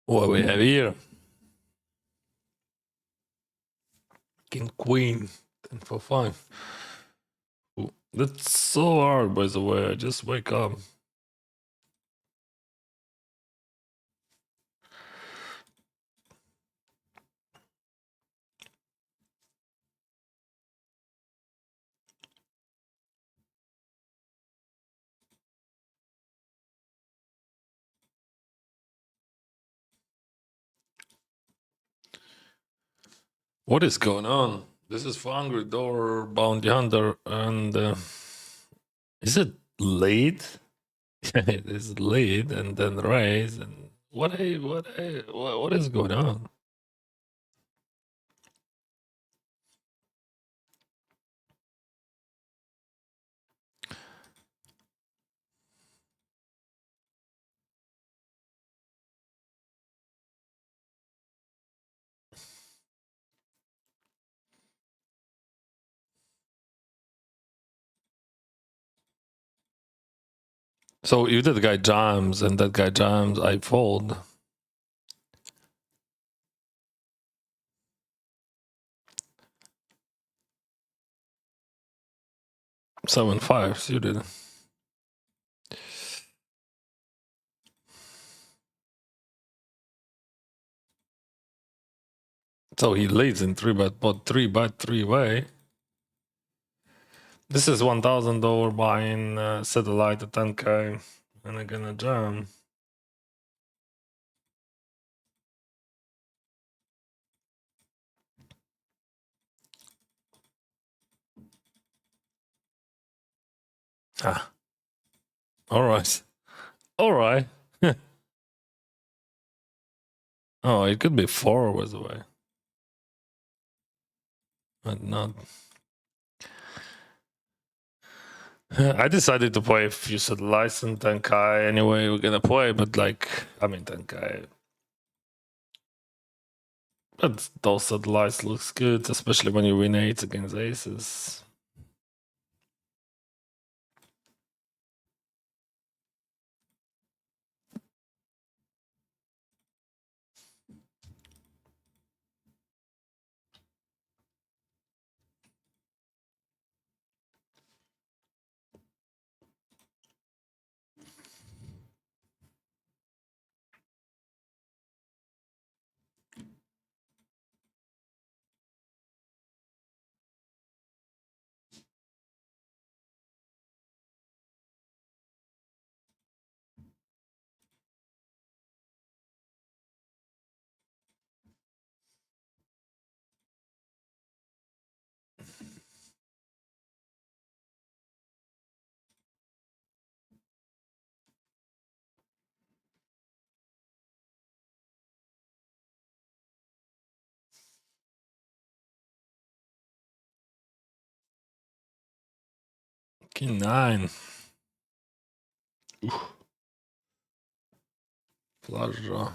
What we have here? King Queen. 10 for 5. Ooh, that's so hard, by the way. I just wake up. What is going on? This is for Hungry Door Bounty Hunter, and is it late? It is late, and then raise, and what is going on? So if that guy jams and that guy jams, I fold. 7-5 suited. So he leads in 3-bet, but 3-bet 3-way. This is $1,000 buying satellite at 10k, and I'm gonna jam. Ah, all right, all right. Oh, it could be 4 by the way, but not. I decided to play a few satellites and 10k anyway. We're gonna play, but like, I mean 10k. But those satellites looks good, especially when you win 8s against aces. King 9. Flush draw.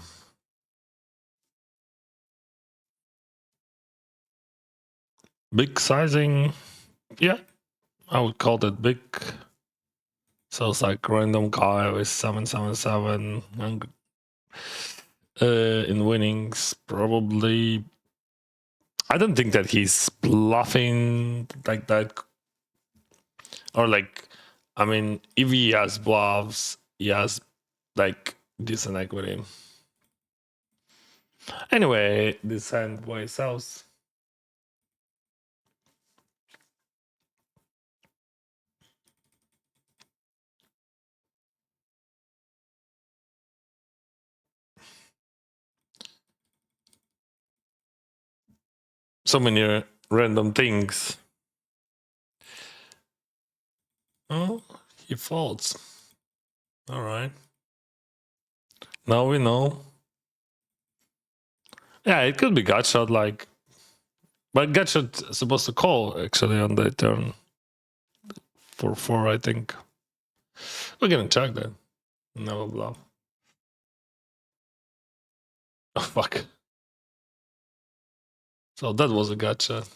Big sizing. Yeah, I would call that big. So it's like random guy with 777 and in winnings. Probably, I don't think that he's bluffing like that, or like, I mean, if he has bluffs, he has like decent equity. Anyway, this hand by south. So many random things. Oh, he folds. All right. Now we know. Yeah, it could be gut shot, like, but gut shot supposed to call actually on the turn for 4, I think. We're gonna check that. Never bluff. Oh fuck. So that was a gut shot.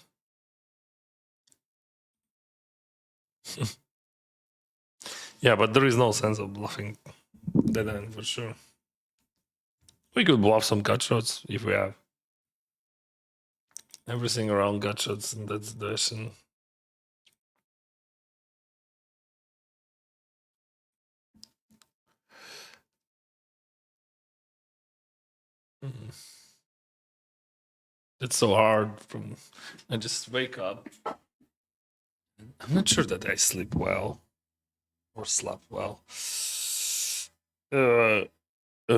Yeah, but there is no sense of bluffing that end for sure. We could bluff some gut shots if we have everything around gut shots in that situation. It's so hard from I just wake up. I'm not sure that I sleep well or slept well.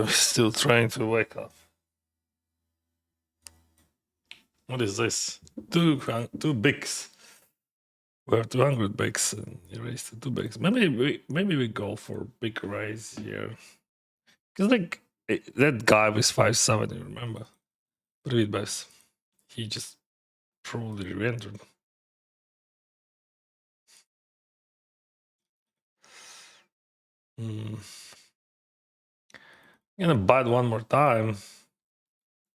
Still trying to wake up. What is this? Two bigs. We have 200 bigs and you raised to two bigs. Maybe we go for big raise here. Cause like that guy was 5'7", you remember? Three best. He just probably re-entered. I'm gonna bite one more time.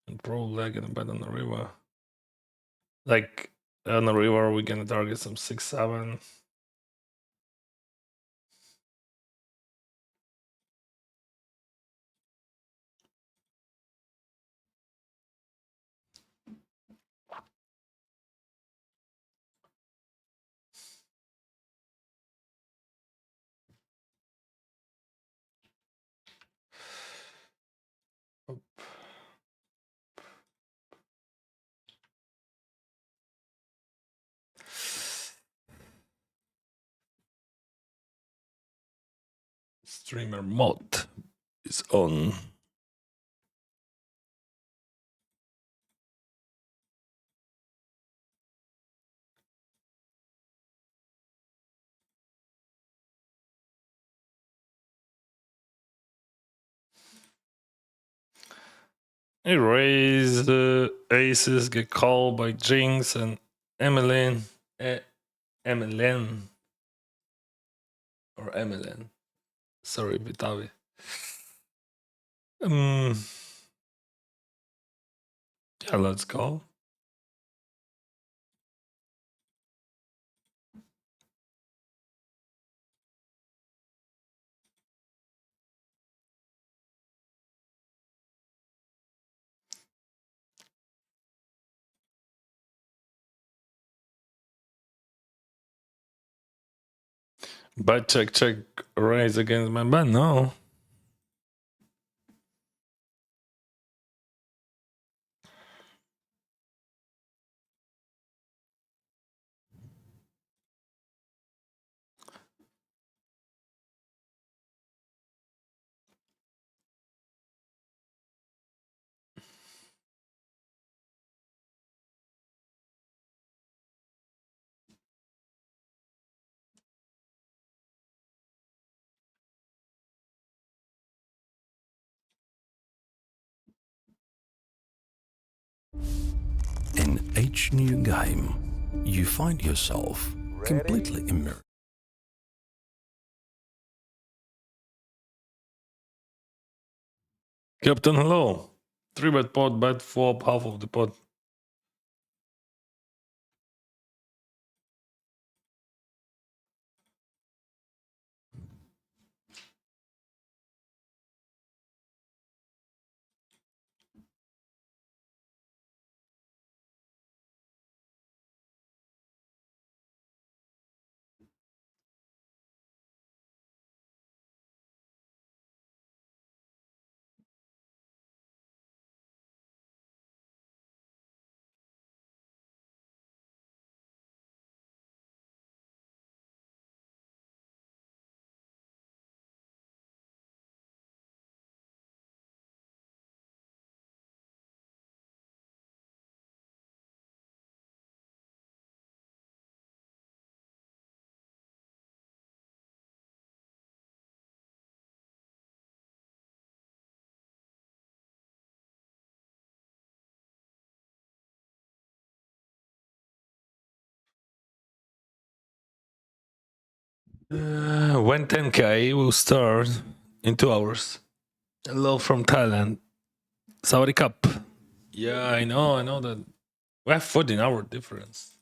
And probably I'm gonna bet on the river. Like on the river, we're gonna target some 6-7. Streamer mod is on. He raised aces, get called by Jinx and Emmeline. Emmeline. Or Emmeline. Sorry, Vitavi. Yeah, let's go. But check, raise against my bet. No. In each new game, you find yourself completely immersed. Captain, hello. 3-bet pot, bet flop, half of the pot. When 10k will start in 2 hours. Hello from Thailand. Sawadee Cup. Yeah, I know that. We have 14-hour difference.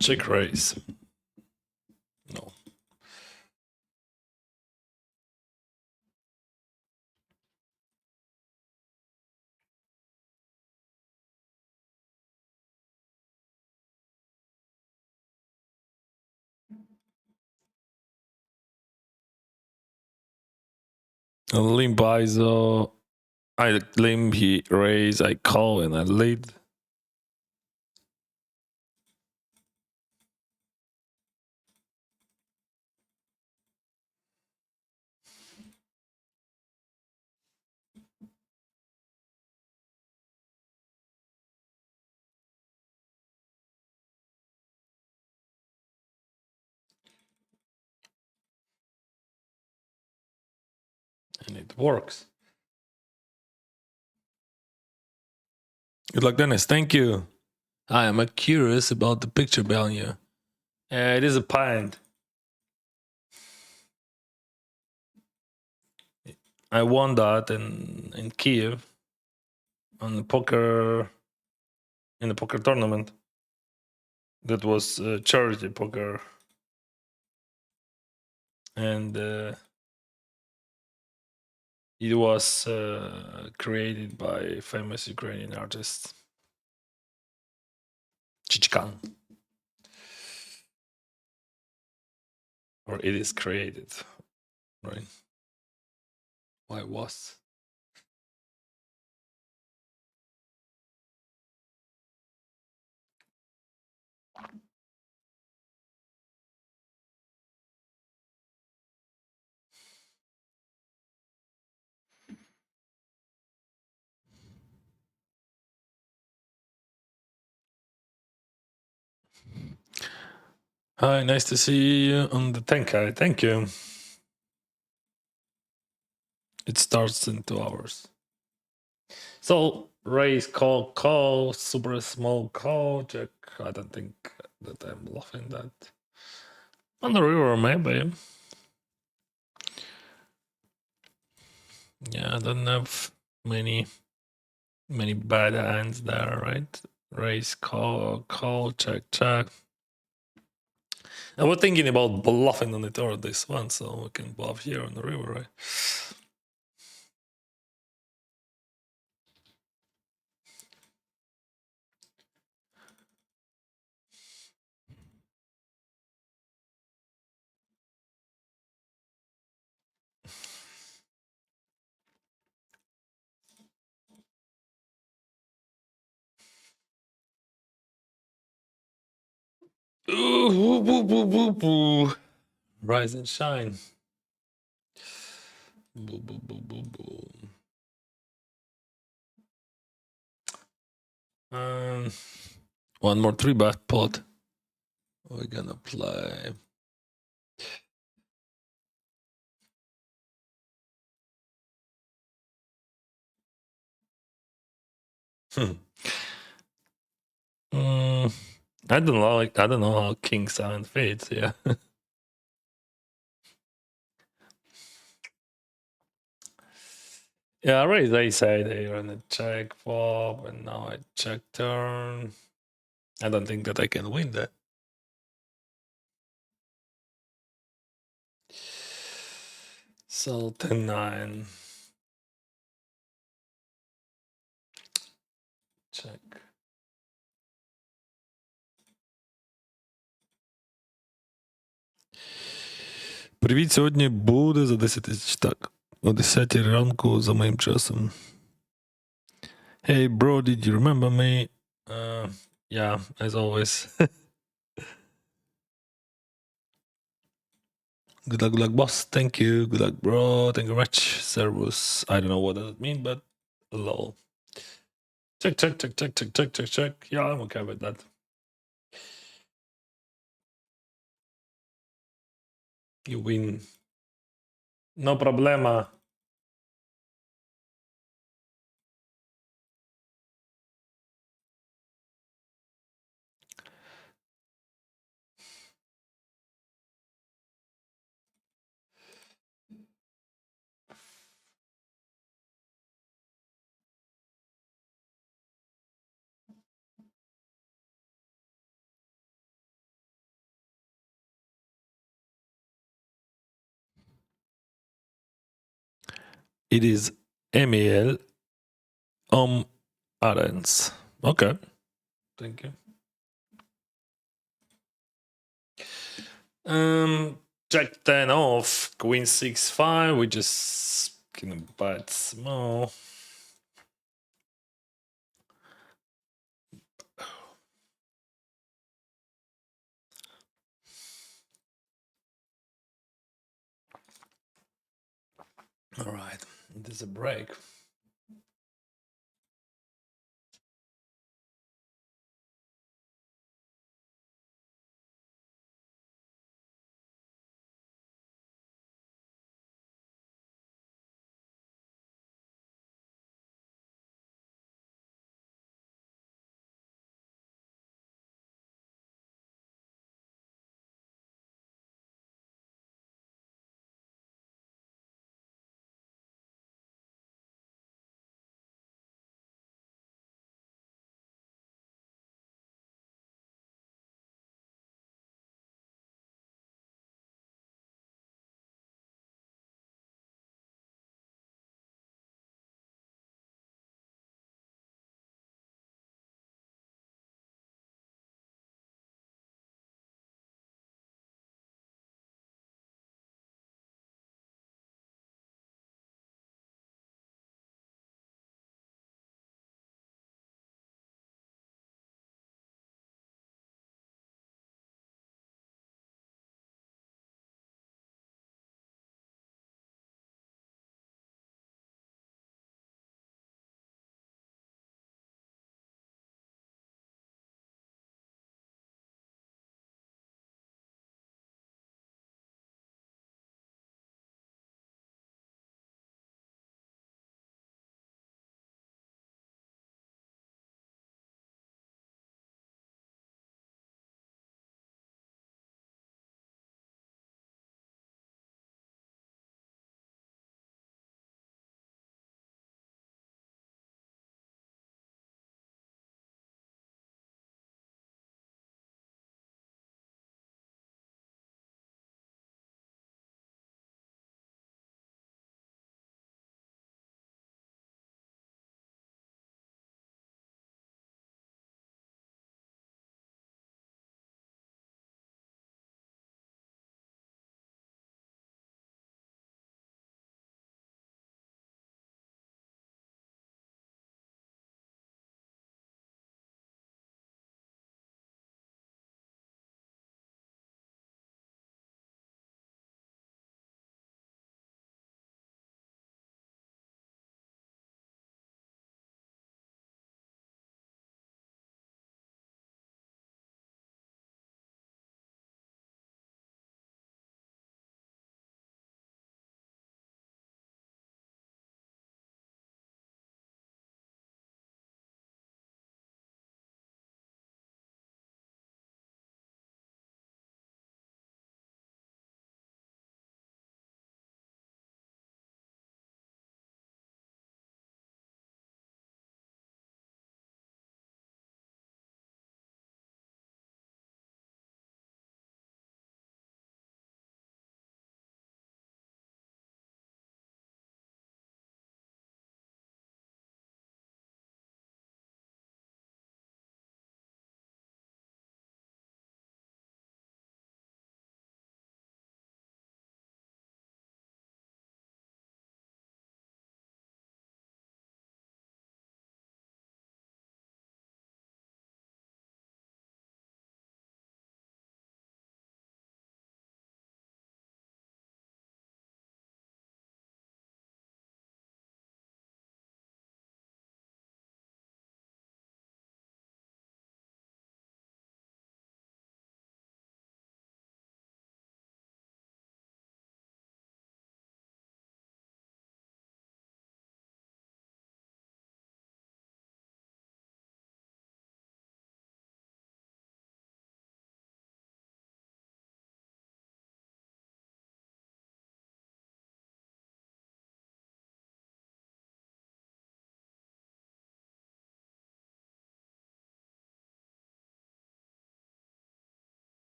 Check raise. No. Limp ISO. I limp, he raise, I call, and I lead. And it works. Good luck, Dennis. Thank you. I am curious about the picture value. It is a pint. I won that in Kiev on the poker in the poker tournament. That was charity poker, and it was created by famous Ukrainian artist Chichkan, or it is created, right? Why was? Hi, nice to see you on the Tenkai. Thank you. It starts in 2 hours. So raise, call, super small call, check. I don't think that I'm bluffing that. On the river, maybe. Yeah, I don't have many bad hands there, right? Raise, call, check. I was thinking about bluffing on the turn this one, so we can bluff here on the river, right? Ooh, boo, boo, boo, boo. Rise and shine. Boo, boo, boo, boo, boo. One more 3-bet pot. We're gonna play. I don't know. I don't know how King 7 fits. Yeah. Yeah, I raised ace high there on the check flop, and now I check turn. I don't think that I can win that. So 10-9. Check. Привіт, сьогодні буде за 10 тисяч. Так. О 10 ранку за моїм часом. Hey bro, did you remember me? Yeah, as always. Good luck, boss. Thank you. Good luck, bro. Thank you very much. Servus. I don't know what does it mean, but lol. Check. Yeah, I'm okay with that. You win. No problema. It is Emil Arends. Okay. Thank you. Jack 10 off, Queen 6-5. We just gonna bet small. All right, there's a break.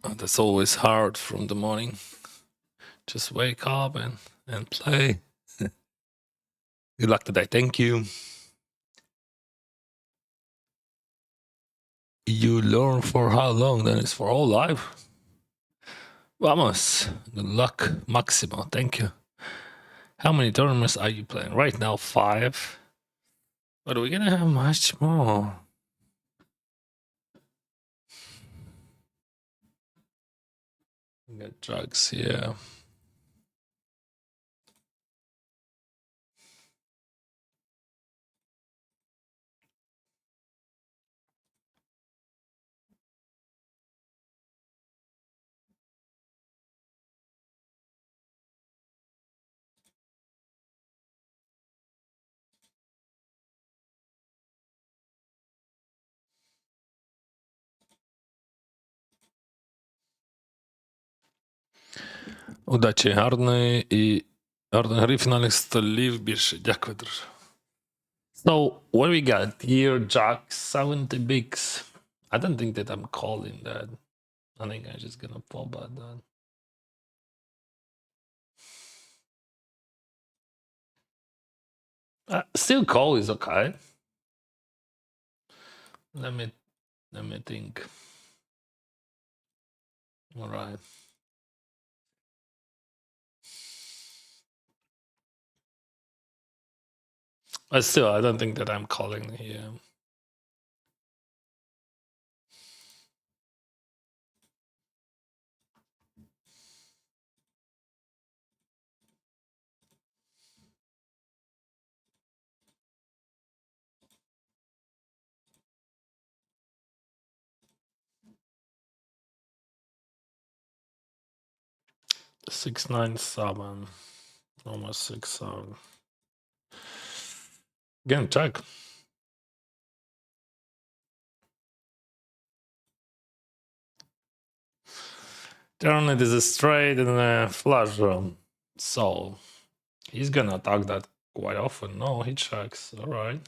That's always hard from the morning. Just wake up and play. Good luck today. Thank you. You learn for how long? Then it's for all life. Vamos. Good luck. Maximo. Thank you. How many tournaments are you playing? Right now, 5. But we're gonna have much more. We got drugs here. Удачі гарної і гарної гри фінальних столів більше. Дякую, друже. So, what we got here? Jack 70 bigs. I don't think that I'm calling that. I think I'm just gonna fall by that. Still call is okay. Let me think. All right. But still, I don't think that I'm calling here. Six nine seven, almost 6-7. Again, check. Turn it is a straight and a flush draw. So he's gonna attack that quite often. No, he checks. All right.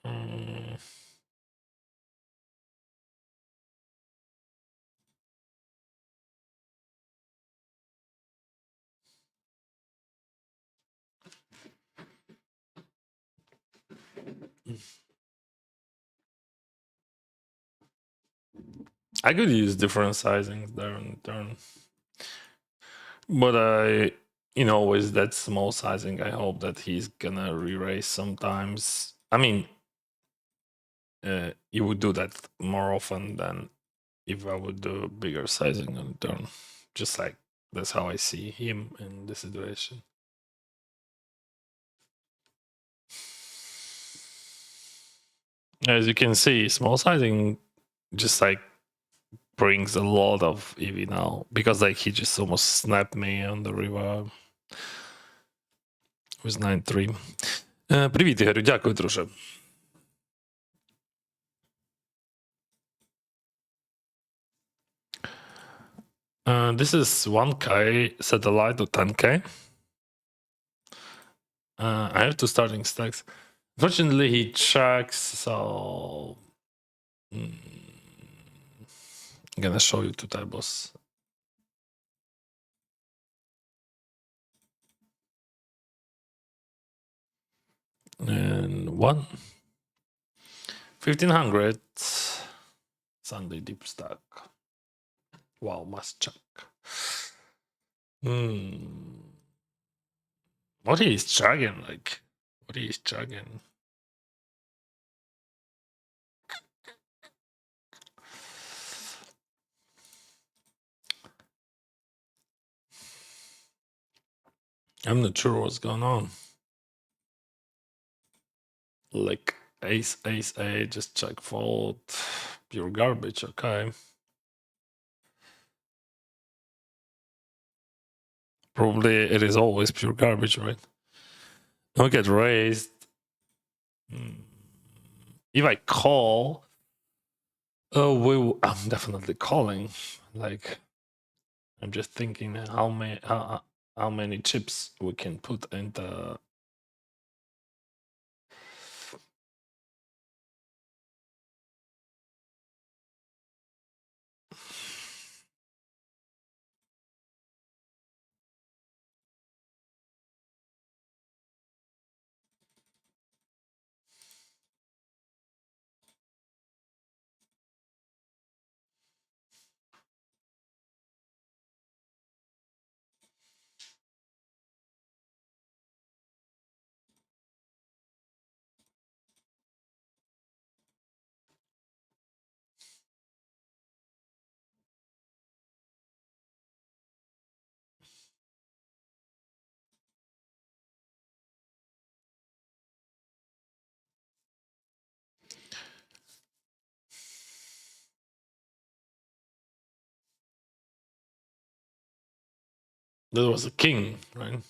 Mm. I could use different sizings there in turn. But with that small sizing, I hope that he's gonna re-raise sometimes. I mean, he would do that more often than if I would do bigger sizing on the turn. Just like that's how I see him in this situation. As you can see, small sizing just like brings a lot of EV now because like he just almost snapped me on the river. It was 9-3. Привіт, Ігорю, дякую, друже. This is 1K satellite to 10K. I have two starting stacks. Unfortunately, he checks, so I'm gonna show you two tables. And 1500 Sunday deep stack. Wow, must check. What is chugging? Like, what is chugging? I'm not sure what's going on. Like ace, ace, a, just check fold. Pure garbage, okay. Probably it is always pure garbage, right? Don't get raised. If I call, I'm definitely calling. Like, I'm just thinking how many chips we can put in the. That was a king, right?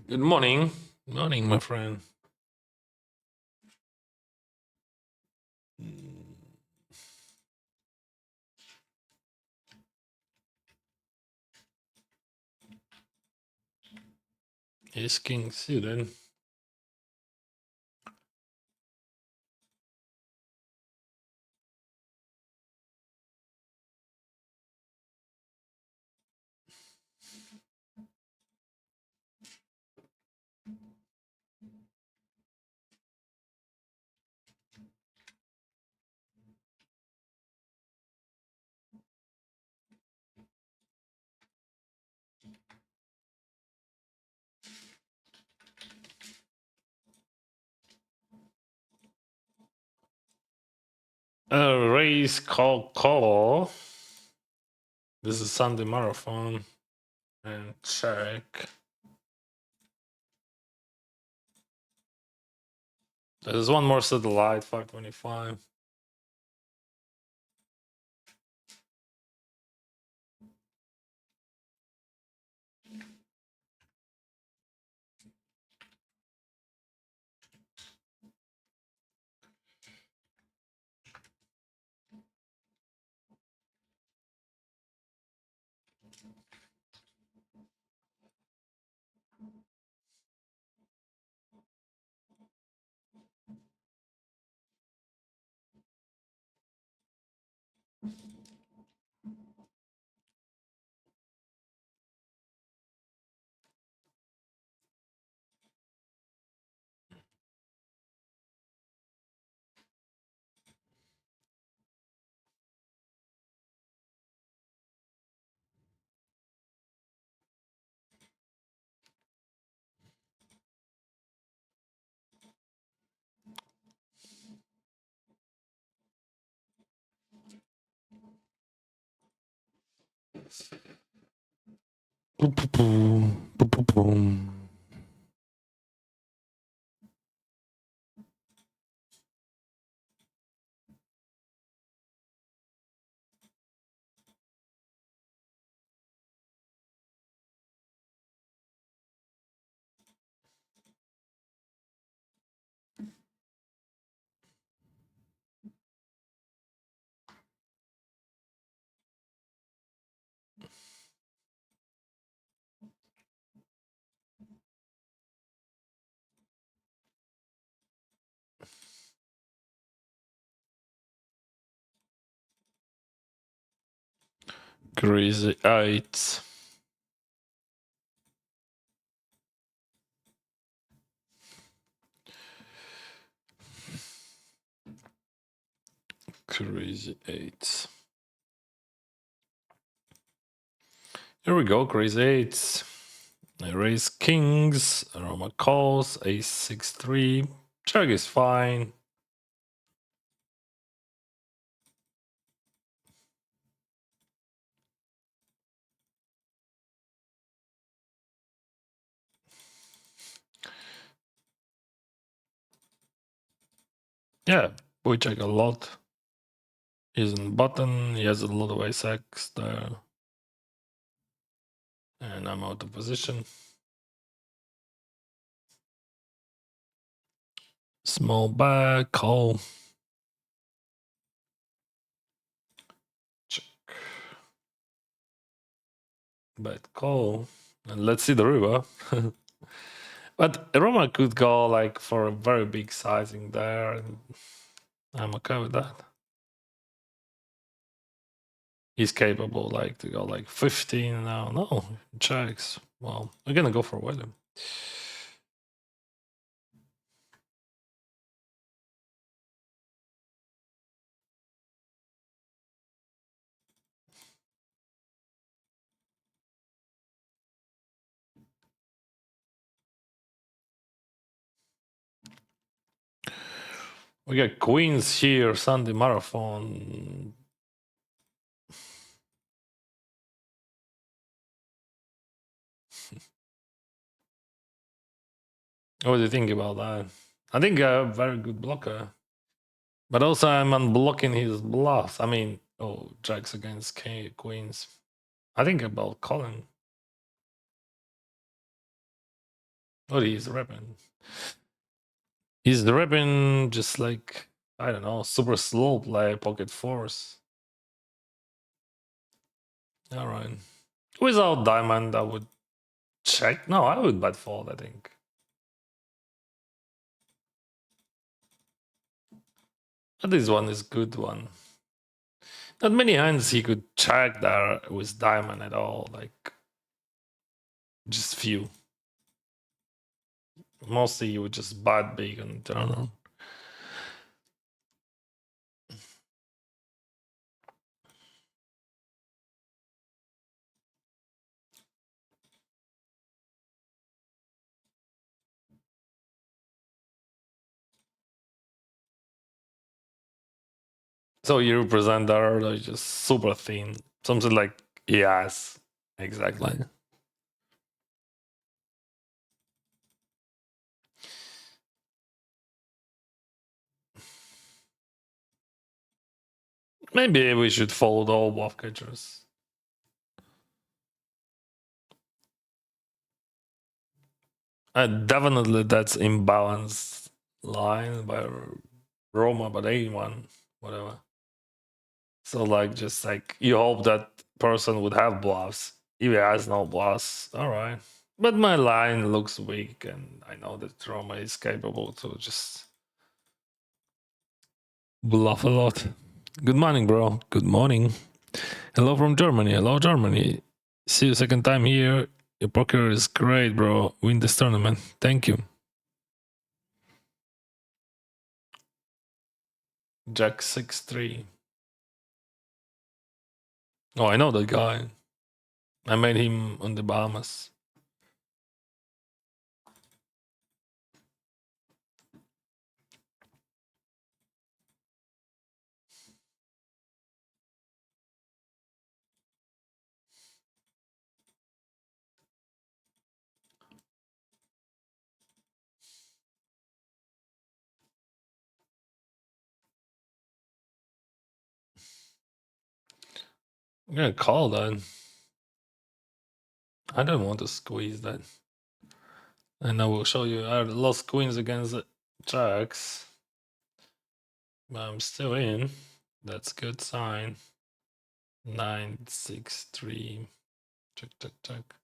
Good morning. Morning, my friend. Is king suited? Race call. This is Sunday marathon. And check. There's one more satellite, 525. Boom, boom, boom, boom, boom, boom. Crazy eight. Crazy eight. Here we go, crazy eights. I raise kings, Roma calls, ace 6-3. Check is fine. Yeah, we check a lot. He's in button, he has a lot of ace X there. And I'm out of position. Small bag, call. Check. Bet call. And let's see the river. But Roma could go like for a very big sizing there. And I'm okay with that. he's capable like to go like 15 now. No, checks. Well, we're gonna go for William. We got queens here, Sunday marathon. What do you think about that? I think a very good blocker. But also I'm unblocking his bluffs. I mean, oh, jacks against queens. I think about calling. What he's repping. He's repping just like, I don't know, super slow play, pocket force. Alright. Without diamond, I would check. No, I would bet fold, I think. But this one is good one. Not many hands he could check there with diamond at all. Like, just few. Mostly you would just bet big on turn. So you represent there, like just super thin. Something like, yes, exactly. Maybe we should follow all buff catchers. Definitely that's imbalanced line by Roma, but anyone, whatever. So like, just like you hope that person would have bluffs. If he has no bluffs, all right. But my line looks weak, and I know that Roma is capable to just bluff a lot. Good morning, bro. Good morning. Hello from Germany. Hello, Germany. See you second time here. Your poker is great, bro. Win this tournament. Thank you. Jack 6-3. Oh, I know that guy. I met him on the Bahamas. I'm gonna call that. I don't want to squeeze that. And I will show you I lost queens against jacks. But I'm still in. That's good sign. 9-6-3. Check, check, check.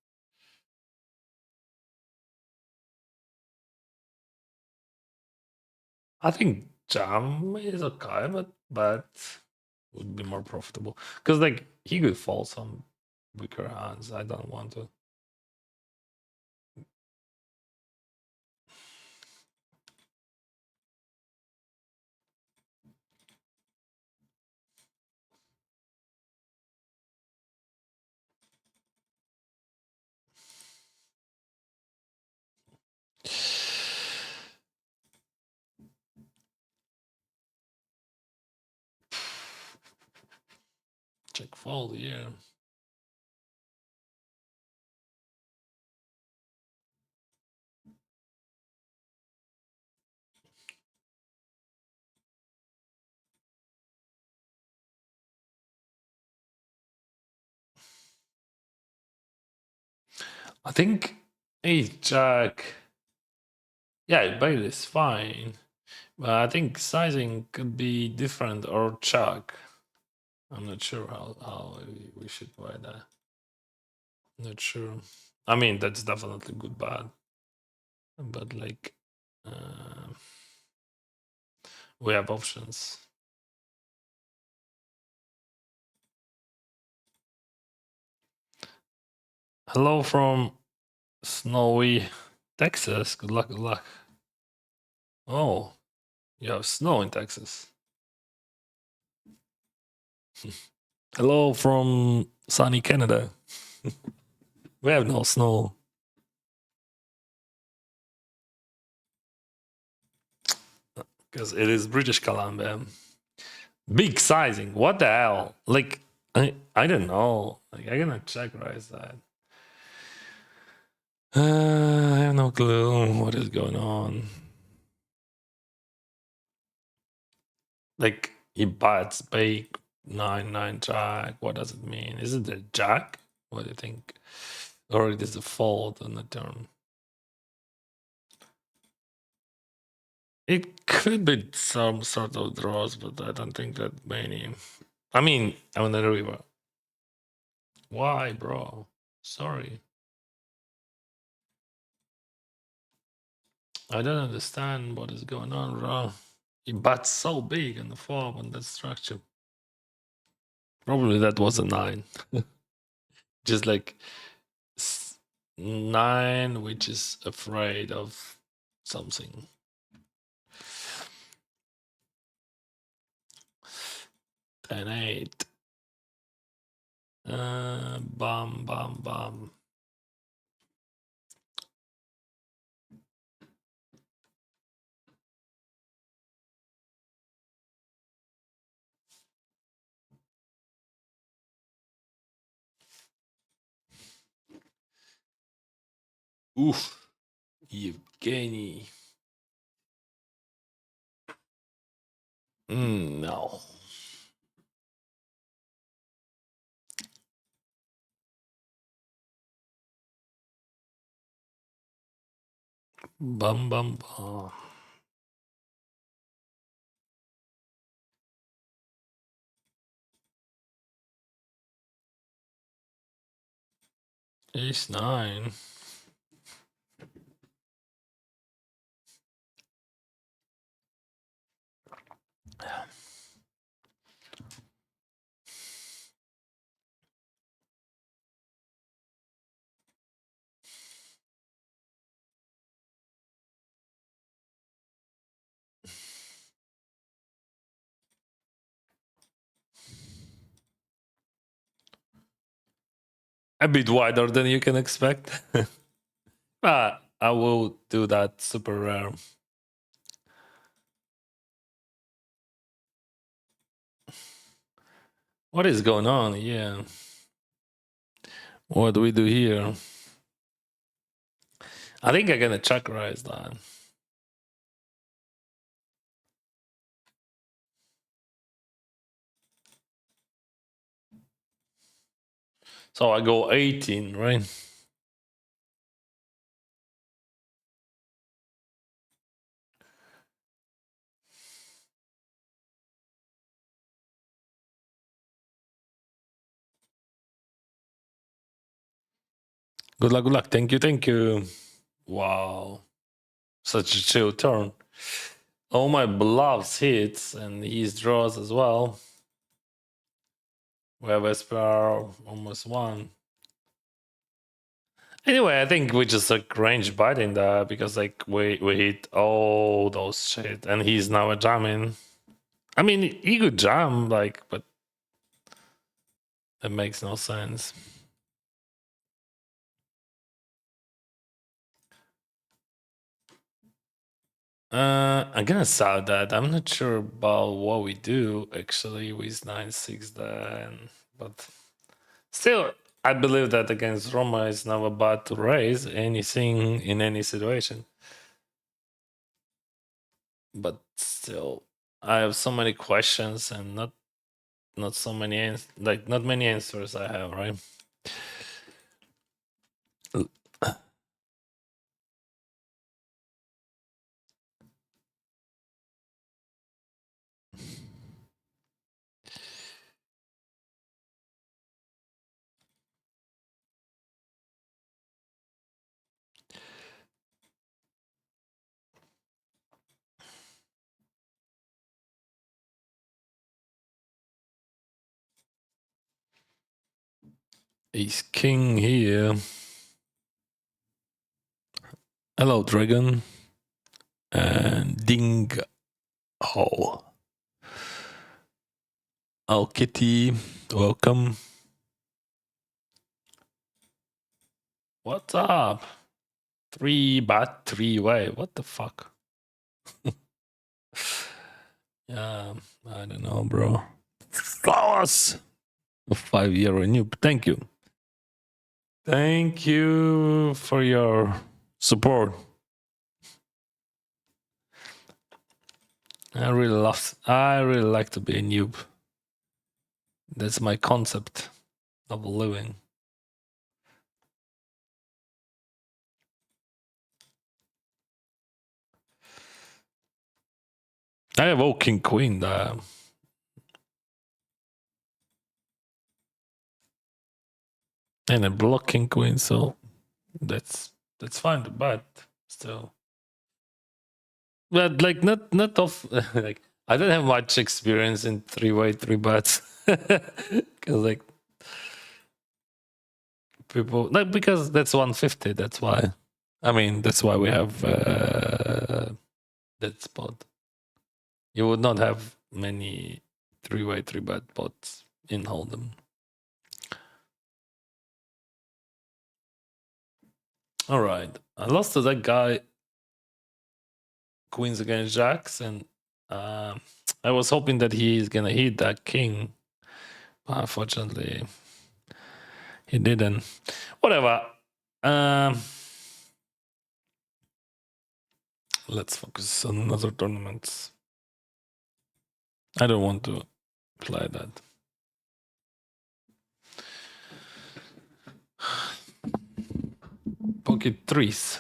I think jam is okay, but would be more profitable. Because like he could fall some weaker hands. I don't want to. Check fold, yeah. I think ace jack. Yeah, bait is fine. But I think sizing could be different or check. I'm not sure how we should play that. Not sure. I mean, that's definitely good bad. But like, we have options. Hello from snowy Texas. Good luck, good luck. Oh, you have snow in Texas. Hello from sunny Canada. We have no snow. Because it is British Columbia. Big sizing. What the hell? Like, I don't know. Like, I'm gonna check right side. I have no clue what is going on. Like, he bats big 9-9 jack. What does it mean? Is it a jack? What do you think? Or it is a fold on the turn? It could be some sort of draws, but I don't think that many. I mean, I'm on the river. Why, bro? Sorry. I don't understand what is going on, bro. He bats so big on the form on that structure. Probably that was a 9. Just like 9, which is afraid of something. 10-8. Bum, bum, bum. Oof. Evgeny. No. Bum, bum, bum. Ace 9. A bit wider than you can expect. But I will do that super rare. What is going on? Yeah. What do we do here? I think I'm gonna check raise that. So I go 18, right? Good luck, good luck. Thank you, thank you. Wow. Such a chill turn. All my bluffs hits and his draws as well. We have SPR almost won. Anyway, I think we just like range biting that because like we hit all those shit and he's now a jamming. I mean, he could jam, like, but that makes no sense. I'm gonna sell that. I'm not sure about what we do actually with 9-6 then, but still, I believe that against Roma is never bad to raise anything in any situation. But still, I have so many questions and not so many not many answers I have, right? Ace King here. Hello, Dragon. And Ding Ho. Oh, Kitty, welcome. What's up? 3 baht, 3 way. What the fuck? Yeah, I don't know, bro. Flowers! A 5-year renew. Thank you. Thank you for your support. I really like to be a noob. That's my concept of living. I have all king queen and a block king queen, so that's fine, but still. But like not of like I don't have much experience in 3-way 3 bats. Cause like people like because that's 150, that's why. I mean that's why we have that spot. You would not have many 3-way 3-bat bots in Hold'em. All right, I lost to that guy. Queens against jacks, and I was hoping that he's gonna hit that king. Unfortunately, he didn't. Whatever. Let's focus on other tournaments. I don't want to play that. Pocket threes.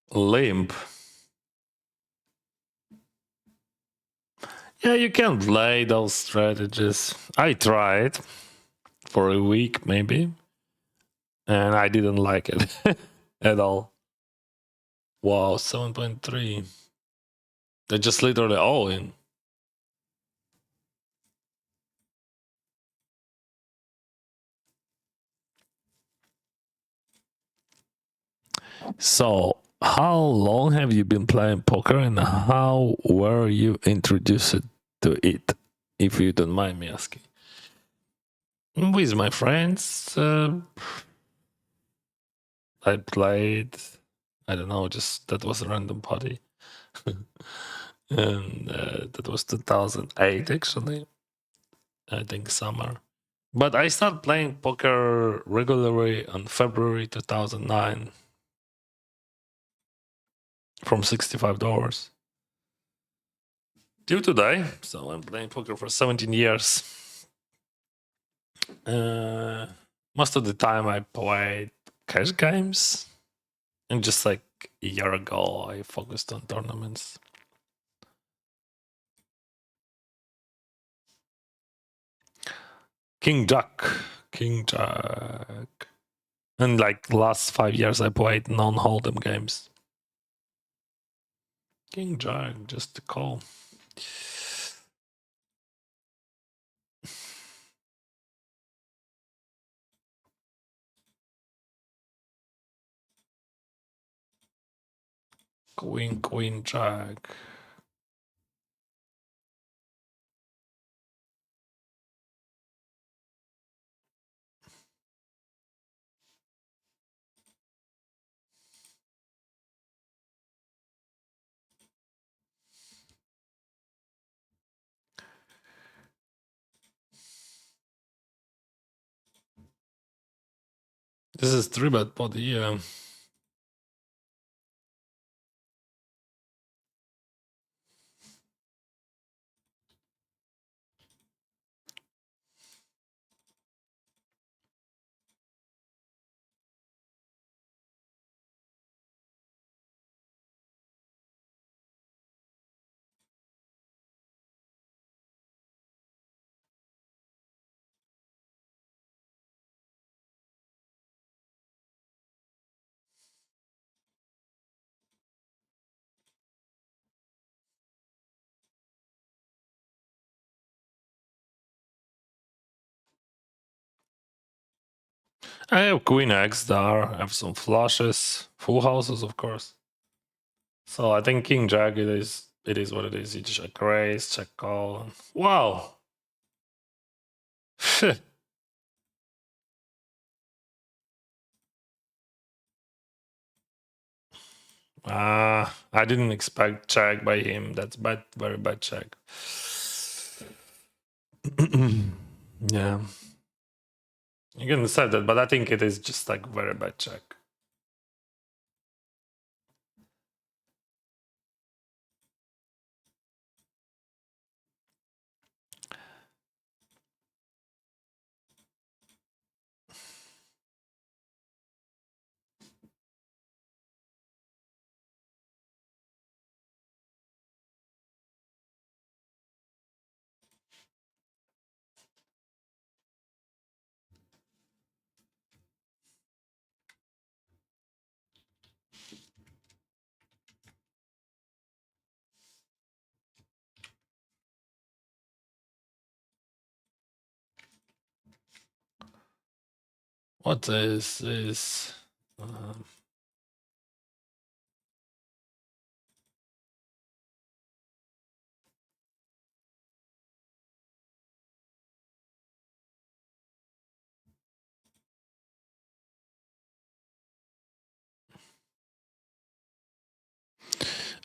Limp. Yeah, you can play those strategies. I tried for a week maybe, and I didn't like it at all. Wow, 7.3. They just literally all in. So, how long have you been playing poker, and how were you introduced to it, if you don't mind me asking? With my friends, I played. I don't know, just that was a random party, and that was 2008 actually. I think summer. But I started playing poker regularly on February 2009 from $65 till today. So I'm playing poker for 17 years. Most of the time I played cash games, and just like a year ago I focused on tournaments. King Jack. And like last 5 years I played non-hold'em games. King Jack, just a call. Queen, queen, jack. This is 3-bet body, yeah. I have queen X there. I have some flushes, full houses, of course. So I think king jack. It is. It is what it is. You just check raise, check call. Wow. I didn't expect check by him. That's bad, very bad check. Yeah. You can say that, but I think it is just like very bad check. What is this?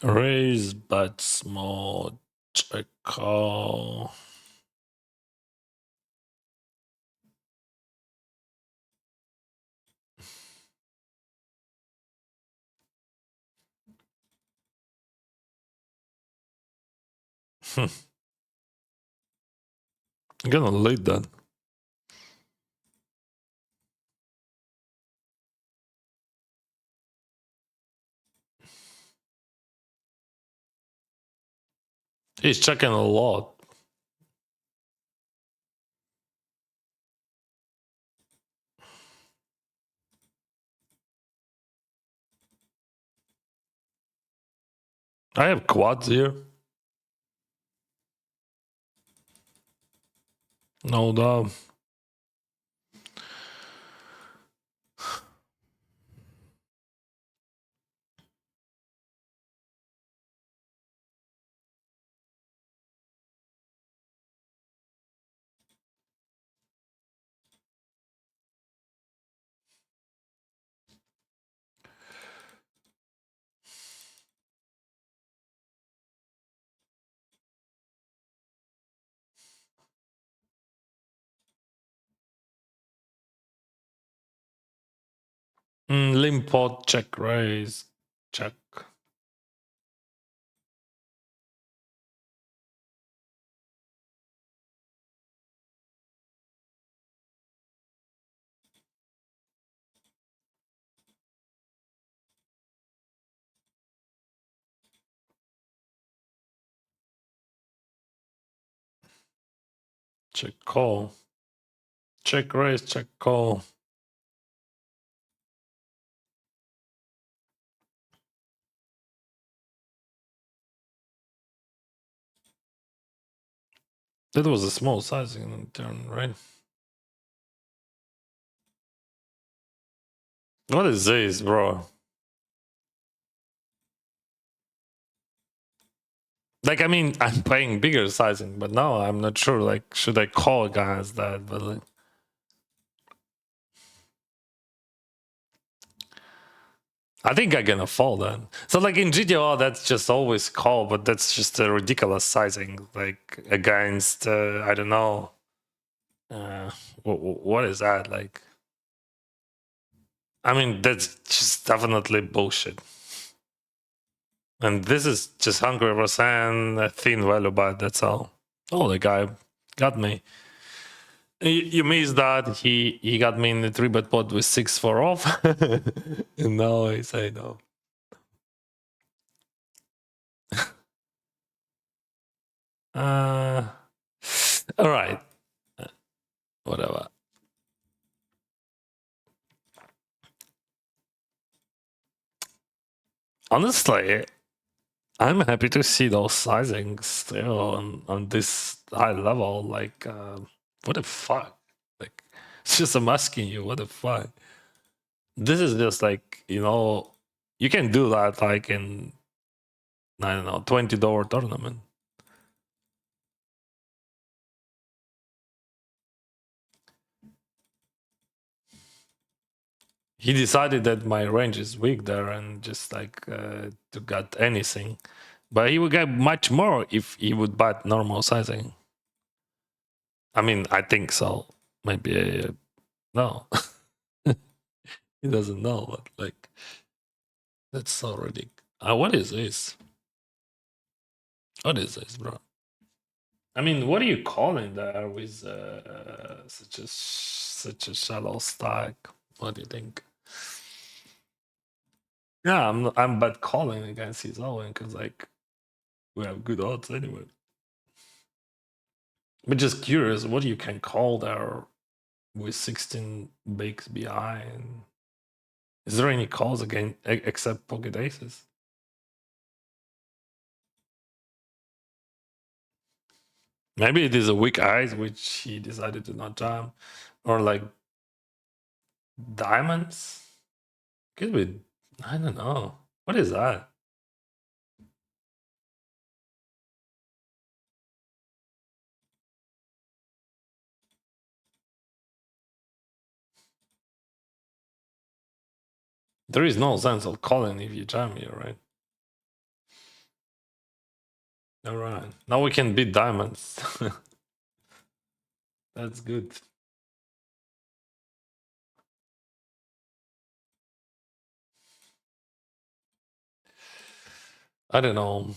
Raise, but small, check call. I'm gonna lead that. He's checking a lot. I have quads here. No doubt. Limp pot, check raise, check. Check call. Check raise, check call. That was a small sizing in turn, right? What is this, bro? Like, I mean, I'm playing bigger sizing, but now I'm not sure. Like, should I call guys that? But like, I think I'm gonna fall then. So like in GTO, that's just always call, but that's just a ridiculous sizing. Like against, I don't know, what is that like? I mean, that's just definitely bullshit. And this is just Hungry Roseanne, a thin value, but that's all. Oh, the guy got me. You missed that. He got me in the 3-bet pot with 6-4 off. And now I say no. All right. Whatever. Honestly, I'm happy to see those sizings still on this high level. Like, what the fuck? Like, it's just I'm asking you, what the fuck? This is just like, you can do that like in, I don't know, $20 tournament. He decided that my range is weak there and just like to get anything. But he would get much more if he would bet normal sizing. I mean, I think so. Maybe no. He doesn't know, but like that's so ridiculous. What is this? What is this, bro? I mean, what are you calling there with such a shallow stack? What do you think? Yeah, I'm bad calling against his own because like we have good odds anyway. But just curious, what you can call there with 16 bigs behind? Is there any calls again except pocket aces? Maybe it is a weak eyes which he decided to not jam, or like diamonds. Could be. I don't know. What is that? There is no sense of calling if you jam here, right? All right. Now we can beat diamonds. That's good. I don't know.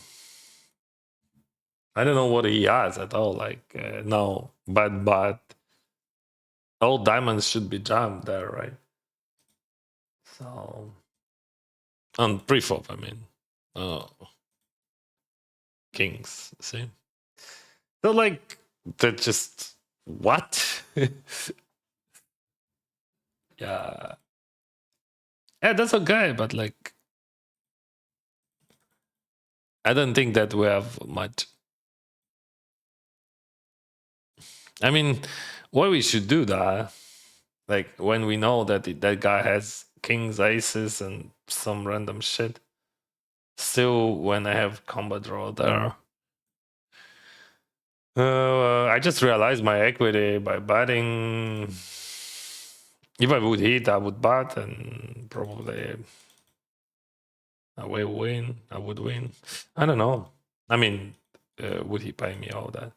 I don't know what he has at all. Like, no, but all diamonds should be jammed there, right? So, on pre-flop, I mean. Oh, kings, see? So, like, that just, what? Yeah. Yeah, that's okay, but like, I don't think that we have much. I mean, what we should do that, like when we know that that guy has kings, aces, and some random shit. Still, when I have combo draw there, I just realized my equity by betting. If I would hit, I would bet, and probably I will win. I would win. I don't know. I mean, would he pay me all that?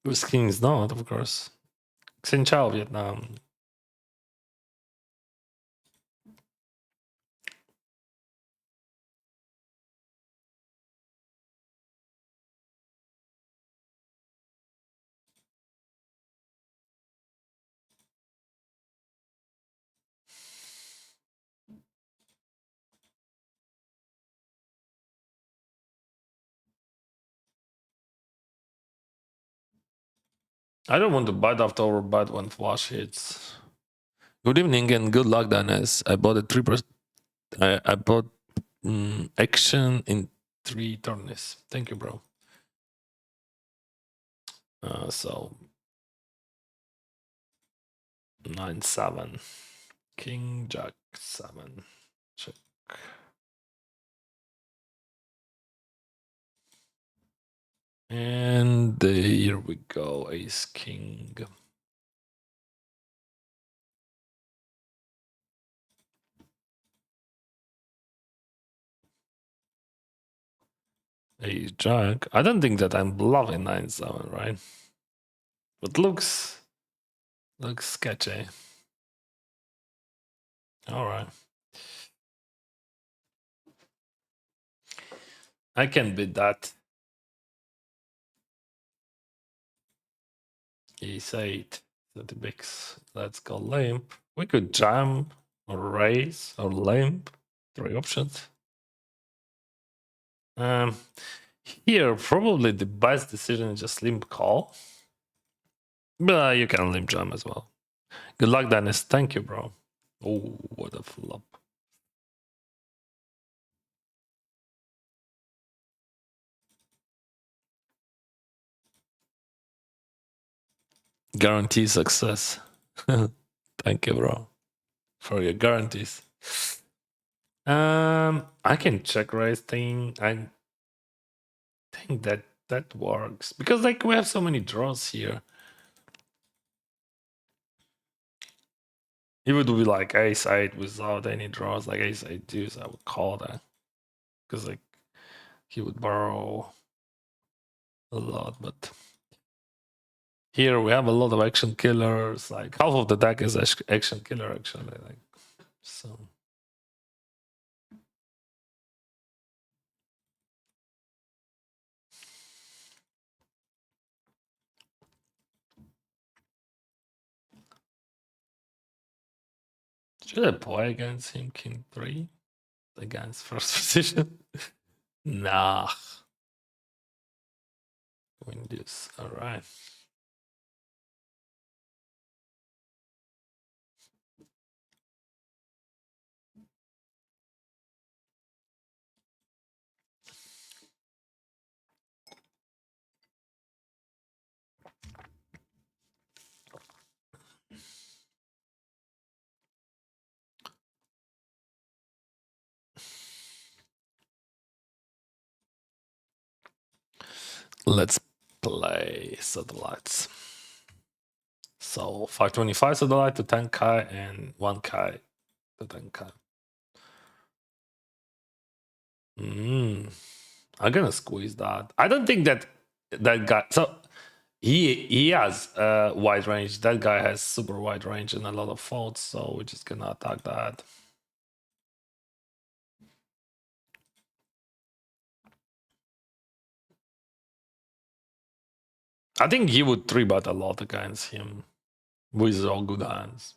With kings, not, of course. Xin chào Vietnam. I don't want to bite after over bite when flush hits. Good evening and good luck, Dennis. I bought a 3%. I bought action in 3 turns. Thank you, bro. So 9-7. King Jack 7. Check. And here we go, ace king. Ace jack. I don't think that I'm bluffing 9-7, right? But looks sketchy. All right. I can beat that. Ace 8. 30 bigs. Let's go limp. We could jam or raise or limp. 3 options. Here, probably the best decision is just limp call. But you can limp jam as well. Good luck, Dennis. Thank you, bro. Oh, what a flop. Guarantee success. Thank you, bro, for your guarantees. I can check raise thing. I think that works because like we have so many draws here. It would be like ace 8 without any draws, like ace 8 deuce. I would call that because like he would borrow a lot, but here we have a lot of action killers. Like half of the deck is action killer actually. Like so. Should I play against him king 3 against first position? Nah. Win this. All right. Let's play satellites. So 525 satellite to 10k and 1k to 10k. I'm gonna squeeze that. I don't think that guy. So he has wide range. That guy has super wide range and a lot of faults. So we're just gonna attack that. I think he would 3-bet a lot against him with all good hands.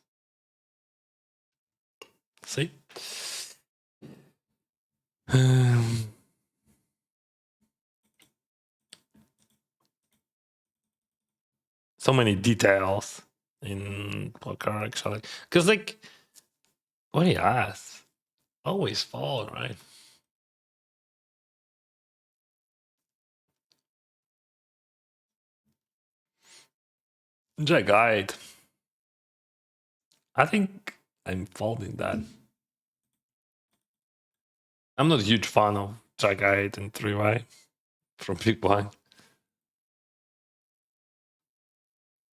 See? So many details in poker actually. Because like what he has always fall, right? Jack 8. I think I'm folding that. I'm not a huge fan of Jack 8 and 3-way from big blind.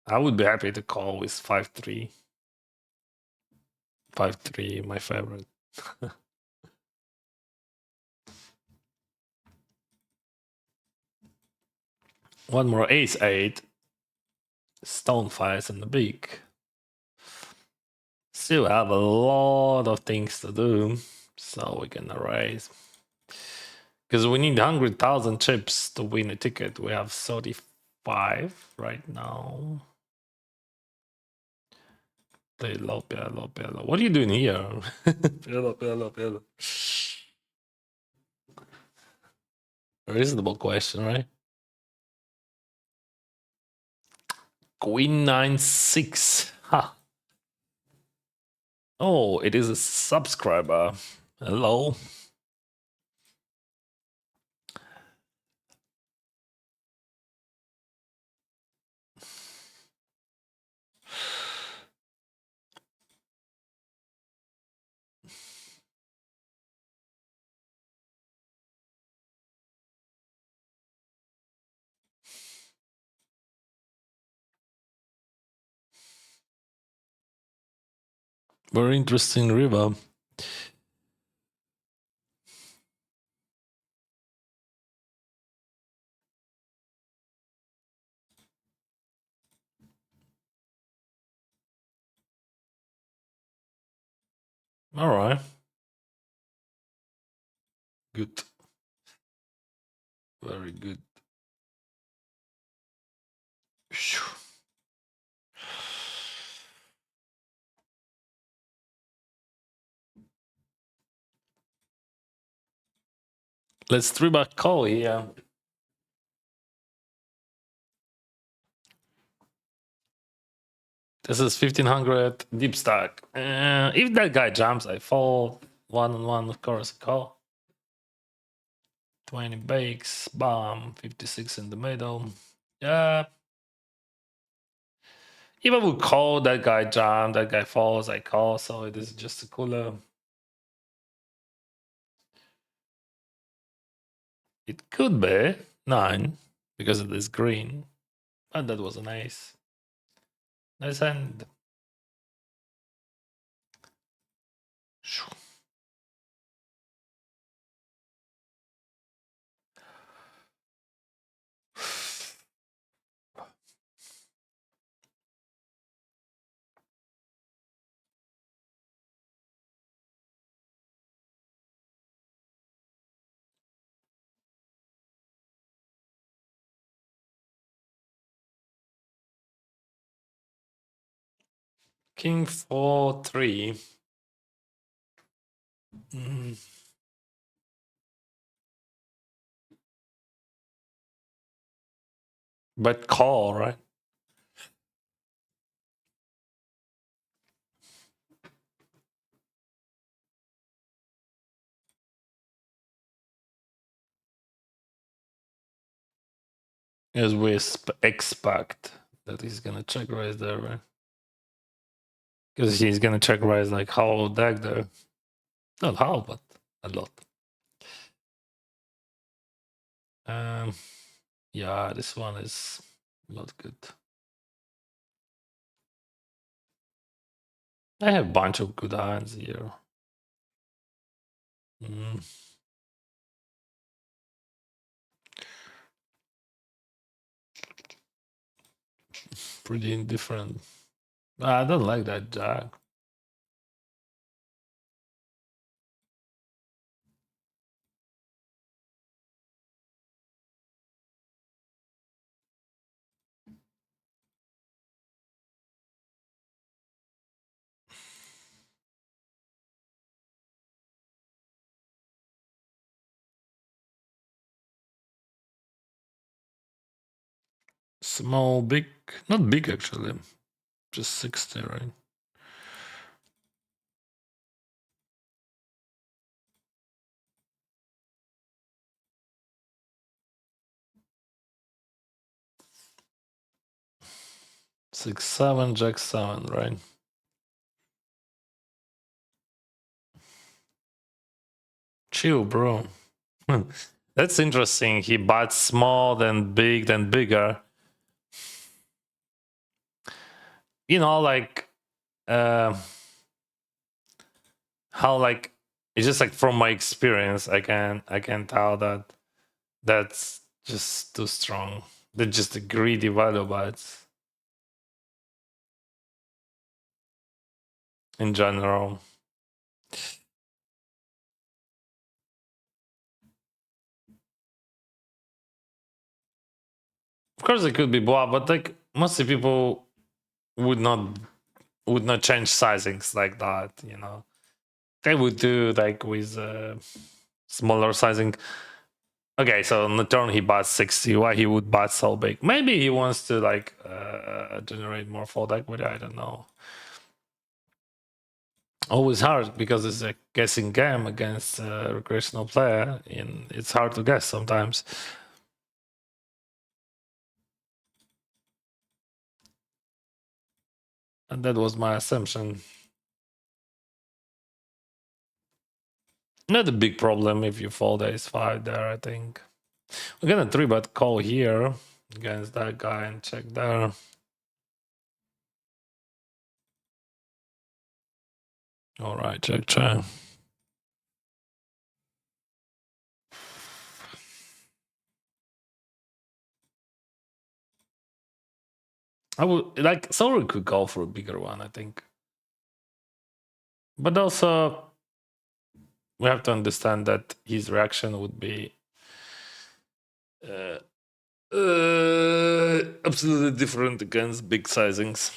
I would be happy to call with 5-3. 5-3, my favorite. One more ace 8. Stone fires in the beak. Still have a lot of things to do, so we can raise. Because we need 100,000 chips to win a ticket. We have 35 right now. Pillow. What are you doing here? Pillow. Reasonable question, right? Queen 9-6. Ha. Oh, it is a subscriber. Hello. Very interesting river. All right. Good. Very good. Phew. Let's 3-bet call here. This is 1500 deep stack. If that guy jumps, I fold. 1-on-1, of course, I call. 20 bakes, bomb, 56 in the middle. Yeah. If I would call, that guy jump, that guy falls, I call. So it is just a cooler. It could be 9 because it is green. And that was an ace. Nice hand. King 4-3. But call, right? As we expect that he's gonna check raise there, right? Because he's gonna check raise like how deck there. Not how, but a lot. Yeah, this one is not good. I have a bunch of good hands here. Pretty indifferent. I don't like that jack. Small, big, not big actually, just 60, right? Six, 7, Jack 7, right? Chill, bro. That's interesting. He bought small, then big, then bigger. You know, like how like it's just like from my experience, I can tell that that's just too strong. They're just a greedy value bites in general. Of course, it could be blah, but like mostly people would not change sizings like that. You know, they would do like with smaller sizing. Okay, so on the turn he bought 60. Why he would buy so big? Maybe he wants to like generate more fold equity. I don't know. Always hard because it's a guessing game against a recreational player, and it's hard to guess sometimes. And that was my assumption. Not a big problem if you fold ace-5 there, I think. We're gonna 3-bet call here against that guy and check there. All right, check. I would like Soren could go for a bigger one, I think. But also we have to understand that his reaction would be uh, absolutely different against big sizings.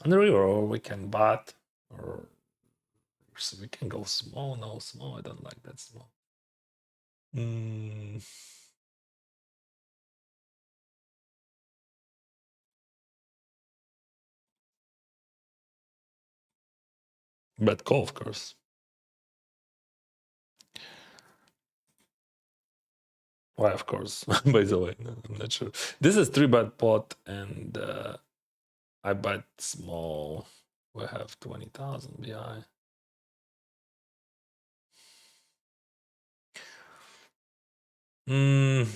On the river, or we can bat, or so we can go small. No, small. I don't like that small. Mm. Bad call, of course. Why, of course. By the way, no, I'm not sure. This is 3-bet pot, and I bet small. We have 20,000 behind. Mm.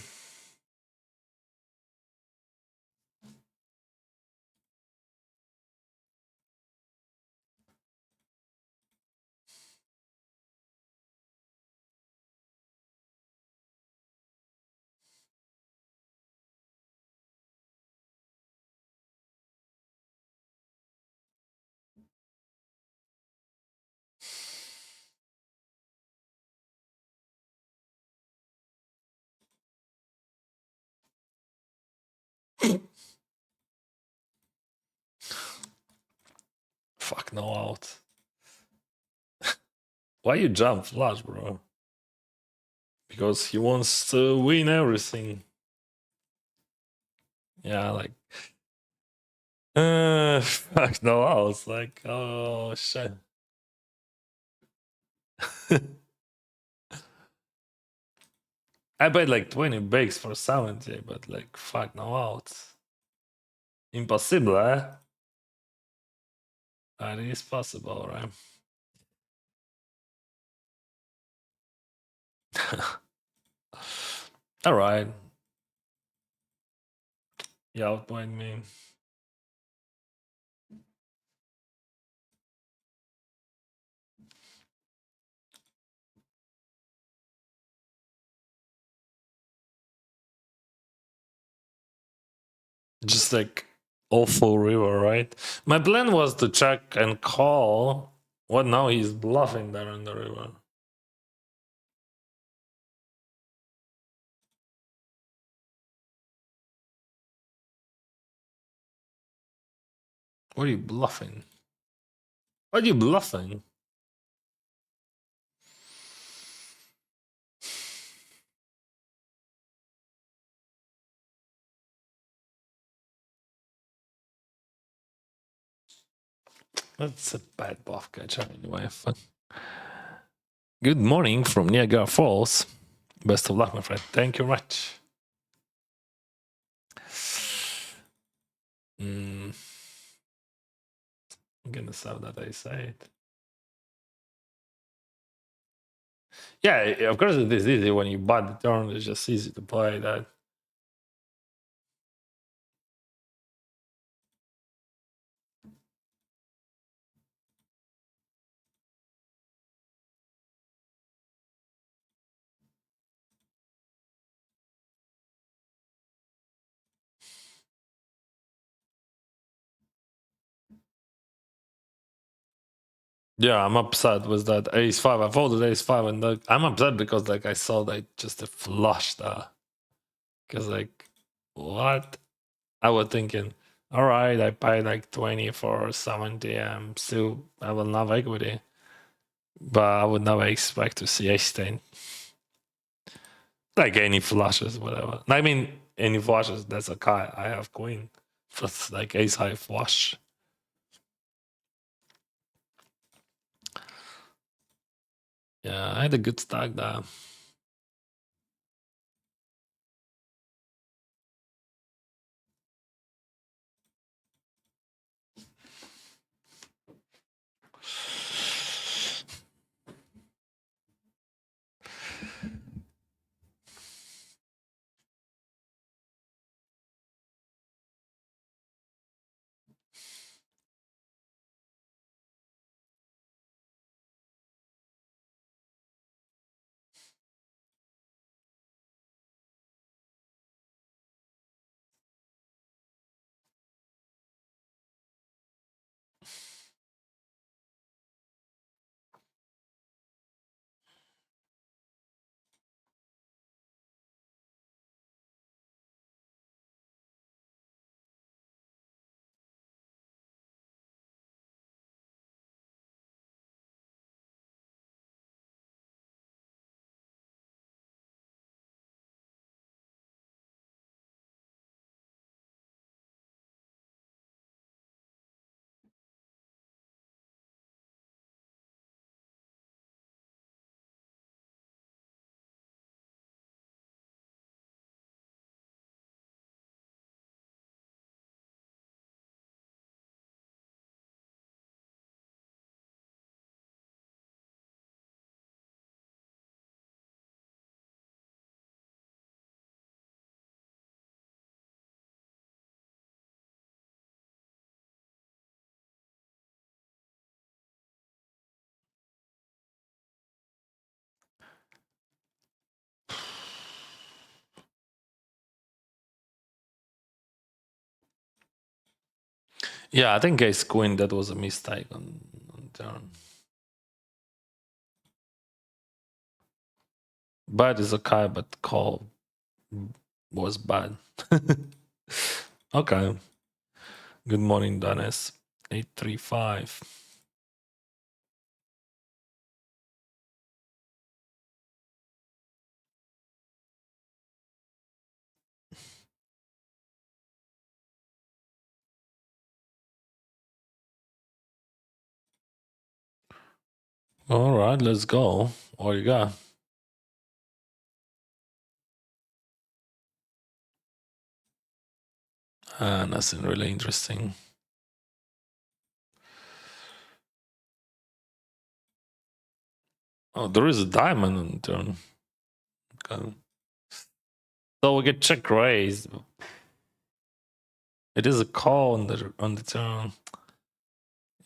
Fuck, no out. Why you jump flush, bro? Because he wants to win everything. Yeah, like fuck no outs. Like, oh shit. I bet like 20 bakes for 70, but like fuck no outs. Impossible, eh? That is possible, right? All right. You outpoint me. Just like awful river, right? My plan was to check and call. What now? He's bluffing there in the river. What are you bluffing? What are you bluffing? That's a bad bluff catcher anyway. Good morning from Niagara Falls. Best of luck, my friend. Thank you much. I'm gonna save that I say it. Yeah, of course it is easy when you buy the turn. It's just easy to play that. Yeah, I'm upset with that ace five. I folded ace five, and I'm upset because like I saw like just a flush there. Because like what? I was thinking, all right, I paid like 20 for 70. Still I will have equity, but I would never expect to see ace ten. Like any flushes, whatever. I mean, any flushes. That's a guy. I have queen. That's like ace high flush. Yeah, I had a good stack there. Yeah, I think ace queen, that was a mistake on turn. Bad is okay, but call was bad. Okay. Good morning, Dennis. 835. All right, let's go. What you got? Nothing really interesting. Oh, there is a diamond on turn. Okay. So we get check raise. It is a call on the turn.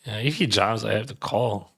Yeah, if he jams, I have to call.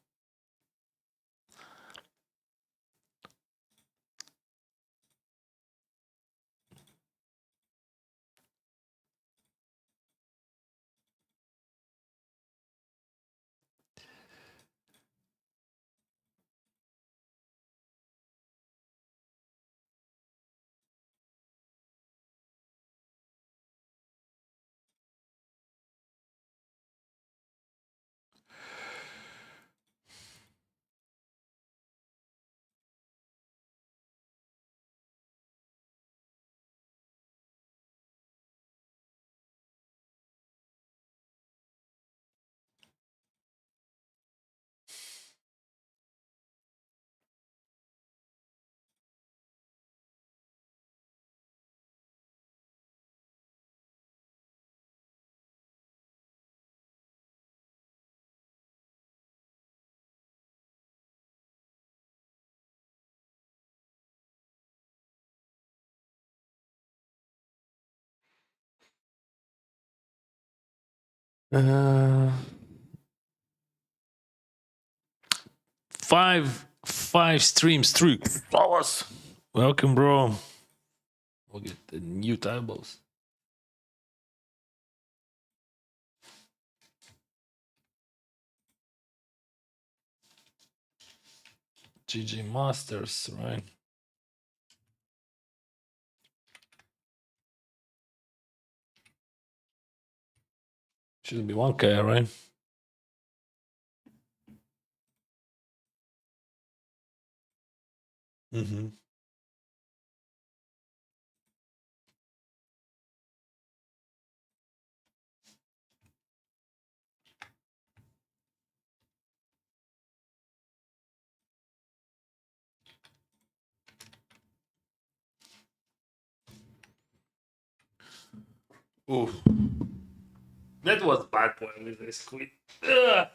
Uh, five streams through. Flowers. Welcome, bro. We'll get the new tables. GG Masters, right? Should be 1K, right? Mm-hmm. Ooh. That was bad point with this queen. Ugh.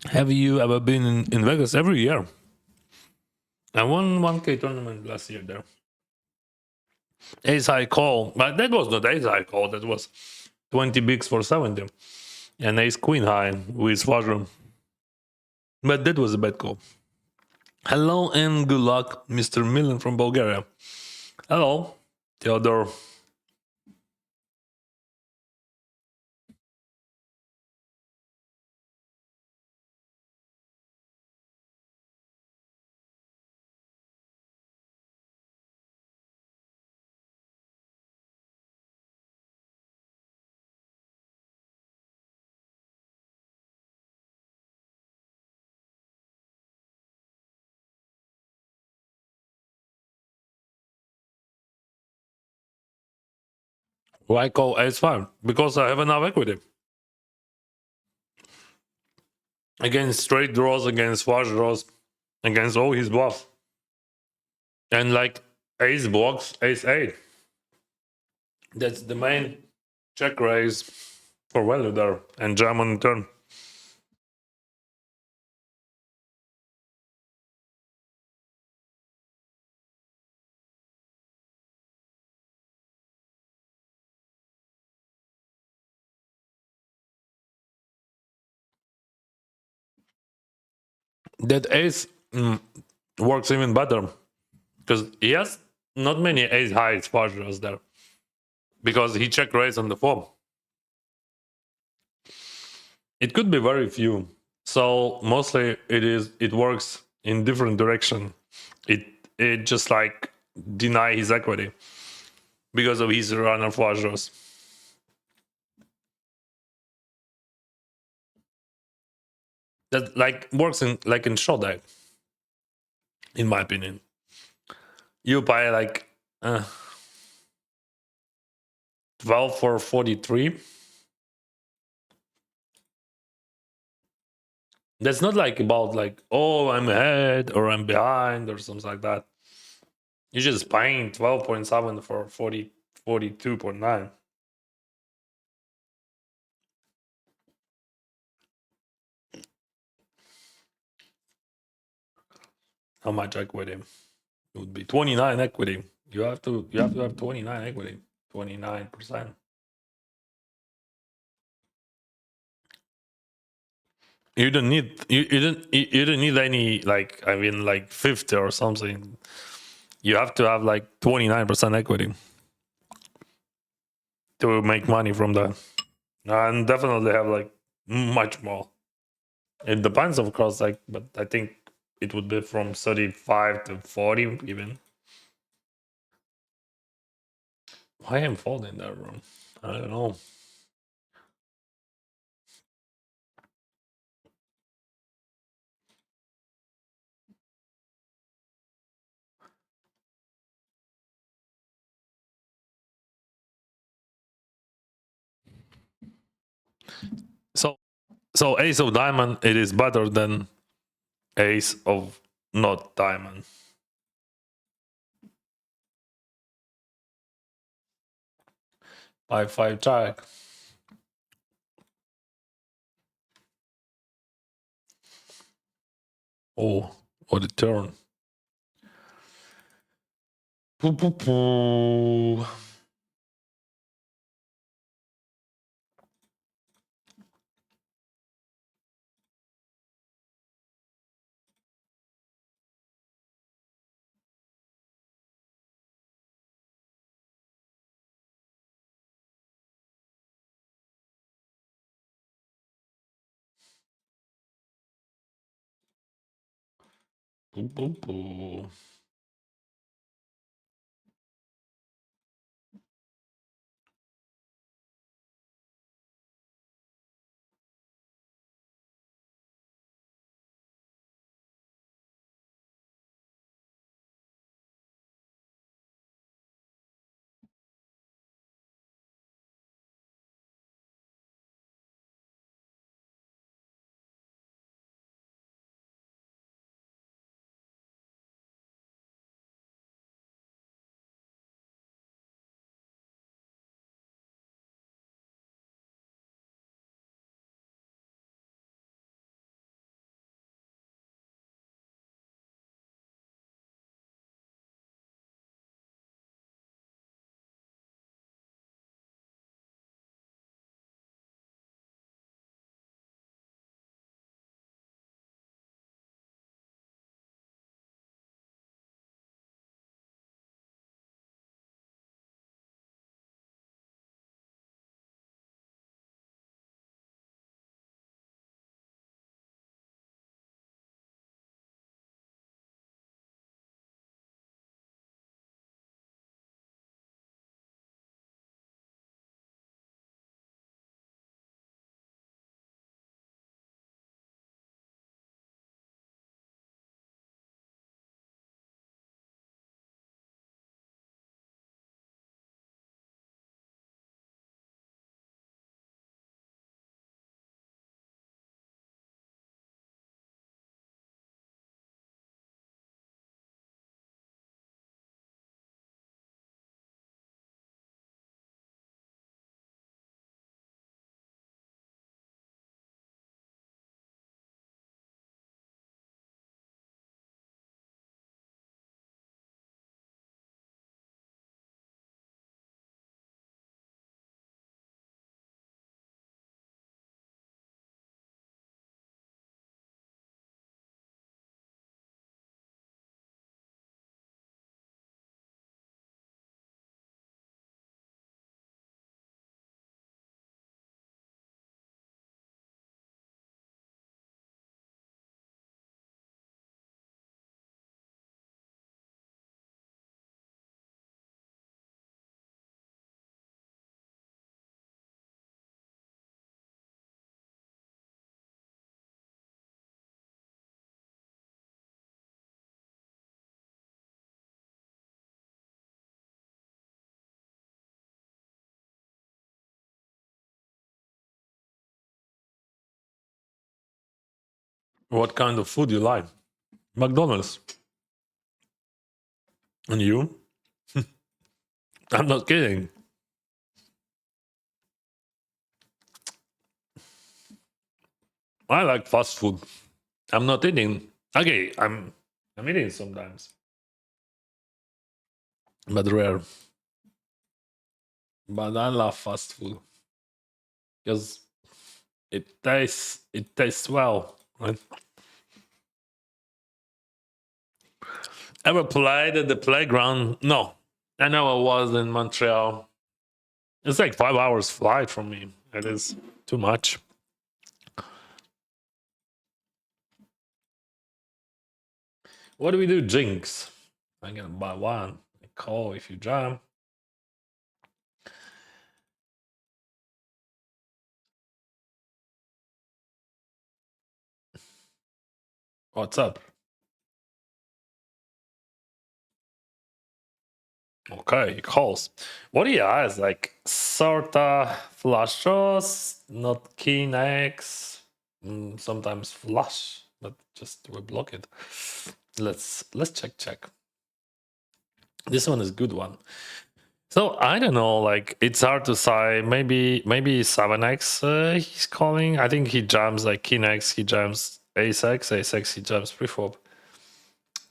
Have you ever been in Vegas? Every year. I won 1K tournament last year there. Ace high call, but that was not ace high call. That was 20 bigs for 70, and ace queen high with flush. But that was a bad call. Hello and good luck, Mr. Milan from Bulgaria. Hello, Theodore. Why call ace five? Because I have enough equity against straight draws, against flush draws, against all his bluffs, and like ace blocks, ace eight. That's the main check raise for value there, and jam on the turn. That ace works even better because he has not many ace high flush draws there because he check raised on the flop. It could be very few. So mostly it works in different direction. It just like deny his equity because of his runner flush draws. That like works in like in short deck, in my opinion. You buy like 12 for 43. That's not like about like, oh, I'm ahead or I'm behind or something like that. You're just buying 12.7 for 42.9. How much equity? It would be 29 equity. You have to have 29 equity. 29%. You don't need you don't need any like, I mean, like 50 or something. You have to have like 29% equity to make money from that. And definitely have like much more. It depends, of course, like, but I think it would be from 35 to 40 even. Why am I folding that room? I don't know. So ace of diamond, it is better than ace of not diamond. 5-5 jack. Oh, what a turn. Poo, poo, poo. Poo, poo, poo. What kind of food you like? McDonald's. And you? I'm not kidding. I like fast food. I'm not eating. Okay, I'm eating sometimes, but rare. But I love fast food because it tastes well. Right? Ever played at the playground? No. I know I was in Montreal. It's like 5 hours flight from me. It is too much. What do we do, Jinx? I'm gonna buy one. Call if you jam. What's up? Okay, he calls. What he has, like sorta flush draws, not king X, sometimes flush, but just we block it. Let's check. This one is good one. So I don't know, like it's hard to say. Maybe 7x he's calling. I think he jams like king X, he jams ace X, he jams preflop.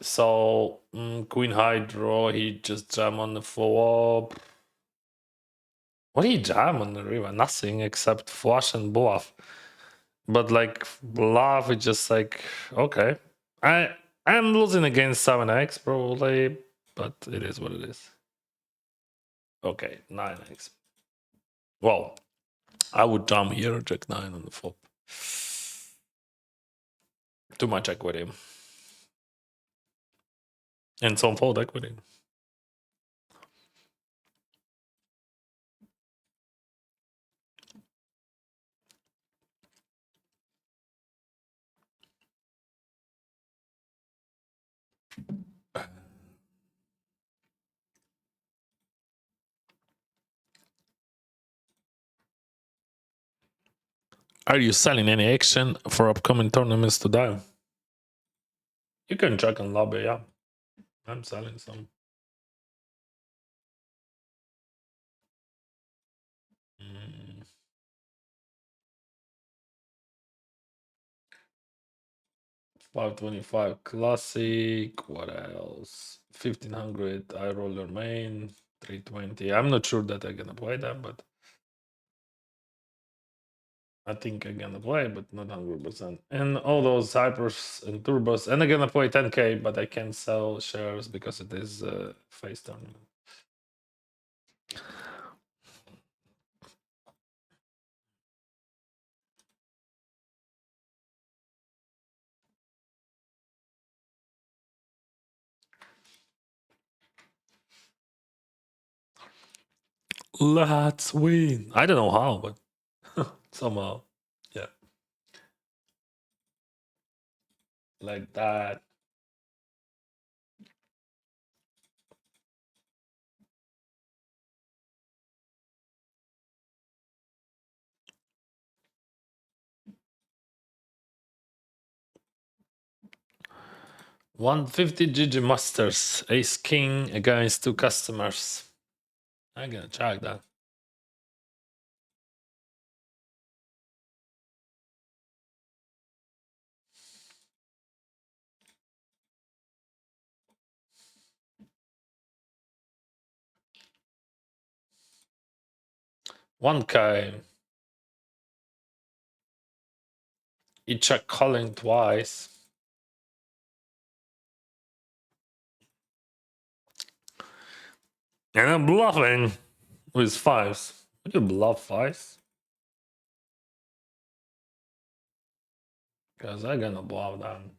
So Queen Hydro, he just jam on the flop. What did he jam on the river? Nothing except flush and bluff. But like bluff, it's just like okay. I'm losing against 7x probably, but it is what it is. Okay, 9x. Well, I would jam here, Jack 9 on the flop. Too much equity. And some fold equity. Are you selling any action for upcoming tournaments to dive? You can check on lobby, yeah. I'm selling some. 525 classic. What else? 1500 eye roller main. 320. I'm not sure that I'm gonna play that, but I think I'm gonna play, but not 100%. And all those hypers and turbos. And I'm gonna play 10k, but I can't sell shares because it is face tournament. Let's win. I don't know how, but somehow. Yeah. Like that. $150 GG Masters. Ace King against 2 customers. I'm gonna check that. $1k. You check calling twice. And I'm bluffing with fives. Would you bluff fives? Because I'm gonna bluff them.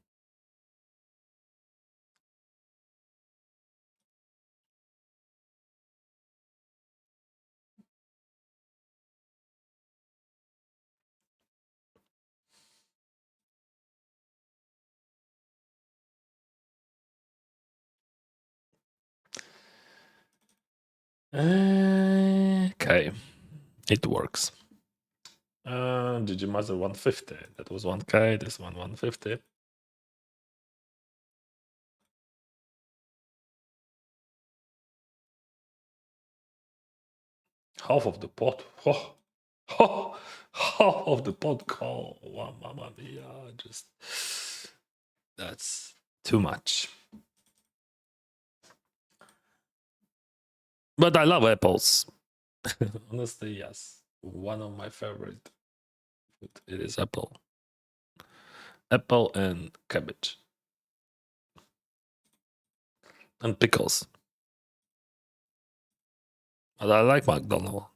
Okay, it works. GG Master 150. That was 1K. This one 150. Half of the pot. Oh, oh, half of the pot call. Wow, mamma mia. Just that's too much. But I love apples. Honestly, yes. One of my favorite food. It is apple. Apple and cabbage. And pickles. But I like McDonald's.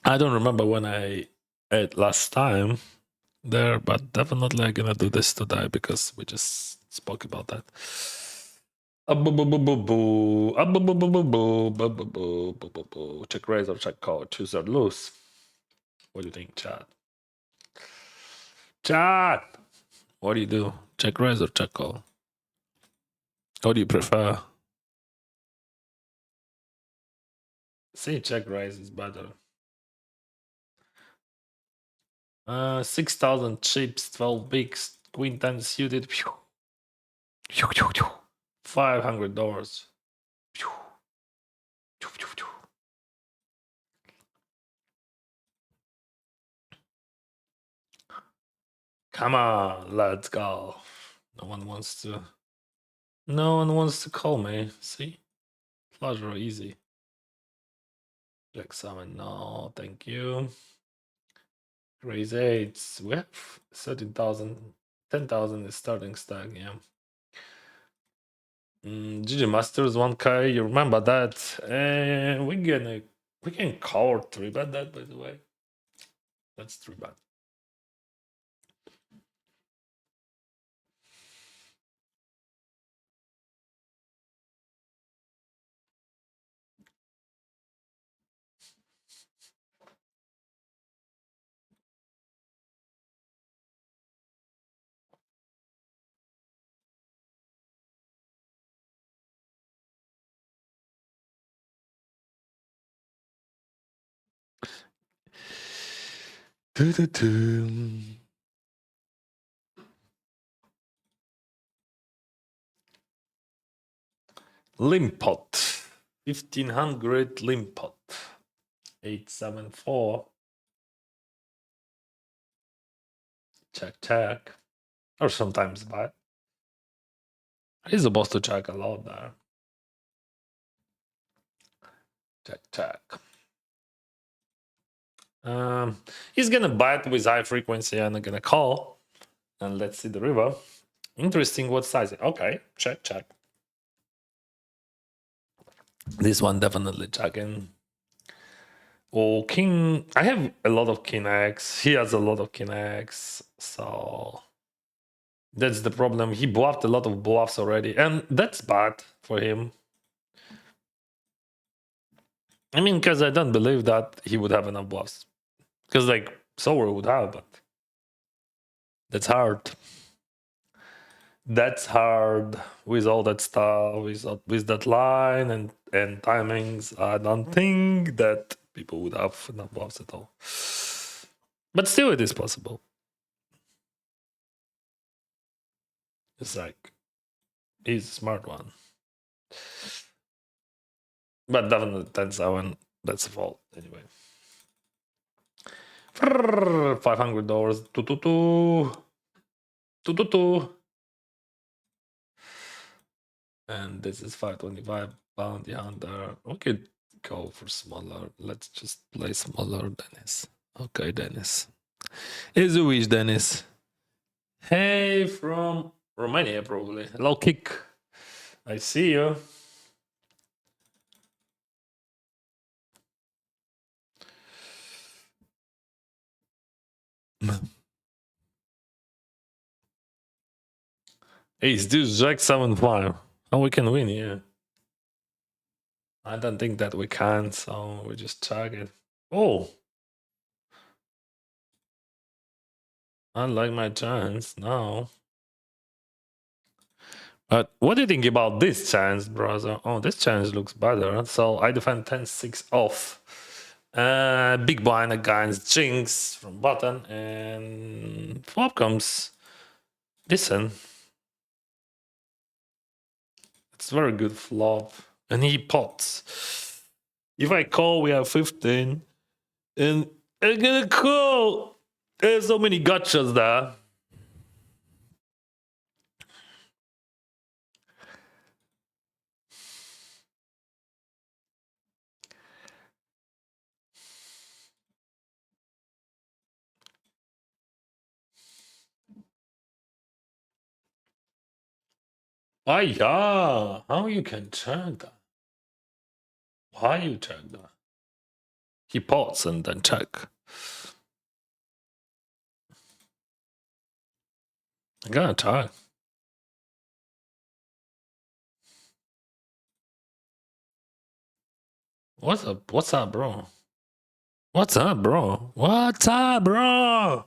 I don't remember when I ate last time there, but definitely I'm gonna do this today because we just spoke about that. Check raise or check call, choose or lose. What do you think, chat? Chat! What do you do? Check raise or check call? What do you prefer? See, check raise is better. 6,000 chips, 12 bigs, queen 10 suited. Phew. Phew, phew, phew. $500. Phew. Phew, phew, phew. Come on, let's go. No one wants to. No one wants to call me. See, flush are easy. Jack 7, no, thank you. Raise 8s. We have 13,000. 10,000 is starting stack, yeah. GG Masters 1K, you remember that? We can call 3-bet that, by the way. That's 3-bet. Limpot. 1500 Limpot. 874. Check. Or sometimes bad. He's supposed to check a lot there. Check. He's gonna bite with high frequency and I'm gonna call. And let's see the river. Interesting what size. Okay, check. This one definitely checking. Oh, king. I have a lot of king X. He has a lot of king X. So that's the problem. He bluffed a lot of bluffs already. And that's bad for him. I mean, because I don't believe that he would have enough bluffs. Because, like, Sower would have, but that's hard. That's hard with all that stuff, with that line and timings. I don't think that people would have enough bluffs at all. But still, it is possible. It's like, he's a smart one. But definitely 10-7, that's the fault anyway. $500. Two. And this is 525 bounty hunter. We could go for smaller. Let's just play smaller, Dennis. Okay, Dennis. Is a wish, Dennis. Hey, from Romania, probably. Hello, Kick. I see you. Ace deuce jack 7-5. Oh, we can win, yeah. I don't think that we can, so we just check it. Oh, I like my chance now. But what do you think about this chance, brother? Oh, this chance looks better. So I defend 10-6 off. Big blind against Jinx from button, and flop comes Listen. It's very good flop. And he pots. If I call, we have 15. And I'm gonna call. There's so many gotchas there. Ah, yeah. How you can check that? Why you check that? He pots and then check. I'm gonna try. What's up? What's up, bro? What's up, bro? What's up, bro?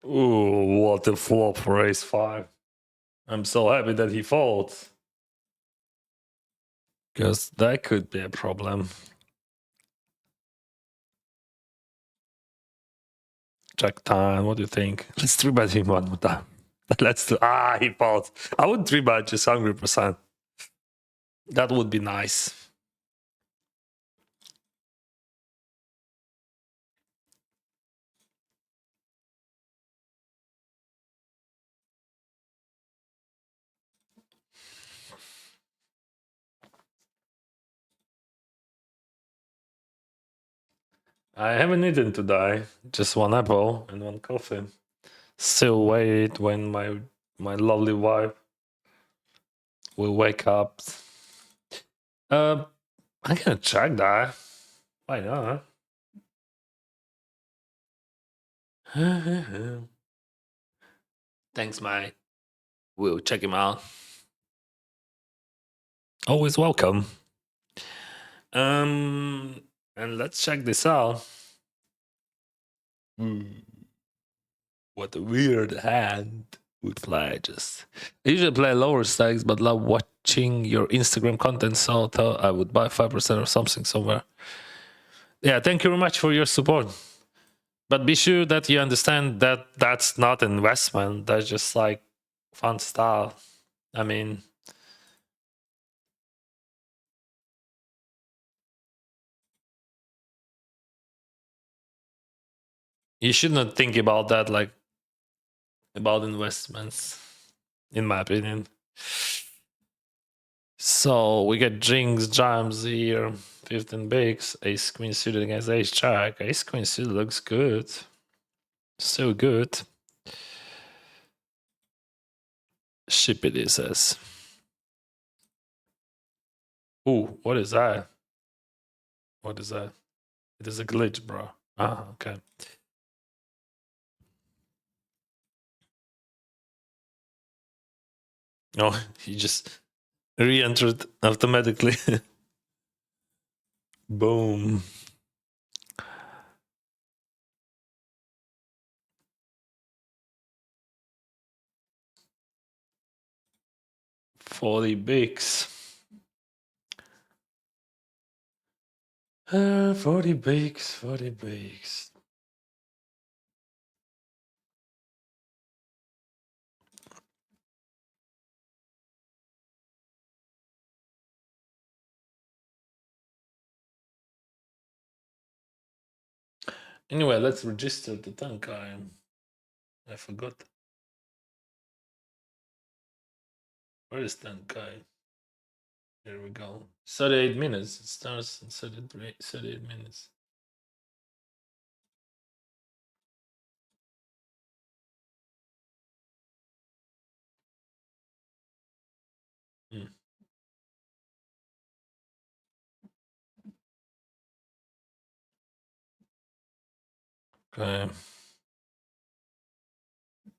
Ooh, what a flop for ace 5. I'm so happy that he folds. Because that could be a problem. Check time, what do you think? Let's 3-bet him one more time. Let's do. He folds. I would 3-bet just 100%. That would be nice. I haven't eaten today. Just one apple and one coffee. Still wait when my lovely wife will wake up. I'm gonna check that. Why not? Thanks, mate. We'll check him out. Always welcome. And let's check this out. What a weird hand would play. I usually play lower stakes, but love watching your Instagram content, so I thought I would buy 5% or something somewhere. Yeah, thank you very much for your support. But be sure that you understand that that's not investment. That's just like fun stuff. I mean, you should not think about that like about investments, in my opinion. So we get Jinx, Jams here, 15 bigs, Ace Queen suited against Ace Jack. Ace Queen suited looks good. So good. Ship it, he says. Ooh, what is that? What is that? It is a glitch, bro. Ah, okay. Oh, he just re-entered automatically. Boom. $40 bigs. 40 bigs, 40 bigs. Anyway, let's register the tank. I forgot. Where is tank guy? Here we go. 38 minutes. It starts in 38 minutes. Hmm. Okay.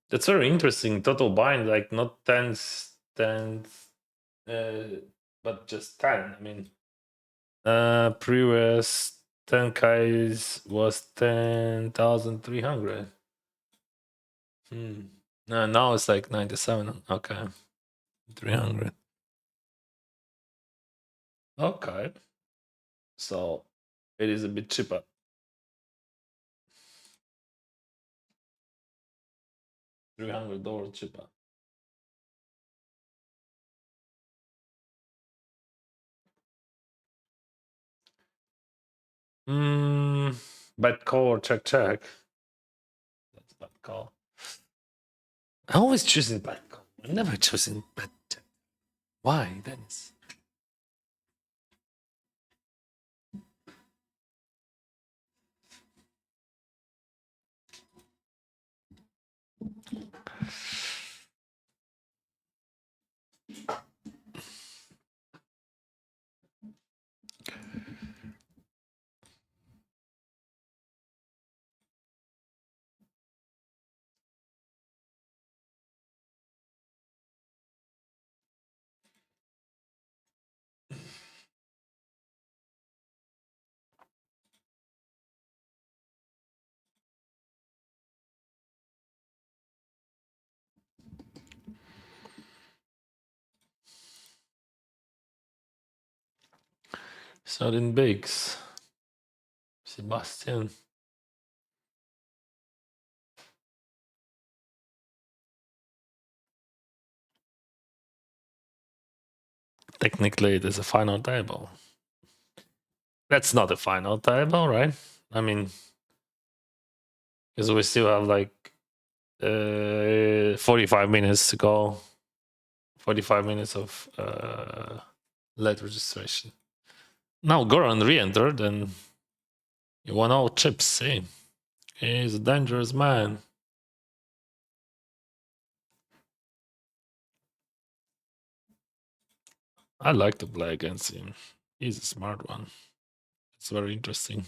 That's very interesting. Total bind, like not tens, but just 10. I mean, previous 10Ks was 10,300. No, now it's like 97. Okay. 300. Okay. So it is a bit cheaper. $300 cheaper. Bad call or check. That's bad call. I always choosing bad call. I'm never choosing bad check. Why, Dennis? Sudden Biggs. Sebastian. Technically, it is a final table. That's not a final table, right? I mean, because we still have like 45 minutes to go. 45 minutes of late registration. Now Goran re-entered and he won all chips, see? He's a dangerous man. I like to play against him. He's a smart one. It's very interesting.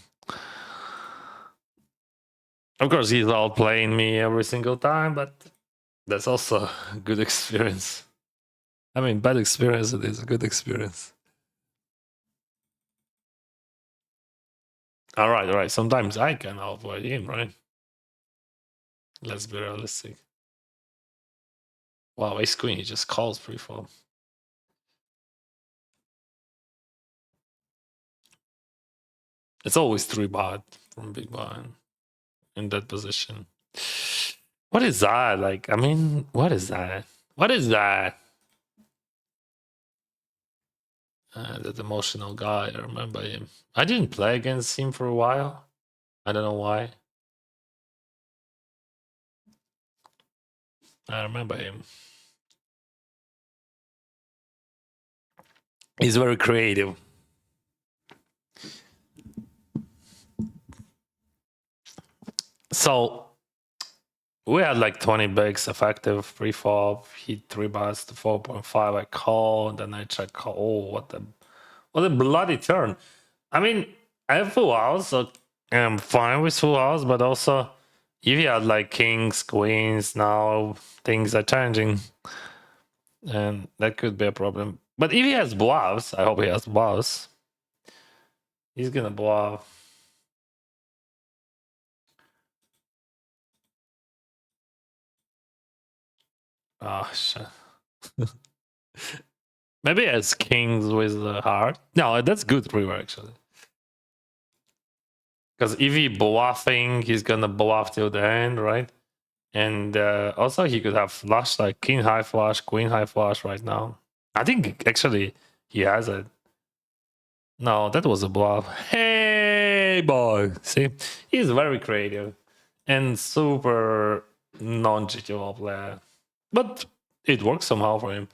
Of course, he's outplaying me every single time, but that's also a good experience. I mean, bad experience, it is a good experience. All right. Sometimes I can outplay him, right? Let's be realistic. Wow, ace queen, he just calls pre-flop. It's always 3-bot from big blind in that position. What is that? Like, I mean, what is that? What is that? That emotional guy, I remember him. I didn't play against him for a while. I don't know why. I remember him. He's very creative. So we had like 20 bigs effective pre-flop. He 3-bets to 4.5. I call, and then I check call. Oh, what a bloody turn. I mean, I have full house, so I'm fine with full house, but also if you had like kings, queens, now things are changing. And that could be a problem. But if he has bluffs, I hope he has bluffs. He's gonna bluff. Oh shit. Maybe he has kings with the heart. No, that's good river actually. Because if he bluffing, he's gonna bluff till the end, right? And also he could have flush like king high flush, queen high flush right now. I think actually he has it. No, that was a bluff. Hey boy. See? He's very creative and super non-GTO player. But it works somehow for him.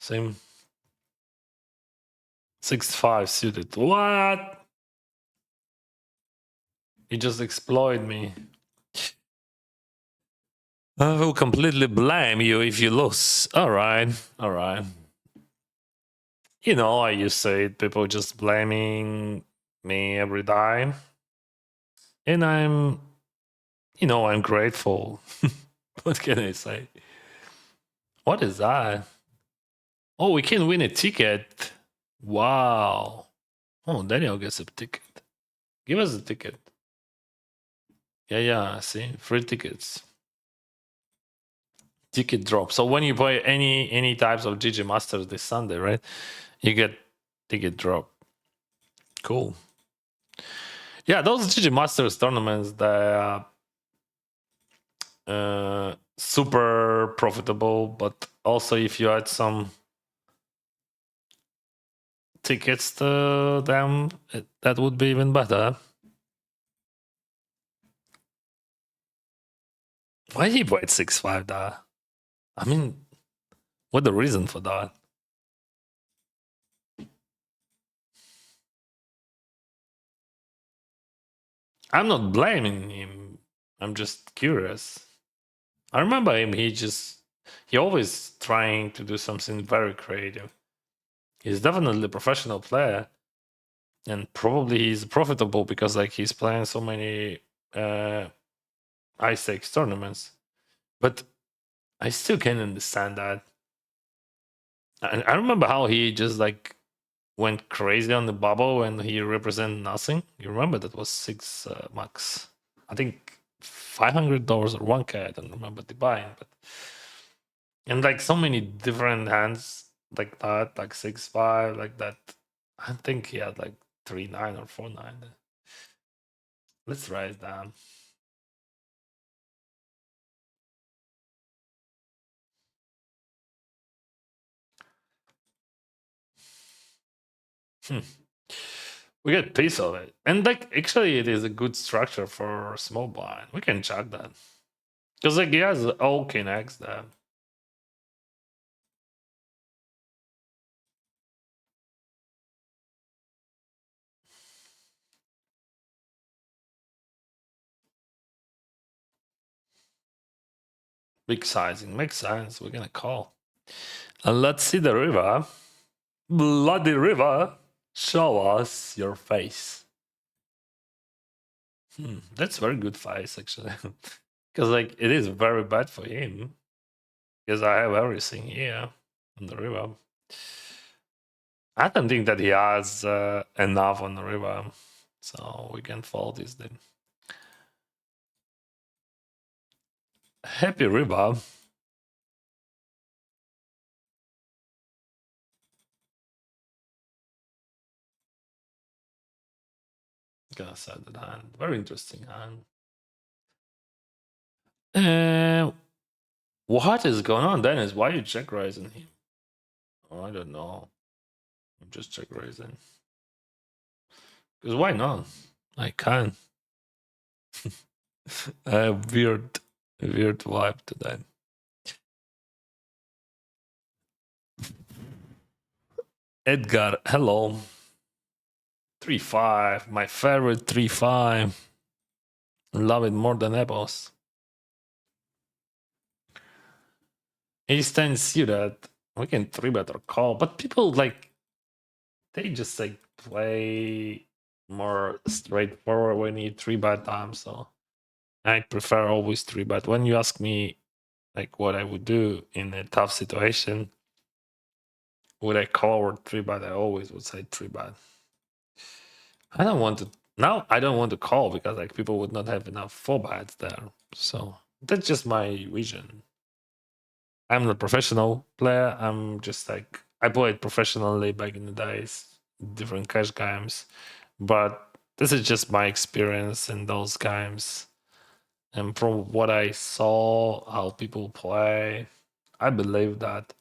Same. 6-5 suited. What? He just exploit me. I will completely blame you if you lose. All right. You know, I used to it. People just blaming me every time, and I'm grateful. What can I say? What is that? Oh, we can win a ticket. Wow. Oh, Daniel gets a ticket. Give us a ticket. Yeah. See, free tickets. Ticket drop. So when you buy any types of GG Masters this Sunday, right? You get ticket drop. Cool. Yeah, those GG Masters tournaments, they are super profitable, but also if you add some tickets to them, that would be even better. Why he bought 6-5 there? I mean, what the reason for that? I'm not blaming him. I'm just curious. I remember him. He always trying to do something very creative. He's definitely a professional player, and probably he's profitable because like he's playing so many high stakes tournaments. But I still can't understand that. I remember how he just like went crazy on the bubble when he represented nothing. You remember that was 6 max. I think $500 or 1K. I don't remember the buying, but and like so many different hands like that, like 6-5, like that. I think he had like 3-9 or 4-9. Let's write it down. We get piece of it, and like actually, it is a good structure for small blind. We can check that because like he has all king X there. Big sizing makes sense. We're gonna call. And let's see the river. Bloody river, show us your face. That's very good face actually, because like it is very bad for him. Because I have everything here on the river. I don't think that he has enough on the river, so we can fold this then. Happy river. Gonna set that hand. Very interesting hand. What is going on, Dennis? Why are you check raising him? Oh, I don't know. I'm just check raising. Because why not? I can. I have weird vibe today. Edgar, hello. 3-5, my favorite 3-5. Love it more than apples. Ace 10 suited. We can 3-bet or call, but people like they just like play more straightforward when you 3-bet time. So I prefer always 3-bet. When you ask me like what I would do in a tough situation, would I call or 3-bet? I always would say 3-bet. I don't want to call because like people would not have enough 4-bets there. So that's just my vision. I'm not a professional player. I'm just like I played professionally back in the days, different cash games, but this is just my experience in those games. And from what I saw, how people play, I believe that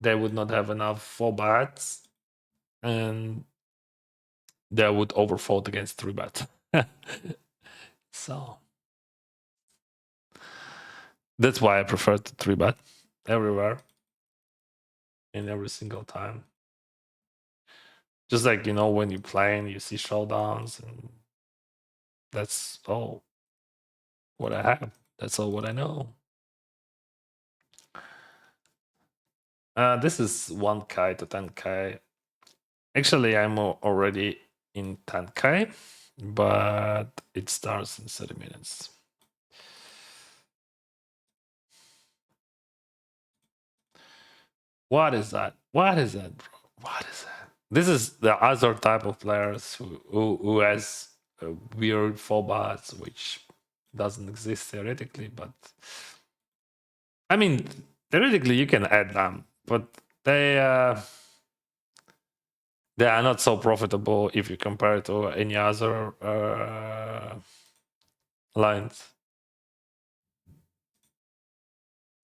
they would not have enough 4-bets, and they would overfold against 3-bet. So that's why I prefer to 3-bet everywhere, in every single time. Just like, you know, when you're playing, you see showdowns, and that's all what I have. That's all what I know. This is 1K to 10K. Actually, I'm already in 10K, but it starts in 30 minutes. What is that? What is that, bro? What is that? This is the other type of players who has weird phobats, which doesn't exist theoretically, but I mean, theoretically you can add them, but they are not so profitable if you compare it to any other lines,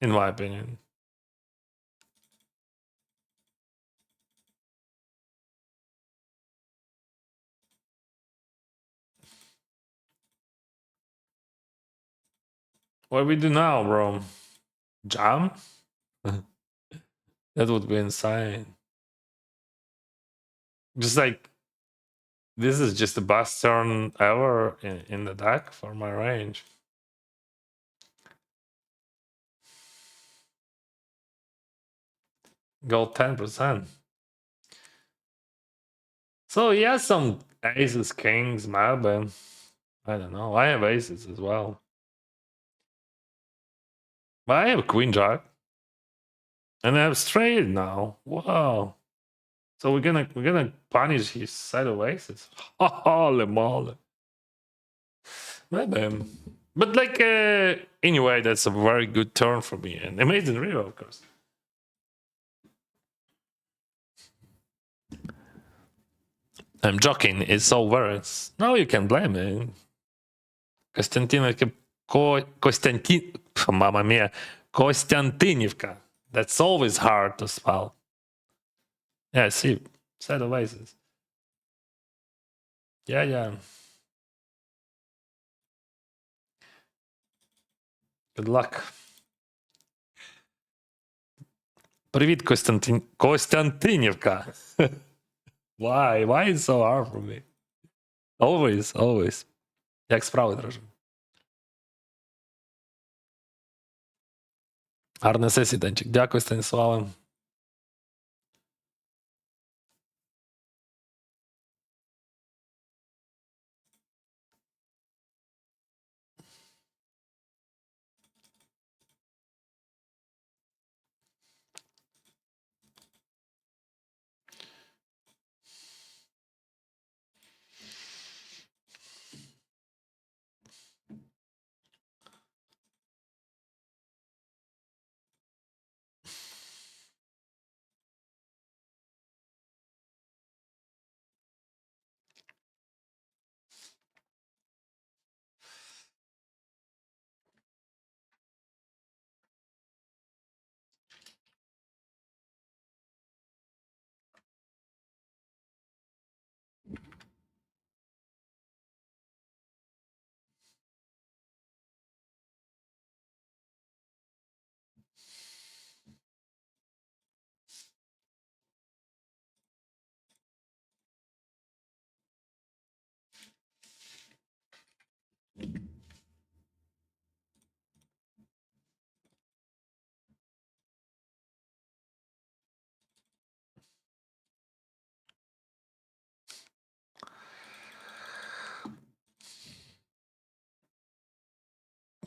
in my opinion. What we do now, bro? Jam? That would be insane. Just like, this is just the best turn ever in the deck for my range. Go 10%. So he has some aces, kings, maybe. I don't know. I have aces as well. But I have queen jack. And I have straight now. Wow. So we're gonna punish his side of aces. Holy moly. Maybe. But like anyway, that's a very good turn for me. And amazing river, of course. I'm joking, it's over. No, you can blame me. Mamma mia, Kostantinivka. That's always hard to spell. Yeah, see, set of aces. Yeah, yeah. Good luck. Привет, Kostantinivka. Why? Why is it so hard for me? Always, always. Як справи, друже? Гарний сесій, Денчик. Дякую, Станіславе.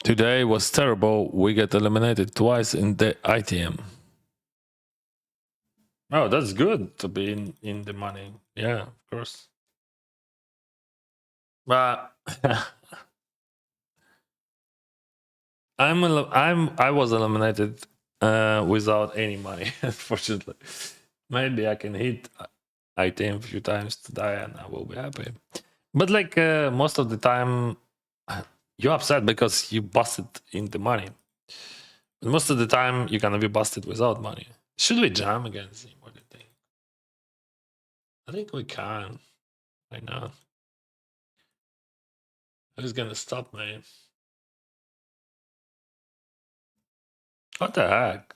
Today was terrible. We get eliminated twice in the ITM. Oh, that's good to be in the money. Yeah, of course. But I was eliminated without any money, unfortunately. Maybe I can hit ITM a few times today and I will be happy. But like most of the time, you're upset because you busted in the money. But most of the time, you're gonna be busted without money. Should we jam against him? What do you think? I think we can. Why not? Who's gonna stop me? What the heck?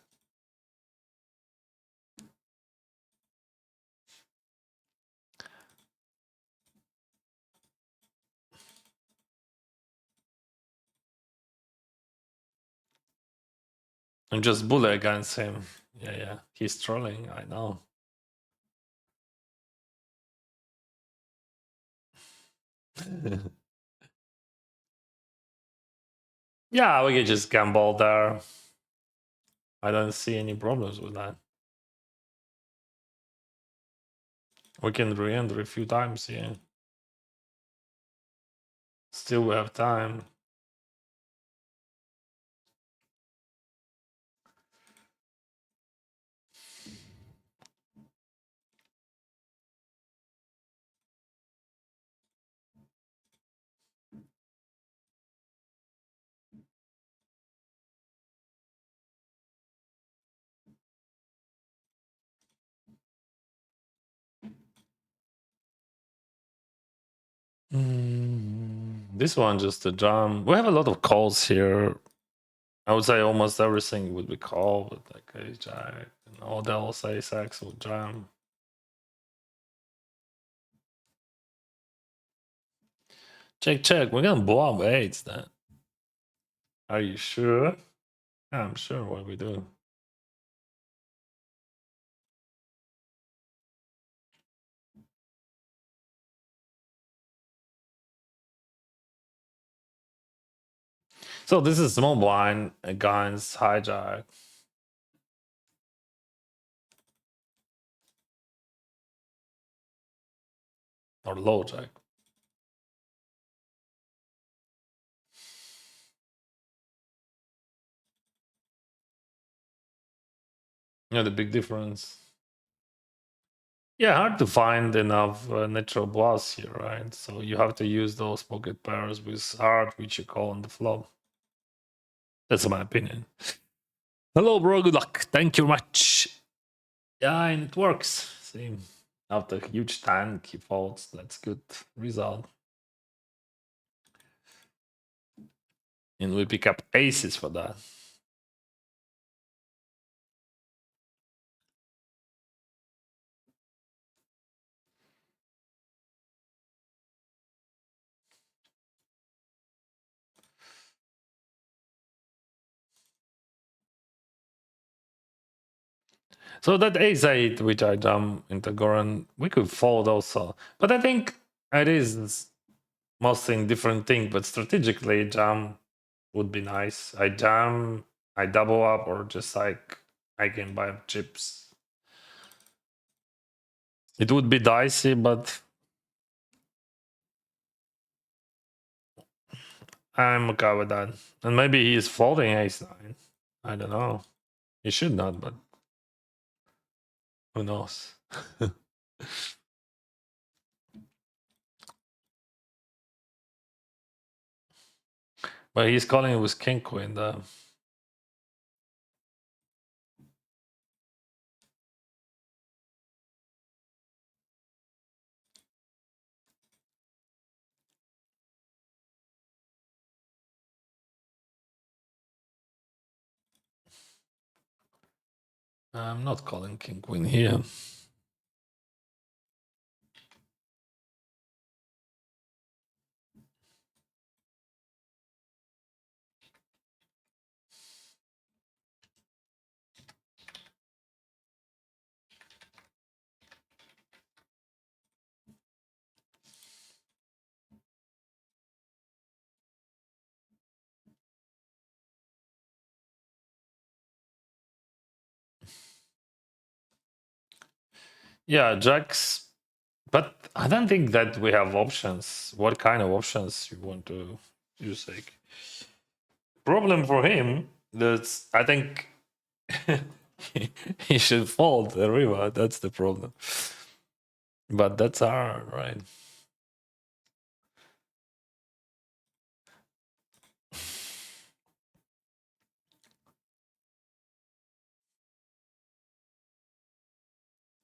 I'm just bully against him. Yeah. He's trolling, I know. Yeah, we can just gamble there. I don't see any problems with that. We can re-enter a few times, yeah. Still we have time. This one just a jam. We have a lot of calls here. I would say almost everything would be called, but like ace jack and all they'll say sex will jam. Check. We're gonna blow up eights then. Are you sure? Yeah, I'm sure what we do. So this is small blind against hijack. Or low jack. You know the big difference. Yeah, hard to find enough natural bluffs here, right? So you have to use those pocket pairs with heart, which you call on the flop. That's my opinion. Hello, bro. Good luck. Thank you much. Yeah, and it works. See, after huge tank, he folds. That's good result. And we pick up aces for that. So that ace eight, which I jump into Goran, we could fold also. But I think it is mostly different thing. But strategically, jam would be nice. I jam, I double up, or just like I can buy chips. It would be dicey, but I'm okay with that. And maybe he is folding ace nine. I don't know. He should not, but who knows? But he's calling it with king queen though. I'm not calling king queen here. Yeah, jacks. But I don't think that we have options. What kind of options you want to use? Like, problem for him. That's I think he should fold the river. That's the problem. But that's hard, right?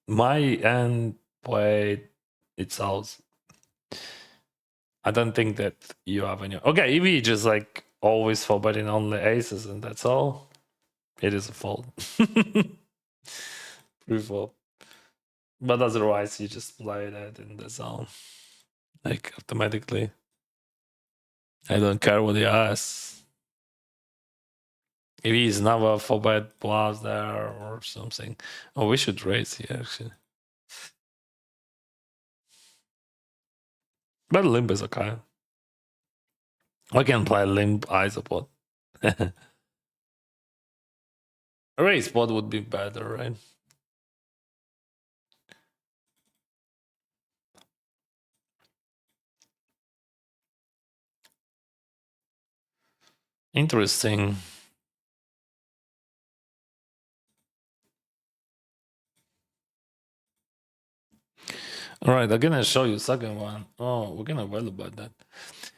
My end played its out. I don't think that you have any. Okay, if he just like always forbidding only aces and that's all, it is a fold. Pre-flop. But otherwise, you just play that in the zone, like automatically. I don't care what he asks. Maybe he's never for bad bluffs there or something. Oh, we should raise here actually. But limp is okay. I can play limp isopod. Raise pot would be better, right? Interesting. All right, I'm gonna show you second one. Oh, we're gonna well about that.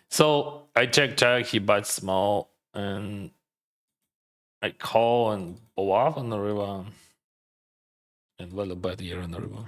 So I check, he bets small, and I call and bluff on the river, and well about here on the river.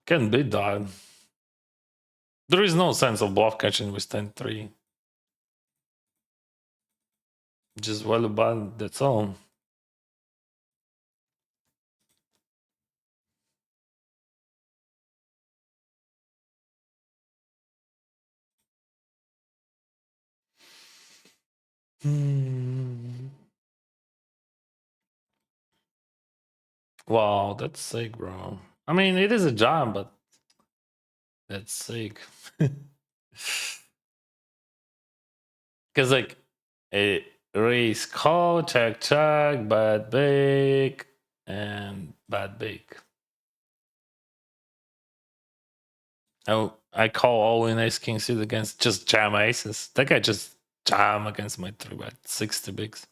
Can be that. There is no sense of bluff catching with 10-3. Just well about that's all. Wow, that's sick, bro. I mean, it is a jam, but that's sick. Because like a raise call, check, bad big, and bad big. Oh, I call all in ace king suit against just jam aces. That guy just jam against my 3-bet 60 bigs.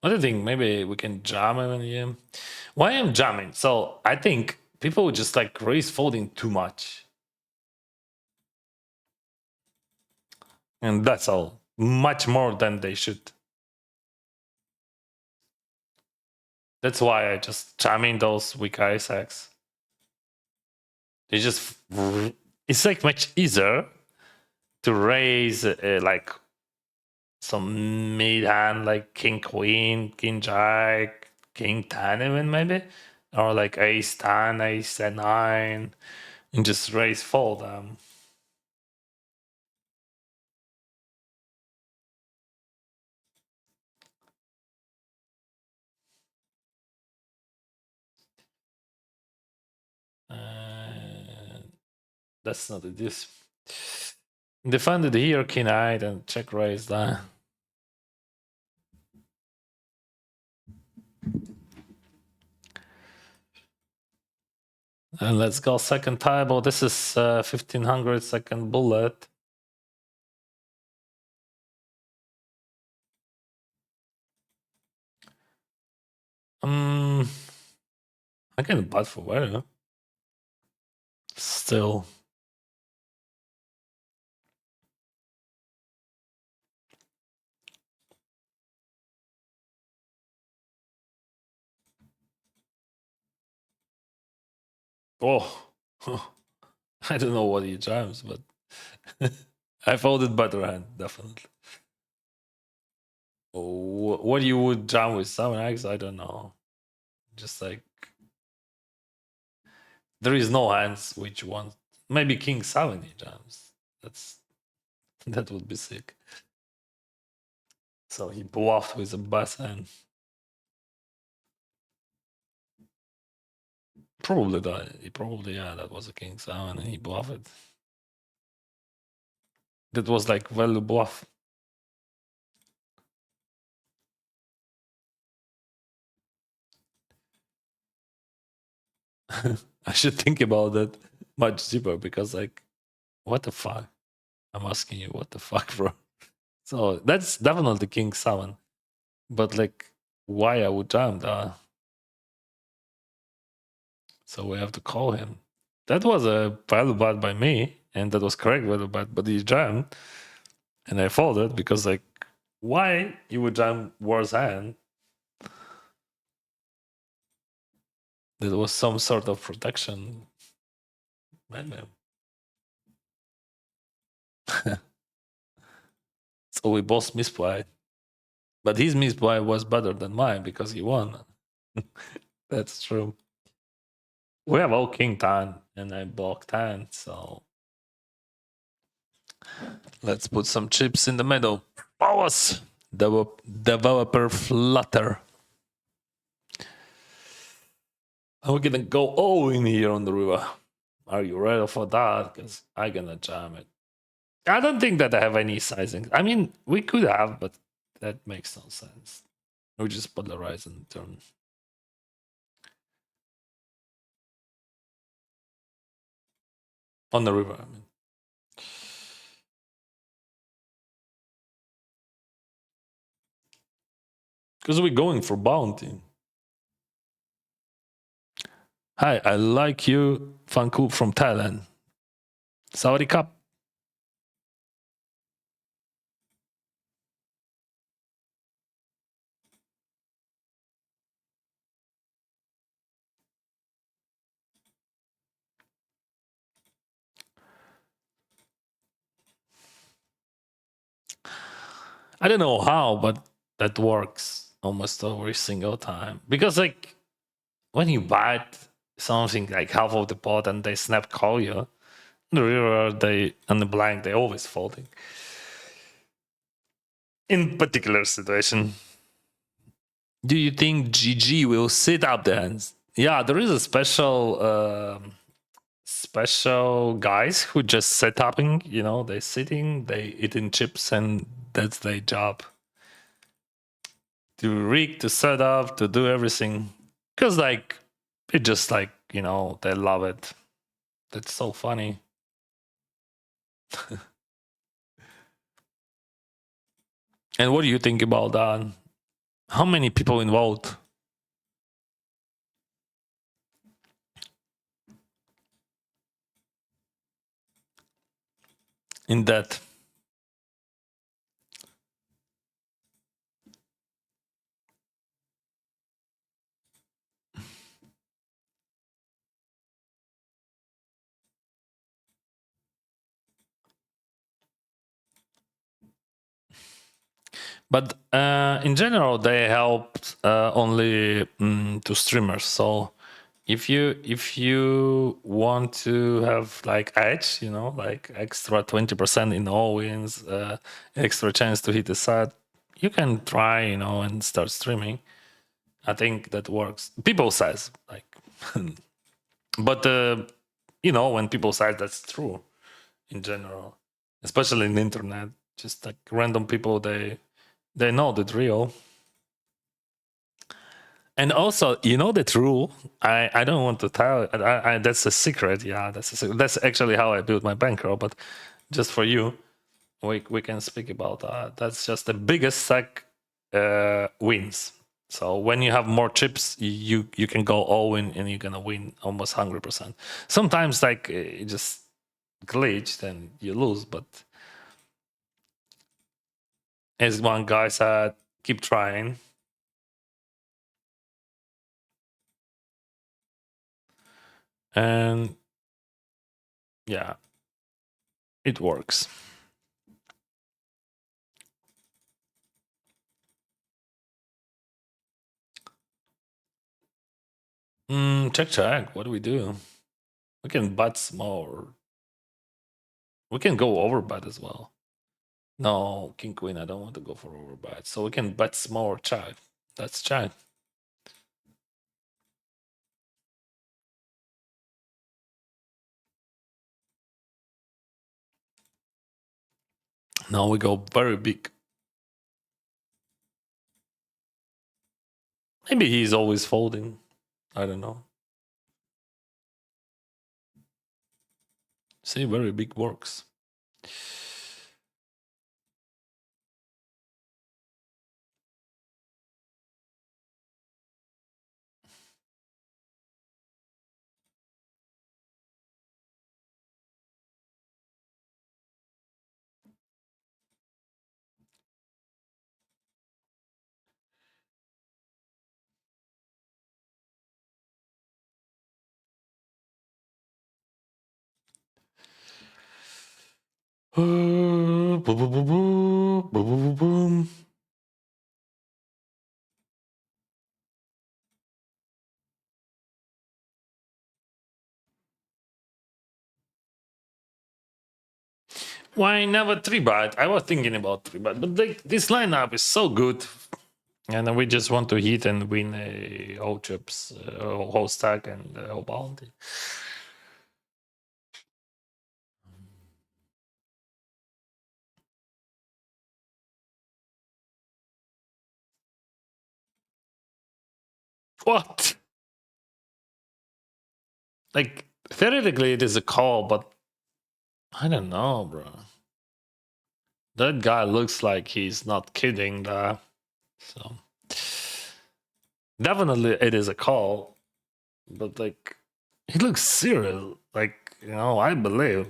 What do you think? Maybe we can jam him in here. Why I'm jamming? So I think people just like raise folding too much. And that's all. Much more than they should. That's why I just jam in those weak Isaacs. They just it's like much easier to raise like some mid hand like king queen, king jack, king 10 even maybe, or like ace 10, ace 9, and just raise fold them. That's not this. Defended here, king 8 and check raise that. And let's go second table. This is 1500 second bullet. I can bet for where. Still. Oh, I don't know what he jams, but I folded better hand, definitely. Oh, what you would jam with 7x? I don't know. Just like there is no hands which one. Maybe king 7 he jams. That would be sick. So he bluffed with a best hand. Probably that was a king 7 and he bluffed. That was like value bluff. I should think about that much deeper because, like, what the fuck? I'm asking you, what the fuck, bro? So that's definitely King 7. But, like, why I would jam that? So we have to call him. That was a value bet by me, and that was correct value bet, but he jammed, and I folded because, like, why you would jam worse hand? There was some sort of protection. Man. So we both misplayed. But his misplay was better than mine because he won. That's true. We have all king 10 and I block 10, so let's put some chips in the middle. Powers! Developer Flutter. And we're gonna go all in here on the river. Are you ready for that? Because I'm gonna jam it. I don't think that I have any sizing. I mean, we could have, but that makes no sense. We just polarize and turn. On the river, I mean. Because we're going for bounty. Hi, I like you, Fanku from Thailand. Sawadee Cup. I don't know how, but that works almost every single time. Because, like, when you bet something like half of the pot and they snap call you, the river, they on the blank, they always folding. In particular situation. Do you think GG will sit up the hands? Yeah, there is a special guys who just set upping, you know, they sitting, they eating chips, and that's their job. To rig, to set up, to do everything. Because, like, it just, like, you know, they love it. That's so funny. And what do you think about that? How many people involved in that? But in general, they helped only to streamers. So if you want to have like edge, you know, like extra 20% in all wins, extra chance to hit the set, you can try, you know, and start streaming. I think that works. People says like, but you know, when people say that's true in general, especially in the internet, just like random people, they know the drill. And also, you know that rule. I don't want to tell. That's a secret. Yeah, that's actually how I built my bankroll. But just for you, we can speak about that. That's just the biggest stack wins. So when you have more chips, you can go all in and you're gonna win almost 100%. Sometimes like it just glitched and you lose. But as one guy said, keep trying. And yeah, it works. Check. What do we do? We can bet small. We can go over bet as well. No, king queen. I don't want to go for over bet. So we can bet small or check. Let's check. Now we go very big. Maybe he's always folding. I don't know. See, very big works. Boom, boom, boom, boom, boom, boom, boom. Why never 3-bet? I was thinking about 3-bet, but like this lineup is so good, and we just want to hit and win a whole chips, whole stack, and whole bounty. What? Like theoretically, it is a call, but I don't know, bro. That guy looks like he's not kidding there. So definitely it is a call, but like he looks serious. Like, you know, I believe.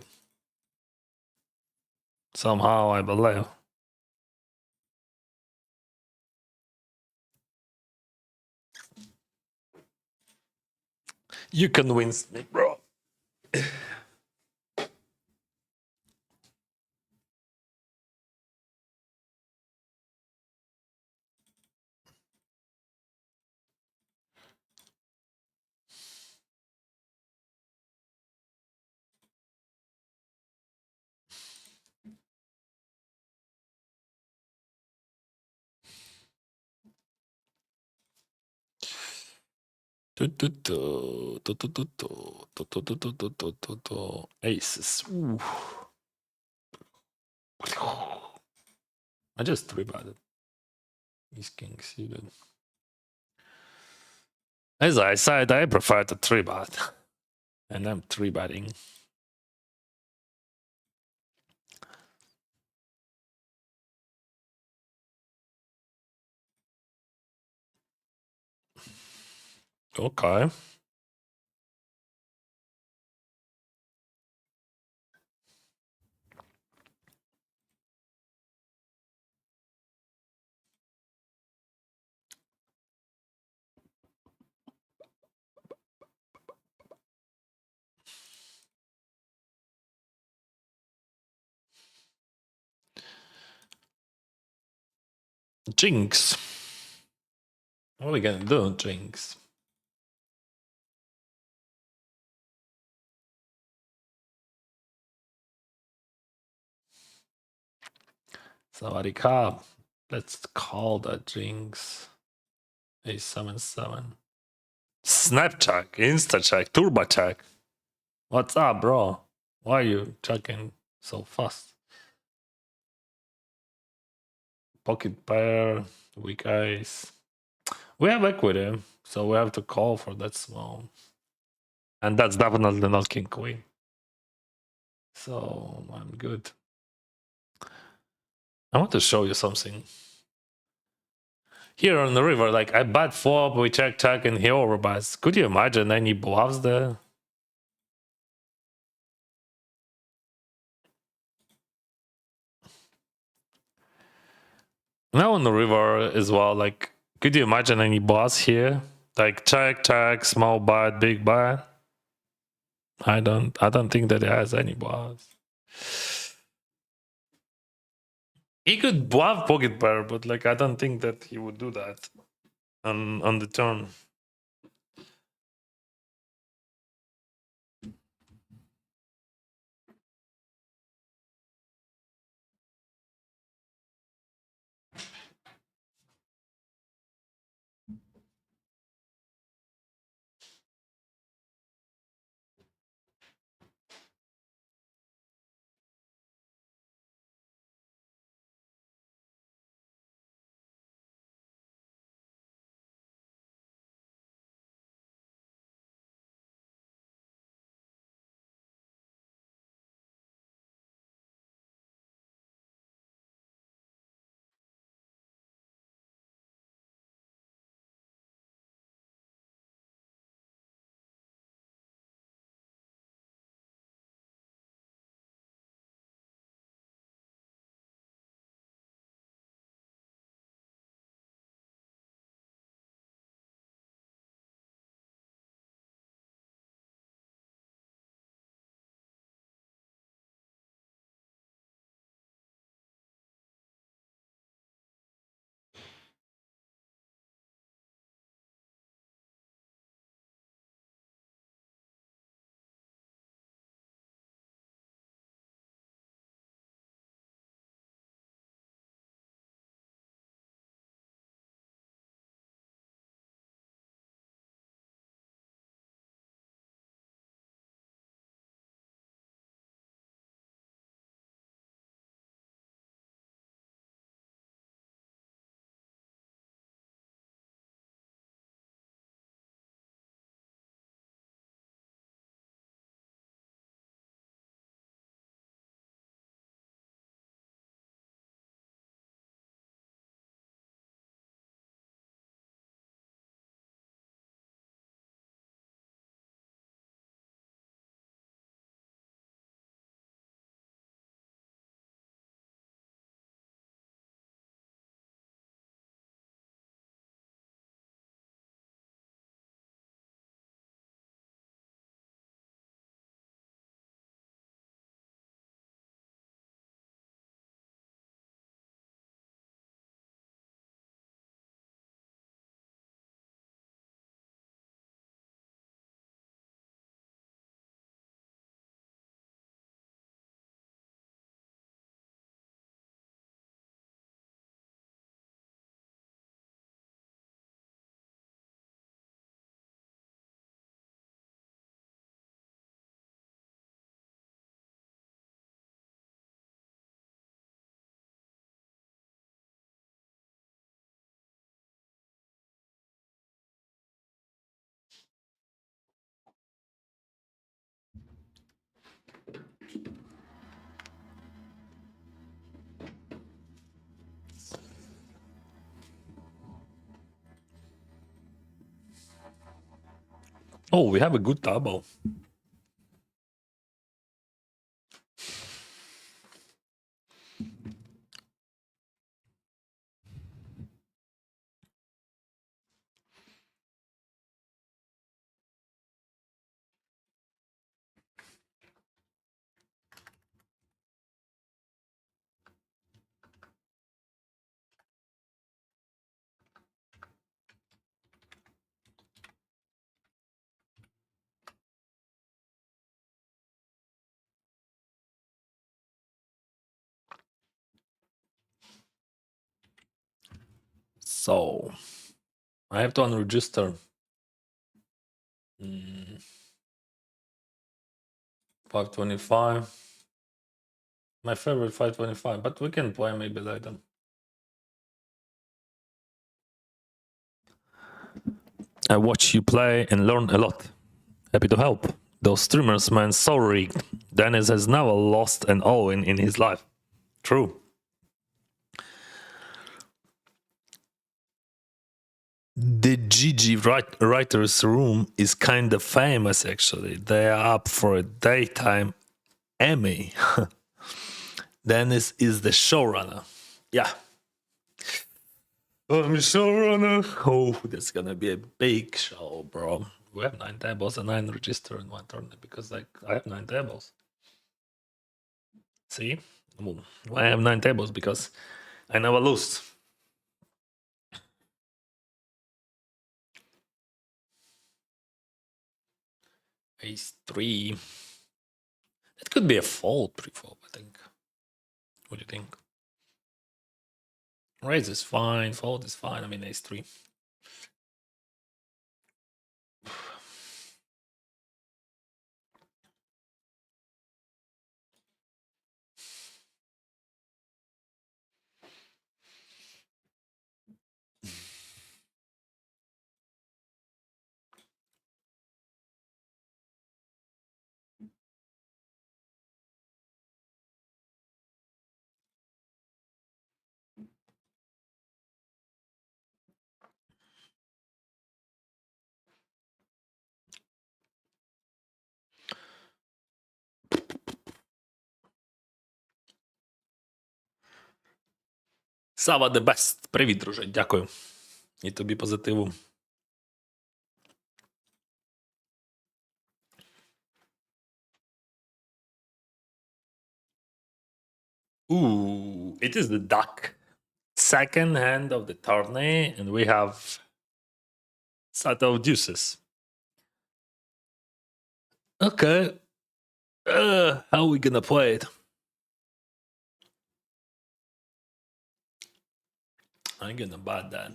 Somehow I believe. You convinced me, bro. Aces. Ooh. I just 3-batted. These kings suited. As I said, I prefer to 3-bat. And I'm 3-batting. Okay. Jinx. What are we gonna do, Jinx? Somebody cop. Let's call that Jinx. A77. Snap check, insta check, turbo check. What's up, bro? Why are you checking so fast? Pocket pair, weak eyes. We have equity, so we have to call for that small. And that's definitely not king queen. So I'm good. I want to show you something. Here on the river, like I bet 4, we check, and he overbuys. Could you imagine any bluffs there? Now on the river as well, like, could you imagine any bluffs here? Like check, small bet, big bet. I don't think that it has any bluffs. He could bluff pocket pair, but like I don't think that he would do that on the turn. Oh, we have a good table. So I have to unregister. 525. My favorite 525, but we can play maybe later. I watch you play and learn a lot. Happy to help. Those streamers, man, so rigged. Dennis has never lost an all in his life. True. The GG writers room is kind of famous actually. They are up for a daytime Emmy. Dennis is the showrunner. Yeah. I'm showrunner. Oh, that's gonna be a big show, bro. We have 9 tables and 9 register in one tournament because like I have 9 tables. See? I have 9 tables because I never lose. Ace 3. It could be a fold pre-flop, I think. What do you think? Raise is fine, fold is fine. I mean, ace 3. Сава the best. Привіт, друже. Дякую. І тобі позитиву. Ooh, it is the duck. Second hand of the tourney, and we have set of deuces. Okay. How are we gonna play it? I'm gonna bet that.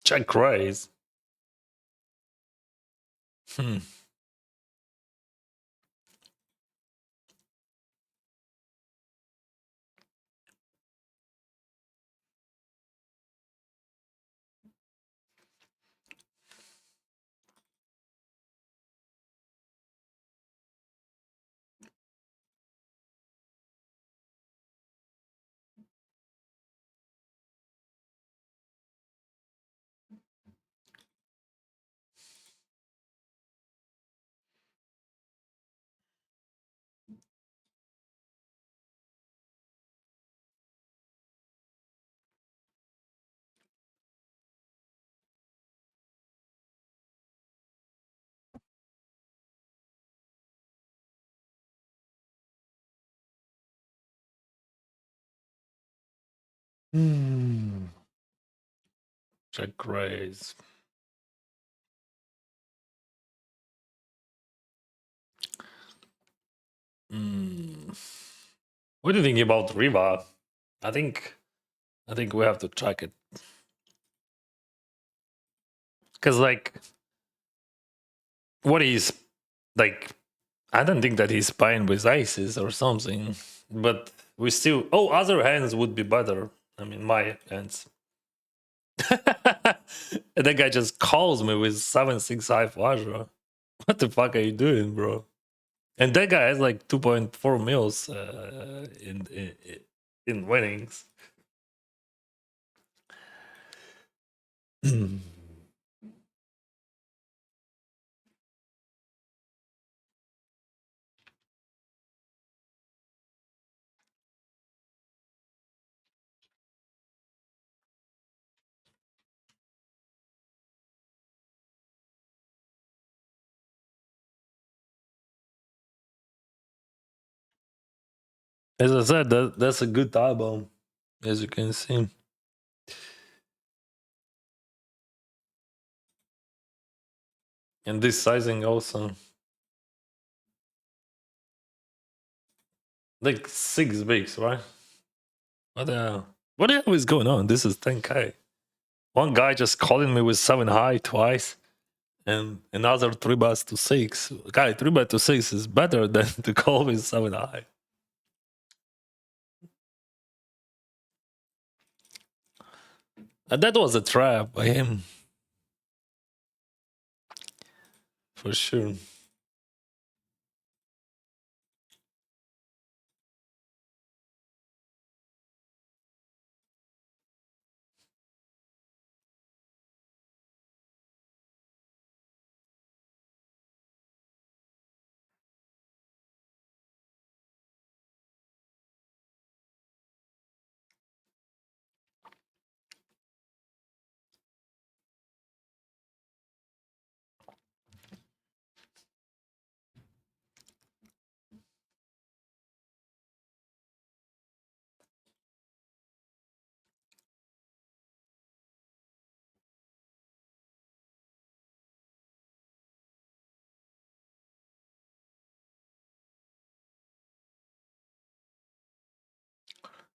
Check raise. Hmm. Hmm. Check raise. Hmm. What do you think about Riva? I think we have to check it. Cause like what is Like, I don't think that he's playing with aces or something, but we still. Oh, other hands would be better. I mean, my hands. And that guy just calls me with 7-6 high flusher. What the fuck are you doing, bro? And that guy has like 2.4 mils in winnings. As I said, that's a good album, as you can see. And this sizing also. Like 6 bigs, right? What the hell? What the hell is going on? This is 10k. One guy just calling me with 7 high twice, and another 3 bets to 6. Guy, 3-bet to 6 is better than to call with 7 high. And that was a trap by him. For sure.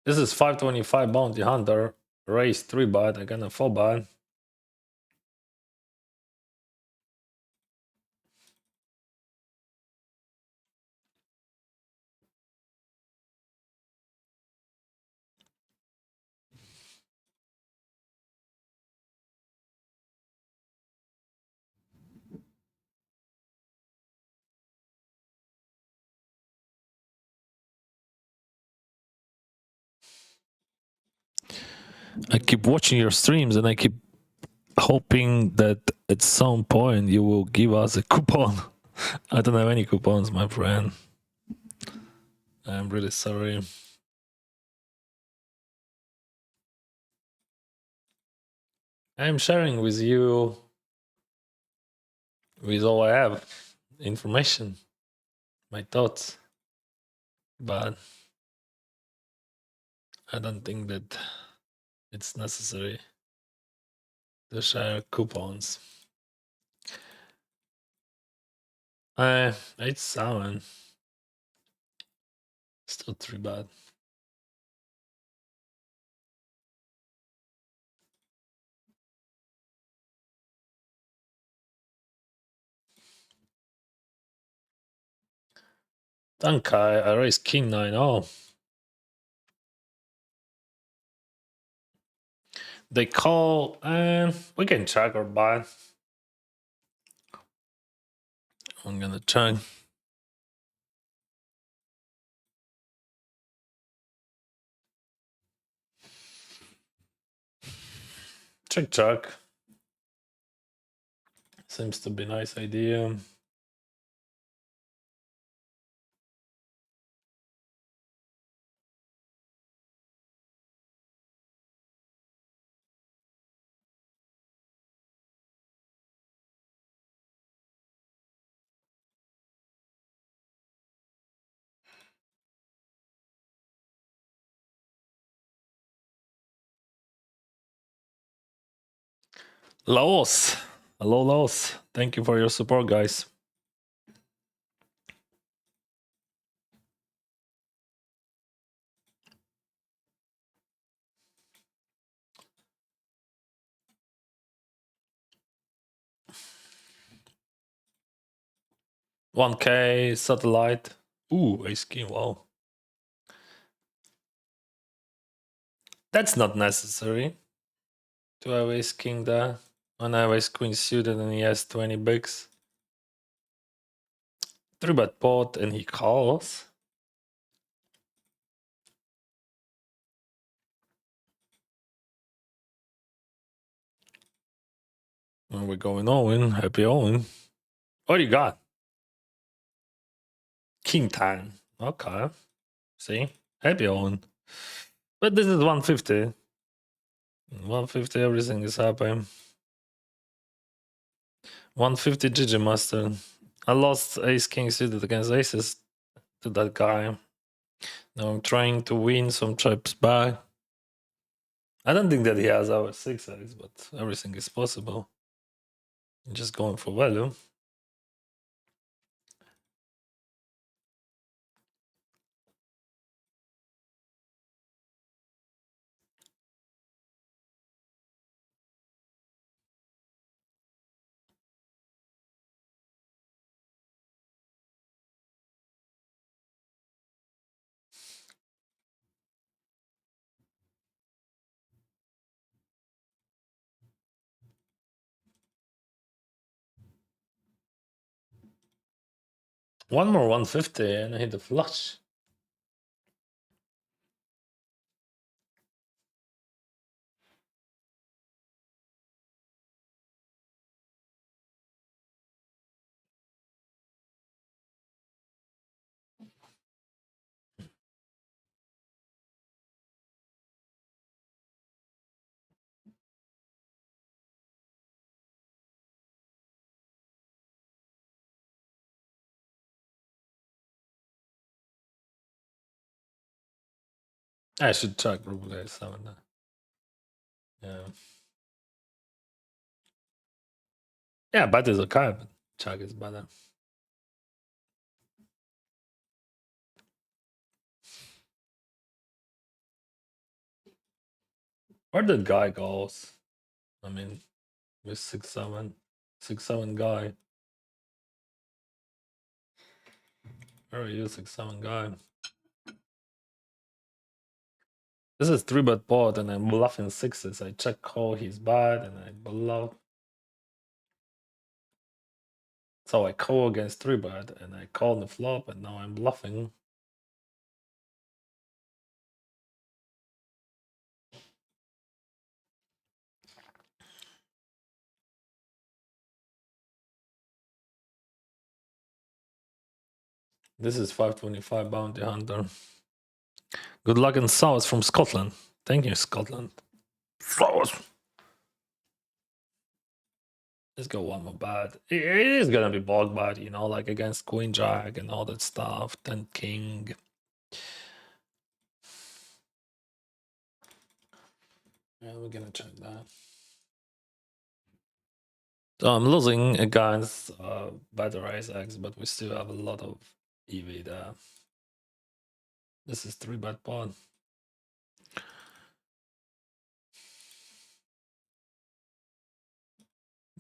This is 525 bounty hunter. Raise 3-bet. I got a 4-bet. I keep watching your streams and I keep hoping that at some point you will give us a coupon. I don't have any coupons, my friend. I'm really sorry. I'm sharing with you with all I have information, my thoughts, but I don't think that it's necessary to share coupons. 8-7. Still 3-bet. Dankai, I raised king 9. Oh. They call, and we can check or buy. I'm gonna check. Check. Seems to be a nice idea. Laos. Hello, Laos. Thank you for your support, guys. 1K satellite. Ooh, ace king. Wow. That's not necessary to have ace king there. When I have ace queen suited and he has 20 bigs. 3-bet pot and he calls. And we're going all in. Happy all in. What do you got? King 10. Okay. See? Happy all in. But this is 150. 150, everything is happening. 150 GG Master. I lost ace king suited against aces to that guy. Now I'm trying to win some chips back. I don't think that he has our 6x, but everything is possible. I'm just going for value. One more 150 and I hit the flush. I should check Ruble 7. Yeah. Yeah, bet is okay, but check is better. Where did guy goes? I mean, with 6-7. 6-7 guy. Where are you, 6-7 guy? This is 3-bet pot and I'm bluffing sixes. I check call, he's bad, and I bluff. So I call against 3-bet and I call the flop and now I'm bluffing. This is 525 bounty hunter. Good luck and sauce from Scotland. Thank you, Scotland. Flowers. Let's go one more bad. It is gonna be bog bad, you know, like against Queen Jack and all that stuff. 10 King. Yeah, we're gonna check that. So I'm losing against better Isaacs, but we still have a lot of EV there. This is 3-bet pot.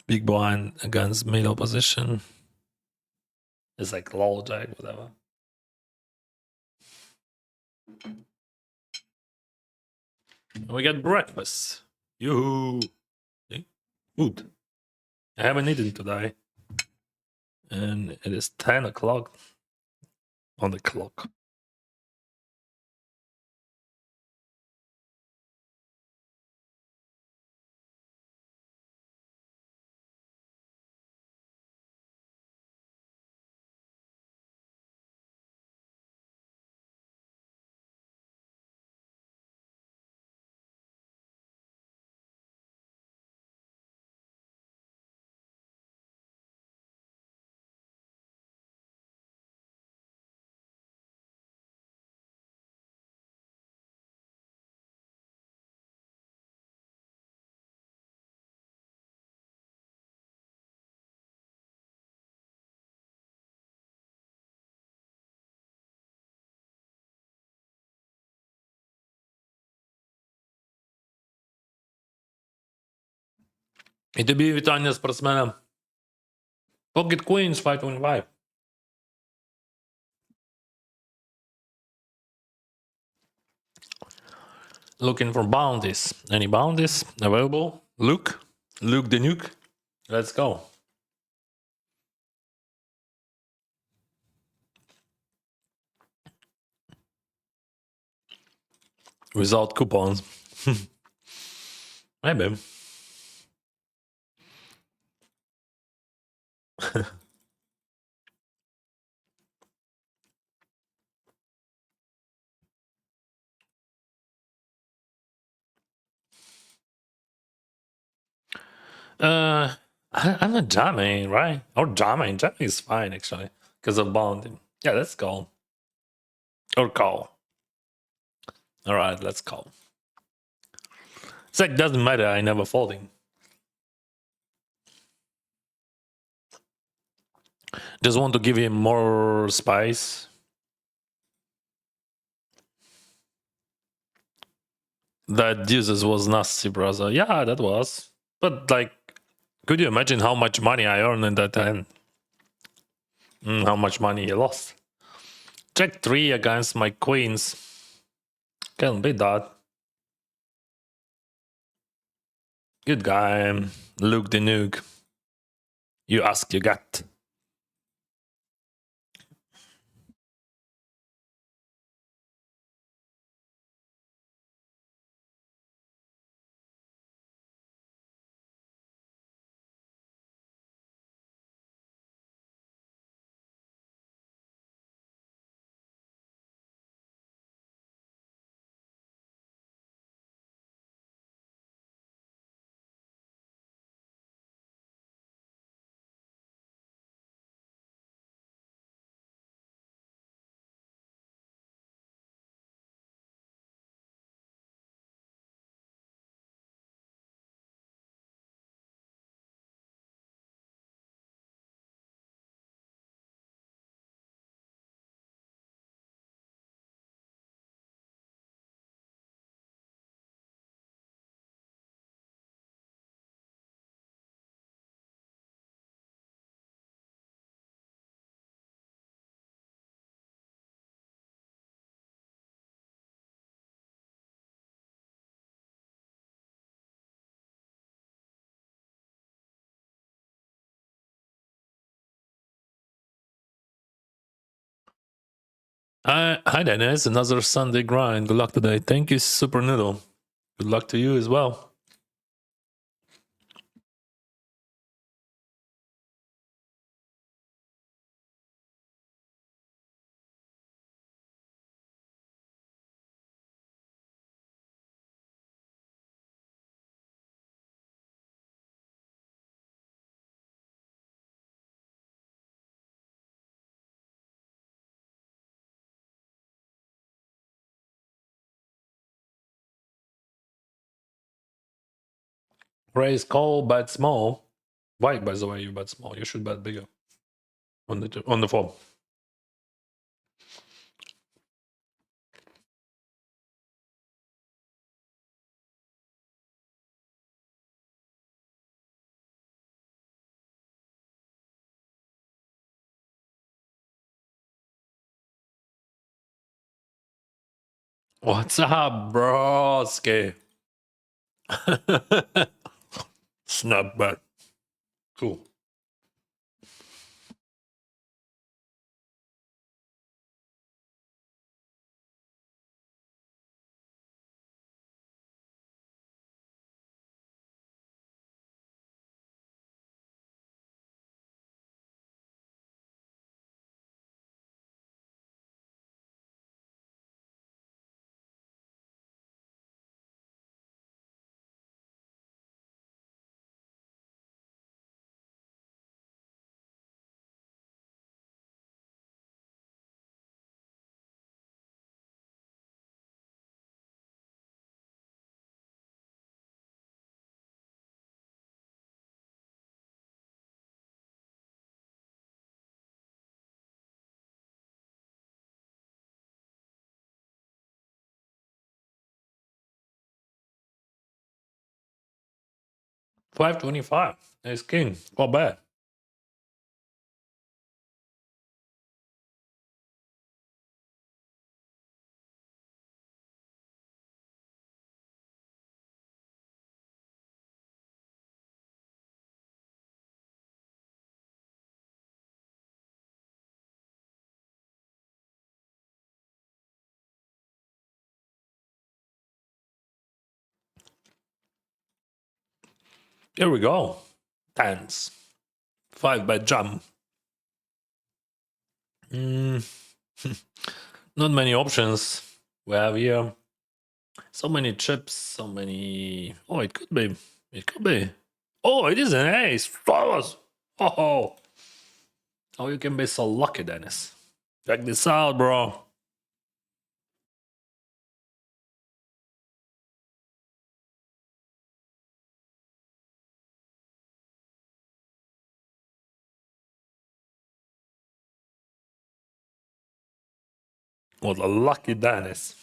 Big blind against middle position. It's like low jack, whatever. And we get breakfast. Yoo-hoo! Food. I haven't eaten today. And it is 10 o'clock on the clock. І тобі вітання спортсменам. Pocket Queens 525. Looking for bounties. Any bounties available? Luke the Nuke. Let's go. Without coupons. Maybe. I'm not jamming, right? Or jamming. Jamming is fine actually. Because of bounding. Yeah, let's call. Or call. Alright, let's call. It's like doesn't matter, I never folding. Just want to give him more spice. That Jesus was nasty, brother. Yeah, that was. But like, could you imagine how much money I earned in that hand? How much money he lost? Check 3 against my queens. Can't beat that. Good guy, Luke the Nuke. You ask, you get. Hi Dennis, another Sunday grind. Good luck today. Thank you, Super Noodle. Good luck to you as well. Raise call, bet small. Why, by the way, you bet small? You should bet bigger on the phone. What's up, broski? Snap bet. Cool. $5.25. Ace king. Not bad. Here we go. Tens. 5-bet jump. Not many options we have here. So many chips, so many. Oh, it could be. It could be. Oh, it is an ace. Flowers. Oh, oh, you can be so lucky, Dennis. Check this out, bro. What a lucky Dennis.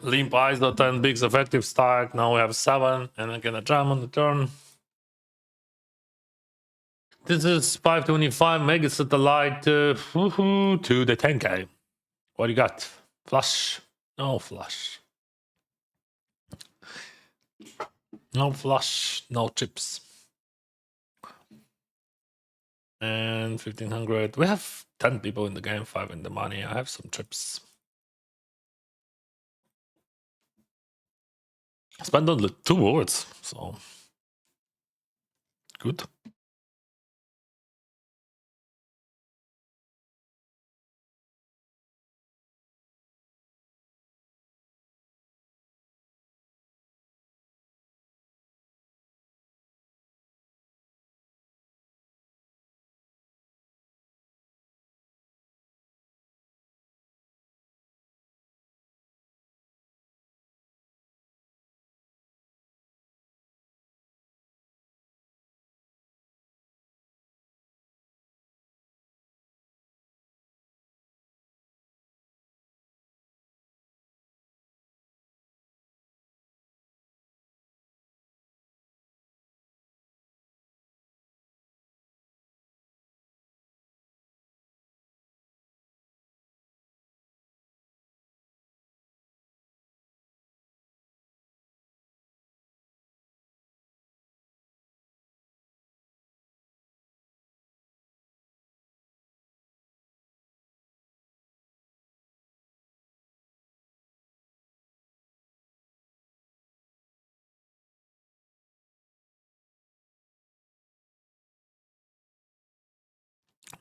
Limp eyes, the 10 bigs effective stack. Now we have 7, and I'm gonna jam on the turn. This is 525 mega satellite to the 10k. What do you got? Flush? No flush. No flush, no chips. And 1500. We have 10 people in the game, 5 in the money. I have some chips. I spent only 2 words, so good.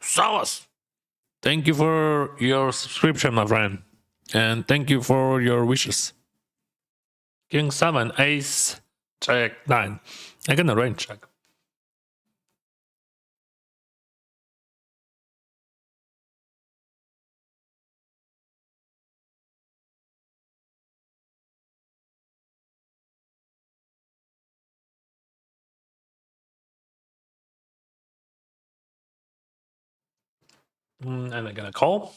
Sawas! Thank you for your subscription, my friend. And thank you for your wishes. King 7, Ace, Jack 9. I can arrange check. And I'm gonna call.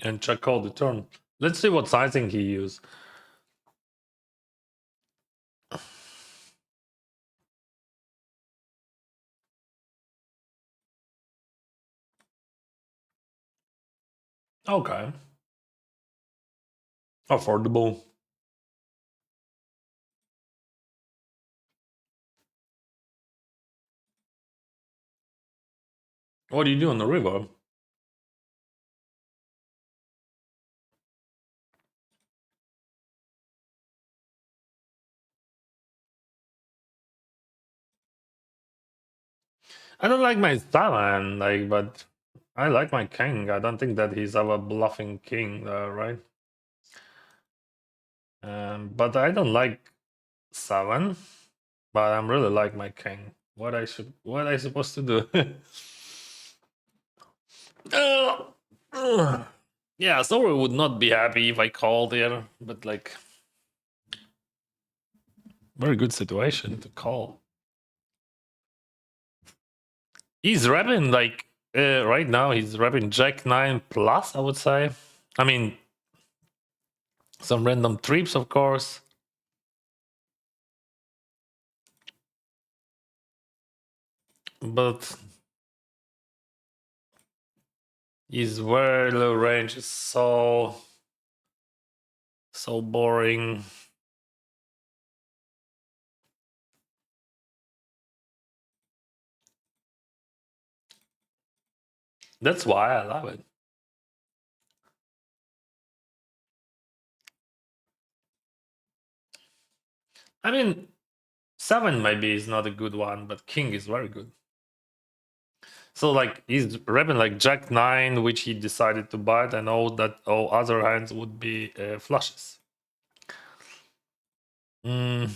And check call the turn. Let's see what sizing he used. Okay. Affordable. What do you do on the river? I don't like my Stalin, but I like my king. I don't think that he's our bluffing king, right? But I don't like 7. But I'm really like my king. What I supposed to do? Yeah, Sora would not be happy if I called here, but like very good situation to call. He's rapping like right now he's rapping Jack 9 plus, I would say. I mean some random trips of course. But his very low range is so boring. That's why I love it. I mean, 7 maybe is not a good one, but King is very good. So like he's rapping like Jack 9, which he decided to bite, and all other hands would be flushes. Mm,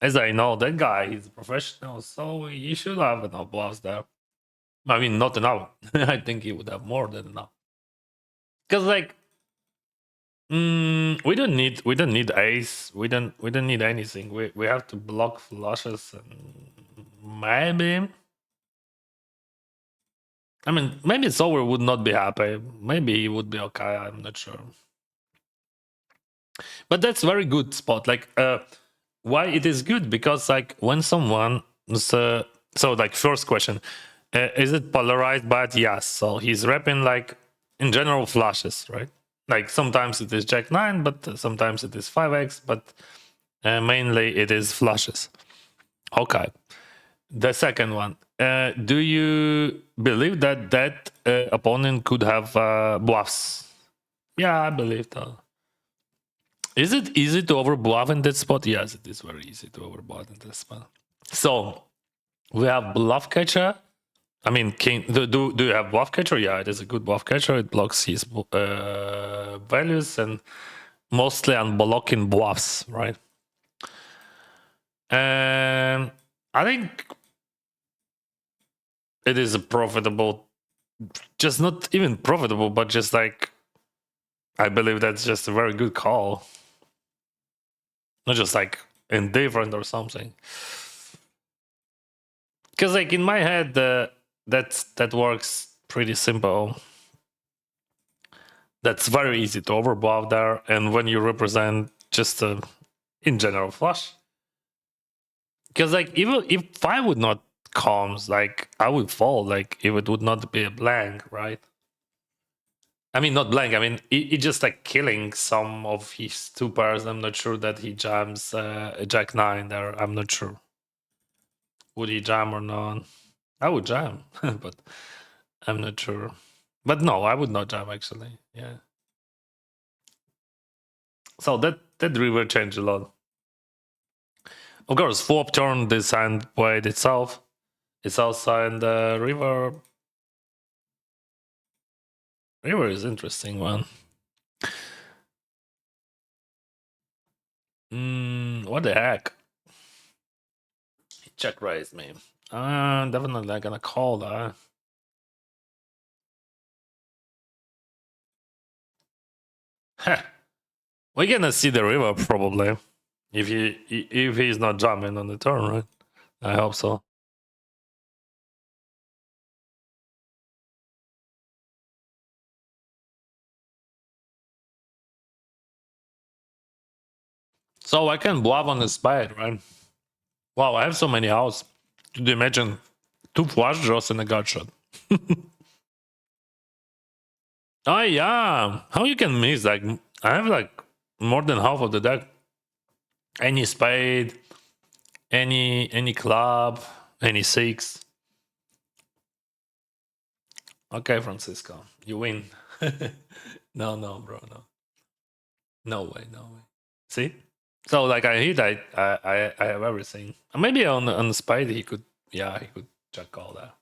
as I know, that guy is a professional, so he should have enough bluffs there. I mean, not enough. I think he would have more than enough. Because like we don't need ace. We don't need anything. We have to block flushes and maybe. I mean, maybe Sower would not be happy. Maybe he would be okay. I'm not sure. But that's very good spot. Like, why it is good? Because like when someone so like first question, is it polarized? But yes. So he's repping like in general flushes, right? Like sometimes it is Jack 9, but sometimes it is 5x, but mainly it is flushes. Okay. The second one. Do you believe that opponent could have bluffs? Yeah, I believe that. Is it easy to overbluff in that spot? Yes, it is very easy to overbluff in this spot. So we have bluff catcher. I mean, king. Do you have bluff catcher? Yeah, it is a good bluff catcher. It blocks his values and mostly unblocking bluffs, right? And I think it is a profitable, just not even profitable, but just like I believe that's just a very good call. Not just like indifferent or something. Because like in my head, that works pretty simple. That's very easy to overbluff there, and when you represent just a in general flush, because like even if I would not comes, like I would fold, like if it would not be a blank, right? I mean, not blank. I mean, it just like killing some of his two pairs. I'm not sure that he jams a Jack 9 there. I'm not sure. Would he jam or not? I would jam, but I'm not sure. But no, I would not jam actually. Yeah. So that river changed a lot. Of course, flop turn this hand played itself. It's outside the river. River is interesting one. What the heck? He check raised me. Definitely I'm gonna call that. Heh. We're gonna see the river probably. If he's not jumping on the turn, right? I hope so. So I can bluff on the spade, right? Wow, I have so many outs. Could you imagine 2 flush draws and a gut shot? Oh yeah, how you can miss? Like I have like more than half of the deck. Any spade, any club, any six. Okay, Francisco, you win. No, bro, no, no way, no way. See, so like I hit, I have everything. Maybe on the spade he could, yeah, he could check all that.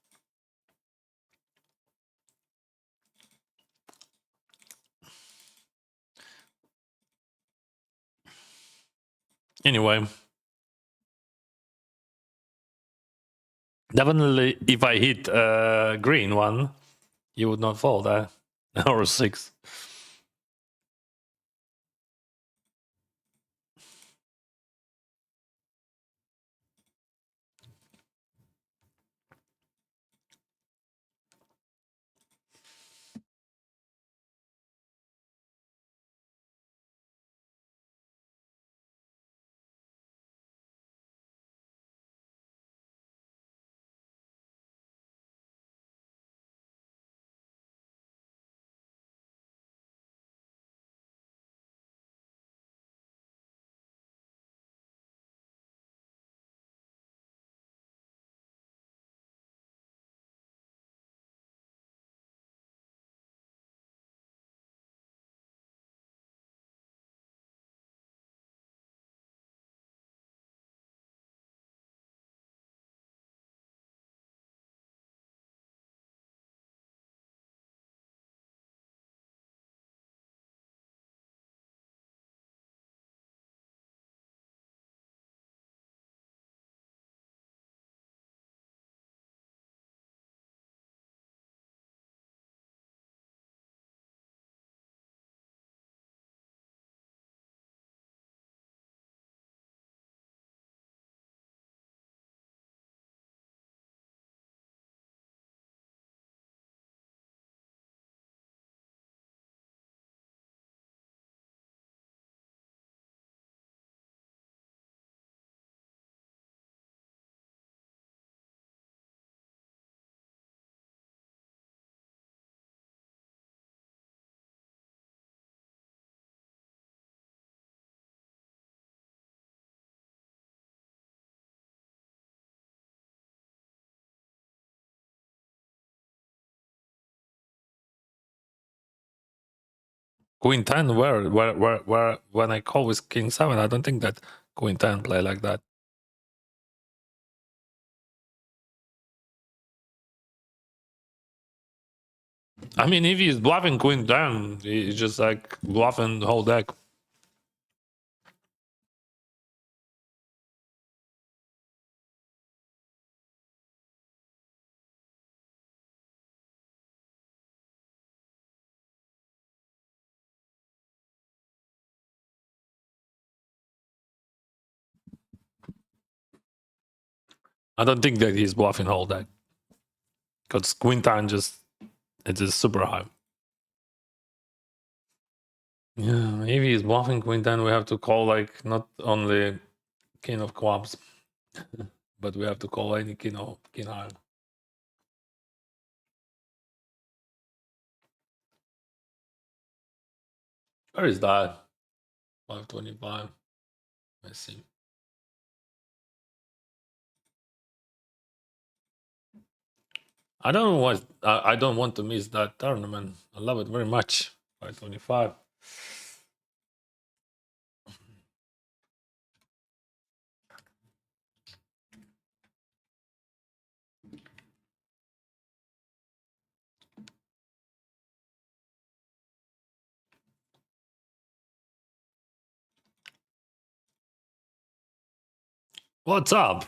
Anyway, Definitely, if I hit green one, you would not fold, or 6. Queen 10, where, when I call with King 7, I don't think that Queen 10 play like that. I mean, if he's bluffing Queen 10, he's just like bluffing the whole deck. I don't think that he's bluffing the whole deck. Because Queen 10 just, it is super high. Yeah, if he's bluffing Queen 10, we have to call like not only King of Clubs, but we have to call any King high. Where is that? 525. Let's see. I don't want to miss that tournament. I love it very much. 525. What's up?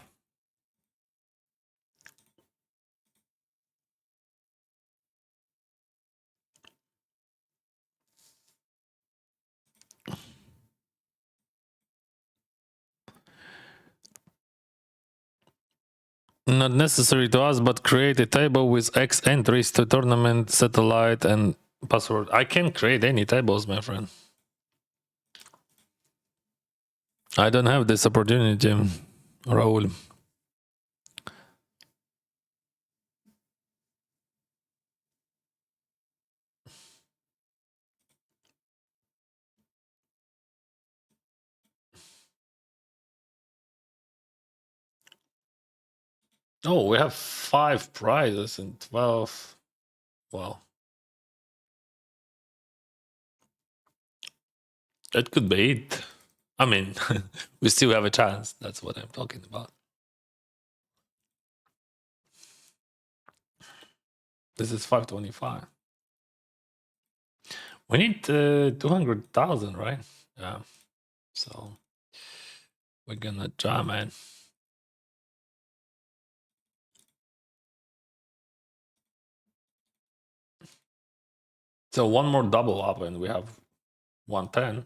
Not necessary to us, but create a table with X entries to tournament, satellite, and password. I can create any tables, my friend. I don't have this opportunity, Raul. Oh, we have 5 prizes and 12. Well, it could be it. I mean, we still have a chance. That's what I'm talking about. This is 525. We need 200,000, right? Yeah. So we're gonna try, man. So one more double up and we have 110.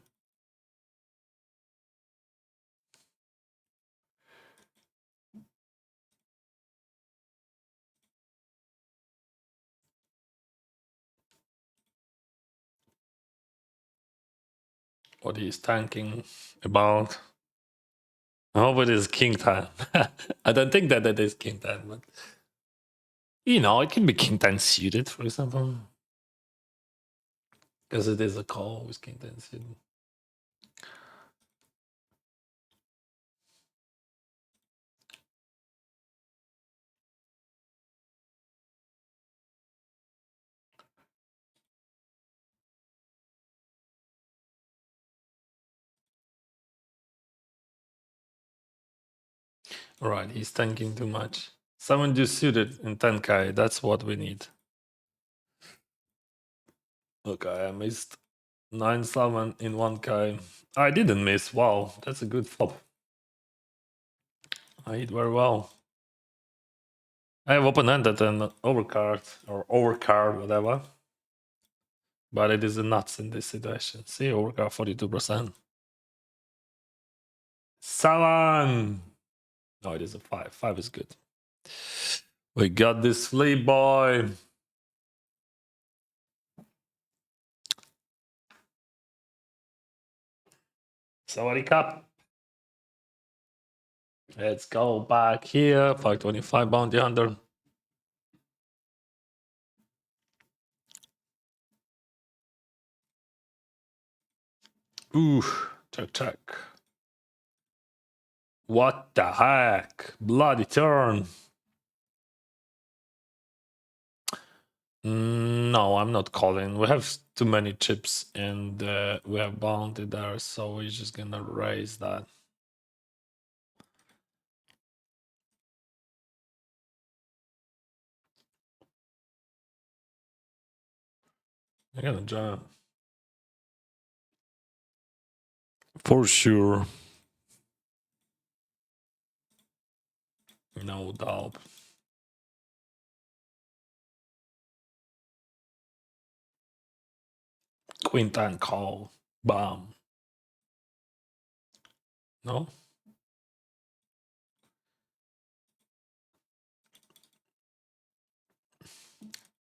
What he's tanking about. I hope it is king 10. I don't think that it is king 10, but you know, it can be king 10 suited, for example. Because it is a call with king 10 suited. Alright, he's tanking too much. Someone just suited in 10k, that's what we need. Okay, I missed 9-7 in 1k. I didn't miss, wow, that's a good flop. I hit very well. I have open-ended and overcard, or overcard, whatever. But it is a nuts in this situation. See, overcard 42%. 7! No, it is a 5. 5 is good. We got this flea boy. Sawadee Cup. Let's go back here. 525 bounty hunter. Ooh, check. What the heck? Bloody turn. No, I'm not calling. We have too many chips and we have bounty there, so we're just gonna raise that. I'm gonna jump. For sure. No doubt. Queen 10 call. Bam. No?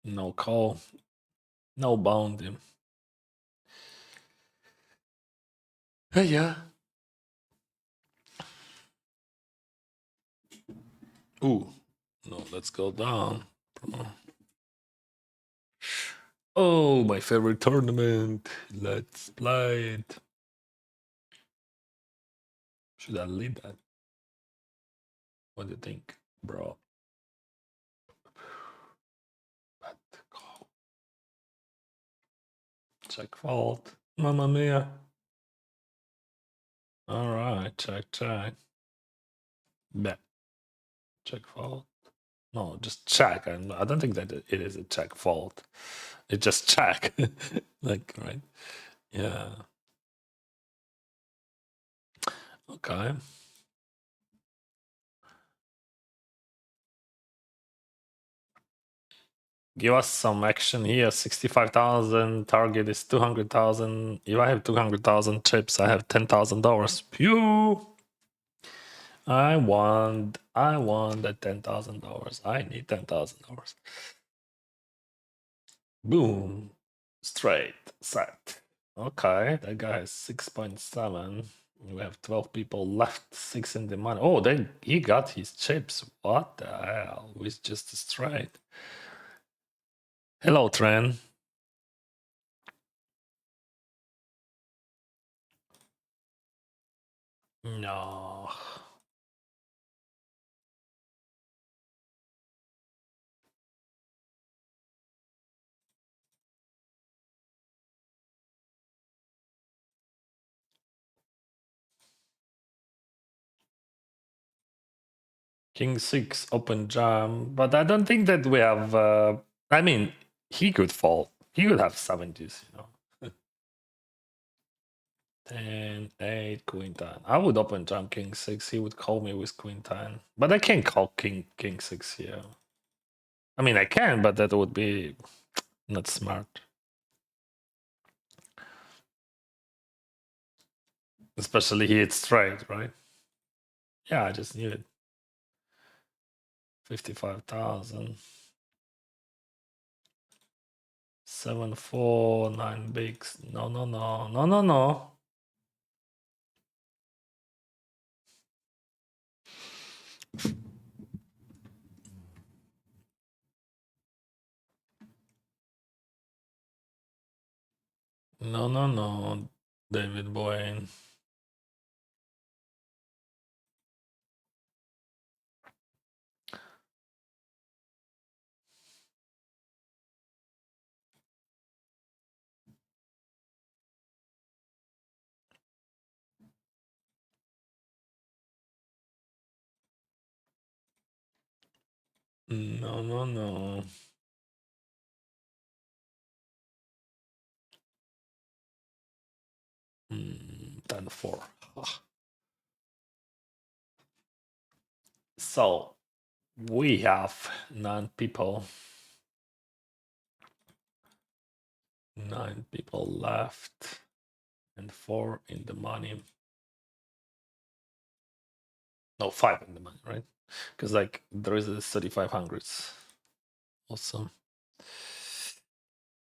No call. No bounty. Yeah. Ooh. No, let's go down. Oh, my favorite tournament. Let's play it. Should I lead that? What do you think, bro? Bad call. Check fault. Mamma mia. Alright, check. Bet. Check fault. No, just check. I don't think that it is a check fault. It just check. Like, right? Yeah. Okay. Give us some action here. 65,000. Target is 200,000. If I have 200,000 chips, I have $10,000. Pew! I want that $10,000. I need $10,000. Boom. Straight. Set. Okay, that guy has 6.7. We have 12 people left, 6 in the money. Oh, then he got his chips. What the hell? With just a straight. Hello, Tren. No. King 6 open jam, but I don't think that we have. I mean, he could fall. He could have 70s, you know. 10, 8, Queen 10. I would open jam King 6. He would call me with Queen 10. But I can't call King 6 here. I mean, I can, but that would be not smart. Especially he hit straight, right? Yeah, I just knew it. 55,000. 7, 4, 9 bigs. No, no, no, no, no, no. No, no, no, David Boyne. No, no, no. Mm, 10, 4. So we have 9 people. 9 people left. And 4 in the money. No, 5 in the money, right? Because like there is a 3,500s. Awesome.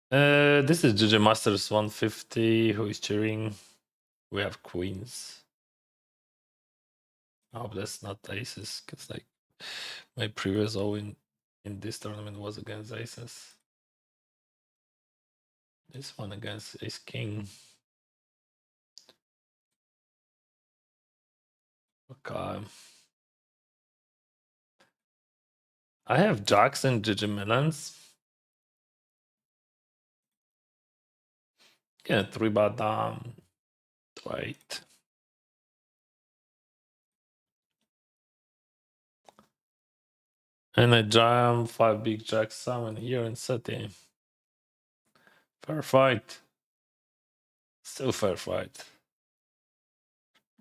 This is GG Masters 150 who is cheering. We have queens. I hope that's not aces, because like my previous in this tournament was against aces. This one against ace king. Okay. I have jacks and GG Milans. Yeah, 3-bet down. Wait. And I jam 5 big jacks 7 here in setting. Fair fight. Still fair fight.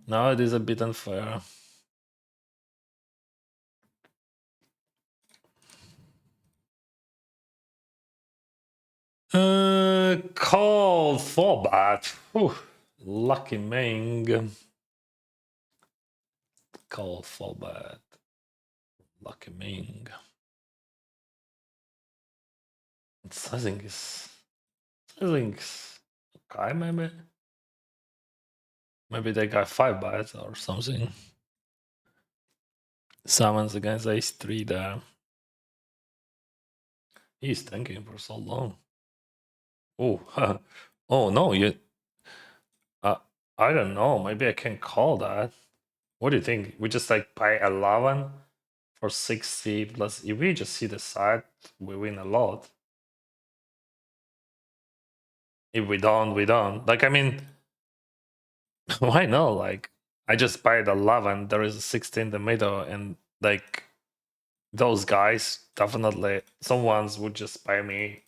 Now it is a bit unfair. Call 4-bet. Lucky Ming. Call 4-bet. Lucky Ming. Sizing is okay, maybe. Maybe they got 5 bets or something. Summons against ace 3 there. He's thinking for so long. Oh, oh no, you. I don't know. Maybe I can call that. What do you think? We just like buy 11 for 60 plus. If we just see the side, we win a lot. If we don't, we don't. Like, I mean, why not? Like, I just buy the 11. There is a 60 in the middle, and like those guys definitely, some ones would just buy me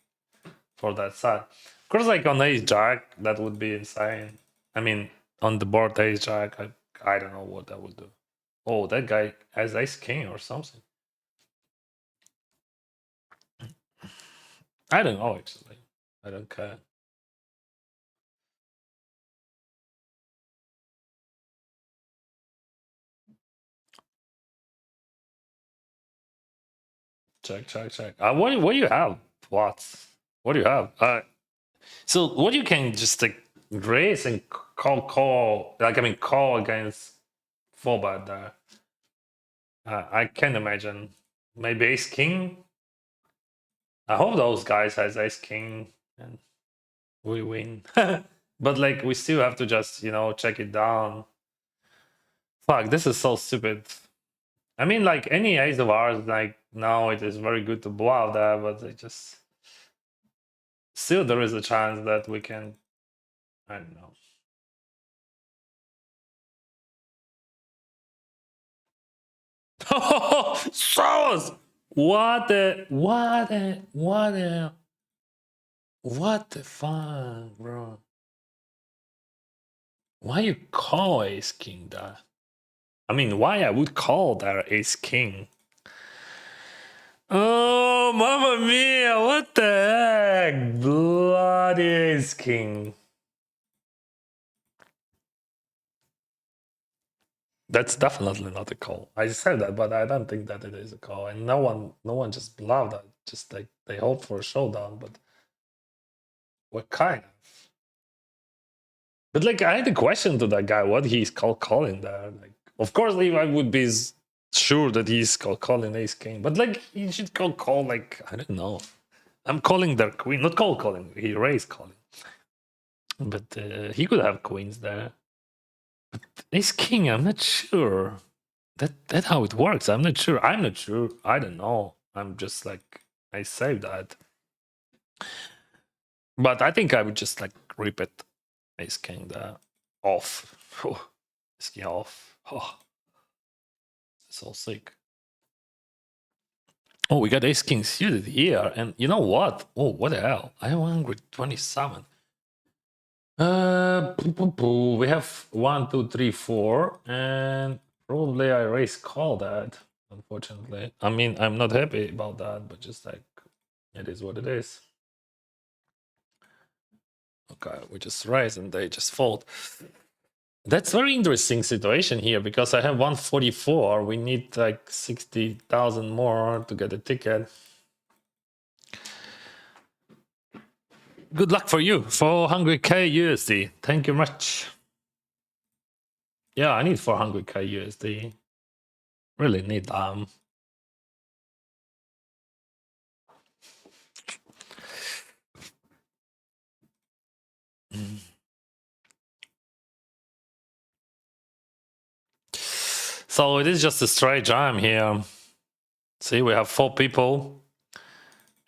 for that side. Of course, like on ace jack, that would be insane. I mean, on the board ace jack, I don't know what that would do. Oh, that guy has ace king or something. I don't know actually. I don't care. Check, check, check. What do you have? What do you have? So what you can just like raise and call like, I mean, call against 4-bet there. I can imagine maybe ace king. I hope those guys has ace king and we win. But like we still have to just, check it down. Fuck, this is so stupid. I mean, like any ace of ours, like now it is very good to bluff there, but it just still there is a chance that we can. I don't know. Oh, Sauce! What the fuck, bro? Why you call ace king that? I mean, why I would call that ace king? Oh, mamma mia! What the heck? Bloody ace king. That's definitely not a call. I said that, but I don't think that it is a call. And no one just bluffed that. Just like they hope for a showdown, but what kind of? But like, I had a question to that guy. What he's calling there? Like, of course, Levi would be sure that he's calling Ace King, but like, he should call like I don't know. I'm calling their queen, not calling. He raised calling, but he could have queens there. But Ace King, I'm not sure. That's how it works. I'm not sure. I'm not sure. I don't know. I'm just like I saved that, but I think I would just like rip it. Ace King there off. Ace King off. Oh, so sick. Oh, we got Ace King suited here, and you know what? Oh, what the hell? I have 127. We have 1, 2, 3, 4, and probably I raise call that. Unfortunately, I mean I'm not happy about that, but just like it is what it is. Okay, we just raise and they just fold. That's very interesting situation here because I have 144. We need like 60,000 more to get a ticket. Good luck for you. 400k USD. Thank you much. Yeah, I need 400k USD. Really need them. So it is just a straight jam here. See, we have 4 people,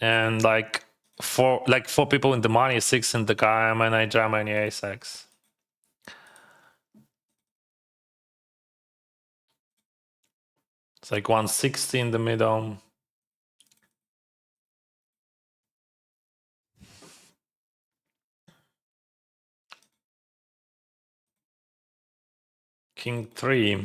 and like four people in the money, 6 in the jam, and I jam any ace-x. It's like 160 in the middle. King 3.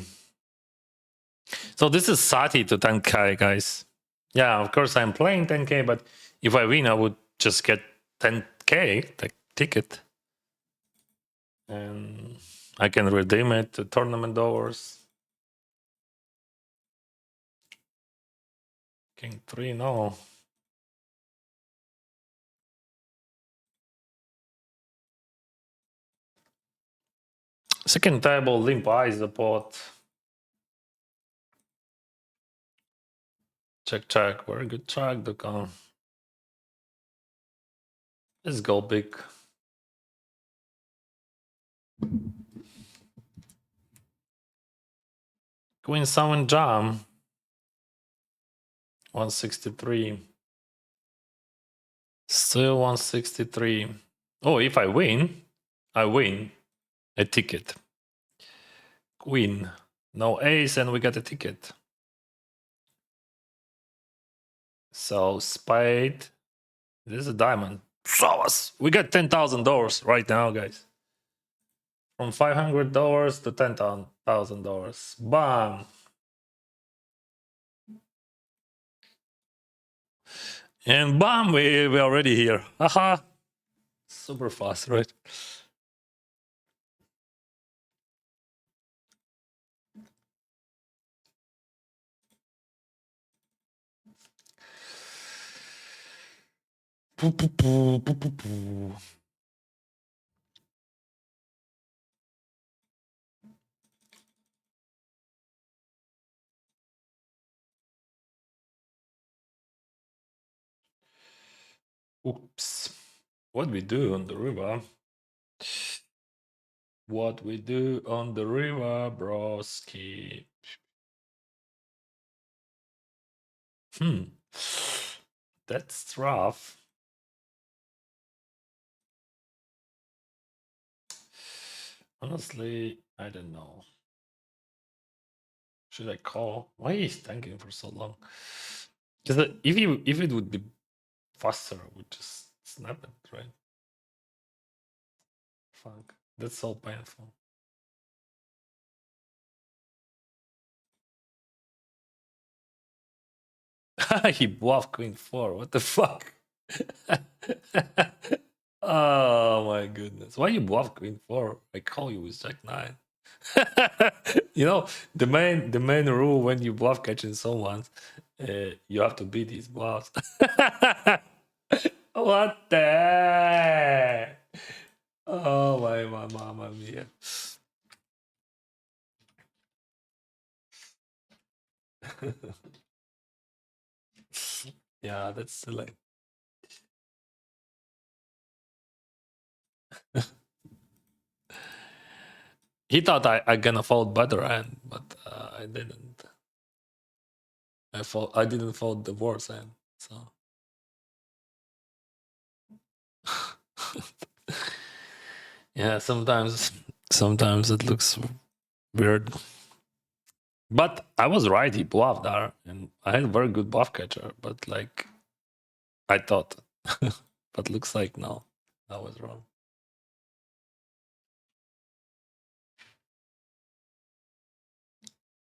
So this is Sati to 10k, guys. Yeah, of course I'm playing 10k, but if I win, I would just get 10k, the ticket. And I can redeem it to tournament doors. King 3, no. Second table, limp eyes the pot. Check. Very good track to come. Let's go big. Queen 7 jam. 163. Still 163. Oh, if I win a ticket. Queen. No ace, and we got a ticket. So spade. This is a diamond. Show us. We got $10,000 right now, guys. From $500 to $10,000. Bam. And bam, we're already here. Haha. Super fast, right? Oops. What we do on the river? What we do on the river, broski? That's rough. Honestly, I don't know. Should I call? Why is tanking for so long? Because if it would be faster, I would just snap it, right? Fuck, that's so painful. He bluffed queen 4. What the fuck? Oh my goodness. Why you bluff queen 4? I call you with jack 9. You know, the main rule when you bluff catching someone, you have to beat his bluffs. What the heck? Oh my mama mia. Yeah, that's silly. He thought I gonna fold better hand, but I didn't. I didn't fold the worst hand. So yeah, sometimes it looks weird. But I was right, he bluffed there, and I had a very good bluff catcher, but like I thought. But looks like no, I was wrong.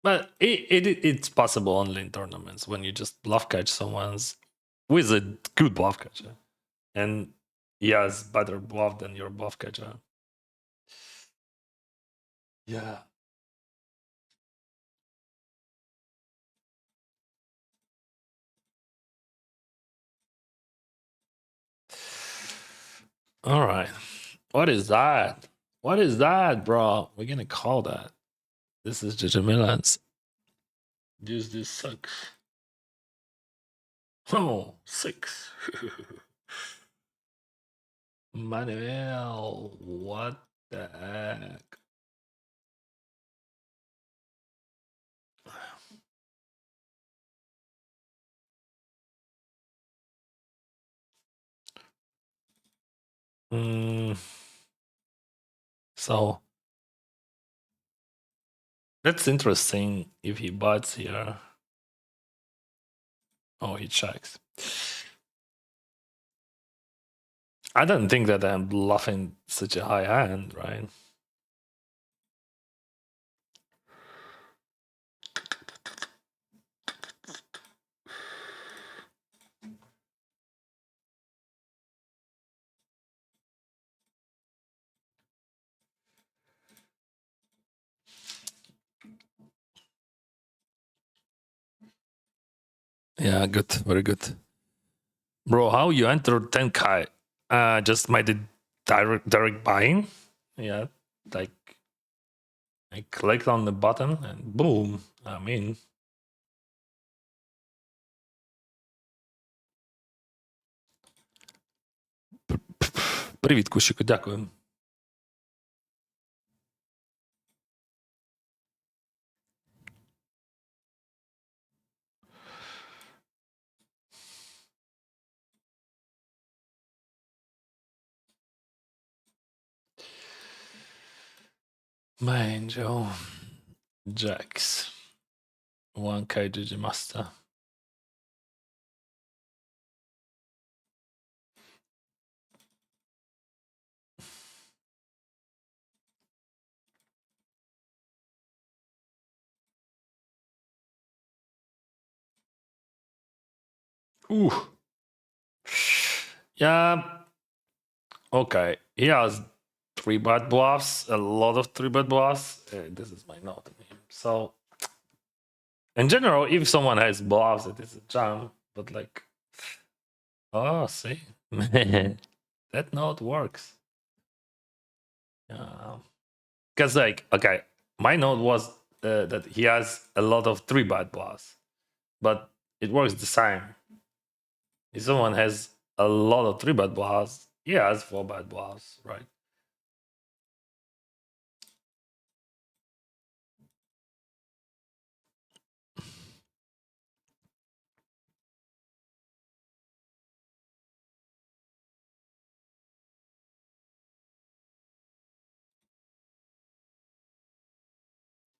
But it's possible only in tournaments when you just bluff catch someone's with a good bluff catcher, and he has better bluff than your bluff catcher. Yeah. All right. What is that? What is that, bro? We're gonna call that. This is JJ Milan's. This sucks. Oh, 6. Manuel, what the heck? Mm, so that's interesting if he butts here. Oh, he checks. I don't think that I'm bluffing such a high hand, right? Yeah, good. Very good. Bro, how you entered 10K? Just made it direct buying. Yeah, like I clicked on the button and boom, I'm in. Привіт, Кущику, дякую. Manjo. Jax. 1K GG Master. Ooh. Yeah. Okay. He has 3-bet bluffs, a lot of 3-bet bluffs. This is my note on him. So, in general, if someone has bluffs, it is a jam. But like, oh, see, that note works. Because like, okay, my note was that he has a lot of 3-bet bluffs, but it works the same. If someone has a lot of 3-bet bluffs, he has 4-bet bluffs, right?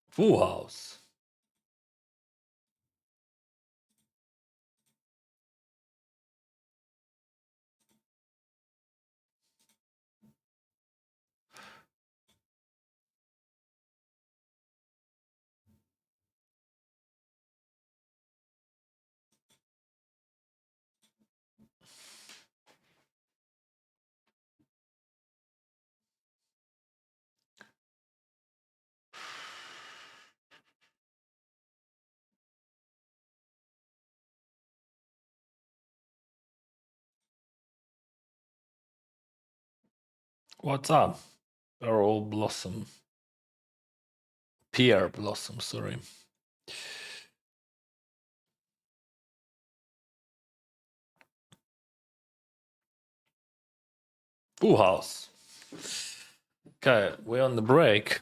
Full house. What's up? Pearl Blossom. Pierre Blossom, sorry. Full house. Okay, we're on the break.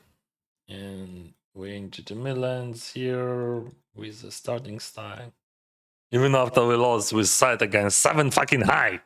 And we're in GG Midlands here with the starting style. Even after we lost with sight against 7 fucking high.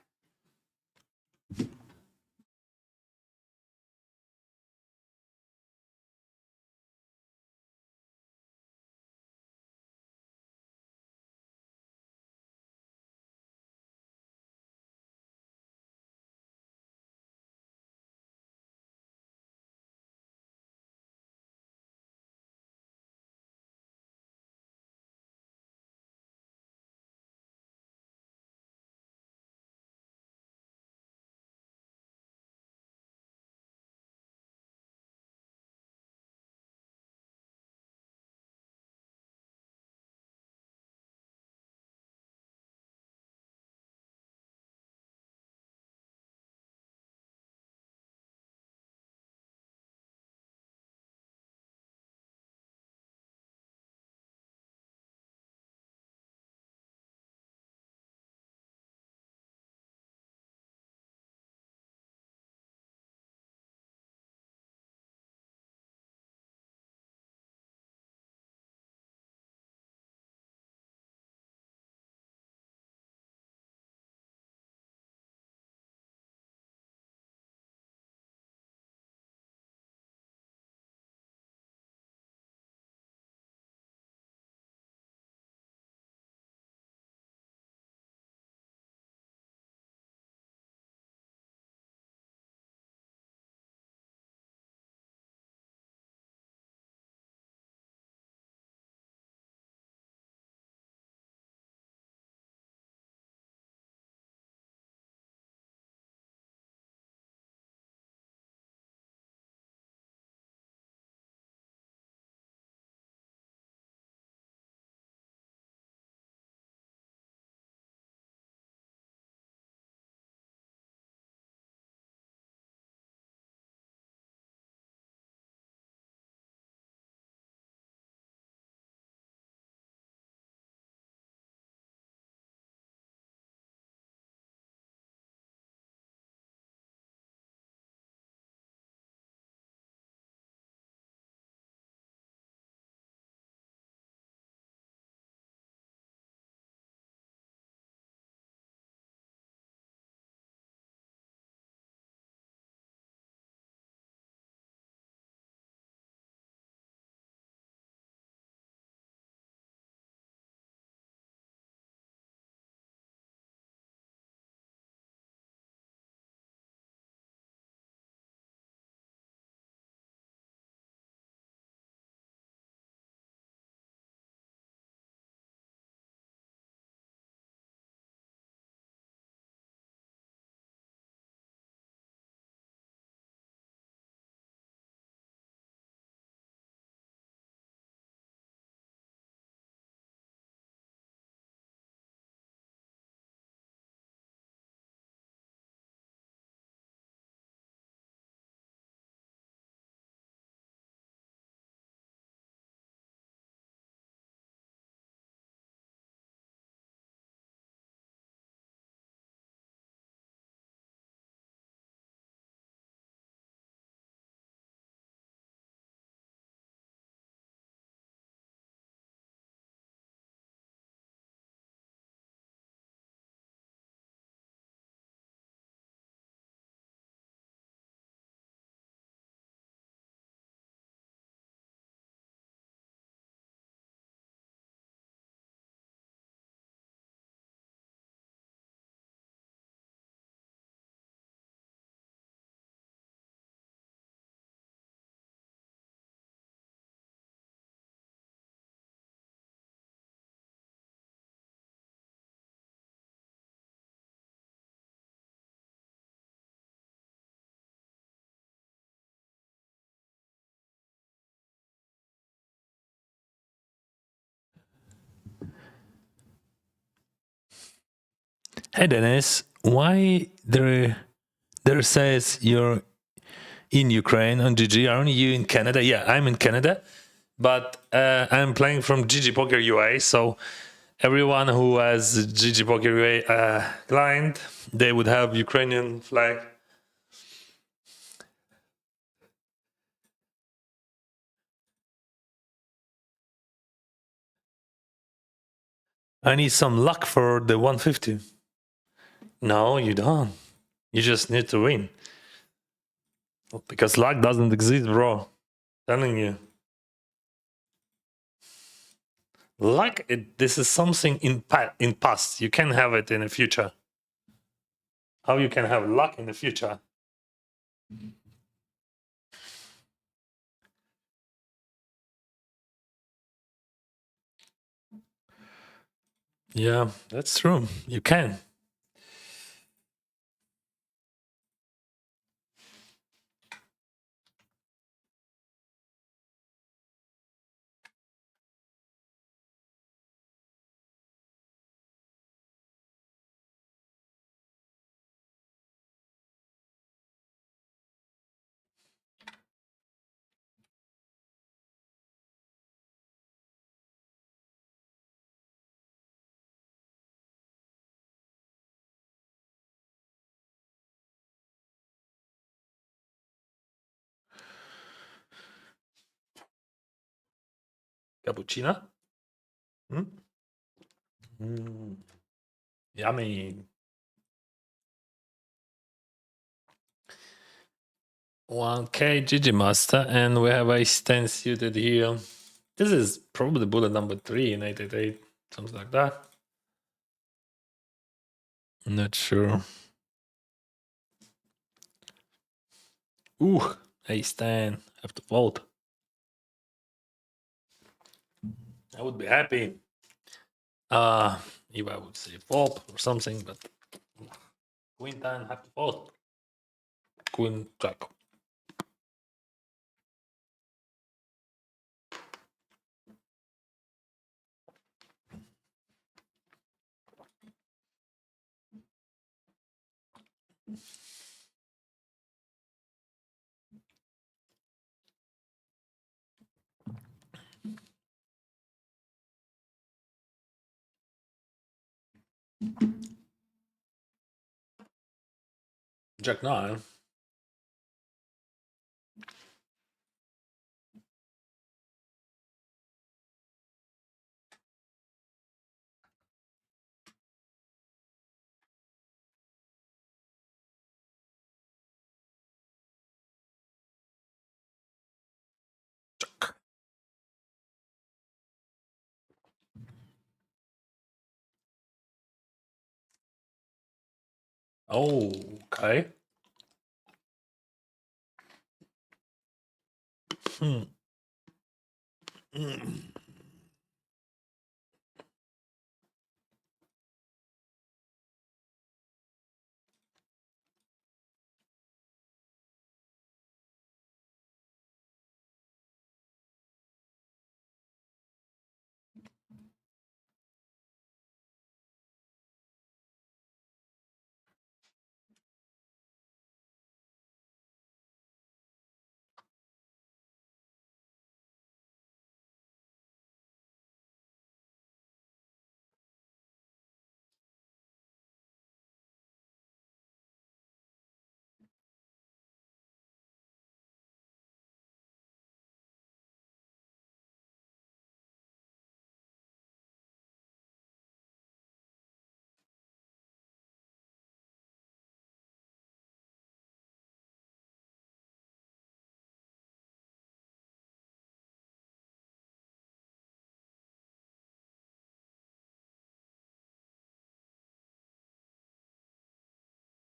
Hey Dennis, why there says in Ukraine on GG. Aren't you in Canada? Yeah, I'm in Canada, but I'm playing from GG Poker UA. So everyone who has GG Poker UA client, they would have Ukrainian flag. I need some luck for the 150. No, you don't. You just need to win. Because luck doesn't exist, bro. Telling you. Luck, this is something in past. You can have it in the future. How you can have luck in the future? Yeah, that's true. You can. Cappuccino? Yummy. 1K GG Master, and we have a stand suited here. This is probably bullet number 3 in 888, something like that. I'm not sure. Ooh, ace 10. Have to fold. I would be happy if I would say flop or something, but queen 10, have to fold. Queen jack. Jack 9. Jack. Oh, okay.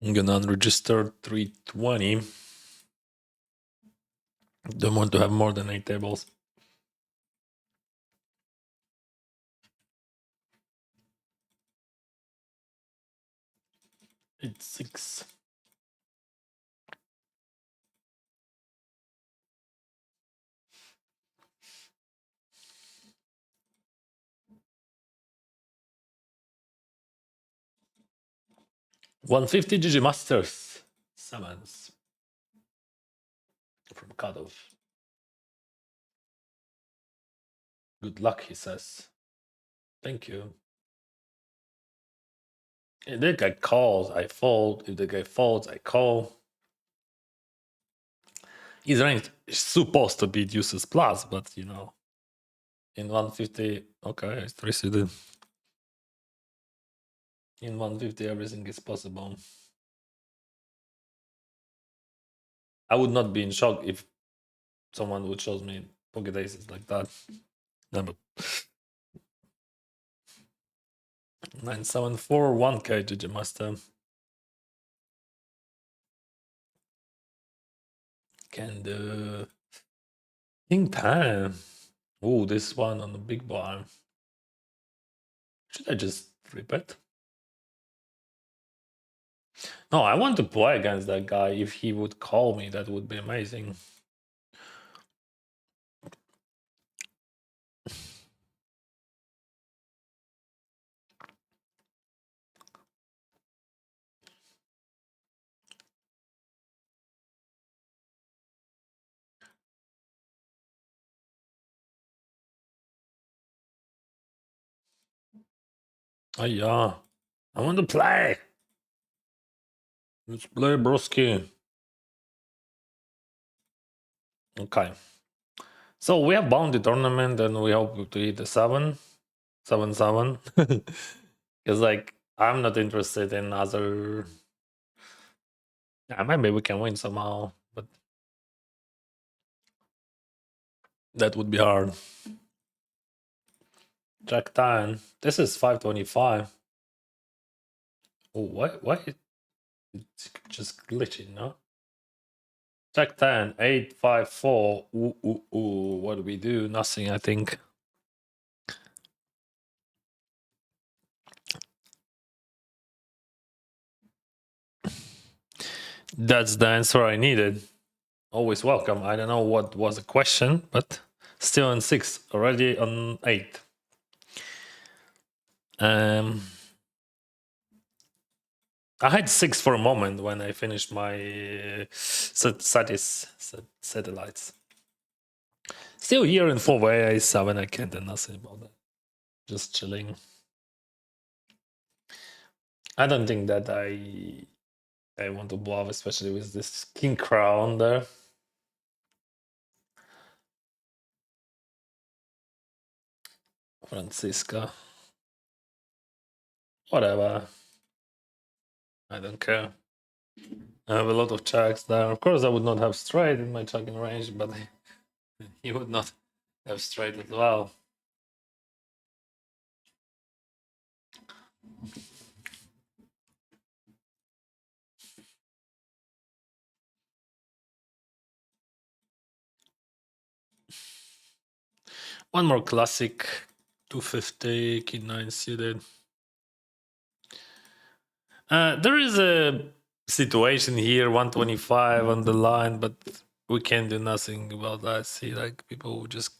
I'm gonna unregister 320. Don't want to have more than 8 tables. It's 6. $150 GG Masters. Sevens. from cutoff. Good luck, he says. Thank you. If the guy calls, I fold. If the guy folds, I call. His range is supposed to be deuces plus, but you know, in 150, okay, it's 3-suited. In 150, everything is possible. I would not be in shock if someone would show me pocket aces like that. Number 974 1K GG Master. Can do King 10. Oh, this one on the big bar. Should I just rip it? No, I want to play against that guy. If he would call me, that would be amazing. Oh yeah, I want to play. Let's play, broski. Okay. So we have bounty tournament and we hope to hit a 7. Because like I'm not interested in other. Yeah, maybe we can win somehow, but that would be hard. Jack 10. This is 525. Oh, why it's just glitching, no? Jack 10, 854. Ooh. What do we do? Nothing, I think. That's the answer I needed. Always welcome. I don't know what was the question, but still on 6, already on 8. I had 6 for a moment when I finished my satellites. Still here in 4 7. I can't do nothing about that. Just chilling. I don't think that I want to bluff, especially with this king crown there. Francisca. Whatever. I don't care. I have a lot of checks there. Of course, I would not have straight in my checking range, but he would not have straight as well. One more classic 250 king 9 suited. There is a situation here 125 on the line, but we can't do nothing about that. See, like people just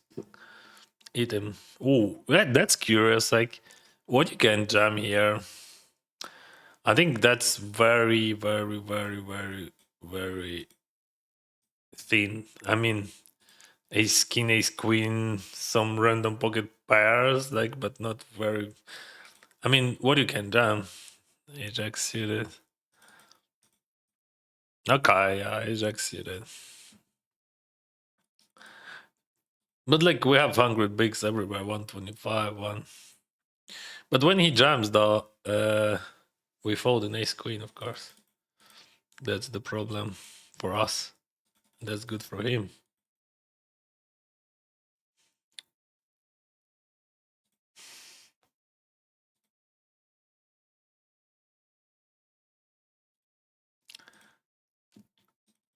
eat him. Oh, that's curious. Like, what you can jam here? I think that's very, very, very, very, very thin. I mean, ace king, ace queen, some random pocket pairs, like, but not very. I mean, what you can jam? Ajax suited. Okay, yeah, Ajax suited. But like we have 100 bigs everywhere, 125, 1. But when he jams, though, we fold an ace queen, of course. That's the problem for us. That's good for him.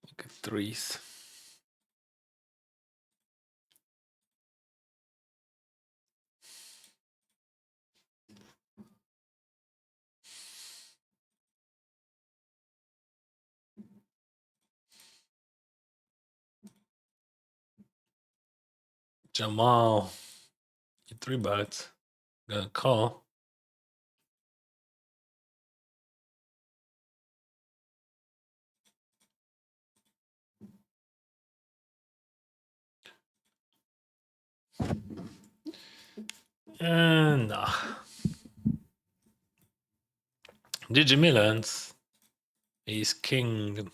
Look at threes. Jamal, you 3-bet. Gonna call. No. GG Millions is king.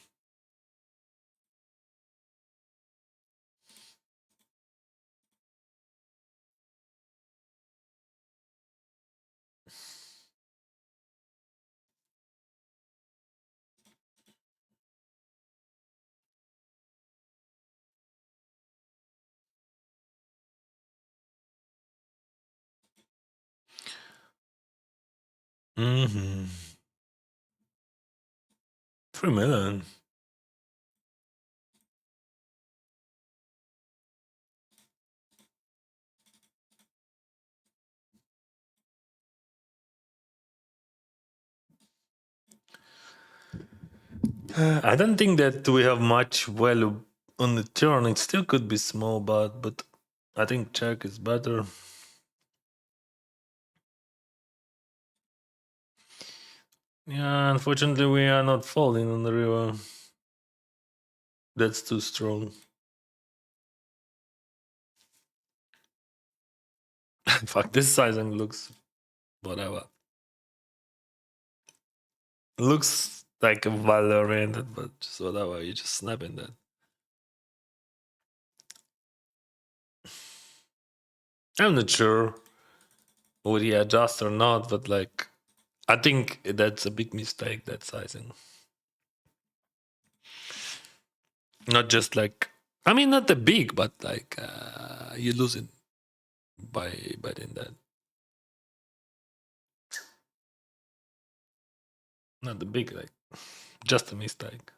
Mm-hmm. 3 million. I don't think that we have much value on the turn. It still could be small, but I think check is better. Yeah, unfortunately, we are not folding on the river. That's too strong. Fuck, this sizing looks whatever. Looks like a value oriented, but just whatever. You just snapping that. I'm not sure would he adjust or not, but like, I think that's a big mistake. That sizing. Not just like, I mean, not the big, but like you lose it by doing that. Not the big, like just a mistake.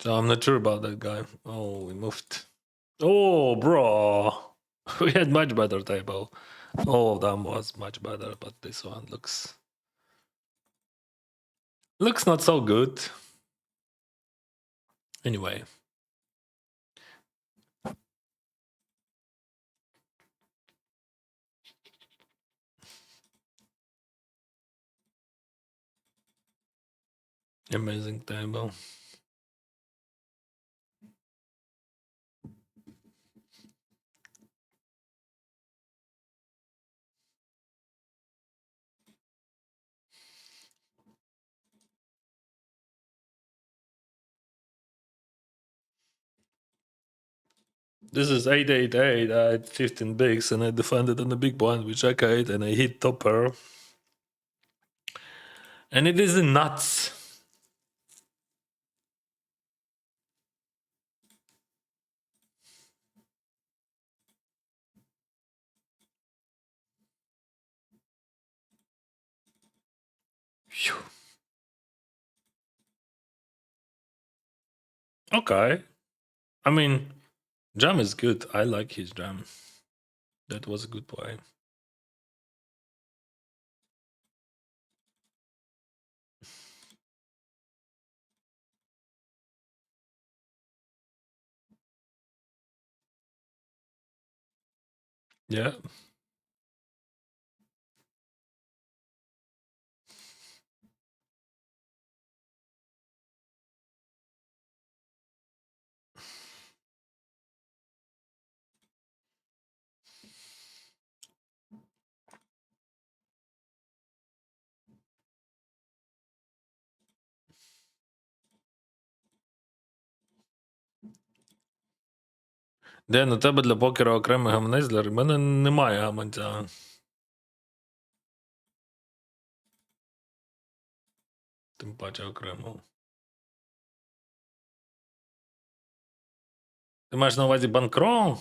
So I'm not sure about that guy. Oh, we moved. Oh, bro, we had much better table. All of them was much better, but this one looks not so good. Anyway. Amazing table. This is 888. I had 15 bigs and I defended on the big blind with Jack 8 and I hit topper. And it is nuts. Phew. Okay. I mean, jam is good. I like his jam. That was a good play. Yeah. Ден, у тебе для покера окремий гаманець, для мене немає гаманця. Тим паче окремо. Ти маєш на увазі банкрол?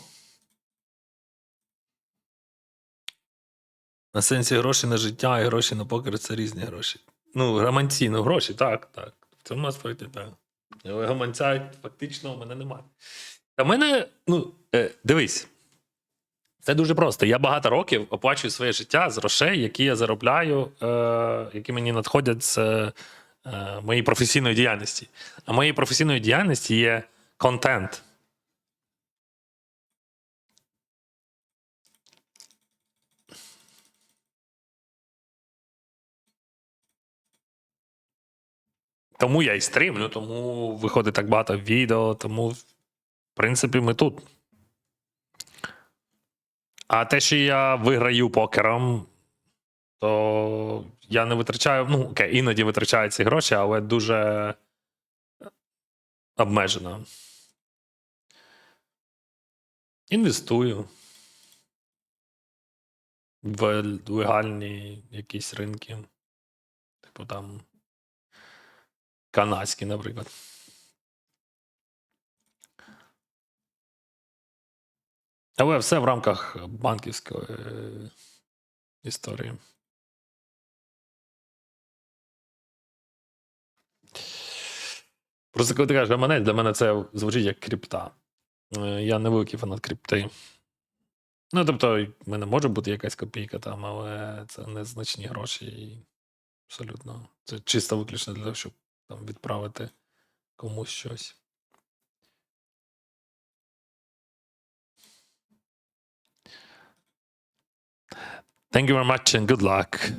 На сенсі гроші на життя і гроші на покер це різні гроші. Ну, гаманці, ну гроші, так. В цьому аспекті так. Але гаманця фактично у мене немає. Та в мене, дивись, це дуже просто. Я багато років оплачую своє життя з грошей, які я заробляю, які мені надходять з моєї професійної діяльності. А моєї професійної діяльності є контент. Тому я і стрімлю, тому виходить так багато відео, тому, в принципі, ми тут. А те, що я виграю покером, то я не витрачаю. Ну, окей, іноді витрачаю ці гроші, але дуже обмежено. Інвестую в легальні якісь ринки. Типу там канадські, наприклад. Але все в рамках банківської історії. Просто коли ти кажеш гаманець, для мене це звучить як крипта. Я не великий фанат крипти. Ну, тобто, в мене може бути якась копійка там, але це незначні гроші. І абсолютно. Це чисто виключно для того, щоб там відправити комусь щось. Thank you very much and good luck.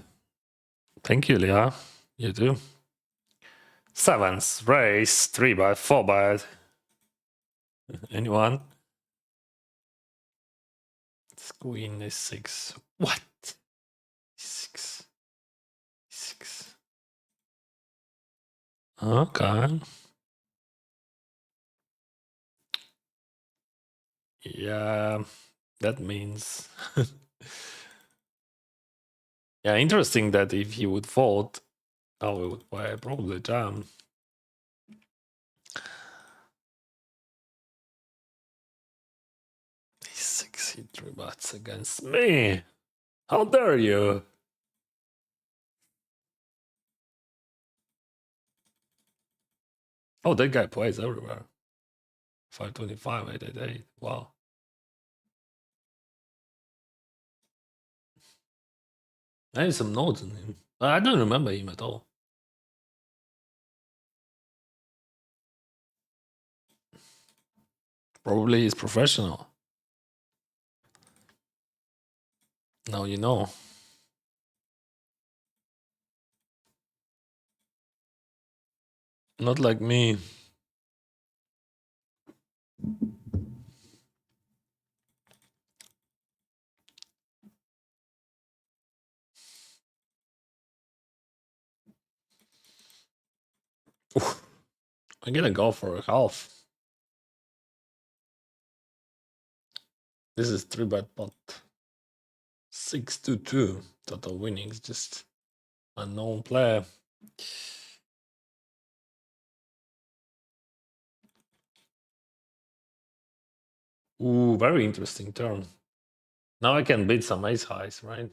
Thank you, Leah. You too. Sevens, race, 3-bet, 4-bet. Anyone? Queen is 6. What? 6. 6. Okay. Yeah, that means. Yeah, interesting that if he would fold, oh, it would probably jam. Six hit 3-bets against me. How dare you? Oh, that guy plays everywhere. 525, 888. Wow. I have some notes on him. I don't remember him at all. Probably he's professional. Now you know. Not like me. Oof. I'm gonna go for a half. This is 3-bet pot. 6-2-2. Total winnings, just unknown player. Ooh, very interesting turn. Now I can beat some ace highs, right?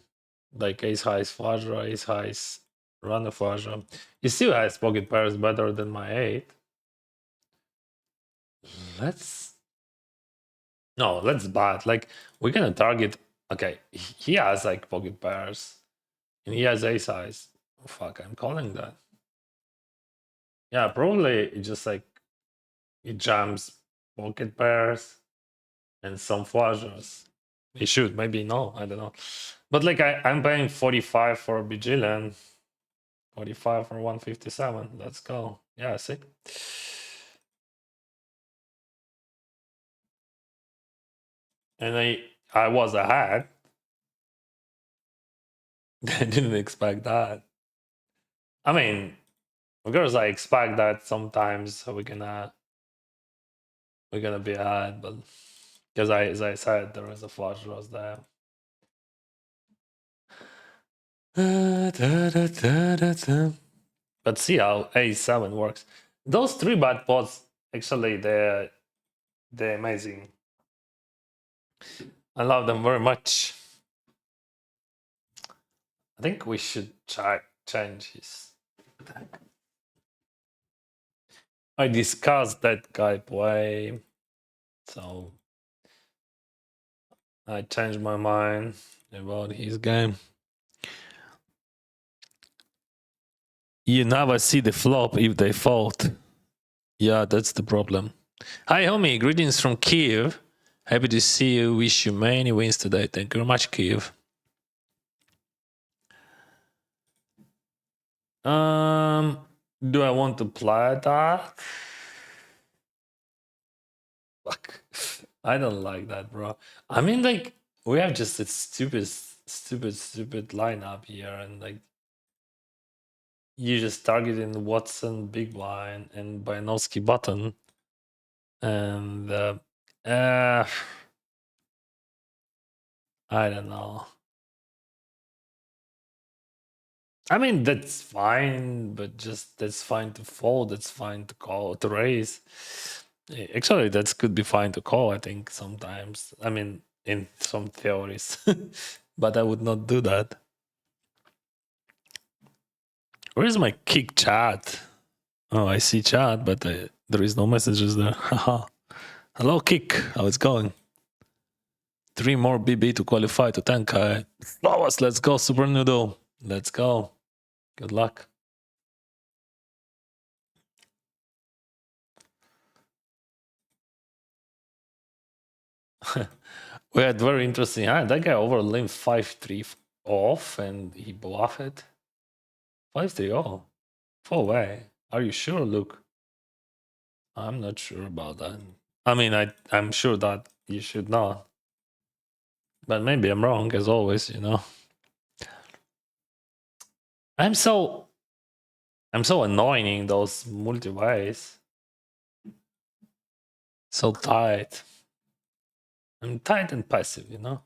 Like ace highs flash, ace highs runner flash. He still has pocket pairs better than my 8. Let's bat. Like, we're gonna target. Okay, he has like pocket pairs, and he has ace highs. Oh, fuck, I'm calling that. Yeah, probably it just like it jams pocket pairs and some flushes. He should, maybe no, I don't know. But like I'm paying 45 for a Bajillion, 45 for 157. Let's go. Yeah, see. And I was ahead. I didn't expect that. I mean, of course, I expect that sometimes we're gonna be ahead, but because as I said, there is a flush draws there. But see how A7 works. Those 3-bet pots, actually, they're amazing. I love them very much. I think we should change his attack. I discussed that guy play, so I changed my mind about his game. You never see the flop if they fold. Yeah, that's the problem. Hi, homie. Greetings from Kiev. Happy to see you. Wish you many wins today. Thank you very much, Kiev. Do I want to play that? Fuck. I don't like that, bro. I mean, like, we have just a stupid lineup here, and like you just targeting Watson, big blind, and Bayanowski button, and I don't know. I mean, that's fine, but just that's fine to fold. That's fine to call to raise. Actually, that could be fine to call. I think sometimes. I mean, in some theories, but I would not do that. Where is my kick chat? Oh, I see chat, but there is no messages there. Haha. Hello, kick. How it's going? 3 more BB to qualify to 10k. Flowers, let's go, Super Noodle. Let's go. Good luck. We had very interesting hand. That guy overlimbed 5-3 off and he bluffed it. 5-3 off. Full way. Are you sure, Luke? I'm not sure about that. I mean, I'm sure that you should not. But maybe I'm wrong, as always, you know. I'm so annoying in those multi-ways. So tight. I'm tight and passive, you know.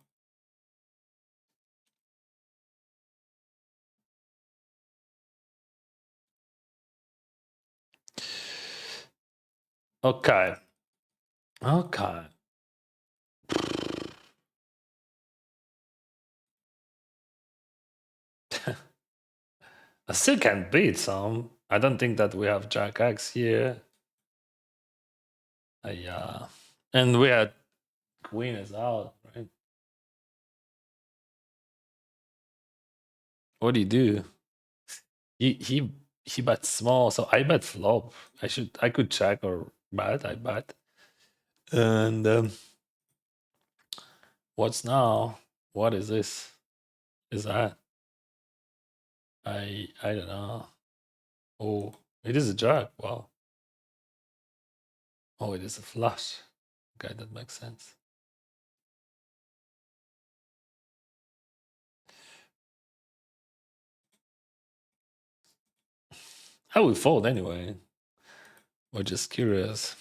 Okay. Okay. I still can beat some. I don't think that we have Jack X here. Yeah. And we had Queen is out, right? What do you do? He bet small, so I bet flop. I could check or bet, I bet. And what's now? What is this? Is that? I don't know. Oh, it is a jack. Wow. Oh, it is a flush. Okay, that makes sense. I would fold anyway. We're just curious.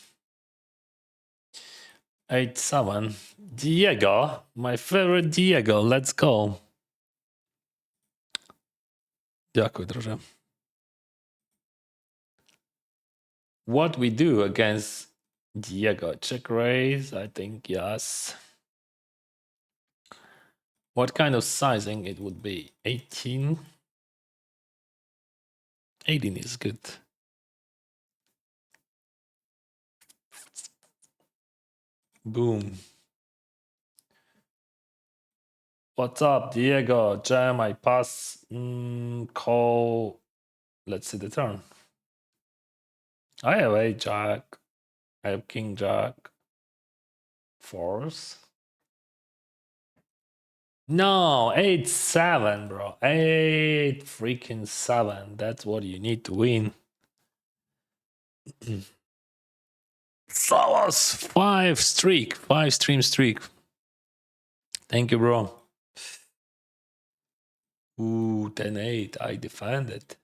8-7. Diego, my favorite Diego. Let's go. Дякую, друже. What we do against Diego? Check raise, I think, yes. What kind of sizing it would be? 18? 18 is good. Boom. What's up, Diego? Jam, I pass. Call. Let's see the turn. I have 8 jack. I have king jack. Fours. No, 8-7, bro. 8 freaking 7. That's what you need to win. Flowers, 5 stream streak. Thank you, bro. Ooh, 10-8. I defended.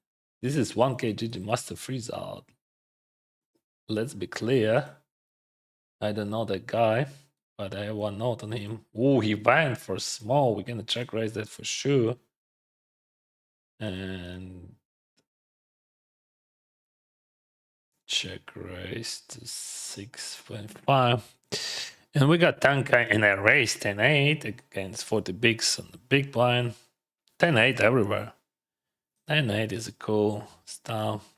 This is 1k GG Master Freeze out. Let's be clear. I don't know that guy, but I have one note on him. Ooh, he went for small. We're gonna check raise that for sure. And check raise to 6.5. And we got 10k and I raised 10-8 against 40 bigs on the big blind. 10-8 everywhere. 10-8 is a cool stuff.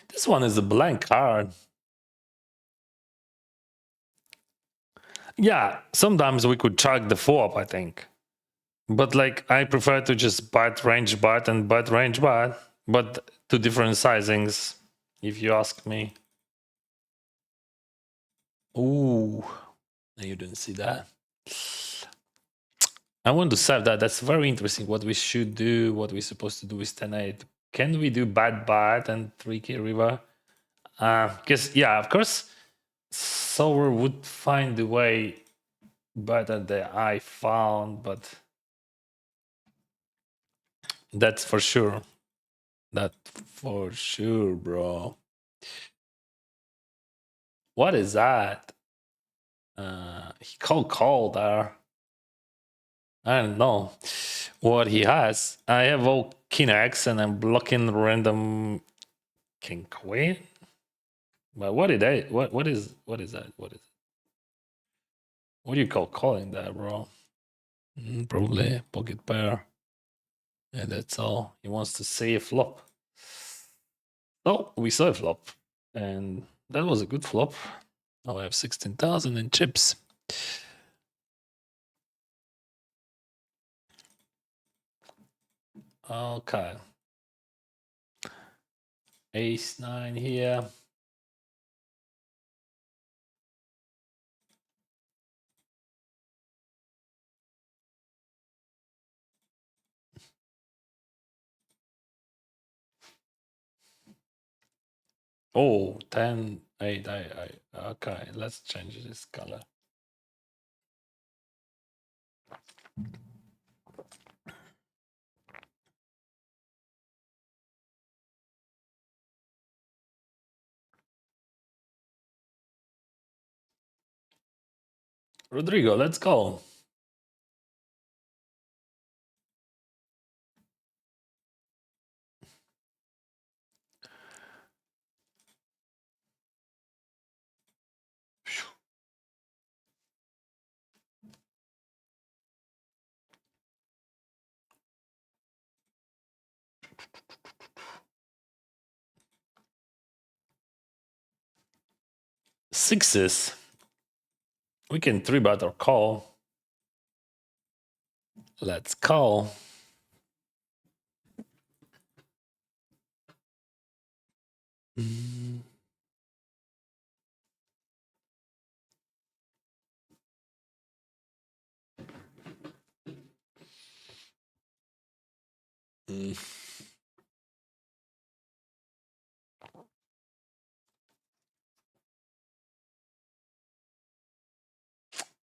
This one is a blank card. Yeah, sometimes we could chuck the 4-up, I think. But like, I prefer to just bet range bet and bet range bet, but two different sizings, if you ask me. Ooh, you didn't see that. I want to save that. That's very interesting. What we should do, what we're supposed to do with 10-8. Can we do bad and 3k river? Because yeah, of course, Sower would find the way better than I found, but that's for sure. That for sure, bro. What is that? He call there. I don't know what he has. I have all king X and I'm blocking random king queen. But what did I what is that? What is it? What do you call calling that, bro? Probably pocket pair. Yeah, that's all. He wants to see a flop. Oh, we saw a flop. And that was a good flop. Now I have 16,000 in chips. Okay. Ace 9 here. Oh, 10, 8, okay, let's change this color. Rodrigo, let's go. Sixes. We can 3-bet or call. Let's call. Mm.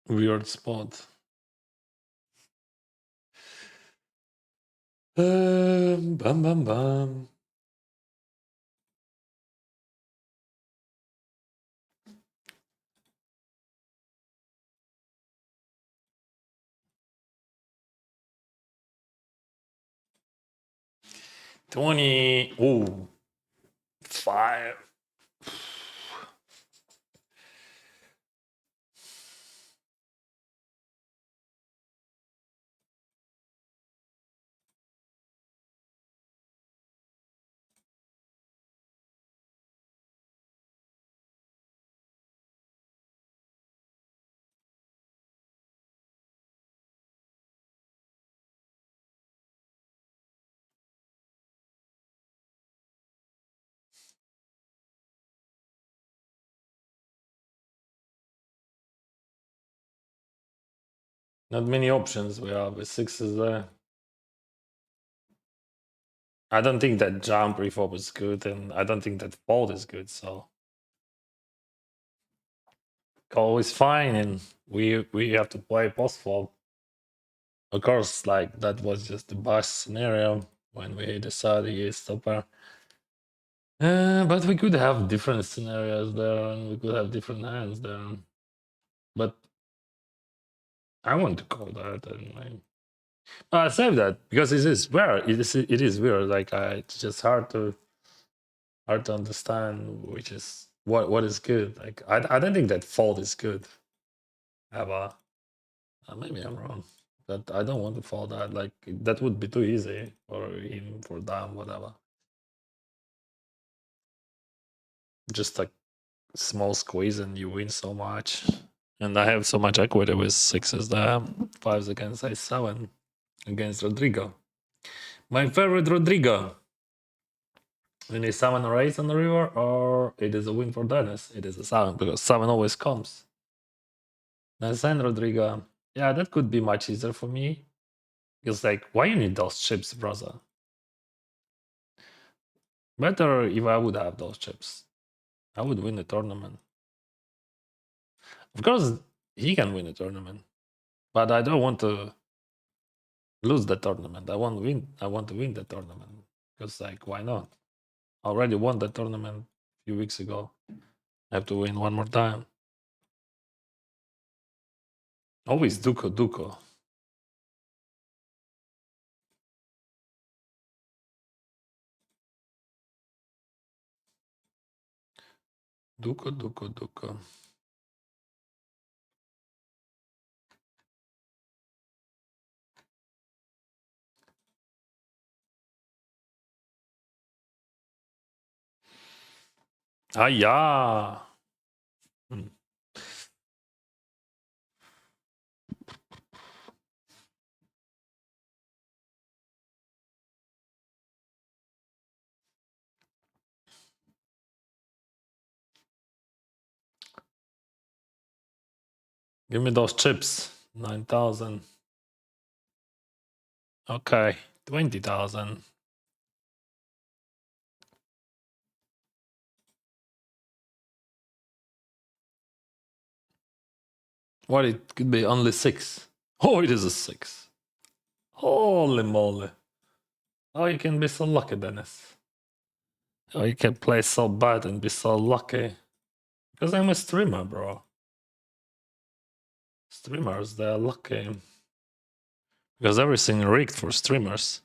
Weird spot. Bam bam bam. $20. Oh, 5. Not many options we have with sixes there. I don't think that jump reflop is good, and I don't think that fold is good, so call is fine, and we have to play post flop. Of course, like that was just the best scenario when we decided he is stopper. But we could have different scenarios there, and we could have different hands there. But I want to call that anyway. I save that because it is weird. It is weird. Like it's just hard to understand which is what is good. Like I don't think that fold is good. Ever. Maybe I'm wrong. But I don't want to fold that. Like that would be too easy for him, for them, whatever. Just like small squeeze and you win so much. And I have so much equity with sixes there. Fives against a7 against Rodrigo. My favorite Rodrigo. When a 7 or 8 on the river, or it is a win for Dennis. It is a 7 because 7 always comes. Nice hand, Rodrigo. Yeah, that could be much easier for me. Because like, why you need those chips, brother? Better if I would have those chips. I would win the tournament. Of course, he can win the tournament, but I don't want to lose the tournament. I want win. I want to win the tournament because, like, why not? I already won the tournament a few weeks ago. I have to win one more time. Always Duco, Duco. Duco, Duco, Duco. Ah, yeah. Hmm. Give me those chips. 9,000. Okay, 20,000. What, it could be only 6. Oh, it is a 6. Holy moly. Oh, you can be so lucky, Dennis. Oh, you can play so bad and be so lucky. Because I'm a streamer, bro. Streamers, they're lucky. Because everything rigged for streamers.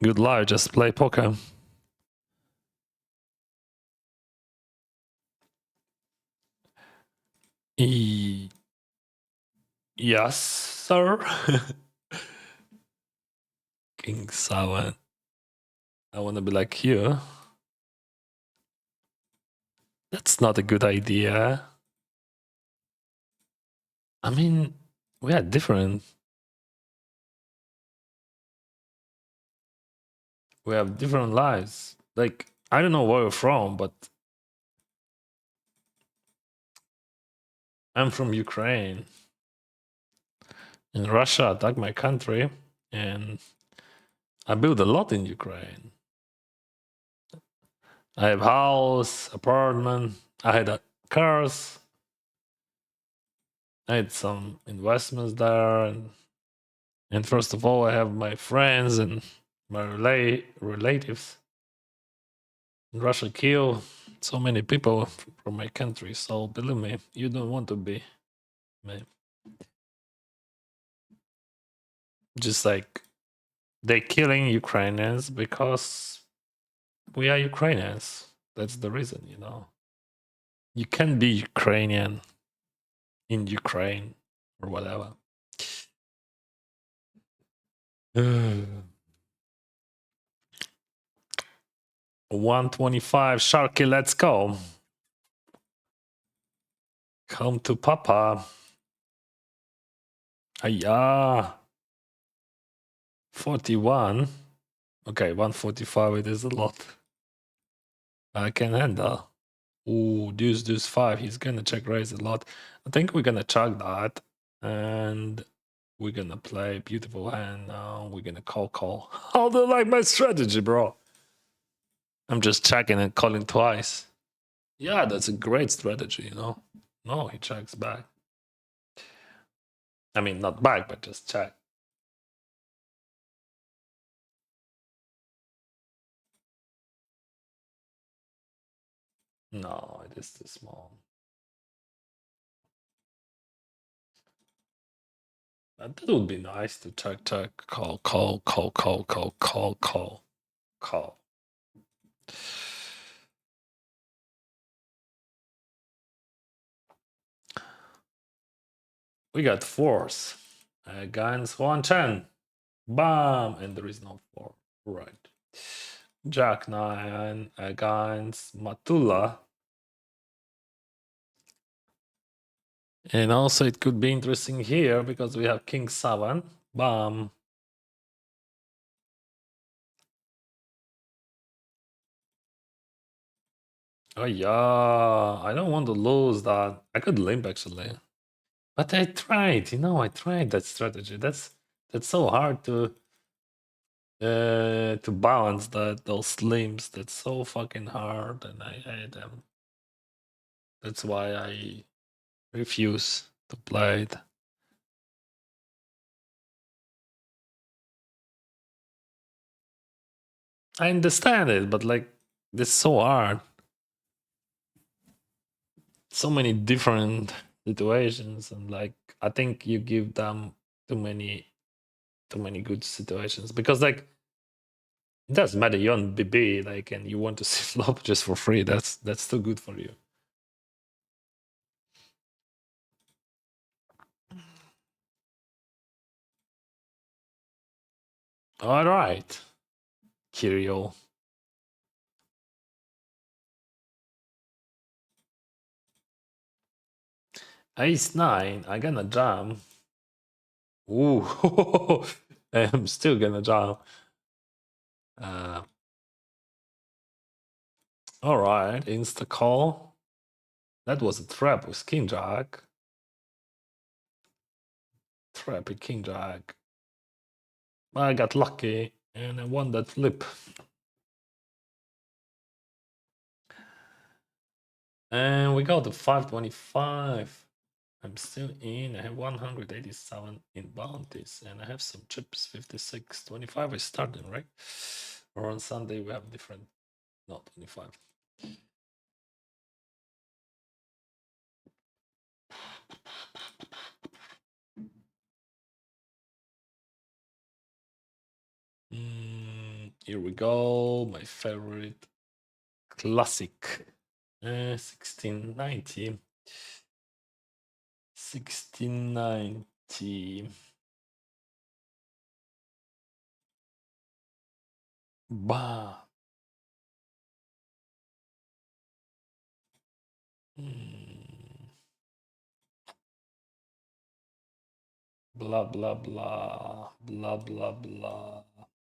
Good life, just play poker. Yes, sir. King 7. I want to be like you. That's not a good idea. I mean, we are different. We have different lives. Like, I don't know where you're from, but I'm from Ukraine. And Russia attacked my country, and I built a lot in Ukraine. I have house, apartment, I had cars, I had some investments there, and first of all, I have my friends and my relatives. Russia killed so many people from my country, so believe me, you don't want to be me. Just like they're killing Ukrainians because we are Ukrainians. That's the reason, you know. You can be Ukrainian in Ukraine or whatever. 125 Sharky, let's go. Come to Papa. Ayah. 41. Okay, 145, it is a lot. I can handle. Ooh, deuce 5. He's gonna check raise a lot. I think we're gonna chuck that. And we're gonna play beautiful hand now. We're gonna call. How do you like my strategy, bro? I'm just checking and calling twice. Yeah, that's a great strategy, you know. No, he checks back. I mean, not back, but just check. No, it is too small. That would be nice to check, call. We got fours against 110. Bam! And there is no 4. Right. Jack 9 against Matula. And also it could be interesting here because we have King 7. Bam. Oh yeah, I don't want to lose that. I could limp actually, but I tried. I tried that strategy. That's so hard to balance those limbs. That's so fucking hard, and I hate them. That's why I refuse to play it. I understand it, but like this is so hard. So many different situations, and like I think you give them too many good situations because like it doesn't matter you're on BB like and you want to see flop just for free. That's too good for you. All right, Kirill. Ace 9. I gonna jam. Ooh, I'm still gonna jam. Uh, all right, insta call. That was a trap with King Jack. Trap with King Jack. I got lucky and I won that flip. And we go to 525. I'm still in. I have 187 in bounties and I have some chips 56. 25 is starting, right? Or on Sunday we have different. Not 25. Here we go. My favorite classic. 1690. 1690. Bah. Blah blah blah blah blah blah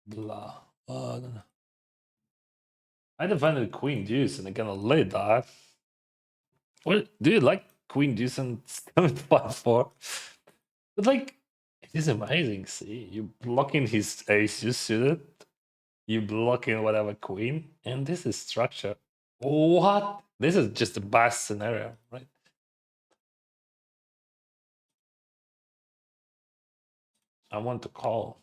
blah. I don't know. I defended Queen Deuce and I'm gonna lay that. What do you like Queen Deuce and 754? But like it is amazing, see. You blocking his ace you suited, you blocking whatever queen, and this is structure. What? This is just a bad scenario, right? I want to call.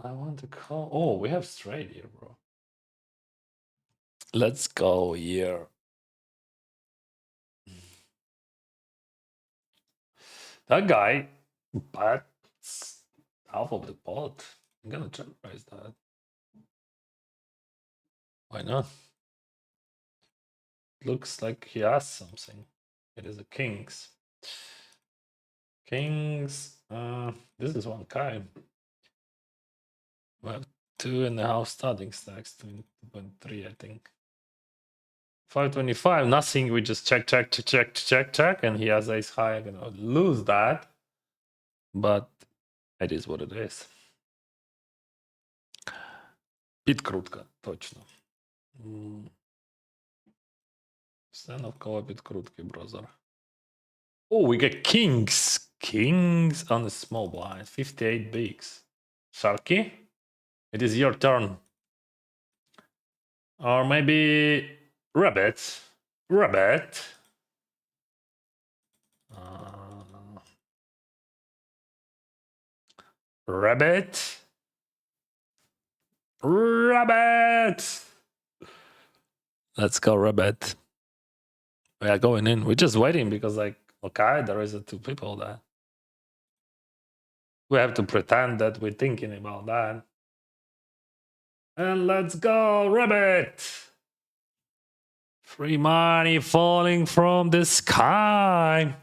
I want to call. Oh, we have straight here, bro. Let's go here. That guy bats half of the pot. I'm gonna jeopardize that. Why not? Looks like he has something. It is a kings. Kings. This is one kind. We have 2.5 starting stacks, 2.3, I think. 525, nothing. We just check, and he has ace high. I'm gonna lose that, but it is what it is. Підкрутка, точно. Stand of color підкрутки, brother. Oh, we get kings. Kings on the small blind. 58 bigs. Sharky, it is your turn. Or maybe rabbit. Rabbit. Rabbit. Rabbit. Let's go, rabbit. We are going in. We're just waiting because, like, okay, there is two people there. We have to pretend that we're thinking about that. And let's go, rabbit. Free money falling from the sky.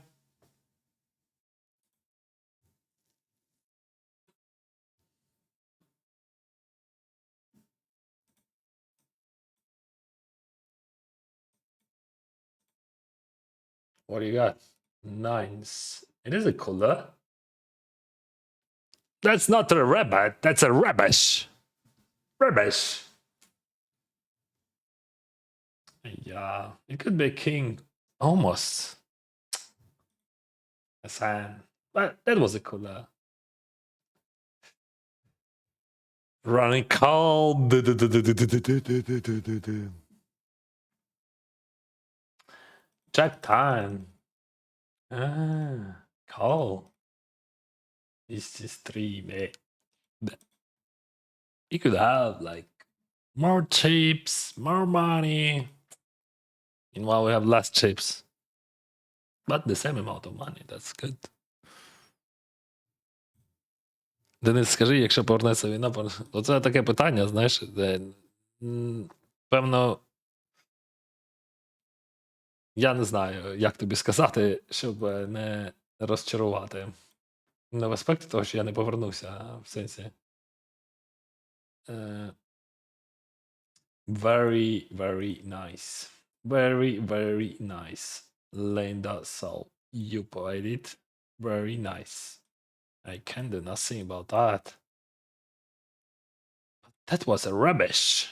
What do you got? Nines. It is a color. That's not a rabbit. That's a rubbish. Rubbish. Yeah, it could be king. Almost. A sand. But that was a cooler. Running call. Jack time. Ah, call. This is 3, mate. You could have like more chips, more money. Meanwhile, we have less chips. But the same amount of money. That's good. Денис, скажи, якщо повернеться війна, оце таке питання, знаєш, де, певно, я не знаю, як тобі сказати, щоб не розчарувати. Не в аспекті того, що я не повернувся, а в сенсі. Very, very nice. Very, very nice. Linda Soul. You played it. Very nice. I can do nothing about that. That was a rubbish.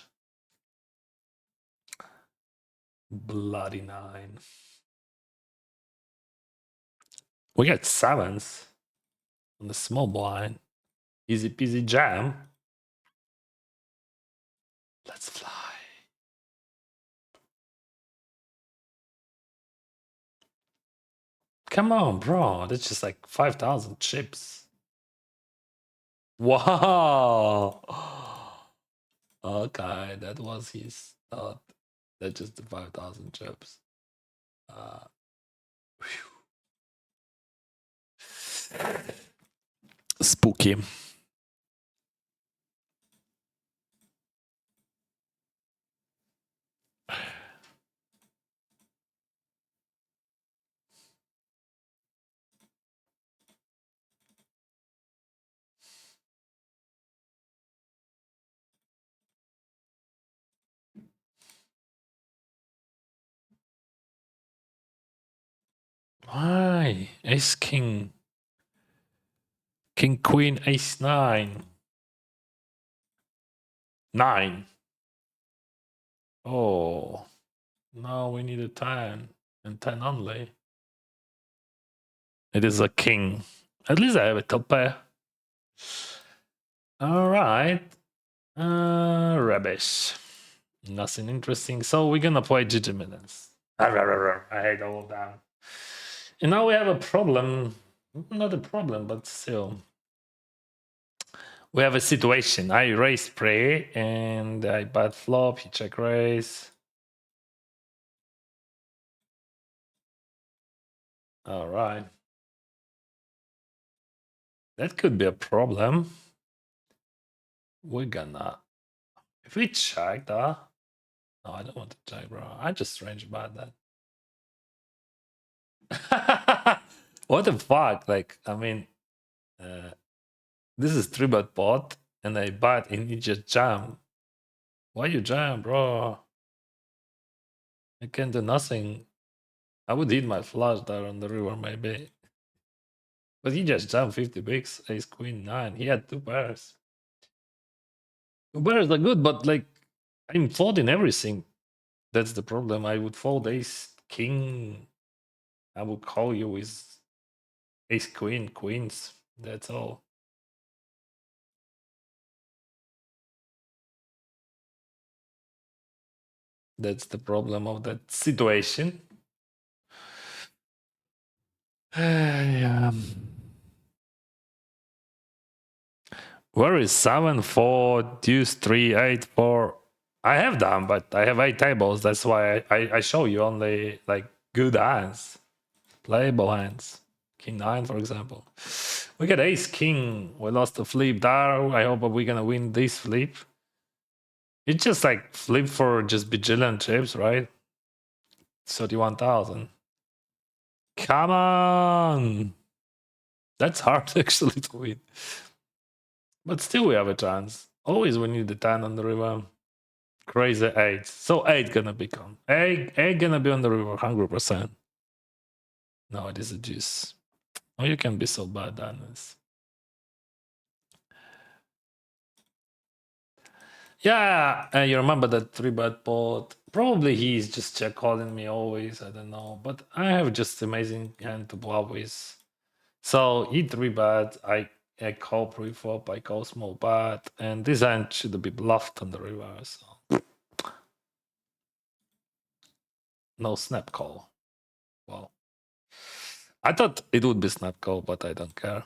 Bloody 9. We got 7s on the small blind. Easy peasy jam. Let's fly. Come on, bro. That's just like 5,000 chips. Wow. Okay, that was his thought. That's just the 5,000 chips. Spooky. Why? Ace king. King queen ace 9. 9. Oh. No, we need a 10. And 10 only. It is a king. At least I have a top pair. Alright. Rubbish. Nothing interesting. So we're gonna play GG Millions. I hate all of that. And now we have a problem. Not a problem, but still. We have a situation. I raise prey and I bad flop, he check raise. Alright. That could be a problem. We're gonna. If we check that. No, I don't want to check, bro. I just range bad that. What the fuck? Like, I mean, this is 3-bet pot, and I bet and you just jam. Why you jam, bro? I can do nothing. I would eat my flush there on the river, maybe. But he just jammed 50 bigs, ace queen 9. He had 2 pairs. 2 pairs are good, but like, I'm folding everything. That's the problem. I would fold ace king. I would call you with ace queen, queens. That's all. That's the problem of that situation. Yeah. Where is 7, 4, deuce, 3, 8, 4? I have them, but I have 8 tables. That's why I show you only like good hands, playable hands. King 9, for example. We got ace king. We lost a flip there. I hope we're gonna win this flip. It's just like flip for just bajillion chips, right? 31,000. Come on! That's hard actually to win. But still we have a chance. Always we need the 10 on the river. Crazy 8. So 8 gonna become. 8 gonna be on the river 100%. No, it is a juice. Oh, you can be so bad, Dennis. Yeah, you remember that 3-bet bot? Probably he's just check calling me always. I don't know, but I have just amazing hand to bluff with. So he 3-bet. I call pre-flop. I call small bet, and this hand should be bluffed on the river. So no snap call. Well, I thought it would be snap call, but I don't care.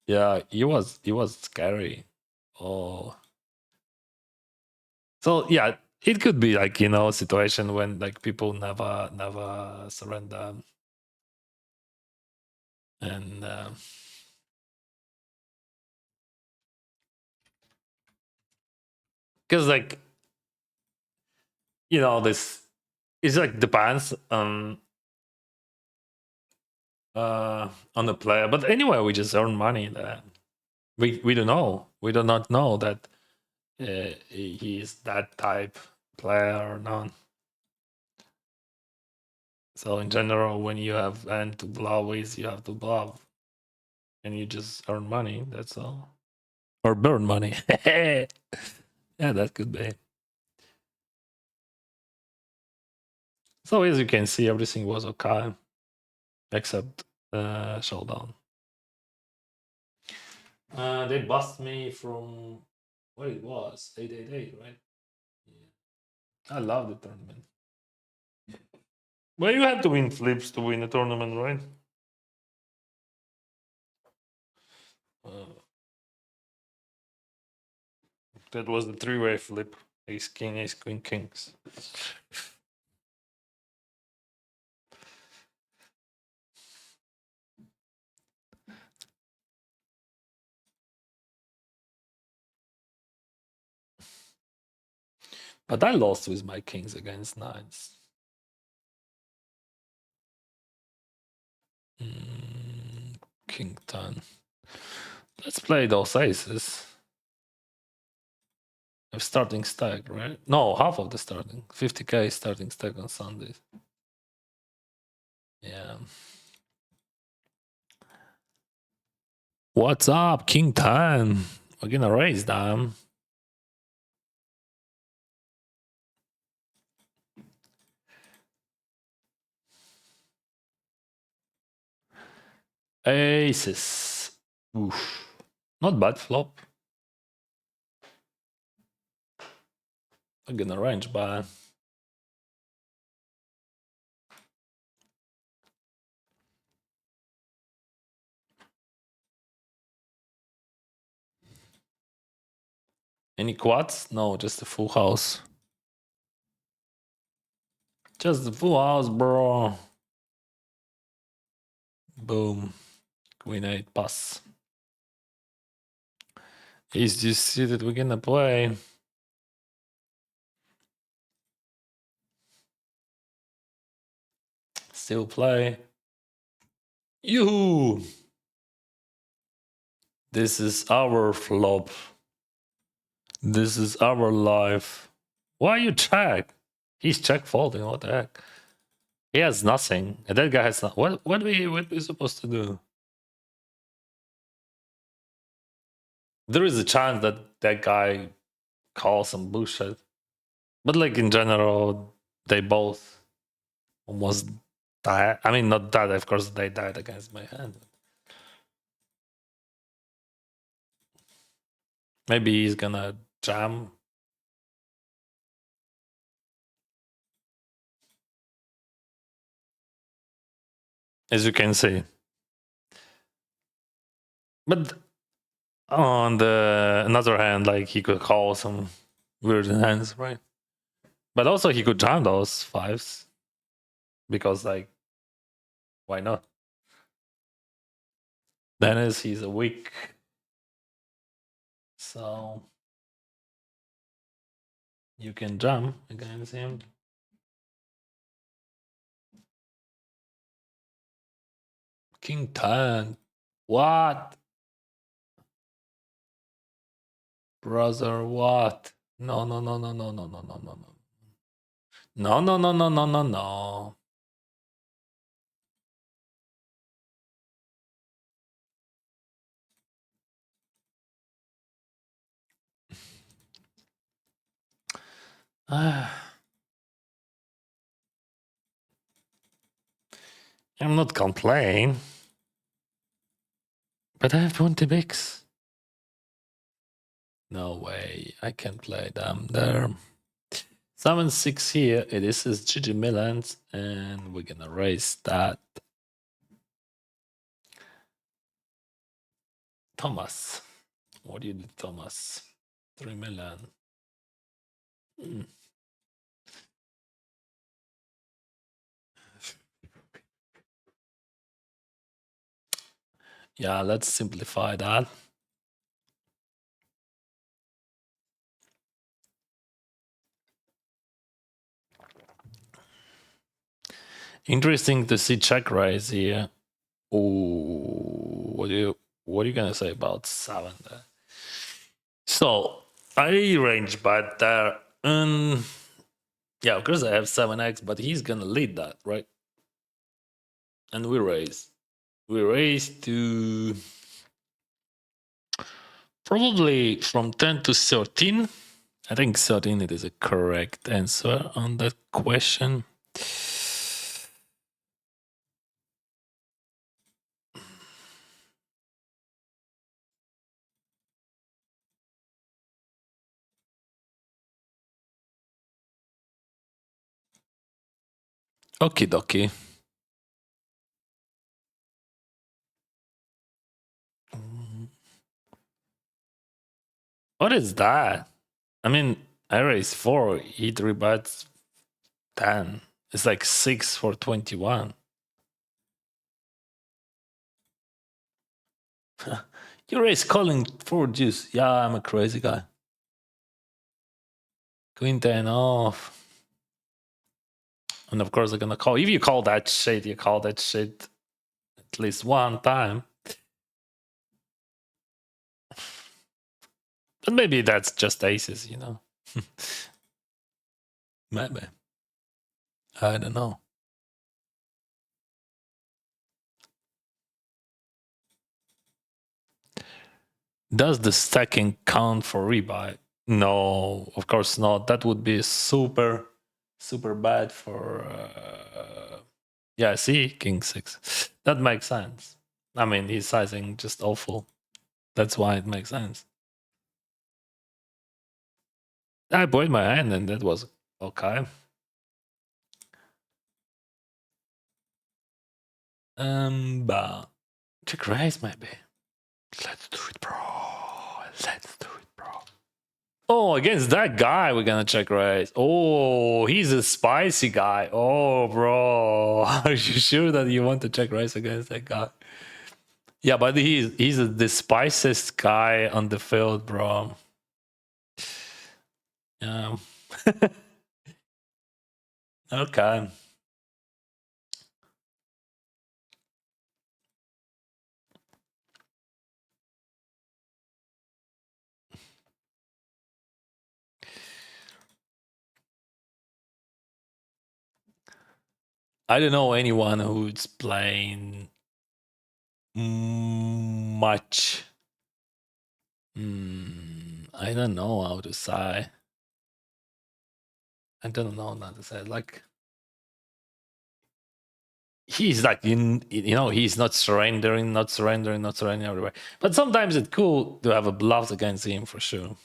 Yeah, he was scary. Oh. So yeah, it could be like, you know, a situation when like people never surrender. And because like, you know, this is like depends on the player. But anyway, we just earn money there. We don't know. We do not know that he is that type player or not. So in general, when you have and to bluff with, you have to bluff, and you just earn money. That's all, or burn money. Yeah, that could be. So as you can see, everything was okay, except showdown. They bust me from what it was 888, right? Yeah. I love the tournament. Well, you have to win flips to win a tournament, right? Uh, that was the three-way flip: ace king, ace queen, kings. But I lost with my kings against nines. King 10. Let's play those aces. I'm starting stack, right? No, half of the starting. 50k starting stack on Sundays. Yeah. What's up, King 10? We're gonna raise them. Aces. Oof. Not bad flop. I'm gonna range by. Any quads? No, just a full house. Just the full house, bro. Boom. Queen 8 pass. Is this see that we're gonna play? Still play. Yoo! This is our flop. This is our life. Why you check? He's check folding. What the heck? He has nothing. And that guy has not. What we supposed to do? There is a chance that that guy calls some bullshit. But like in general, they both almost died. I mean, not died. Of course, they died against my hand. Maybe he's gonna jam. As you can see. But on the another hand, like he could call some weird hands, right? But also he could jam those fives. Because like why not? Dennis, he's a weak. So you can jump against him. King 10. What? Brother, what? No, no, no, no, no, no, no, no, no, no. No, no, no, no, no, no, no. I'm not complaining, but I have 20 bigs. No way, I can play them there. 7-6 here. This is GG Milans, and we're gonna raise that. Thomas, what do you do, Thomas? 3 million. Yeah, let's simplify that. Interesting to see check raise here. Oh, what are you gonna say about 7 there? So I range bet there, and yeah, of course I have 7x, but he's gonna lead that, right? And we raise. We raise to probably from 10 to 13. I think 13 it is a correct answer on that question. Okie dokie. What is that? I mean, I raised 4, he 3 bets 10. It's like 6 for 21. You raise calling 4 juice. Yeah, I'm a crazy guy. Queen 10 off. And of course, I'm gonna call. If you call that shit, you call that shit at least one time. But maybe that's just aces, you know. Maybe. I don't know. Does the stacking count for rebuy? No, of course not. That would be super, super bad for. Yeah, see, King 6. That makes sense. I mean, he's sizing just awful. That's why it makes sense. I played my hand and that was okay. But check raise maybe. Let's do it, bro. Let's do it, bro. Oh, against that guy, we're gonna check raise. Oh, he's a spicy guy. Oh, bro, are you sure that you want to check raise against that guy? Yeah, but he's the spiciest guy on the field, bro. Yeah. Okay. I don't know anyone who's playing much. I don't know how to say. I don't know how to say. Like, he's like, you know, he's not surrendering everywhere. But sometimes it's cool to have a bluff against him for sure.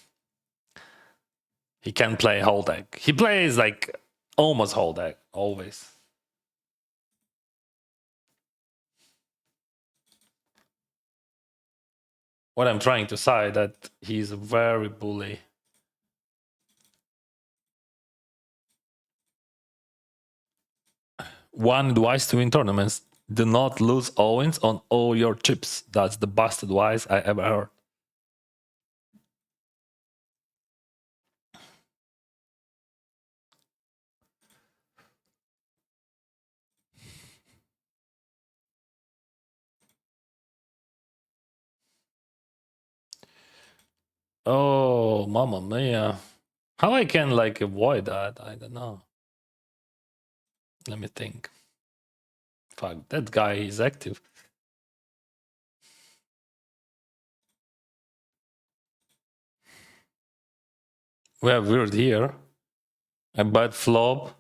He can play whole deck. He plays like almost whole deck, always. What I'm trying to say that he's very bully. One advice to win tournaments: do not lose Owens on all your chips. That's the best advice I ever heard. Oh, mamma mia. How I can like avoid that? I don't know. Let me think. Fuck, that guy is active. We have weird here. I bet flop.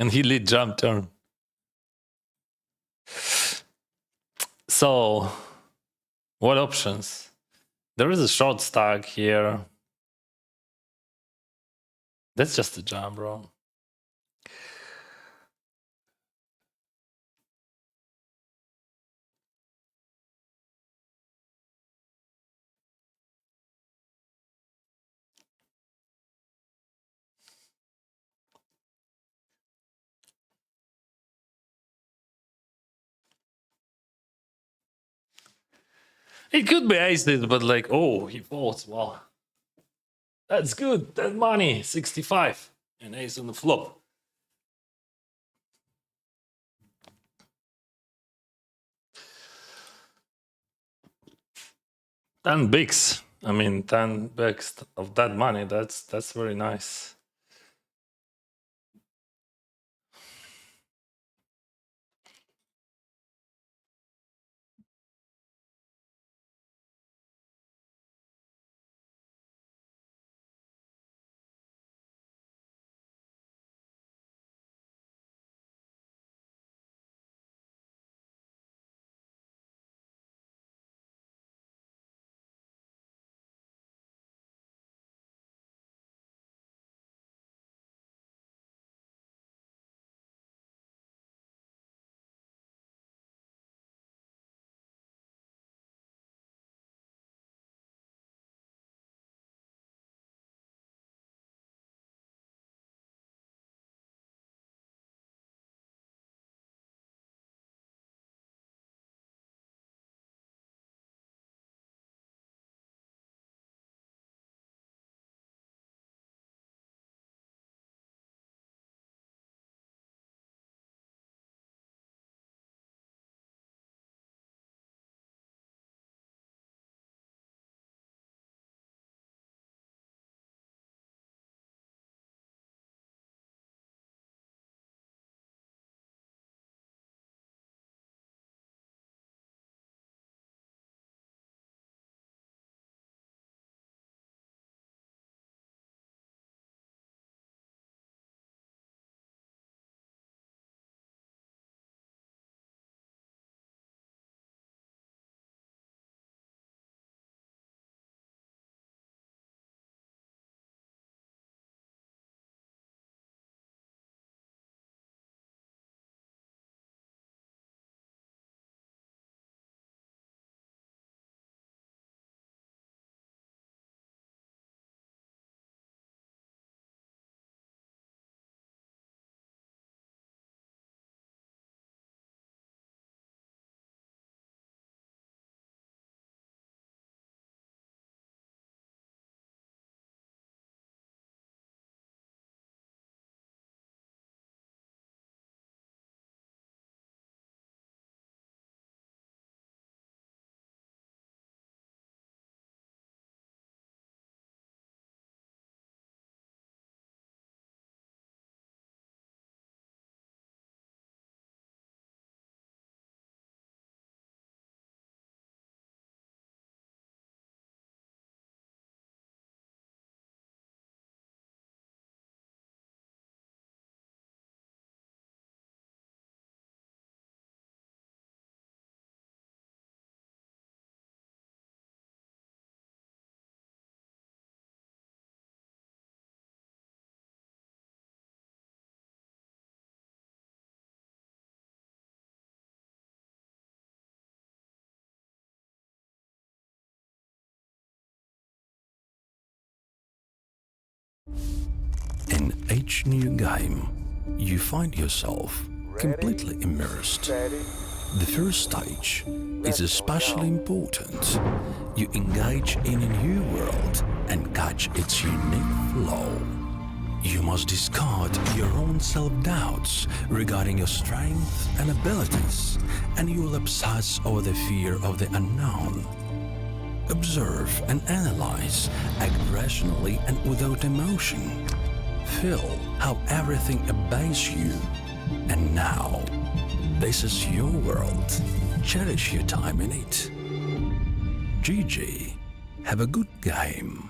And he lead jump turn. So, what options? There is a short stack here. That's just a jam, bro. It could be aces, but like, oh, he folds. Wow. That's good. That money, 65. And ace on the flop. Ten bigs. I mean, 10 bigs of that money. That's very nice. In each new game, you find yourself completely immersed. The first stage is especially important. You engage in a new world and catch its unique flow. You must discard your own self-doubts regarding your strengths and abilities, and you will obsess over the fear of the unknown. Observe and analyze, act rationally and without emotion. Feel how everything obeys you. And now, this is your world. Cherish your time in it. GG. Have a good game.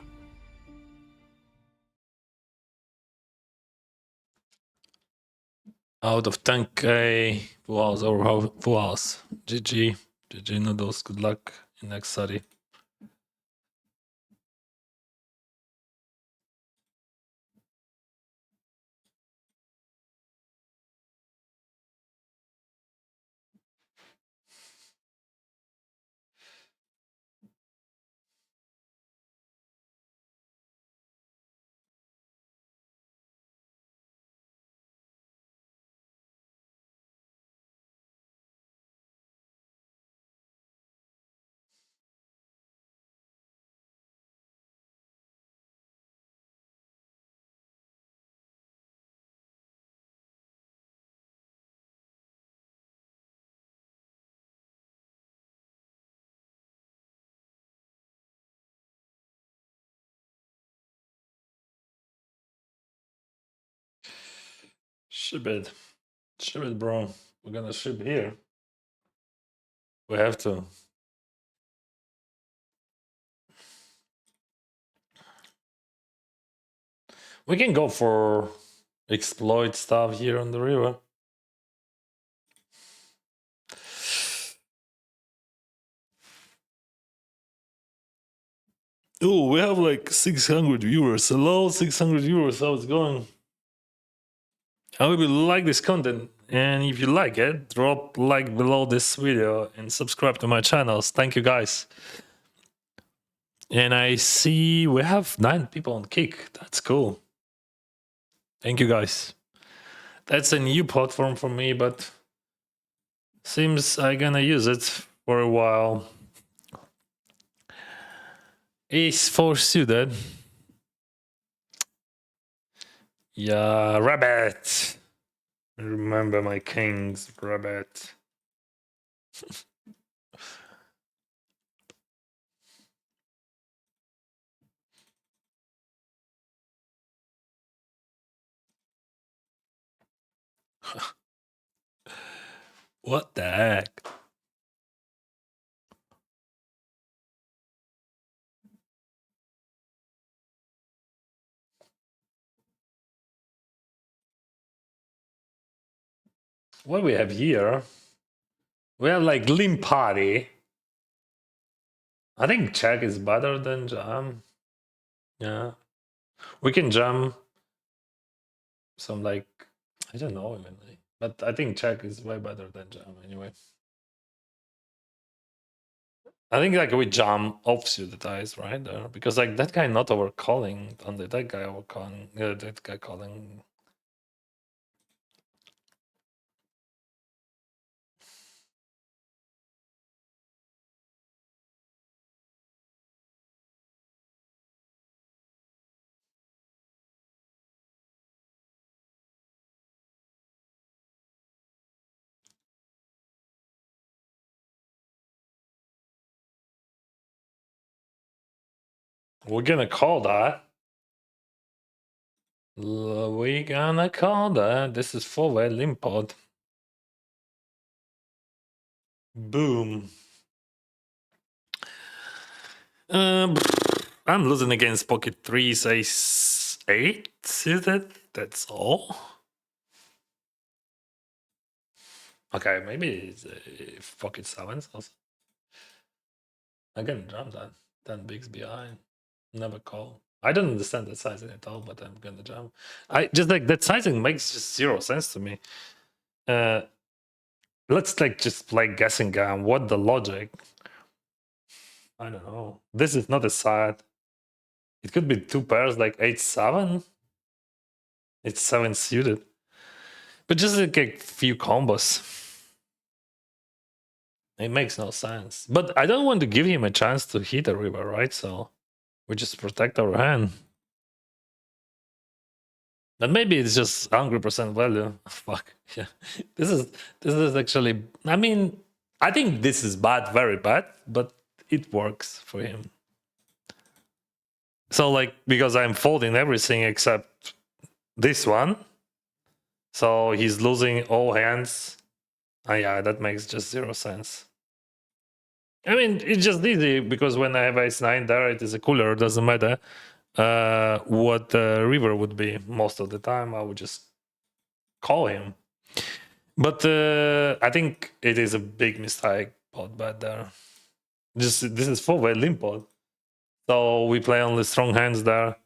Out of 10k full house or how full house. GG. GG noodles. Good luck in next study. Ship it. Ship it, bro. We're gonna ship here. We have to. We can go for exploit stuff here on the river. Oh, we have like 600 viewers. Hello, 600 viewers. How it's going? I hope you like this content. And if you like it, drop like below this video and subscribe to my channels. Thank you, guys. And I see we have 9 people on Kick. That's cool. Thank you, guys. That's a new platform for me, but seems I'm gonna use it for a while. Ace 4 suited. Yeah, rabbit. Remember my kings, rabbit. What the heck? What do we have here? We have like Limp Party. I think check is better than jam. Yeah. We can jam some like, I don't know even. But I think check is way better than jam anyway. I think like we jam offsuit the dice, right? There. Because like that guy not overcalling, and that guy overcalling, that guy calling. We're gonna call that. We're gonna call that. This is forward limpod. Boom. I'm losing against pocket 3s, ace 8 suited. That's all. Okay, maybe it's pocket 7s also. I can jam that. 10 bigs behind. Never call. I don't understand that sizing at all, but I'm gonna jam. I just like that sizing makes just 0 sense to me. Let's like just play guessing game. What the logic? I don't know. This is not a side. It could be 2 pairs like 8-7. It's 7 suited. But just like a few combos. It makes no sense. But I don't want to give him a chance to hit a river, right? So we just protect our hand. And maybe it's just 100% value. Fuck. Yeah. This is actually, I mean, I think this is bad, very bad, but it works for him. So like, because I'm folding everything except this one. So he's losing all hands. Yeah, that makes just 0 sense. I mean, it's just easy because when I have ace-9 there, it is a cooler, doesn't matter what the river would be. Most of the time, I would just call him. But I think it is a big mistake pot bet there. Just this is 4-way limp pot. So we play only strong hands there.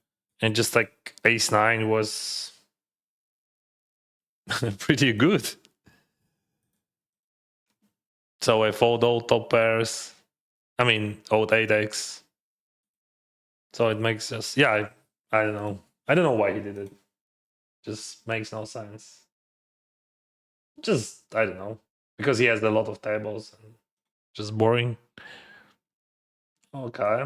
And just like ace 9 was pretty good. So I fold all top pairs. I mean, old 8x. So it makes just, yeah, I don't know. I don't know why he did it. Just makes no sense. Just, I don't know. Because he has a lot of tables and just boring. Okay.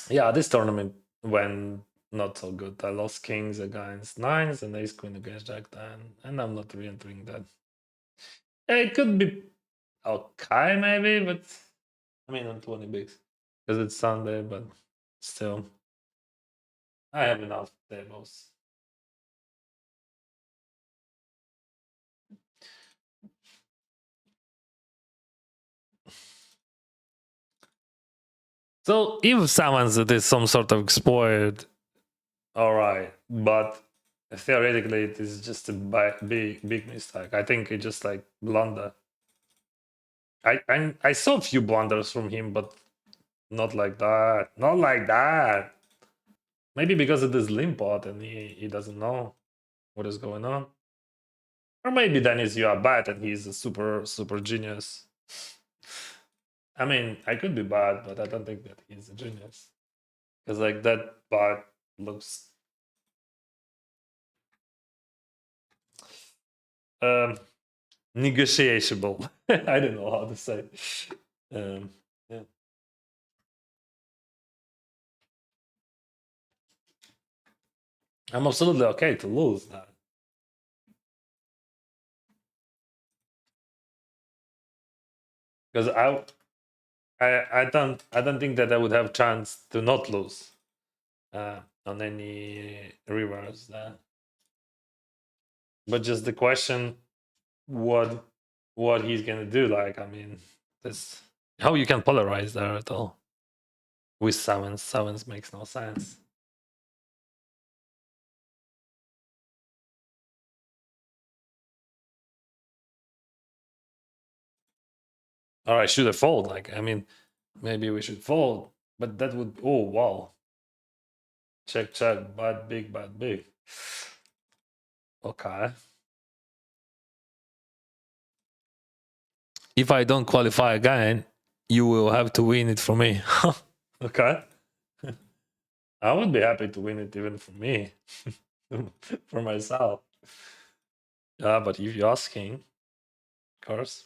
Yeah, this tournament went not so good. I lost kings against nines and ace queen against jack 10, and I'm not re-entering that. Yeah, it could be okay, maybe, but I mean, on 20 bigs because it's Sunday, but still, I have enough tables. So if someone's did some sort of exploit, all right, but theoretically it is just a big mistake. I think it just like blunder. I saw a few blunders from him, but not like that. Not like that. Maybe because it is Limpot and he doesn't know what is going on. Or maybe Dennis, you are bad and he's a super genius. I mean, I could be bad, but I don't think that he's a genius. Because like that bad looks um negotiable. I don't know how to say. Yeah. I'm absolutely okay to lose that. Because I don't think that I would have chance to not lose on any rivers there. But just the question, what he's gonna do? Like, I mean, this how you can polarize there at all with sevens. Sevens makes no sense. All right, should I fold? Like, I mean, maybe we should fold, but that would oh wow. Check, bad big, bad big. Okay. If I don't qualify again, you will have to win it for me. Okay. I would be happy to win it even for me, for myself. Yeah, but if you're asking, of course.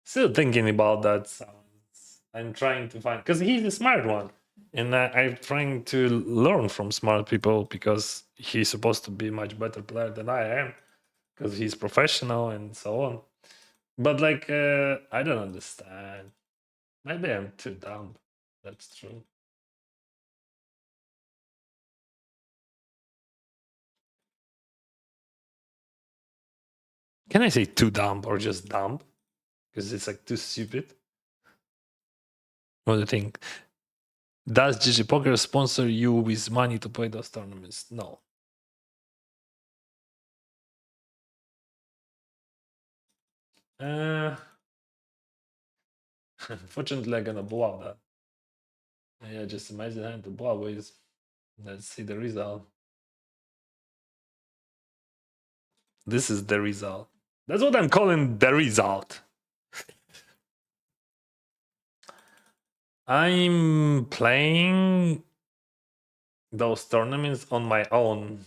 Still thinking about that. I'm trying to find because he's a smart one, and I'm trying to learn from smart people because he's supposed to be much better player than I am because he's professional and so on. But like, I don't understand. Maybe I'm too dumb. That's true. Can I say too dumb or just dumb? Because it's like too stupid. What do you think? Does GG Poker sponsor you with money to play those tournaments? No. Fortunately, I'm gonna blow that. Yeah, just imagine having to blow with. Let's see the result. This is the result. That's what I'm calling the result. I'm playing those tournaments on my own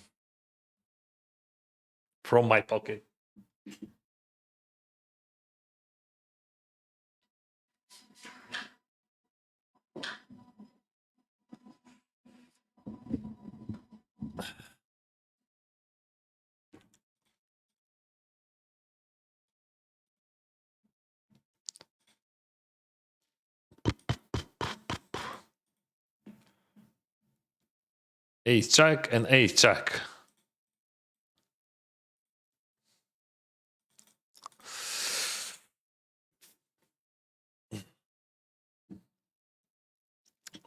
from my pocket. Ace jack and ace jack.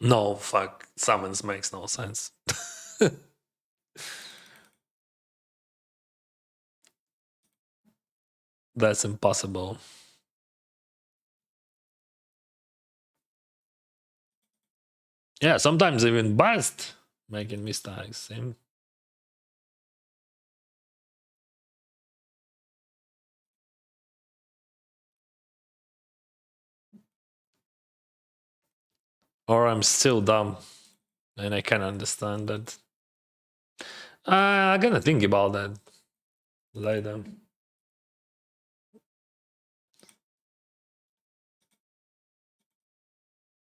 No, fuck. Summons makes no sense. That's impossible. Yeah, sometimes even Bast making mistakes. Same. Or I'm still dumb and I can understand that. I'm gonna think about that later.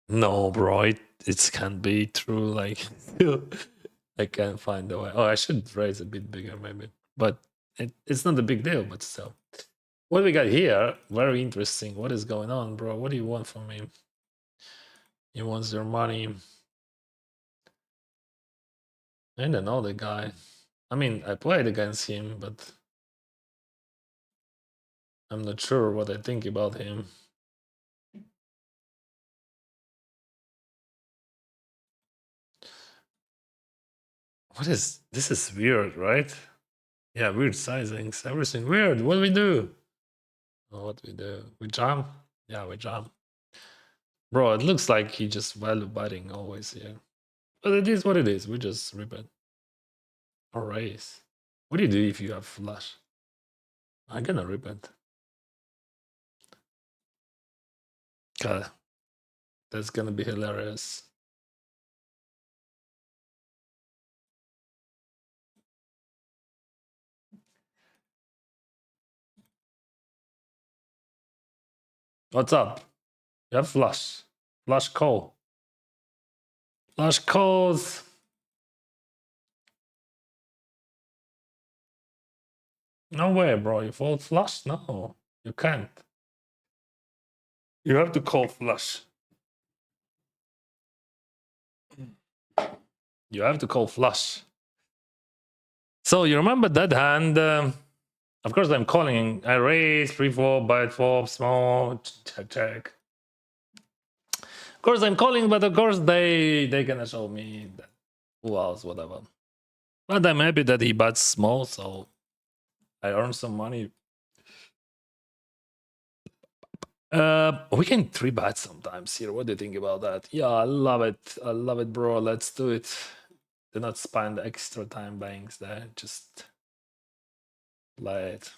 No, bro, it can't be true. Like, I can't find a way. Oh, I should raise a bit bigger, maybe. But it's not a big deal, but still. What we got here? Very interesting. What is going on, bro? What do you want from me? He wants your money. I don't know the guy. I mean, I played against him, but I'm not sure what I think about him. What is this? Is weird, right? Yeah, weird sizings, everything weird. What do we do? Oh, what we do? We jump? Yeah, we jump. Bro, it looks like he just value betting always here. But it is what it is. We just rip it. Or raise. What do you do if you have flush? I'm gonna rip it. God, that's gonna be hilarious. What's up? You have flush. Flush call. Flush calls. No way, bro. You fold flush? No, you can't. You have to call flush. You have to call flush. So you remember that hand? Of course, I'm calling. I raise, pre-flop, bite flop, small, check. Of course, I'm calling, but of course they gonna show me that who else, whatever. But I'm happy that he bets small, so I earn some money. We can 3-bet sometimes here. What do you think about that? Yeah, I love it. I love it, bro. Let's do it. Do not spend extra time banks there. Just play it.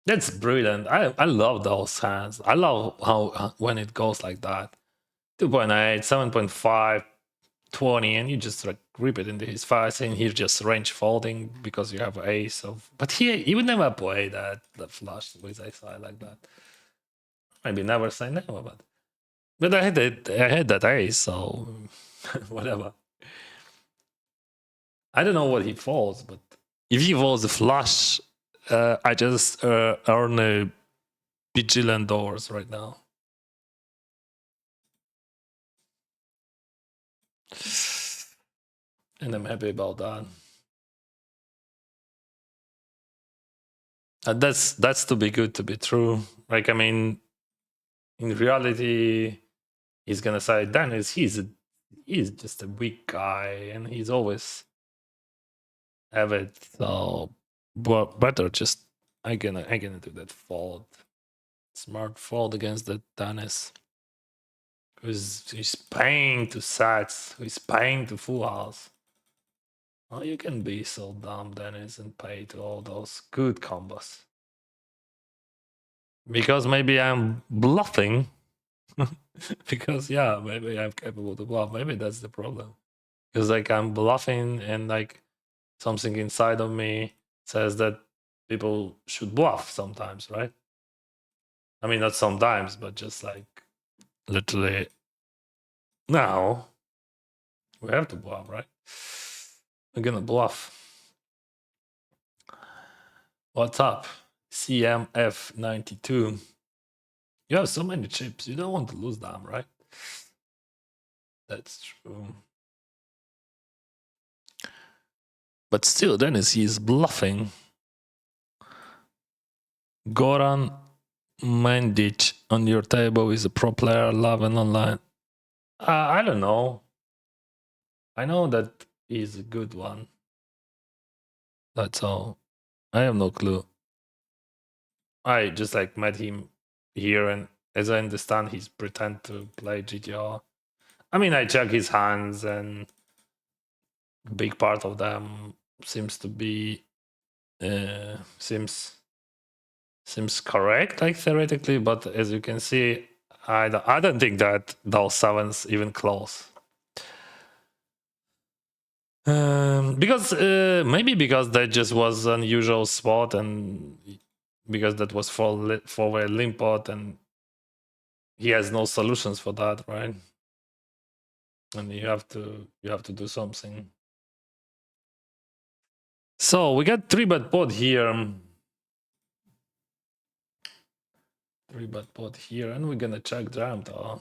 That's brilliant. I love those hands. I love how when it goes like that. 2.8, 7.5, 20, and you just like rip it into his face, and he's just range folding because you have ace of. But he would never play that the flush with ace high like that. Maybe never say never, but I had it. I had that ace, so whatever. I don't know what he folds, but if he folds a flush, I just earn a bajillion dollars right now. And I'm happy about that. And that's too be good to be true. Like, I mean, in reality, he's gonna say Dennis, he's just a weak guy, and he's always have it. So, but better just I gonna do that fold, smart fold against the Dennis, because he's paying to sets, he's paying to full house. Oh, you can be so dumb, Dennis, and pay to all those good combos. Because maybe I'm bluffing. Because yeah, maybe I'm capable to bluff. Maybe that's the problem. Because like I'm bluffing, and like something inside of me says that people should bluff sometimes, right? I mean, not sometimes, but just like literally now we have to bluff, right? We're gonna bluff. What's up? CMF92. You have so many chips. You don't want to lose them, right? That's true. But still, Dennis, he's bluffing. Goran Mandic on your table is a pro player, live and online. I don't know. I know that he's a good one. That's all. I have no clue. I just like met him here, and as I understand, he's pretend to play GTR. I mean, I check his hands, and a big part of them seems to be seems correct, like theoretically. But as you can see, I don't think that those sevens even close. Because maybe because that just was an unusual spot, and because that was for a limpot, and he has no solutions for that, right? And you have to do something. So we got 3-bet pot here. 3-bet pot here, and we're gonna check jam though.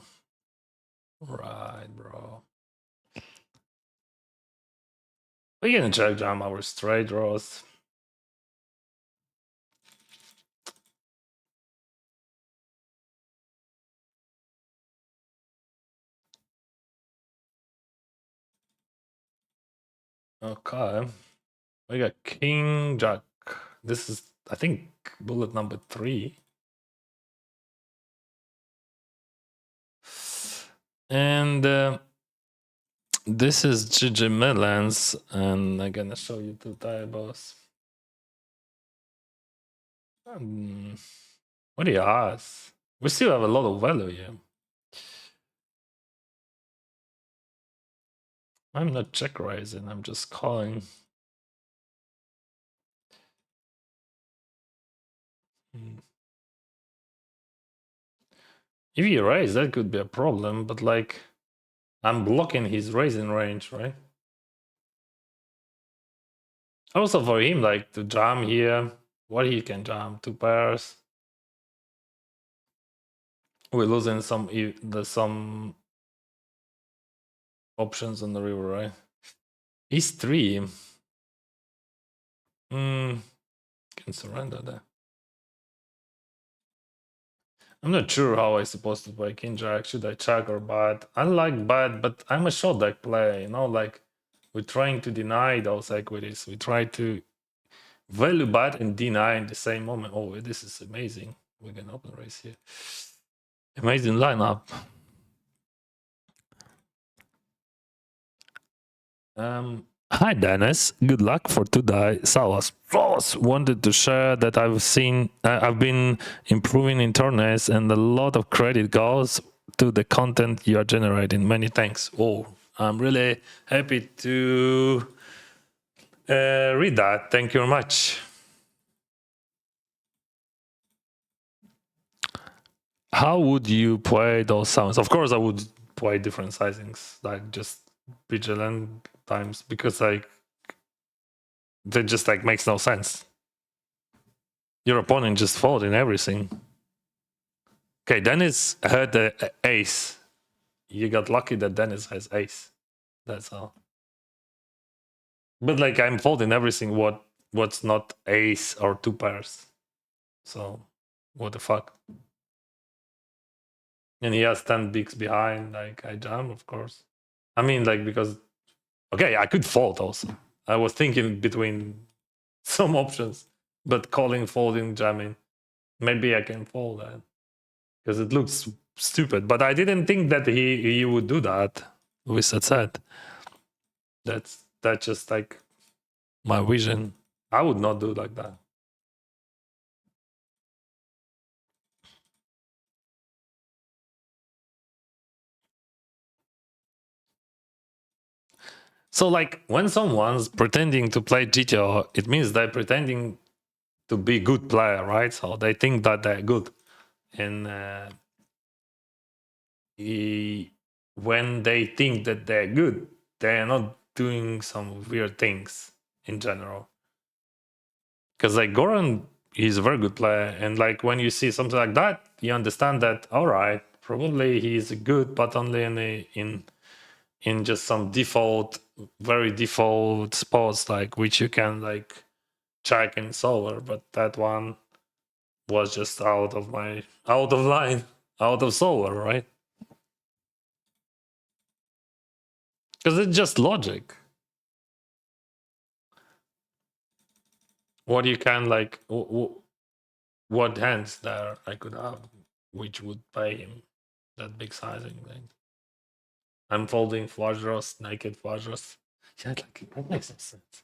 Right, bro. We're gonna check jam our straight draws. Okay. We got king jack. This is, I think, bullet number 3. And this is GG Midlands, and I'm gonna show you 2 tables. What he has? We still have a lot of value here. I'm not check raising, I'm just calling. If he raise, that could be a problem, but like, I'm blocking his raising range, right? Also for him, like, to jam here, what he can jam? 2 pairs. We're losing some options on the river, right? He's 3. Can surrender there. I'm not sure how I'm supposed to play king jack. Should I check or bet? I like bet, but I'm a short deck player, you know, like, we're trying to deny those equities. We try to value bet and deny in the same moment. Oh, this is amazing. We're gonna open race here. Amazing lineup. Hi Dennis, good luck for today. Salas wanted to share that I've been improving in tournaments, and a lot of credit goes to the content you are generating. Many thanks. Oh, I'm really happy to read that. Thank you very much. How would you play those sounds? Of course, I would play different sizings, like just vigilant times, because like that just like makes no sense. Your opponent just fold in everything. Okay, Dennis had the ace. You got lucky that Dennis has ace. That's all. But like, I'm folding everything what's not ace or 2 pairs. So what the fuck? And he has 10 bigs behind. Like, I jam, of course. I mean, like, because okay, I could fold also. I was thinking between some options, but calling, folding, jamming. Maybe I can fold that because it looks stupid. But I didn't think that he would do that with that set. That's just like my vision. I would not do like that. So like, when someone's pretending to play GTO, it means they're pretending to be good player, right? So they think that they're good. And when they think that they're good, they're not doing some weird things in general. Because like, Goran, he's a very good player, and like, when you see something like that, you understand that, all right, probably he's good, but only in in just some default, very default spots, like which you can like check in Solver, but that one was just out of line, out of Solver, right? Because it's just logic. What you can like, what hands there I could have, which would pay him that big sizing thing. Unfolding flush draws, naked flush draws. Yeah, like that makes no sense.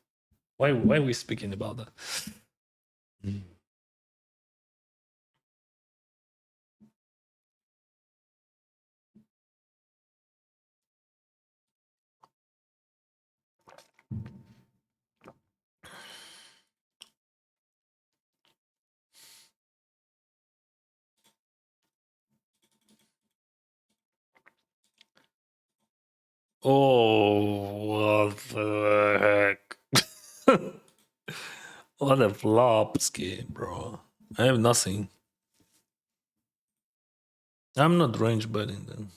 Why are we speaking about that? Oh, what the heck? What a flop scheme, bro. I have nothing. I'm not range betting then.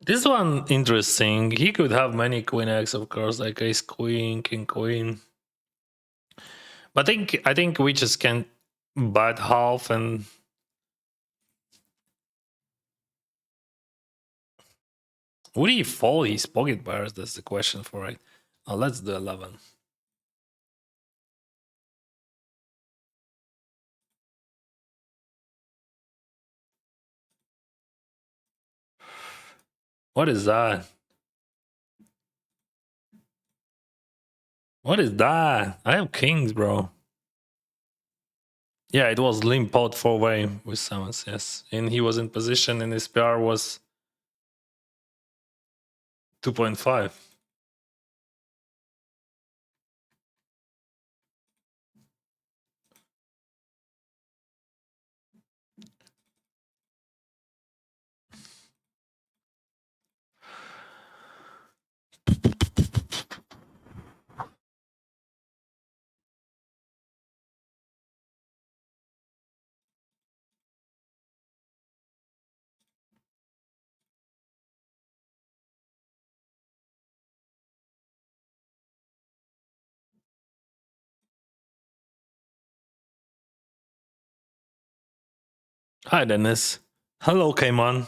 This one interesting. He could have many queen X, of course, like ace queen, king queen. But I think we just can bet half and would he fold his pocket pairs? That's the question for it. Let's do 11. What is that? What is that? I have kings, bro. Yeah, it was limp pot 4-way with sevens, yes. And he was in position and his PR was 2.5. Hi, Dennis. Hello, Cayman.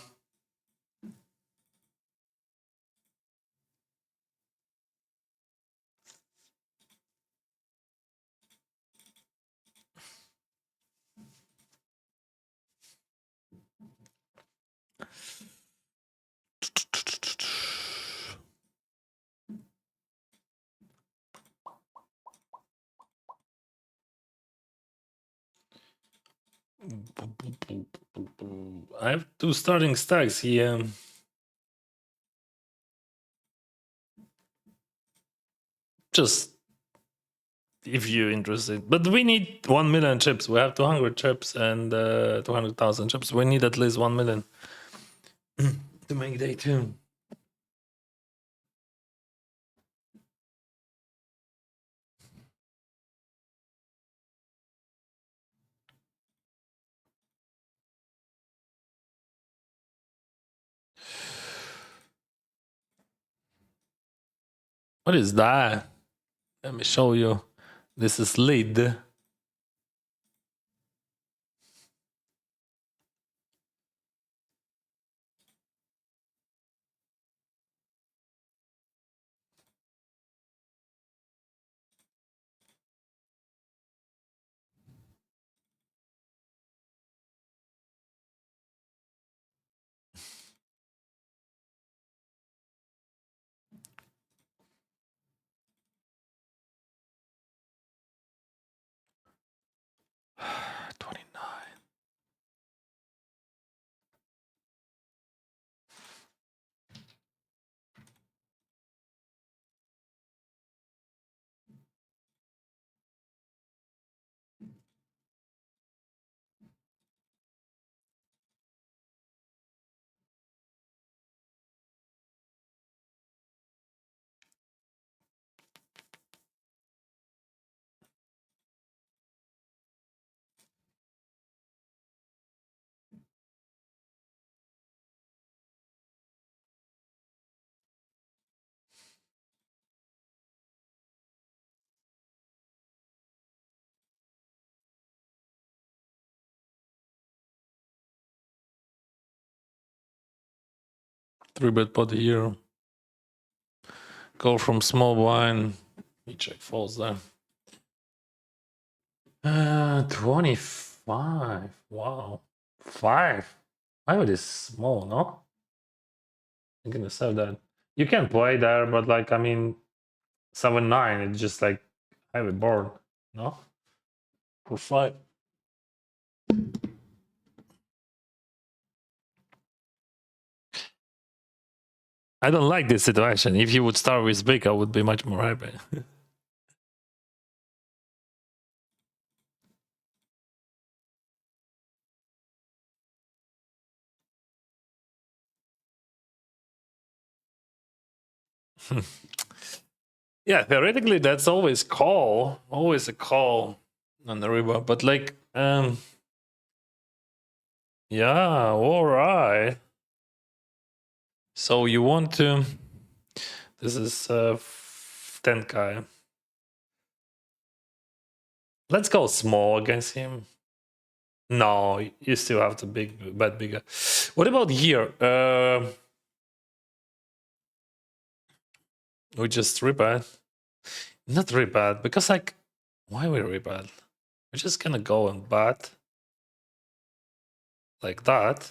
I have two starting stacks here. Just if you're interested. But we need 1 million chips. We have 200 chips and 200,000 chips. We need at least 1 million to make day two. What is that? Let me show you. This is lead. 3-bet pot here. Go from small blind. You check falls there. 25. Wow. 5. Why would it small, no? I'm gonna save that. You can play there, but like, I mean, 7-9, it's just like heavy board, no? For 5. I don't like this situation. If you would start with big, I would be much more happy. Yeah, theoretically, that's always a call on the river. But like, yeah, all right. So you want to? This is 10k. Let's go small against him. No, you still have to bet bigger. What about here? We just rebad. Not rebad, because like, why we rebad? We're just gonna go and bat like that.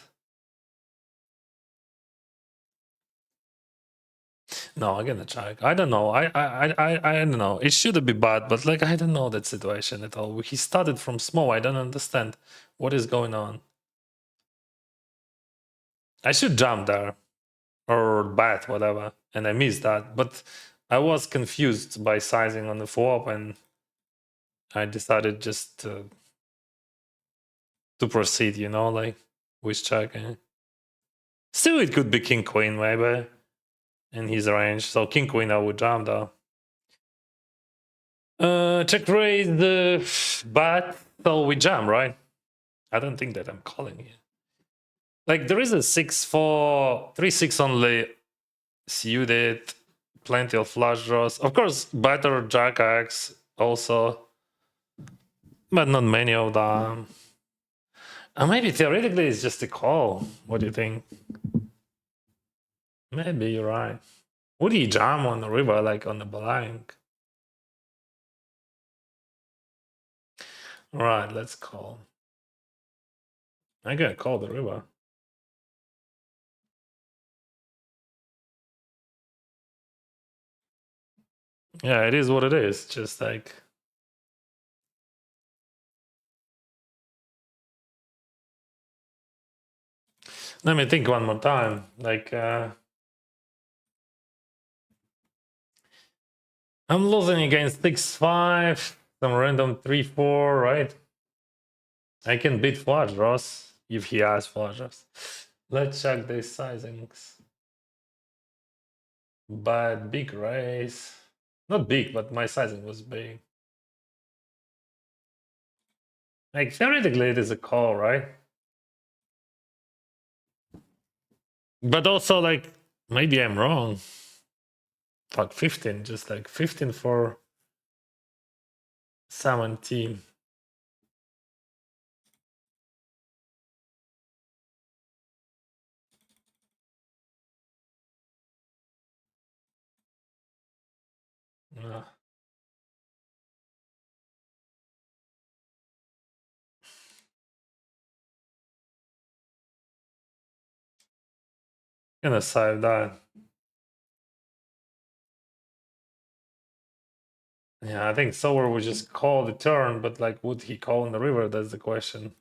No, I'm gonna check. I don't know. I don't know. It should be bad, but like I don't know that situation at all. He started from small. I don't understand what is going on. I should jump there or bat, whatever, and I missed that. But I was confused by sizing on the flop, and I decided just to proceed. You know, like with checking. Still, it could be king queen maybe in his range. So king queen, I would jump though. Check raise the bat. So we jam, right? I don't think that I'm calling here. Like there is a 6-4, 3-6 only suited, plenty of flush draws. Of course, better jack X also, but not many of them. Maybe theoretically it's just a call. What do you think? Maybe you're right. Would he jam on the river like on the blank? All right, let's call. I'm gonna call the river. Yeah, it is what it is. Just like. Let me think one more time. Like, I'm losing against 6-5, some random 3-4, right? I can beat flush draws if he has flush draws. Let's check these sizings. But big raise. Not big, but my sizing was big. Like, theoretically, it is a call, right? But also, like, maybe I'm wrong. Fuck, 15, just like 15 for 17. Gonna save that. Yeah, I think Sower would just call the turn, but like, would he call on the river? That's the question.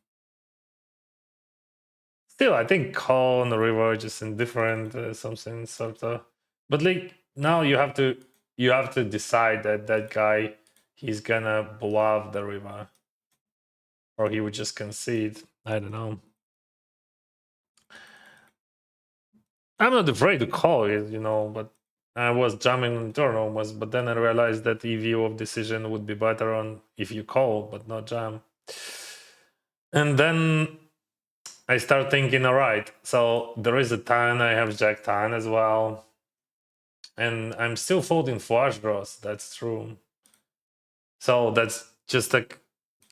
Still, I think call on the river just indifferent, something sort of. But like now you have to decide that that guy he's gonna bluff the river, or he would just concede. I don't know. I'm not afraid to call it, you know, but I was jamming on turn almost, but then I realized that EV of decision would be better on if you call, but not jam. And then I start thinking, all right, so there is a 10, I have Jack 10 as well. And I'm still folding flush draws, that's true. So that's just like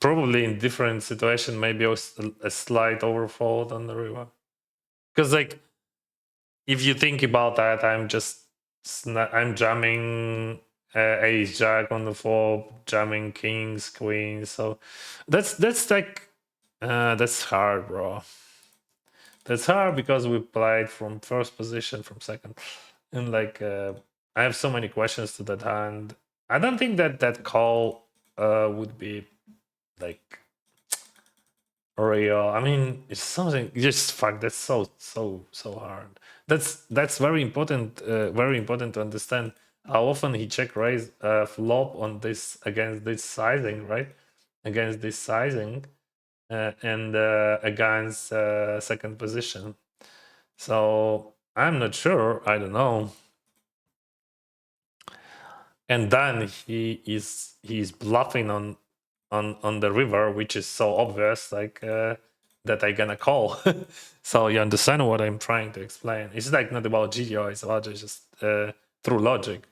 probably in different situation, maybe a slight overfold on the river. Because like, if you think about that, I'm just I'm jamming ace jack on the flop, jamming kings, queens. So that's like that's hard, bro. That's hard because we played from first position, from second, and like I have so many questions to that hand. I don't think that that call would be like real. I mean, it's something. Just fuck. That's so hard. That's very important to understand how often he check raise flop on this against this sizing, right? Against this sizing and against second position. So I'm not sure. I don't know. And then he's bluffing on the river, which is so obvious, like that I gonna call. So you understand what I'm trying to explain. It's like not about GTO, it's about just through logic.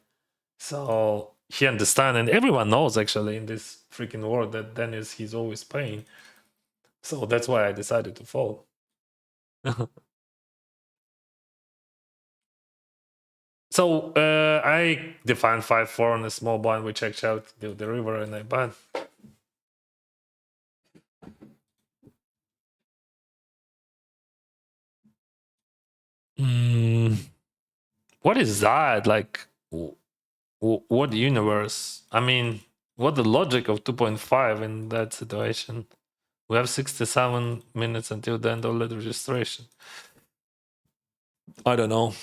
So he understand, and everyone knows actually in this freaking world that Dennis he's always paying. So that's why I decided to fold. So I defined 5-4 on a small blind. We checked out the river and I bet. What is that? Like, what universe? I mean, what the logic of 2.5 in that situation? We have 67 minutes until the end of the registration. I don't know.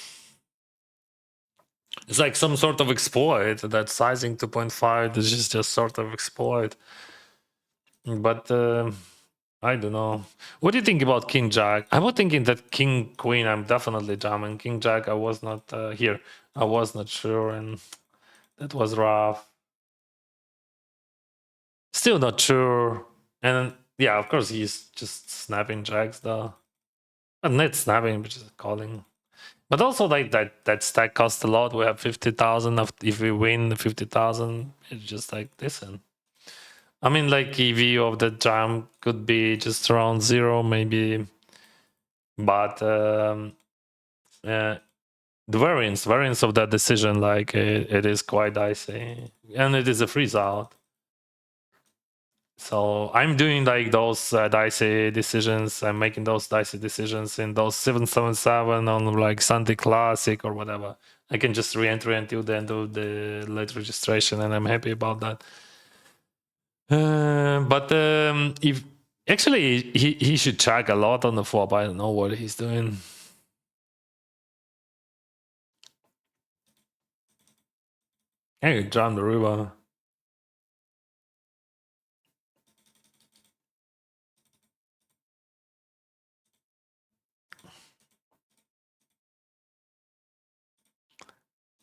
It's like some sort of exploit. That sizing 2.5 is just sort of exploit. But I don't know. What do you think about King Jack? I was thinking that King Queen. I'm definitely jamming. King Jack. I was not here. I was not sure, and that was rough. Still not sure. And yeah, of course, he's just snapping jacks though. But not snapping, but just calling. But also, like that stack costs a lot. We have 50,000. If we win 50,000, it's just like listen. I mean, like EV of the jam could be just around 0, maybe. But the variance of that decision, like it is quite dicey, and it is a freeze out. So I'm doing like those dicey decisions. I'm making those dicey decisions in those 777 on like Sunday Classic or whatever. I can just re-enter until the end of the late registration, and I'm happy about that. But if actually he should check a lot on the flop. I don't know what he's doing. Hey, jam the river.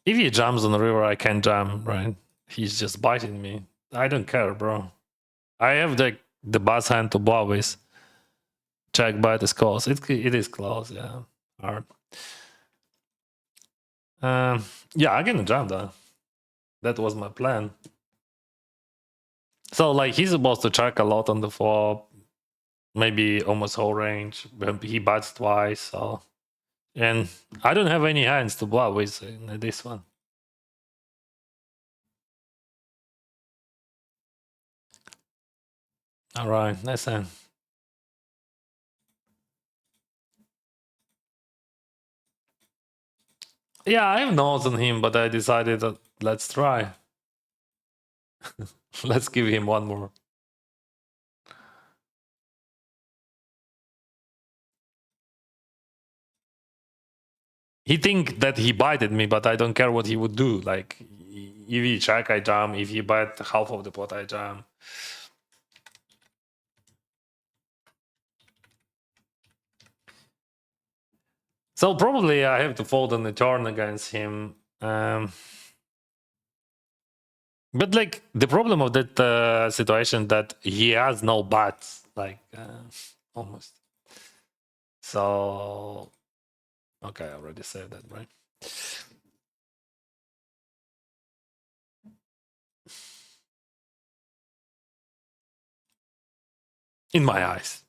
If he jams on the river, I can jam, right? He's just biting me. I don't care, bro. I have the bus hand to bluff with. Check bite is close. It is close, yeah. Hard. Yeah, I can jam that. That was my plan. So like he's supposed to check a lot on the flop, maybe almost whole range. But he bites twice, so and I don't have any hands to bluff with in this one. All right, nice hand. Yeah, I have notes on him, but I decided that let's try. Let's give him one more. He think that he bited me, but I don't care what he would do. Like if he check, I jam. If he bite half of the pot, I jam. So probably I have to fold on the turn against him. But like the problem of that situation that he has no bats, like almost. So okay, I already said that, right? In my eyes.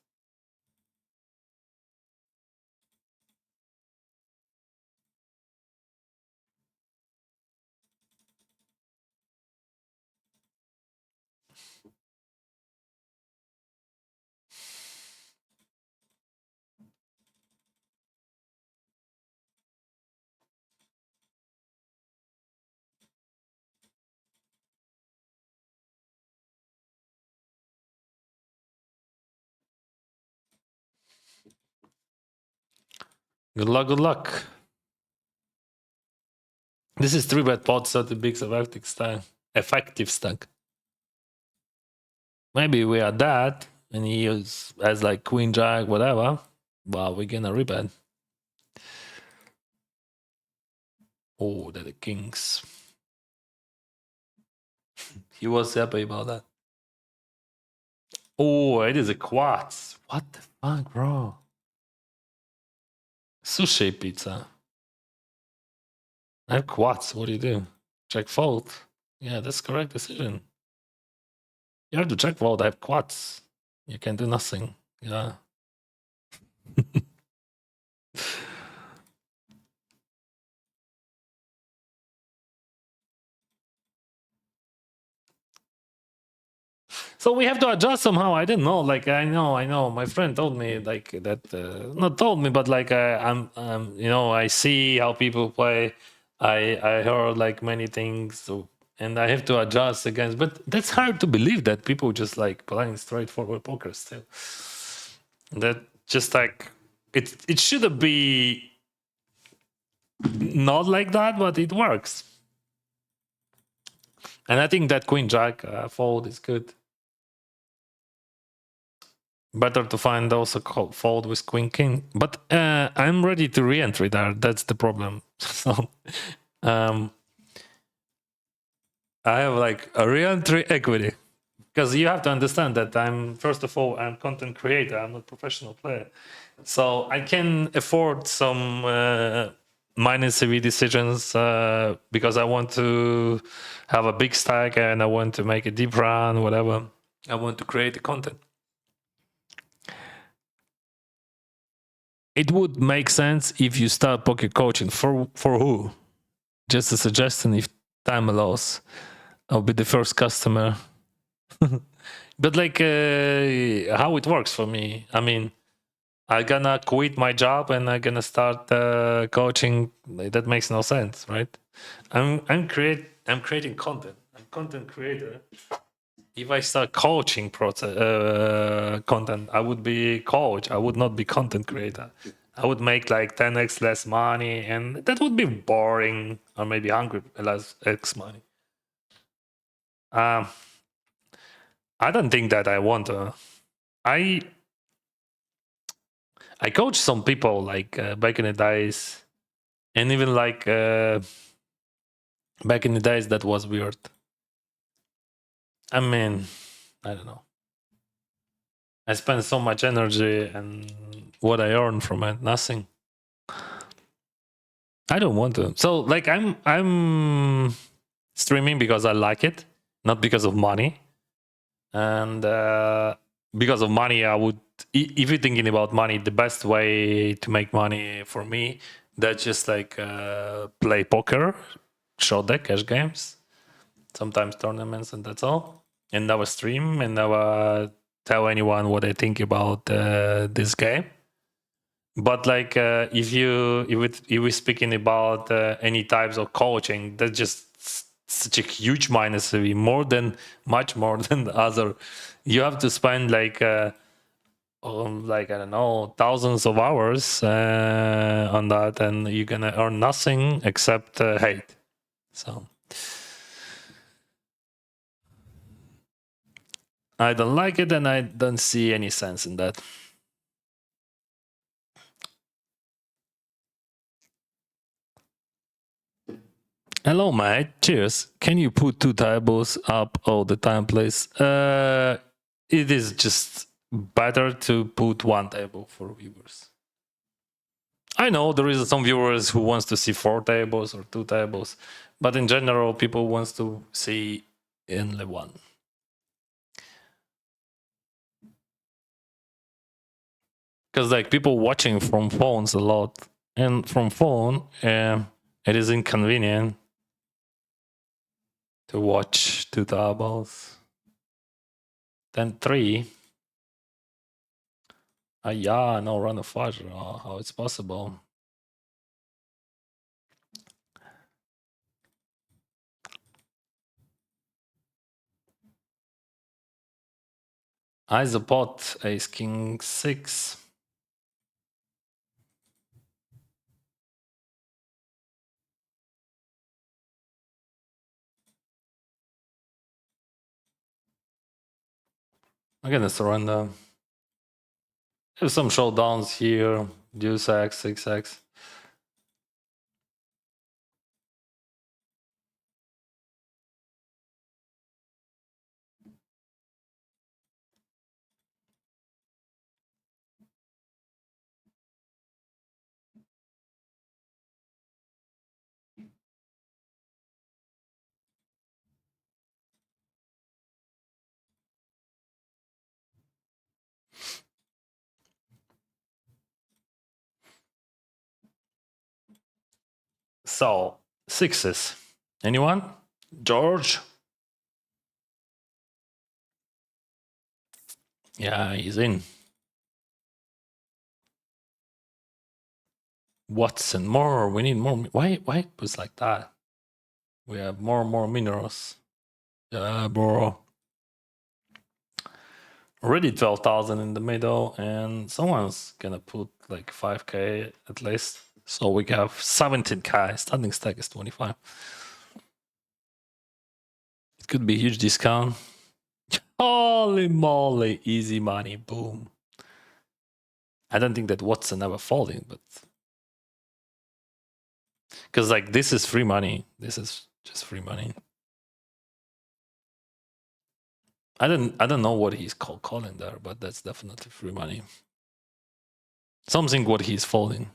Good luck, good luck. This is 3-bet pot, 30 bigs of effective stack. Maybe we are that, and he has like queen jack, whatever. Well, we're gonna rebet. Oh, they're the kings. He was happy about that. Oh, it is a quartz. What the fuck, bro? Sushi pizza. I have quartz. What do you do? Check fold. Yeah, that's correct decision. You have to check fold. I have quartz. You can do nothing. Yeah. So we have to adjust somehow. I didn't know. Like I know. My friend told me like that. Not told me, but like I see how people play. I heard like many things, and I have to adjust against. But that's hard to believe that people just like playing straightforward poker still. That just like it shouldn't be not like that, but it works. And I think that queen jack fold is good. Better to find also fold with queen king, but I'm ready to re-entry there. That's the problem. So I have like a re-entry equity, because you have to understand that I'm content creator. I'm not a professional player, so I can afford some minus CV decisions because I want to have a big stack and I want to make a deep run, whatever. I want to create the content. It would make sense if you start poker coaching. For who? Just a suggestion, if time allows. I'll be the first customer. But like how it works for me, I mean, I'm gonna quit my job and I'm gonna start coaching. That makes no sense, right? I'm creating content. I'm content creator. If I start coaching content, I would be coach. I would not be content creator. I would make like 10x less money, and that would be boring, or maybe hungry less x money. I don't think that I want to. I coach some people like back in the days, and even like back in the days that was weird. I mean, I don't know. I spend so much energy, and what I earn from it, nothing. I don't want to. So like I'm streaming because I like it, not because of money. And because of money, I would. If you're thinking about money, the best way to make money for me, that's just like play poker, short deck, cash games, sometimes tournaments, and that's all. And never stream and never tell anyone what I think about this game. But like if we're speaking about any types of coaching, that's just such a huge minus, much more than the other. You have to spend like I don't know, thousands of hours on that, and you're gonna earn nothing except hate. So I don't like it, and I don't see any sense in that. Hello, mate. Cheers. Can you put 2 tables up all the time, please? It is just better to put 1 table for viewers. I know there is some viewers who wants to see 4 tables or 2 tables, but in general, people wants to see only 1. Because like people watching from phones a lot, and from phone, it is inconvenient to watch 2 tables. Then 3. Yeah, no, run a fudge. How it's possible? Eyes a pot, ace king 6. I'm gonna surrender. There's some showdowns here. Deuce X, 6X. So, sixes. Anyone? George? Yeah, he's in. Watson, more. We need more. Why it was like that? We have more minerals. Yeah, bro. Already 12,000 in the middle, and someone's gonna put like 5k at least. So we have 17k. Starting stack is 25. It could be a huge discount. Holy moly, easy money, boom. I don't think that Watson ever folding, but because like this is free money. This is just free money. I don't know what he's calling there, but that's definitely free money. Something what he's folding.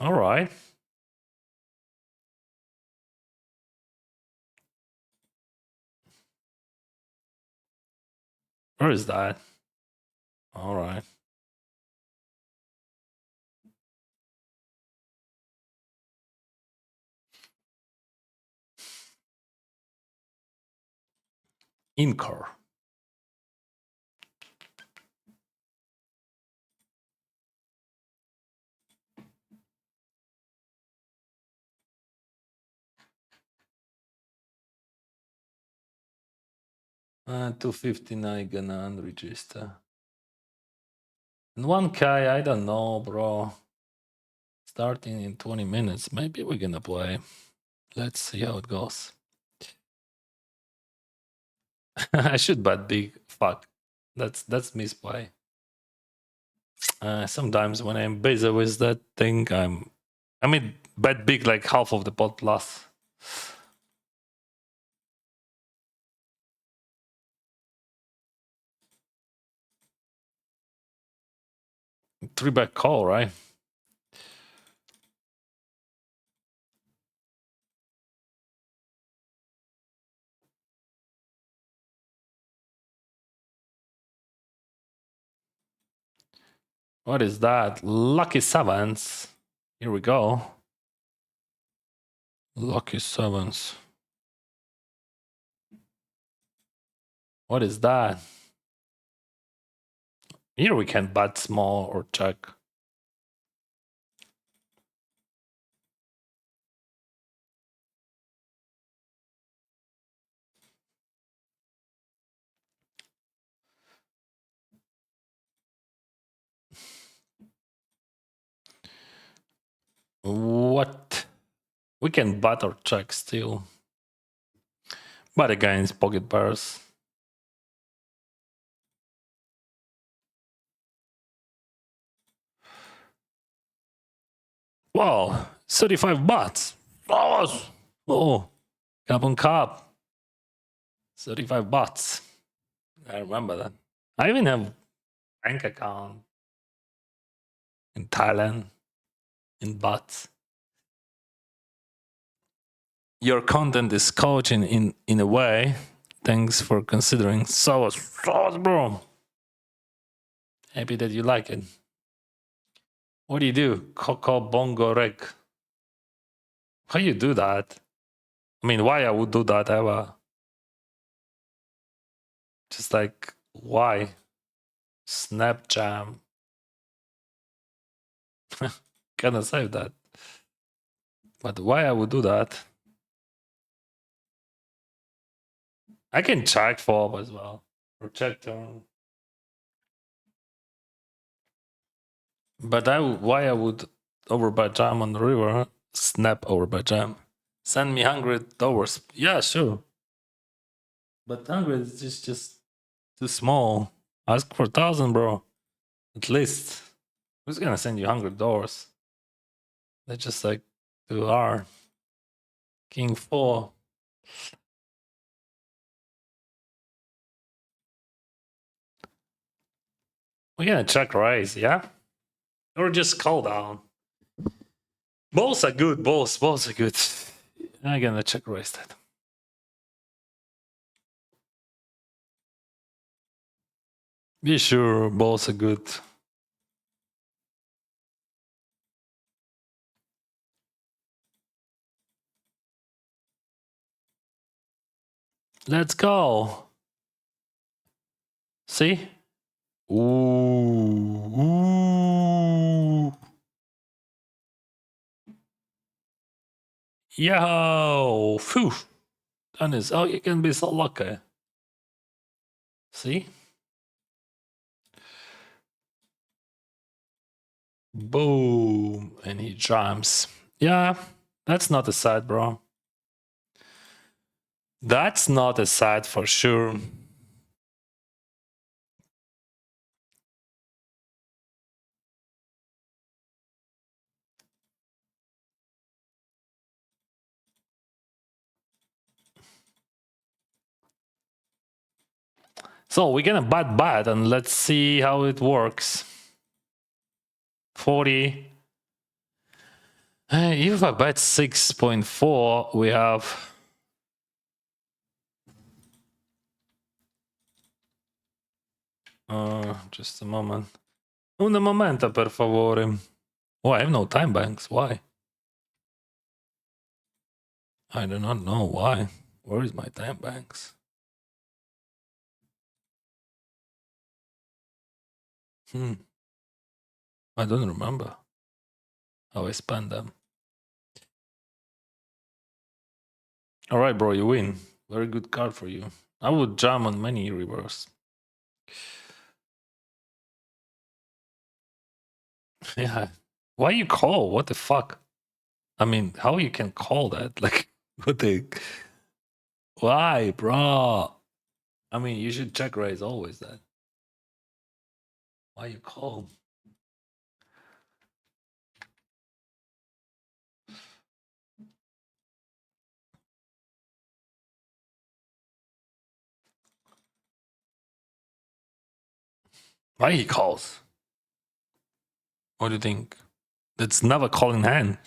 All right. Where is that? All right. Incur. Uh, 259 gonna unregister. And 1k, I don't know, bro. Starting in 20 minutes. Maybe we're gonna play. Let's see how it goes. I should bet big. Fuck. That's misplay. Sometimes when I'm busy with that thing, I mean bet big like half of the pot plus. Three bet call, right? What is that? Lucky sevens. Here we go. Lucky sevens. What is that? Here we can bet small or check. What? We can bet or check still. But against pocket pairs. Wow, 35 bahts. Oh, cup on cup. 35 bahts. I remember that. I even have bank account in Thailand in bahts. Your content is coaching in a way. Thanks for considering. Sauce, bro. Happy that you like it. What do you do? Coco bongo reg. How you do that? I mean, why I would do that ever? Just like, why? Snap jam. Can I save that? But why I would do that? I can check fob as well. Or check turn. But why I would overbuy jam on the river? Snap overbuy jam. Send me $100. Yeah, sure. But 100 is just too small. Ask for 1,000, bro. At least. Who's gonna send you $100? That's just like too hard. King 4. We're gonna check raise, yeah? Or just call down. Both are good, both are good. I'm gonna check raise that. Be sure both are good. Let's go. See? Ooh. Ooh. Yo. Phew. Dennis, oh, you can be so lucky. See? Boom. And he jumps. Yeah, that's not a side, bro. That's not a side for sure. So we're gonna bet and let's see how it works. 40. If I bet 6.4, we have. Just a moment. Un momento, per favore. Oh, I have no time banks. Why? I do not know why. Where is my time banks? I don't remember how I spent them. All right, bro, you win. Very good card for you. I would jam on many reverse. Yeah. Why you call? What the fuck? I mean, how you can call that? Like, what the? Why, bro? I mean, you should check raise always. That. Why you call? Why he calls? What do you think? That's never call in hand.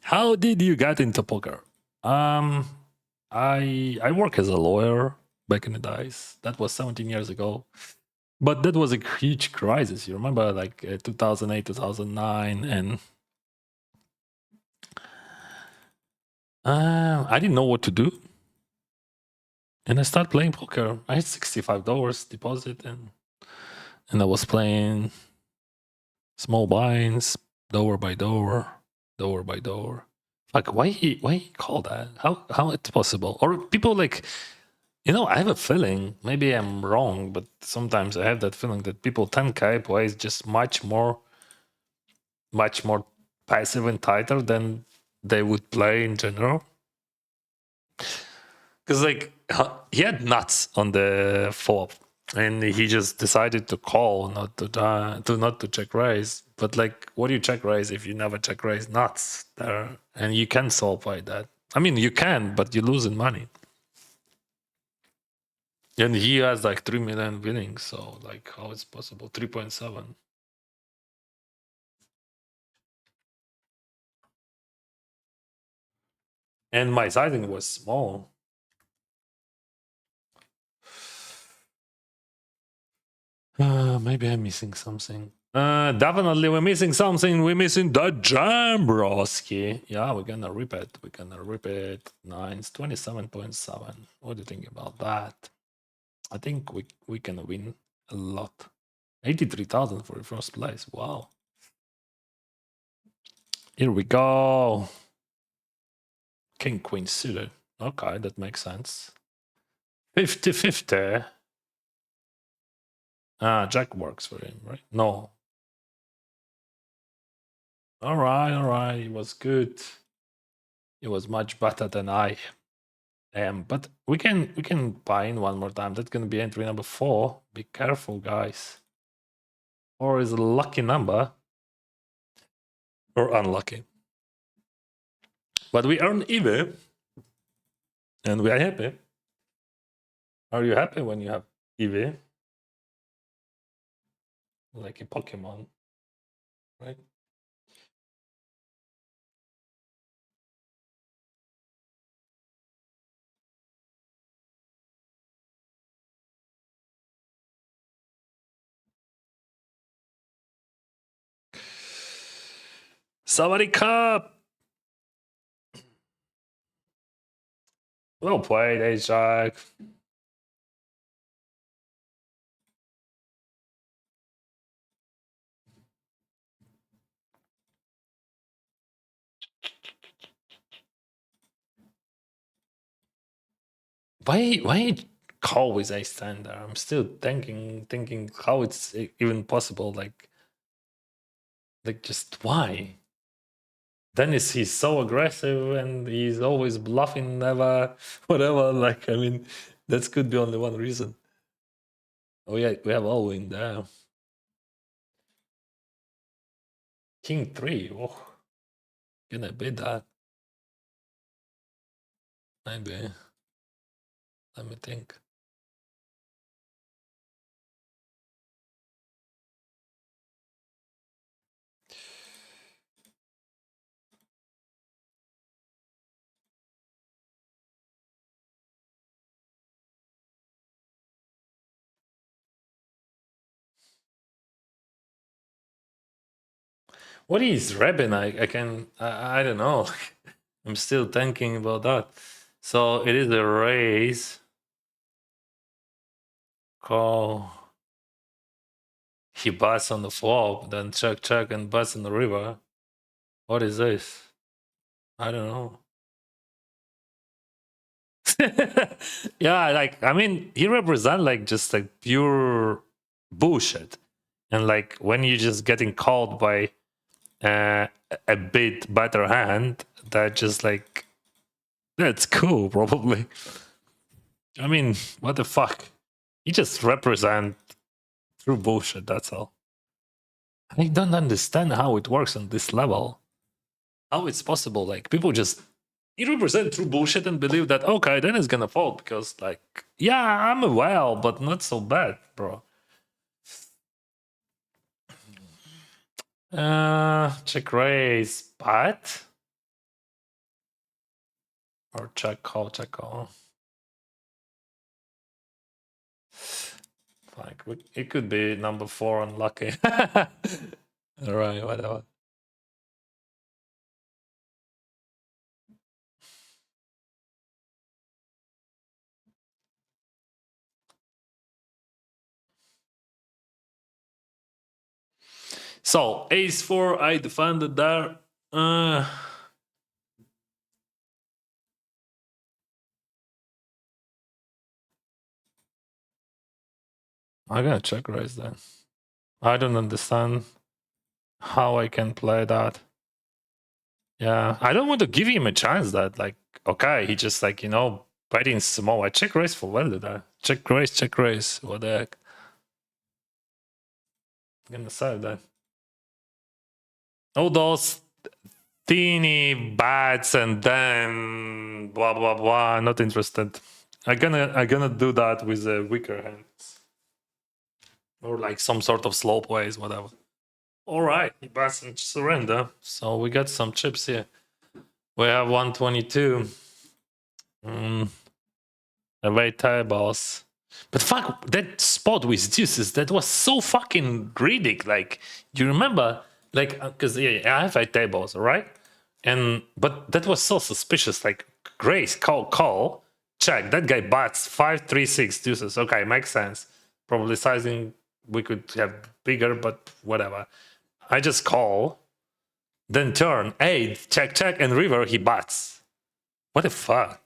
How did you get into poker? I work as a lawyer back in the days. That was 17 years ago. But that was a huge crisis. You remember, like 2008, 2009, and I didn't know what to do. And I started playing poker. I had $65 deposit, and I was playing small blinds, door by door, door by door. Like, why he call that? How it's possible? Or people like, you know, I have a feeling, maybe I'm wrong, but sometimes I have that feeling that people 10K plays just much more passive and tighter than they would play in general. Because like he had nuts on the flop, and he just decided to call, not to check raise. But like, what do you check raise if you never check raise nuts there? And you can solve by that. I mean, you can, but you're losing money. And he has like 3 million winnings, so like, how is possible? 3.7. And my sizing was small. Maybe I'm missing something. Definitely we're missing something. We're missing the Jambroski. Yeah, we're gonna rip it. We're gonna rip it. Nines, 27.7. What do you think about that? I think we can win a lot. 83,000 for the first place. Wow. Here we go. King Queen suited. Okay, that makes sense. 50-50. Jack works for him, right? No. All right. It was good. It was much better than I am. But we can buy in one more time. That's gonna be entry number 4. Be careful, guys. 4 is a lucky number. Or unlucky. But we earn EV. And we are happy. Are you happy when you have EV? Like a Pokemon, right? Somebody cup. Well played, Ajax. Why call with a standard? I'm still thinking how it's even possible. Like just why? Dennis, he's so aggressive and he's always bluffing, never whatever. Like I mean, that could be only one reason. Oh yeah, we have all in there. King 3. Oh, gonna be that. Maybe. Let me think. What is Rebin? I don't know. I'm still thinking about that. So it is a raise. Call. He bats on the flop, then check and bats on the river. What is this? I don't know. Yeah, like I mean, he represent like just like pure bullshit, and like when you're just getting called by a bit better hand, that just like that's cool, probably. I mean, what the fuck? You just represent true bullshit. That's all. I don't understand how it works on this level. How it's possible? Like people just you represent true bullshit and believe that okay, then it's gonna fold because like yeah, I'm a whale, but not so bad, bro. Check raise, but or check call, check call. Like it could be number 4 unlucky. All right, whatever. So ace 4, I defended there. I'm gonna check raise then. I don't understand how I can play that. Yeah, I don't want to give him a chance that like okay, he just like betting small. I check raise for value there. Check raise. What the heck? I'm gonna say that. All those teeny bats and then blah blah blah. Not interested. I'm gonna do that with a weaker hands or like some sort of slow plays, whatever. All right, he bats and surrender. So we got some chips here. We have 122. Away tables. But fuck, that spot with deuces, that was so fucking greedy. Like, you remember? Like, because yeah, I have 8 tables, right? But that was so suspicious. Like, Grace, call, check. That guy bats 5, 3, 6 deuces. Okay, makes sense. Probably sizing we could have bigger, but whatever. I just call, then turn 8, check, and river, he bats. What the fuck?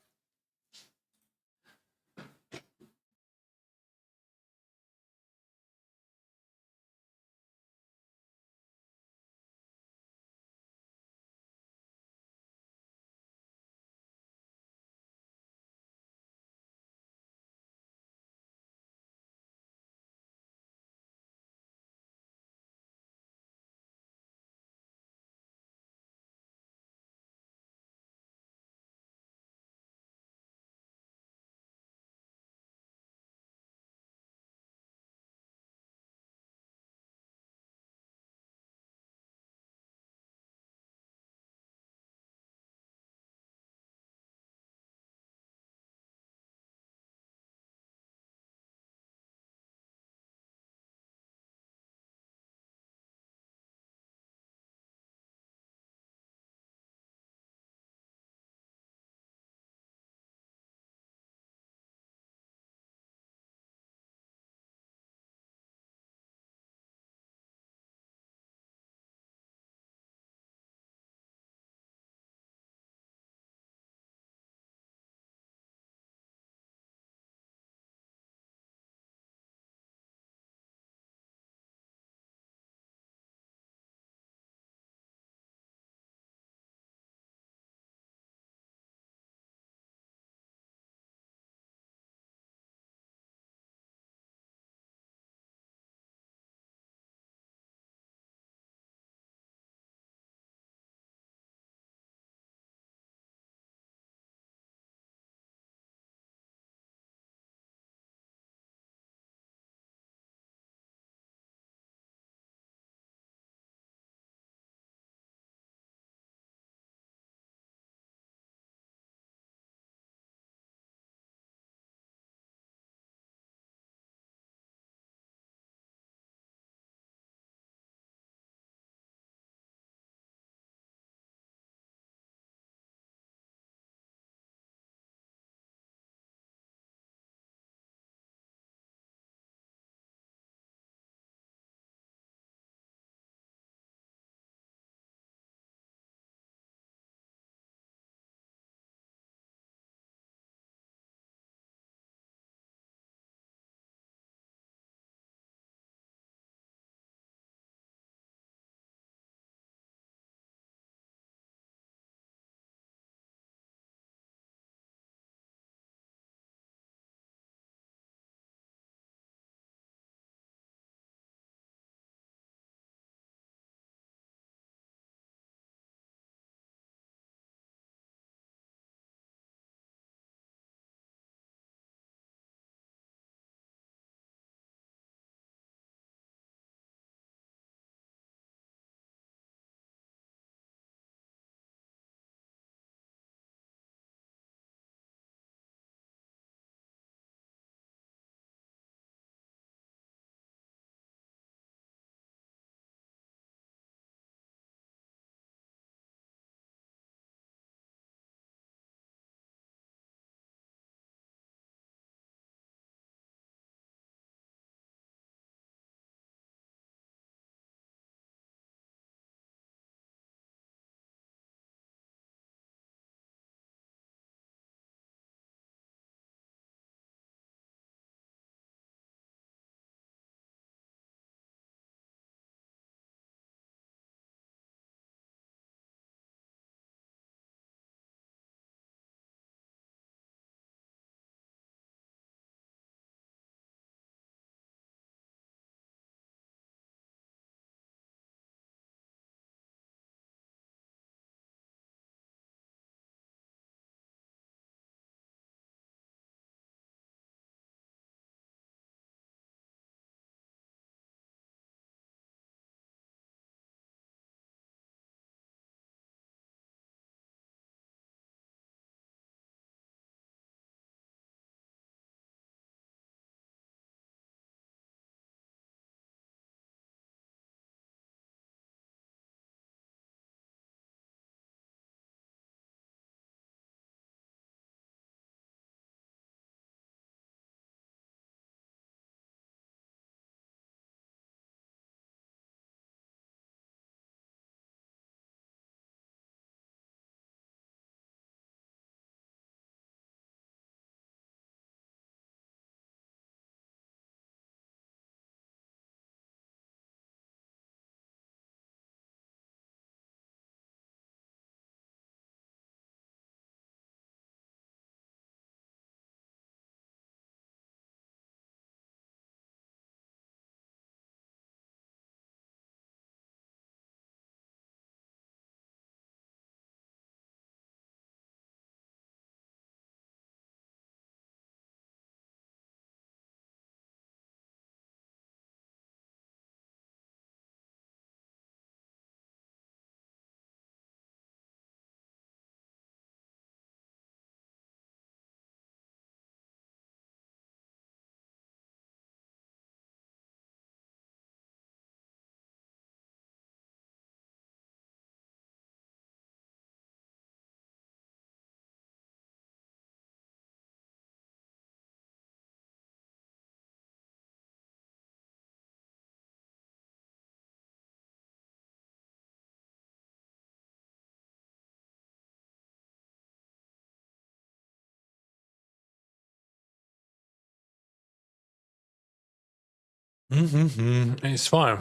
It's fine.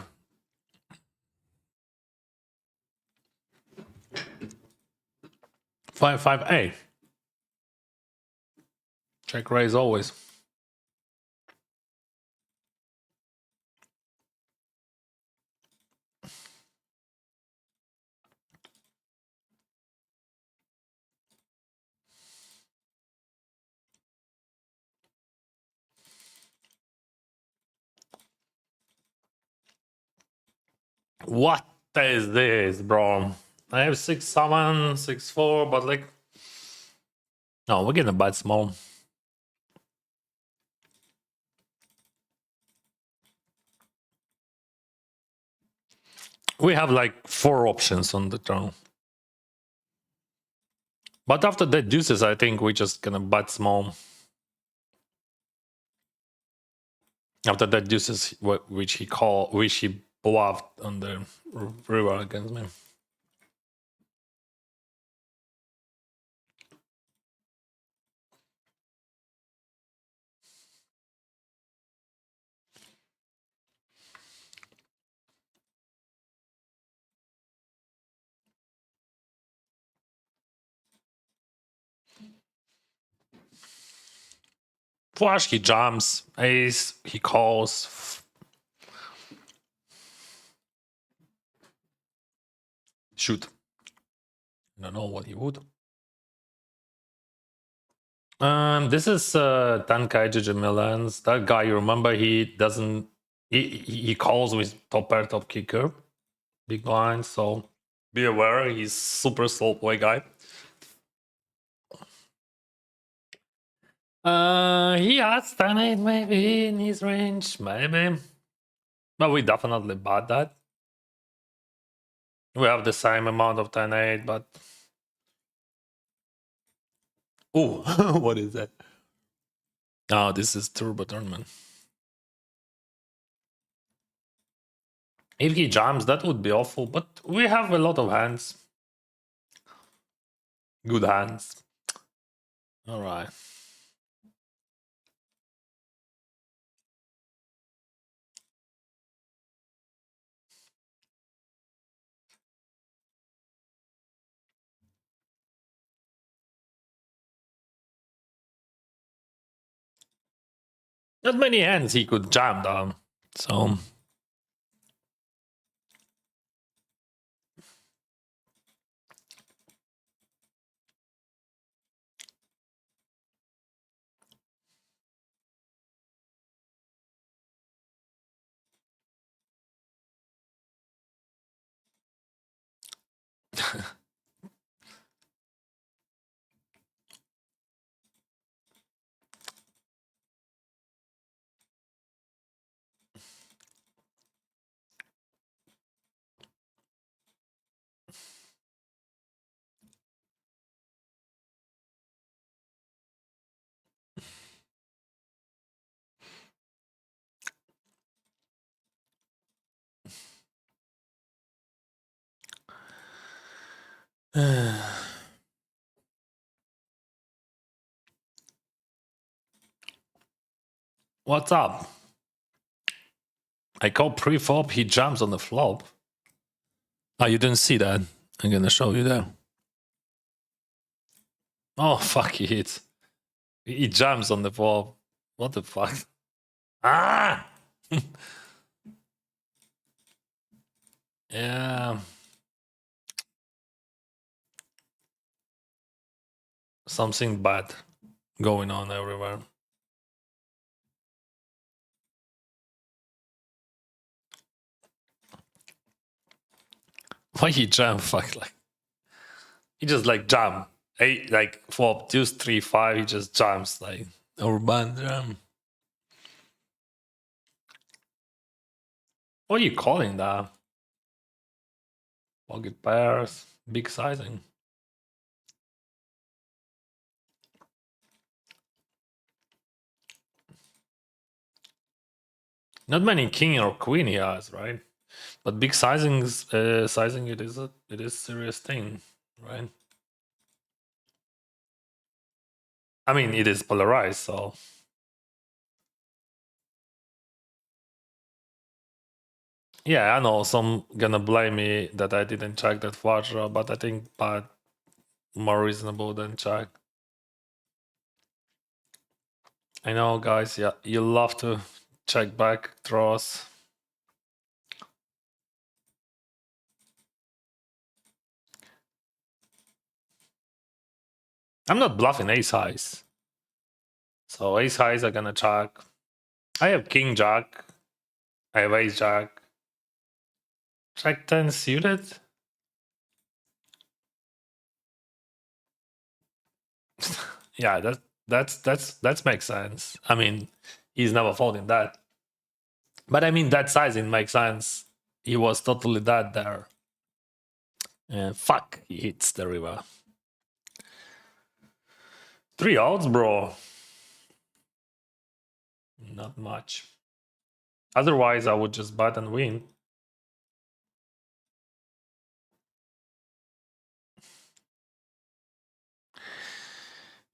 Five A. Check raise always. What is this, bro? I have 6-7, 6-4, but like, no, we're gonna bet small. We have like 4 options on the turn. But after that deuces, I think we're just gonna bet small. After that deuces, which he bluffed on the river against me. Flush, he jumps. Ace, he calls. Shoot. I don't know what he would. This is Tankai GG Milans. That guy, you remember, he doesn't. He calls with top pair, top kicker, big blind. So be aware, he's super slow play guy. He has 10-8 maybe in his range, maybe. But we definitely bet that. We have the same amount of 10-8, but. Oh, what is that? Oh, this is Turbo Tournament. If he jams, that would be awful, but we have a lot of hands. Good hands. All right. Not many hands he could jam down, so. What's up? I call pre-flop, he jumps on the flop. Oh, you didn't see that. I'm gonna show you there. Oh, fuck, he hits. He jumps on the flop. What the fuck? Ah! Yeah. Something bad going on everywhere. Why he jump? Fuck, like he just like jump. Like flop 2, 3, 5. He just jumps like urban jam. What are you calling that? Pocket pairs, big sizing. Not many king or queen he has, right? But big sizings, sizing it is a serious thing, right? I mean, it is polarized, so Yeah, I know some gonna blame me that I didn't check that flush draw, but I think but more reasonable than check. I know, guys. Yeah, you love to check back draws. I'm not bluffing ace highs, so ace highs are gonna check. I have king jack. I have ace jack. Check 10 suited. Yeah, that makes sense. I mean, he's never folding that. But I mean, that sizing makes sense. He was totally dead there. And fuck, he hits the river. 3 outs, bro. Not much. Otherwise, I would just bet and win.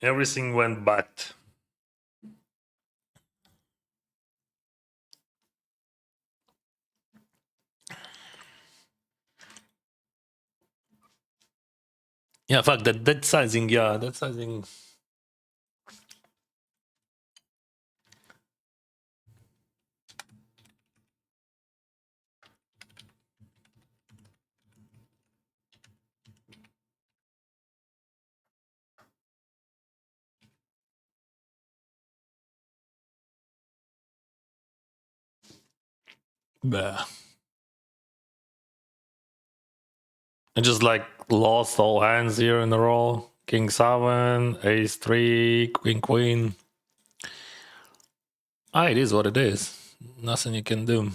Everything went bad. Yeah, fuck that sizing. Yeah, that sizing. Bah. I just like lost all hands here in a row. King 7, Ace 3, Queen Queen. Ah, it is what it is. Nothing you can do.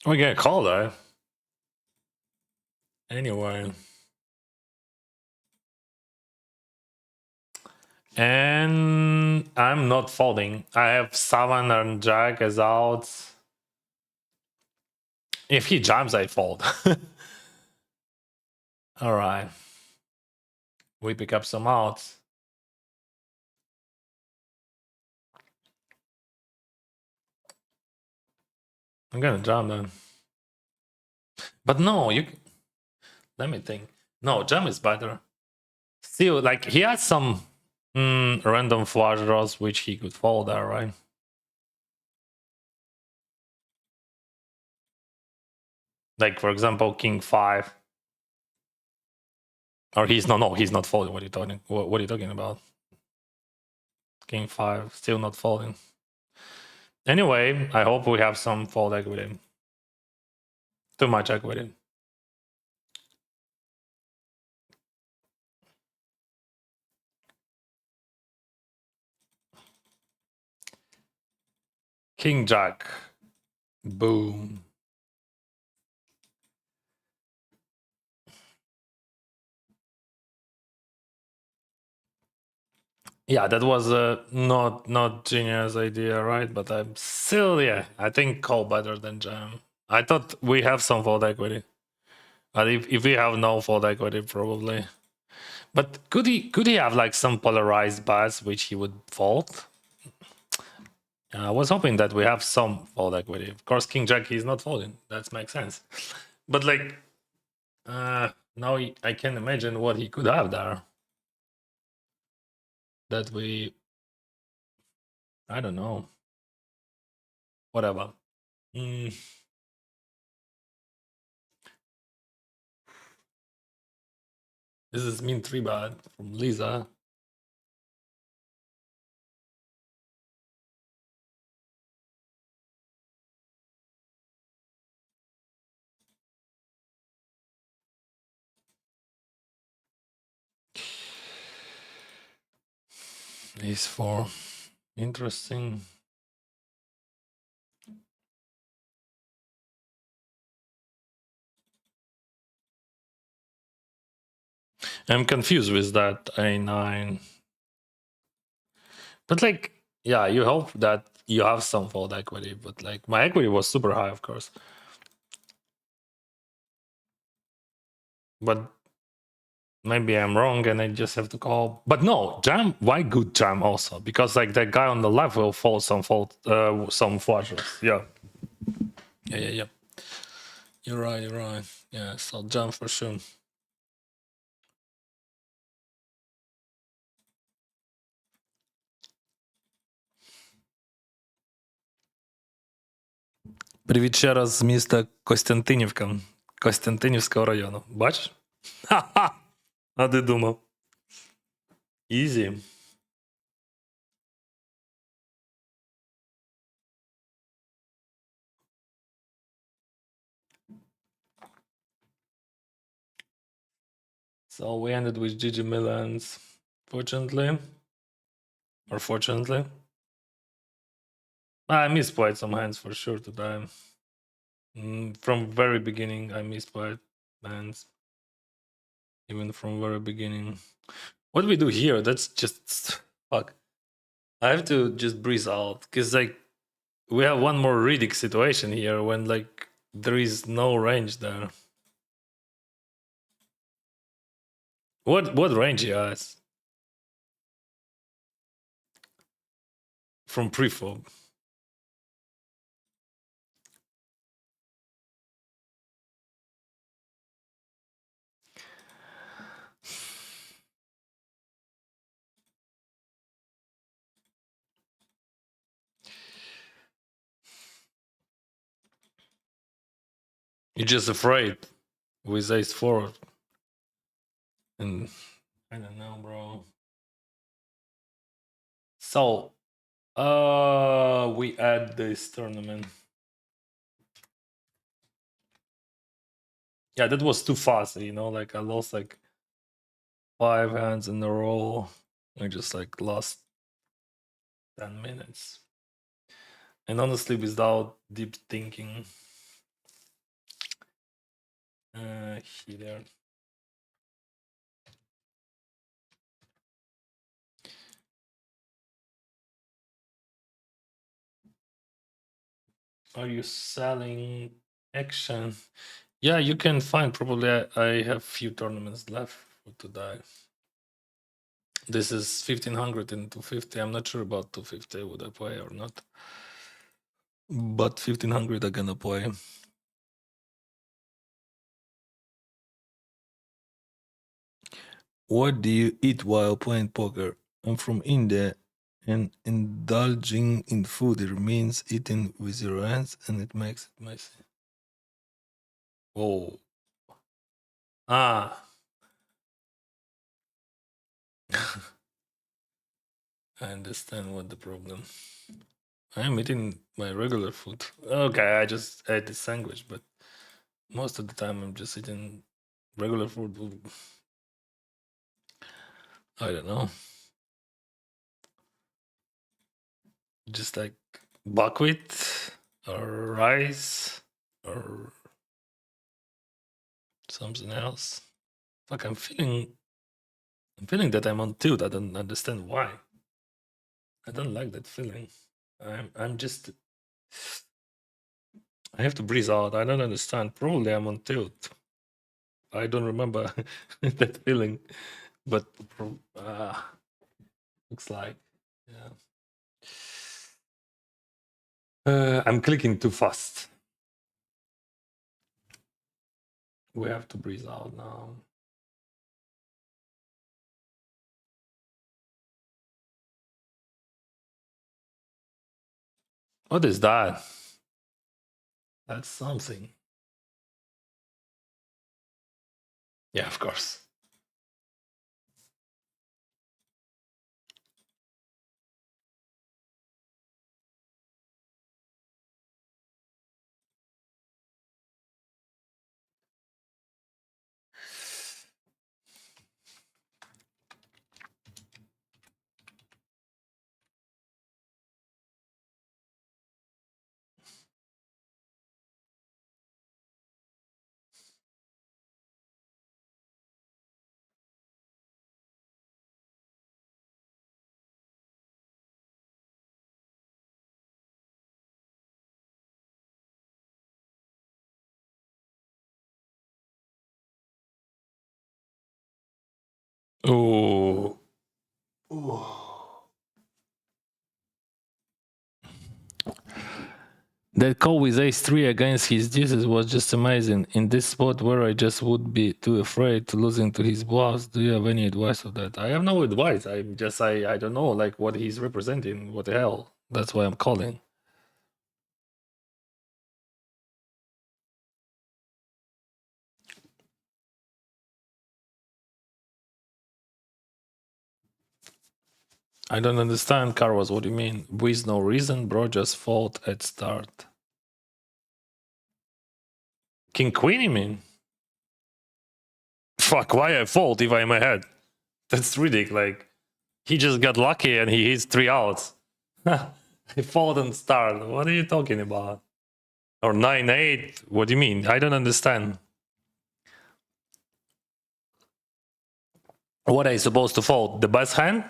We get called though. Anyway. And I'm not folding. I have 7 and Jack as outs. If he jams, I fold. All right. We pick up some outs. I'm gonna jam then. But no, you. Let me think. No, jam is better. Still, like he has some random flush draws which he could fold there, right? Like for example, King 5. Or he's no, he's not folding. What are you talking? What are you talking about? King 5, still not folding. Anyway, I hope we have some fold equity. Too much equity. King Jack. Boom. Yeah, that was a not genius idea, right? But I'm still, yeah, I think call better than jam. I thought we have some fold equity. But if we have no fold equity, probably. But could he have like some polarized bets which he would fold? I was hoping that we have some fold equity. Of course, King Jack he's not folding. That makes sense. But like, now I can imagine what he could have there. That we, I don't know. Whatever. Mm. This is mean 3 bad from Lisa. Ace 4. Interesting. I'm confused with that A9. But like, yeah, you hope that you have some fold equity, but like my equity was super high, of course. But maybe I'm wrong and I just have to call. But no, jam. Why good jam also? Because like that guy on the left will fold some flushes. Yeah. Yeah. You're right. You're right. Yeah. So jam for sure. Привіт ще раз з міста Костянтинівка, Костянтинівського району. Бачиш? Ха-ха! А ти думав? Ізі. So we ended with GG Millans, fortunately. Or fortunately. I misplayed some hands for sure today. From very beginning, I misplayed hands. Even from very beginning. What do we do here? That's just... Fuck. I have to just breathe out. Because, like, we have one more Riddick situation here when, like, there is no range there. What range he has? From preflop. You're just afraid with ace forward. And I don't know, bro. So, we add this tournament. Yeah, that was too fast, you know, like I lost like 5 hands in a row. I just like lost 10 minutes. And honestly, without deep thinking, here. Are you selling action? Yeah, you can find probably. I have few tournaments left to die. This is 1500 and 250. I'm not sure about 250 would I play or not. But 1500 I'm gonna play. What do you eat while playing poker? I'm from India, and indulging in food means eating with your hands, and it makes it messy. Oh. Ah. I understand what the problem. I'm eating my regular food. Okay, I just ate the sandwich, but most of the time I'm just eating regular food. I don't know. Just like buckwheat or rice or something else. Fuck, I'm feeling that I'm on tilt. I don't understand why. I don't like that feeling. I'm just I have to breathe out. I don't understand. Probably I'm on tilt. I don't remember that feeling, but looks like yeah. I'm clicking too fast. We have to breathe out now. What is that? That's something. Yeah, of course. Oh. That call with ace-3 against his deuces was just amazing. In this spot where I just would be too afraid to losing to his bluffs, do you have any advice of that? I have no advice. I'm just, I don't know, like, what he's representing. What the hell? That's why I'm calling. I don't understand, Carlos. What do you mean? With no reason, bro, just fold at start. King Queen, you mean? Fuck, why I fold if I'm ahead? That's ridiculous. Like, he just got lucky and he hits 3 outs. He fold and start. What are you talking about? Or 9-8? What do you mean? I don't understand. What are you supposed to fold? The best hand?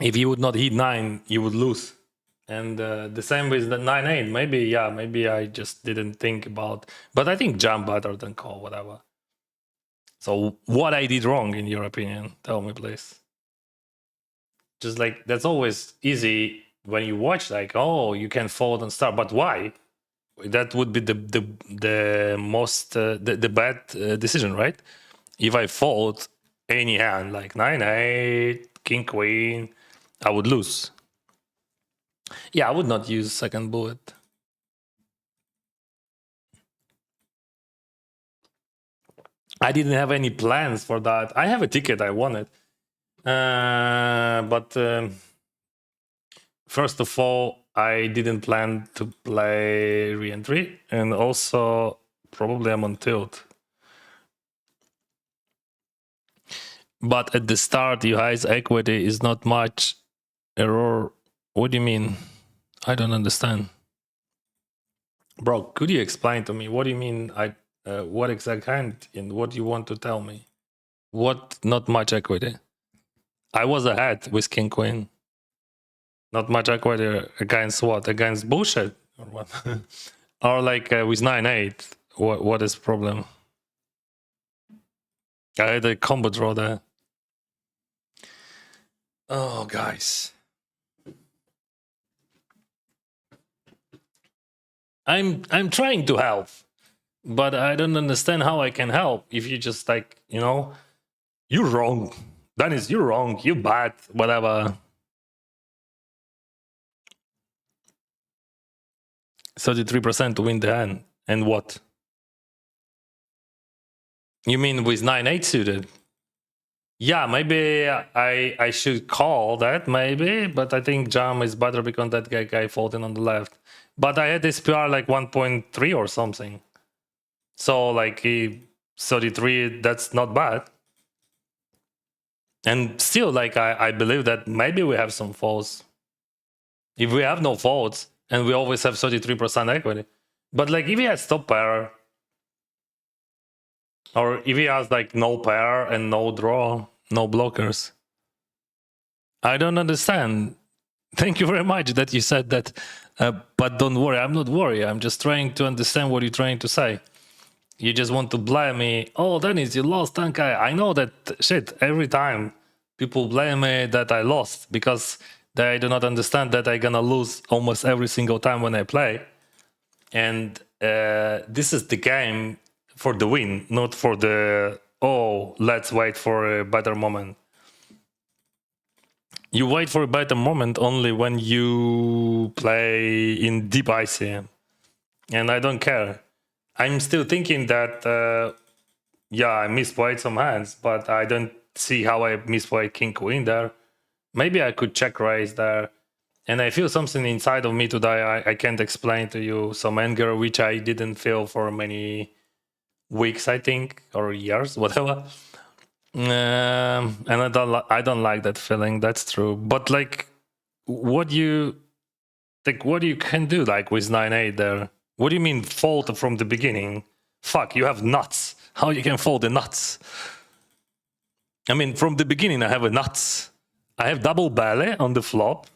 If you would not hit 9, you would lose. And the same with the 9-8. Maybe, yeah, maybe I just didn't think about. But I think jump better than call, whatever. So what I did wrong, in your opinion? Tell me, please. Just like, that's always easy when you watch, like, oh, you can fold and start. But why? That would be the most the bad decision, right? If I fold any hand like 9-8, king queen, I would lose. Yeah, I would not use second bullet. I didn't have any plans for that. I have a ticket, I won it, but first of all, I didn't plan to play re-entry, and also probably I'm on tilt. But at the start, your highest equity is not much error. What do you mean? I don't understand. Bro, could you explain to me? What do you mean? What exact hand and what you want to tell me? What not much equity? I was ahead with king queen. Not much equity against what? Against bullshit or what? Or like with 9-8? What is the problem? I had a combo draw there. Oh, guys. I'm trying to help, but I don't understand how I can help if you just like, you know, you're wrong. Dennis, you're wrong. You bad, whatever. 33% to win the hand. And what? You mean with 9-8 suited? Yeah, maybe I should call that, maybe, but I think jam is better because that guy folding on the left. But I had this PR like 1.3 or something. So like 33, that's not bad. And still, like, I believe that maybe we have some folds. If we have no folds, and we always have 33% equity. But like, if he has top pair, or if he has like no pair and no draw, no blockers, I don't understand. Thank you very much that you said that. But don't worry, I'm not worried. I'm just trying to understand what you're trying to say. You just want to blame me. Oh, Dennis, you lost, Tankai. I know that shit. Every time people blame me that I lost because they do not understand that I'm gonna lose almost every single time when I play. And this is the game for the win, not for the, oh, let's wait for a better moment. You wait for a better moment only when you play in deep ICM. And I don't care. I'm still thinking that, yeah, I misplayed some hands, but I don't see how I misplayed king queen there. Maybe I could check raise there. And I feel something inside of me today I can't explain to you. Some anger which I didn't feel for many weeks, I think, or years, whatever. And I don't like that feeling. That's true. But like, what you can do like with 9-8 there? What do you mean fold from the beginning? Fuck, you have nuts. How you can fold the nuts? I mean, from the beginning I have a nuts. I have double belly on the flop,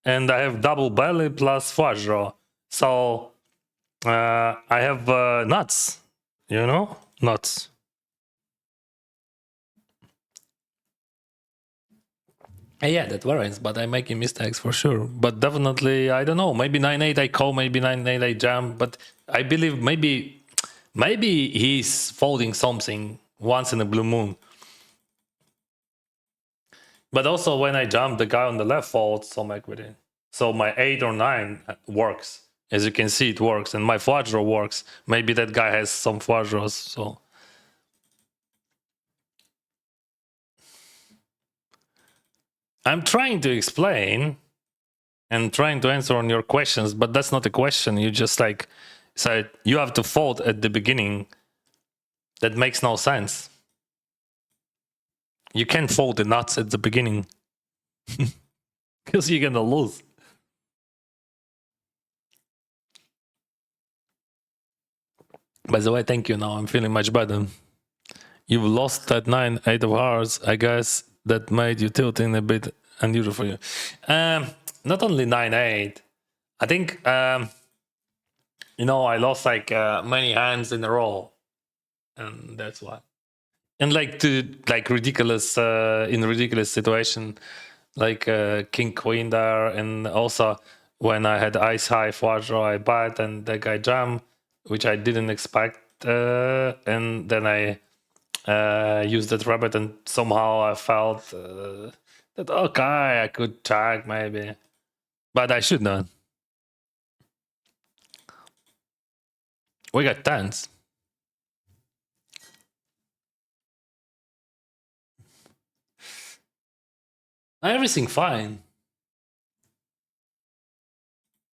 and I have double belly plus flush draw. So I have nuts, you know, nuts. Yeah, that varies, but I'm making mistakes for sure. But definitely, I don't know. Maybe 9-8 I call, maybe 9-8 I jam. But I believe maybe he's folding something once in a blue moon. But also when I jump, the guy on the left folds some equity. So my 8 or 9 works. As you can see, it works. And my flush draw works. Maybe that guy has some flush draws. So I'm trying to explain and trying to answer on your questions, but that's not a question. You just like said you have to fold at the beginning. That makes no sense. You can't fold the nuts at the beginning because you're gonna lose. By the way, thank you. Now I'm feeling much better. You've lost that 9-8 of hearts. I guess that made you tilting a bit unusual for you. Not only 9-8. I think you know I lost like many hands in a row, and that's why. And like to like ridiculous in ridiculous situation, like king queen there, and also when I had ice high flush draw, I bet and that guy jam, which I didn't expect, and then I used that rabbit, and somehow I felt that okay, I could check maybe, but I should not. We got tens. Everything fine.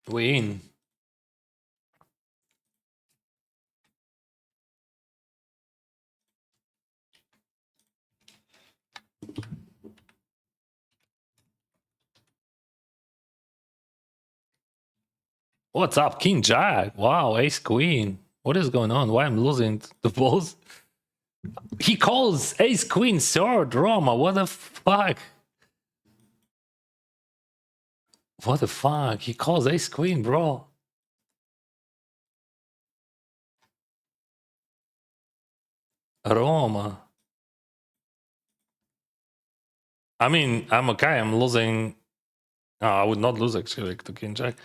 We in. What's up, King Jack? Wow, Ace Queen. What is going on? Why I'm losing the balls? He calls Ace Queen third Roma. What the fuck? What the fuck? He calls Ace Queen, bro. Roma. I mean, I'm okay. I'm losing. Oh, I would not lose actually to King Jack.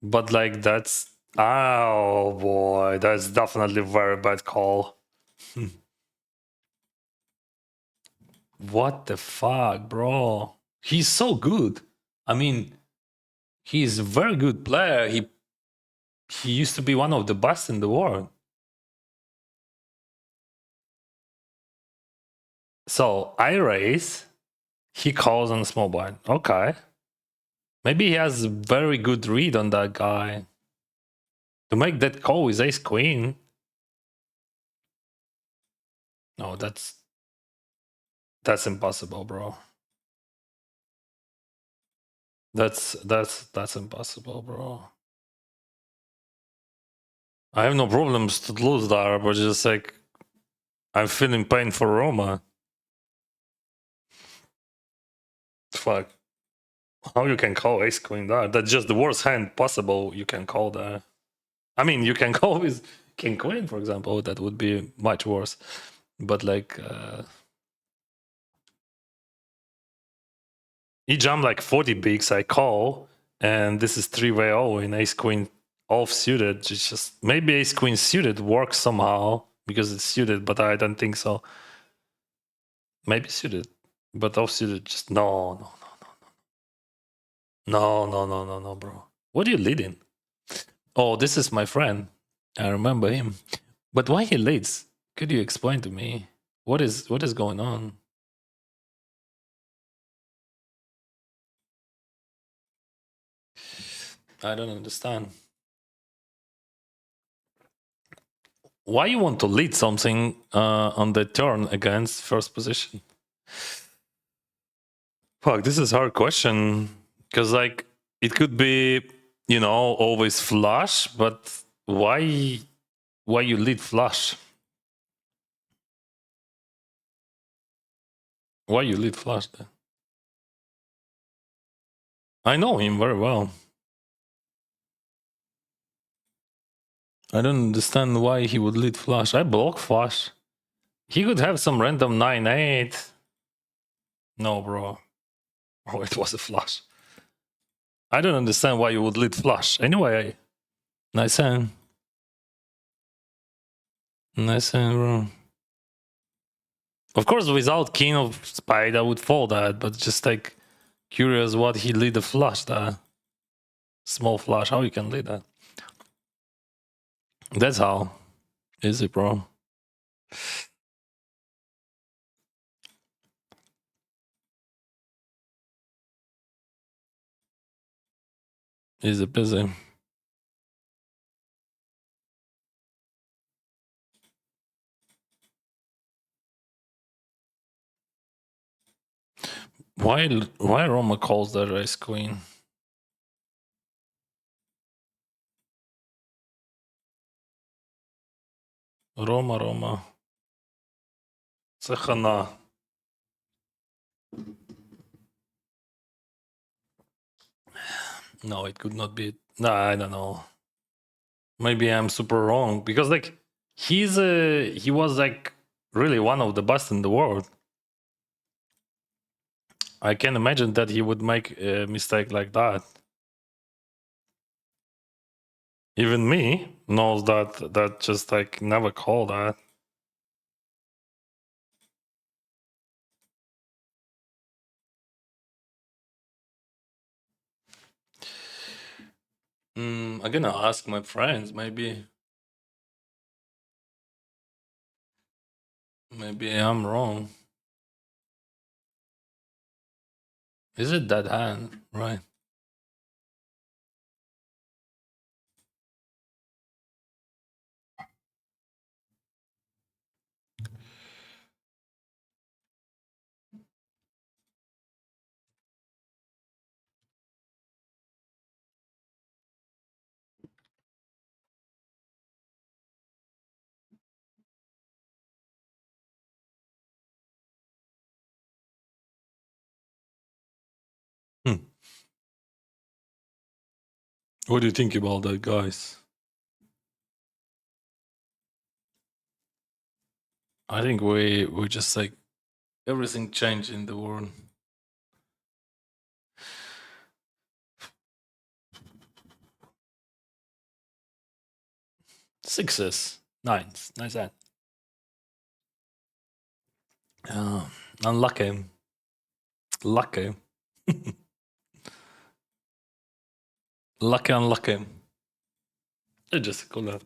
But like that's oh boy, that's definitely a very bad call. What the fuck, bro? He's so good. I mean, he's a very good player. He used to be one of the best in the world. So I raise, he calls on small blind. Okay. Maybe he has a very good read on that guy. To make that call with ace queen. No, that's impossible, bro. That's impossible, bro. I have no problems to lose there, but just like I'm feeling pain for Roma. Fuck. How you can call ace queen there? That's just the worst hand possible you can call there. I mean, you can call with king queen, for example. That would be much worse. But like, he jumped like 40 bigs. I call, and this is 3-way all in ace queen off suited. It's just maybe ace queen suited works somehow because it's suited, but I don't think so. Maybe suited, but off suited. Just no, bro. What are you leading? Oh, this is my friend. I remember him. But why he leads? Could you explain to me what is going on? I don't understand. Why you want to lead something on the turn against first position? Fuck, this is a hard question because like it could be, you know, always flush, but why you lead flush? Why you lead flush then? I know him very well. I don't understand why he would lead flush. I block flush. He could have some random 9-8. No, bro. Oh, it was a flush. I don't understand why you would lead flush. Anyway, nice hand. Nice hand, bro. Of course, without king of spade, I would fold that, but just like curious what he lead the flush that. Small flush, how you can lead that. That's how. Easy, bro. Easy busy. Why Roma calls that race queen? Roma. Цехана. No, it could not be. No, I don't know. Maybe I'm super wrong because like he was like really one of the best in the world. I can imagine that he would make a mistake like that. Even me knows that just like never call that. I'm gonna ask my friends. Maybe I'm wrong. Is it that hand? Right. What do you think about that, guys? I think we just like everything changed in the world. Sixes, nines, nice hand. Unlucky. Lucky. Unlucky. I just call that.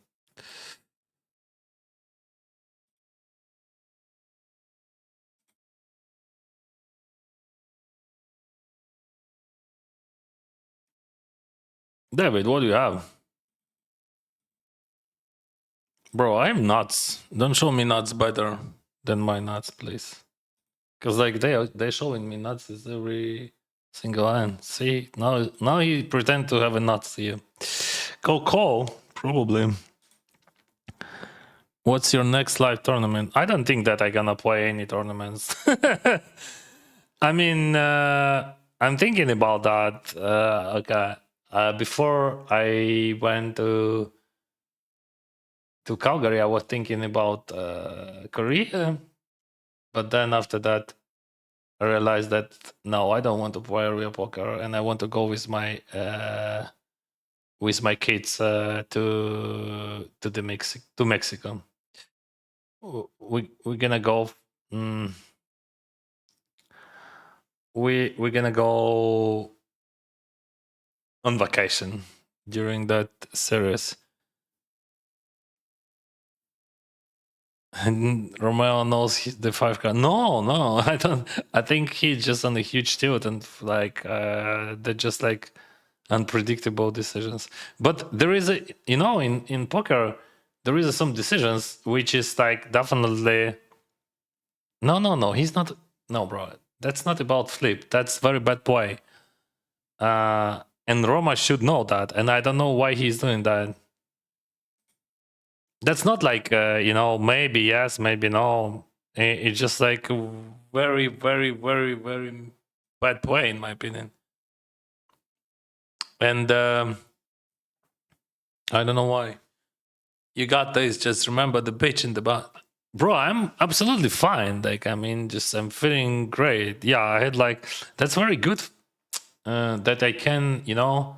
David, what do you have? Bro, I'm nuts. Don't show me nuts better than my nuts, please. Because like they showing me nuts is every single hand. See, now he pretend to have a nuts here. Go call, probably. What's your next live tournament? I don't think that I gonna play any tournaments. I mean, I'm thinking about that. Okay, before I went to Calgary, I was thinking about Korea, but then after that, I realized that no, I don't want to play real poker, and I want to go with my kids to Mexico. We're gonna go. We're gonna go on vacation during that series. And Romeo knows the 5 card. No, I don't. I think he's just on a huge tilt and like they're just like unpredictable decisions. But there is a in poker there is some decisions which is like definitely no. He's not. No, bro. That's not about flip. That's very bad play. And Roma should know that, and I don't know why he's doing that. That's not like maybe yes, maybe no. It's just like very bad play in my opinion. And I don't know why. You got this. Just remember the bitch in the butt. Bro, I'm absolutely fine. Like, I mean, just I'm feeling great. Yeah, I had like, that's very good that I can, you know,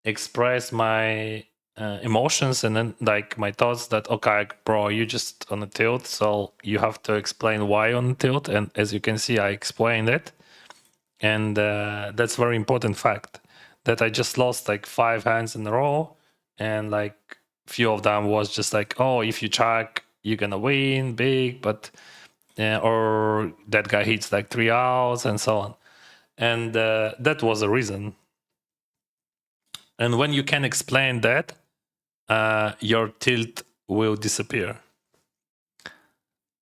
express my emotions and then like my thoughts that, okay, bro, you just on a tilt. So you have to explain why on a tilt. And as you can see, I explained it. And that's very important fact that I just lost like 5 hands in a row. And like few of them was just like, oh, if you check, you're gonna win big, but or that guy hits like 3 outs and so on. And that was a reason. And when you can explain that, your tilt will disappear.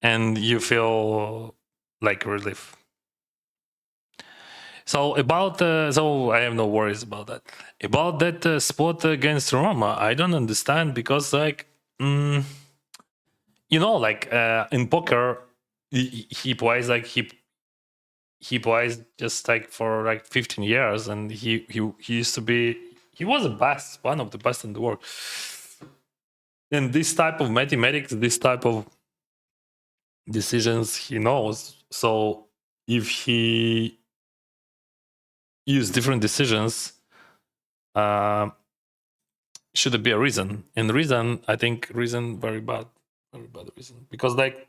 And you feel like relief. So about so I have no worries about that. About that spot against Roma, I don't understand because like you know, like in poker, he plays like he plays just like for like 15 years, and he used to be, he was the best, one of the best in the world. And this type of mathematics, this type of decisions, he knows. So if he use different decisions, should it be a reason? And reason, I think reason very bad reason, because like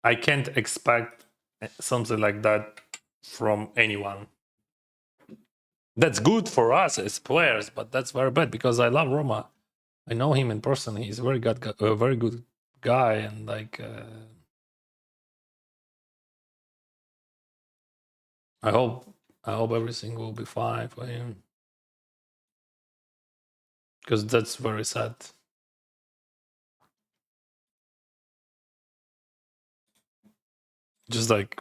I can't expect something like that from anyone. That's good for us as players, but that's very bad because I love Roma. I know him in person. He's a very good guy, and like I hope everything will be fine for him, because that's very sad. Just like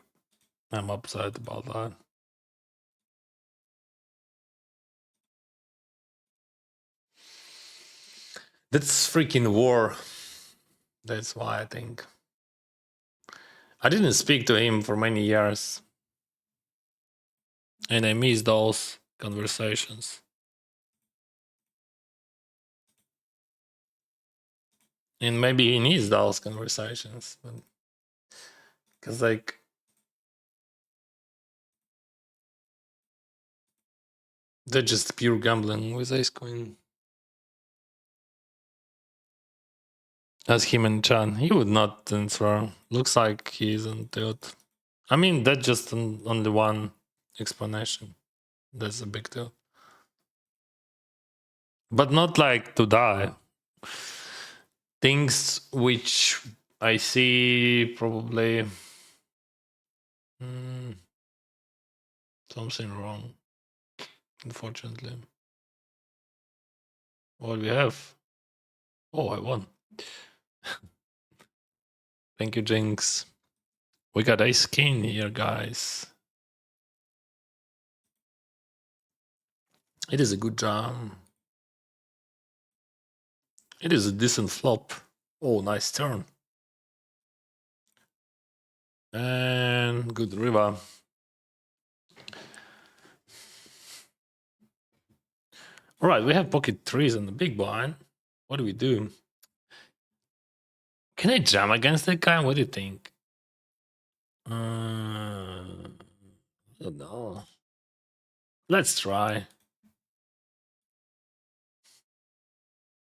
I'm upset about that. That's freaking war. That's why I think I didn't speak to him for many years, and I miss those conversations. And maybe he needs those conversations, because like they're just pure gambling with Ace Queen. As him and Chan, he would not answer. Looks like he isn't tilt. I mean, that's just only one explanation. That's a big deal. But not like to die. Things which I see probably something wrong, unfortunately. What we have? Oh, I won. Thank you, Jinx. We got Ace King here, guys. It is a good jam. It is a decent flop. Oh, nice turn. And good river. All right, we have pocket threes on the big blind. What do we do? Can I jam against that guy? What do you think? I don't know. Let's try.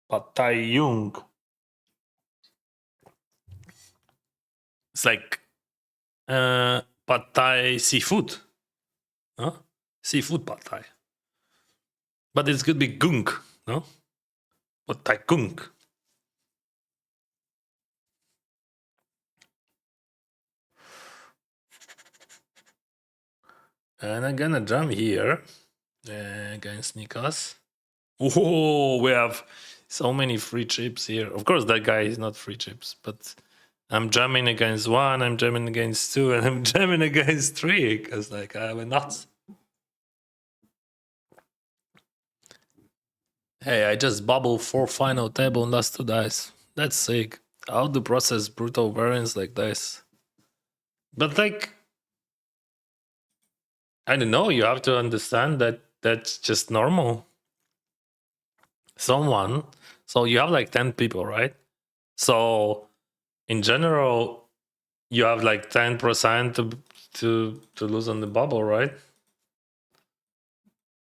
Pad Thai Jung. It's like Pad Thai seafood. Huh? Seafood Pad Thai. But it could be gunk, no? Pad Thai gunk. And I'm gonna jam here against Nikas. Oh, we have so many free chips here. Of course, that guy is not free chips, but I'm jamming against 1, I'm jamming against 2, and I'm jamming against 3, because like I'm nuts. Hey, I just bubbled 4 final table and last 2 dice. That's sick. How to process brutal variance like this? But like, I don't know, you have to understand that that's just normal. someone. So you have like 10 people, right? So in general, you have like 10% to lose on the bubble, right?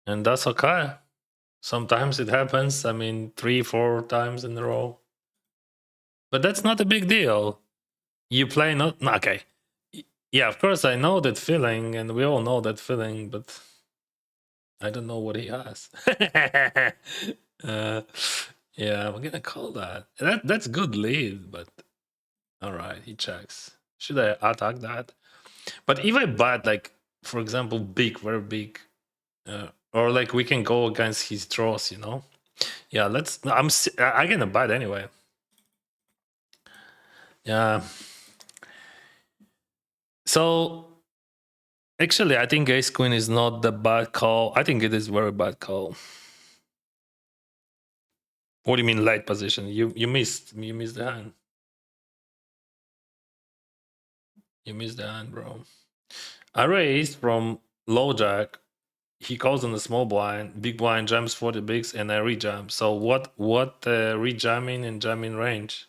And that's okay. Sometimes it happens. I mean, 3-4 times in a row. But that's not a big deal. You play not okay. Yeah, of course I know that feeling, and we all know that feeling, but I don't know what he has. uh, yeah, I'm gonna call that. That's good lead, but all right, he checks. Should I attack that? But if I bet, like for example, big, very big, or like we can go against his draws, you know? Yeah, let's. I'm gonna bet anyway. Yeah. So actually, I think Ace Queen is not the bad call. I think it is very bad call. What do you mean late position? You missed the hand. You missed the hand, bro. I raised from low jack. He calls on the small blind. Big blind jams for the bigs, and I rejam. So what rejamming and jamming range?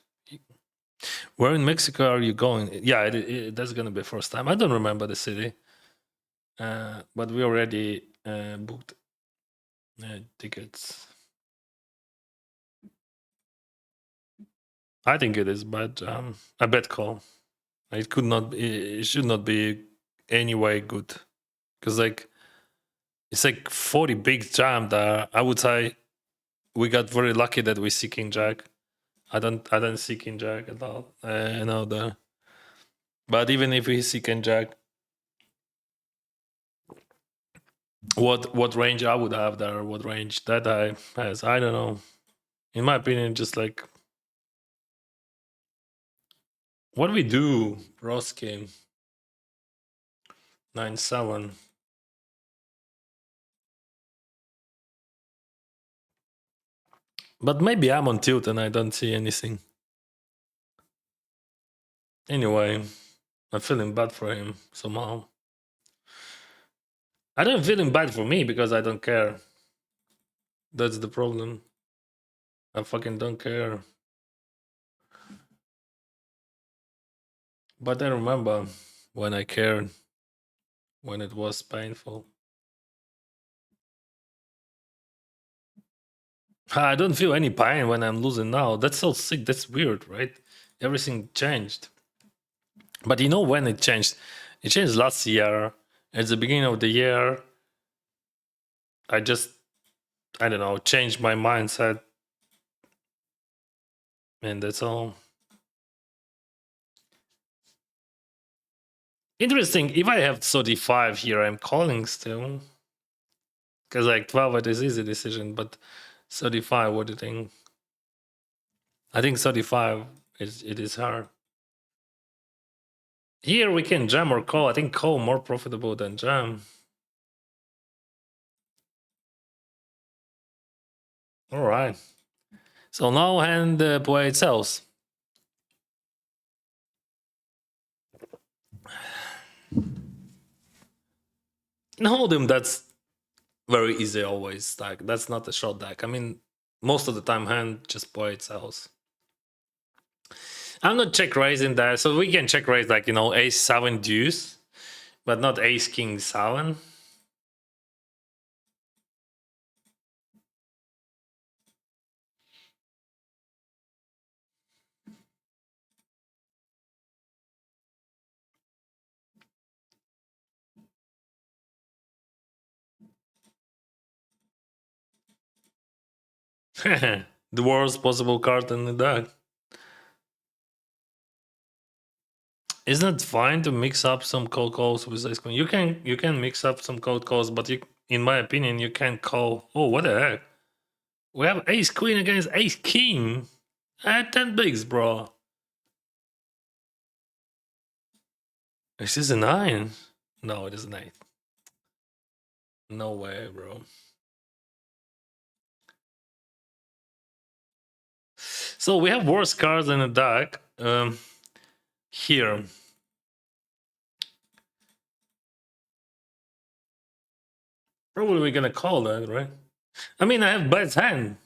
Where in Mexico are you going? Yeah, that's gonna be first time. I don't remember the city, but we already booked tickets. I think it is, but a bad call. It could not. It should not be anyway good, because like it's like 40 big jam there. I would say we got very lucky that we see King Jack. I don't see King Jack at all. You know the. But even if we see King Jack, what range I would have there? What range that I has? I don't know. In my opinion, just like what do we do, Roski? 9-7. But maybe I'm on tilt and I don't see anything. Anyway, I'm feeling bad for him somehow. I don't feeling bad for me because I don't care. That's the problem. I fucking don't care. But I remember when I cared, when it was painful. I don't feel any pain when I'm losing now. That's so sick. That's weird, right? Everything changed. But you know when it changed? It changed last year. At the beginning of the year, I don't know, changed my mindset. And that's all. Interesting. If I have 35 here, I'm calling still. Because like 12 it is easy decision, but 35, what do you think? I think 35 it is hard. Here we can jam or call. I think call more profitable than jam. All right. So now hand play itself. In Hold'em, that's very easy always stack. That's not a short deck. I mean, most of the time hand just play itself. I'm not check raising there, so we can check raise like, you know, ace 7 deuce, but not ace king 7. The worst possible card in the deck. Isn't it fine to mix up some cold calls with ace queen? You can mix up some cold calls, but you, in my opinion, you can't call. Oh, what the heck? We have ace queen against ace king. 10 bigs, bro. Is this a 9? No, it is an 8. No way, bro. So we have worse cards in the deck. Here. Probably we're gonna call that, right? I mean, I have bad hand.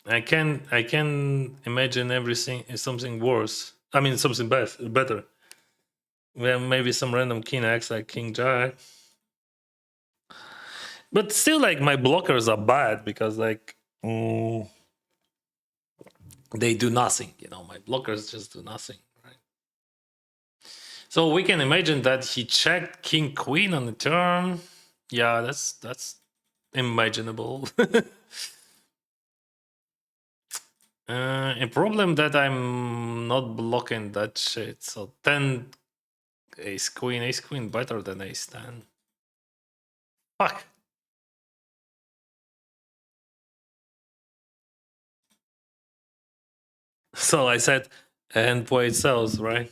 I can imagine everything something worse. I mean something better. Well, maybe some random king X like King Jack. But still, like my blockers are bad because like they do nothing. You know, my blockers just do nothing. Right. So we can imagine that he checked King Queen on the turn. Yeah, that's imaginable. A problem that I'm not blocking that shit. So 10 ace queen better than ace 10. Fuck. So I said, and play sells, right?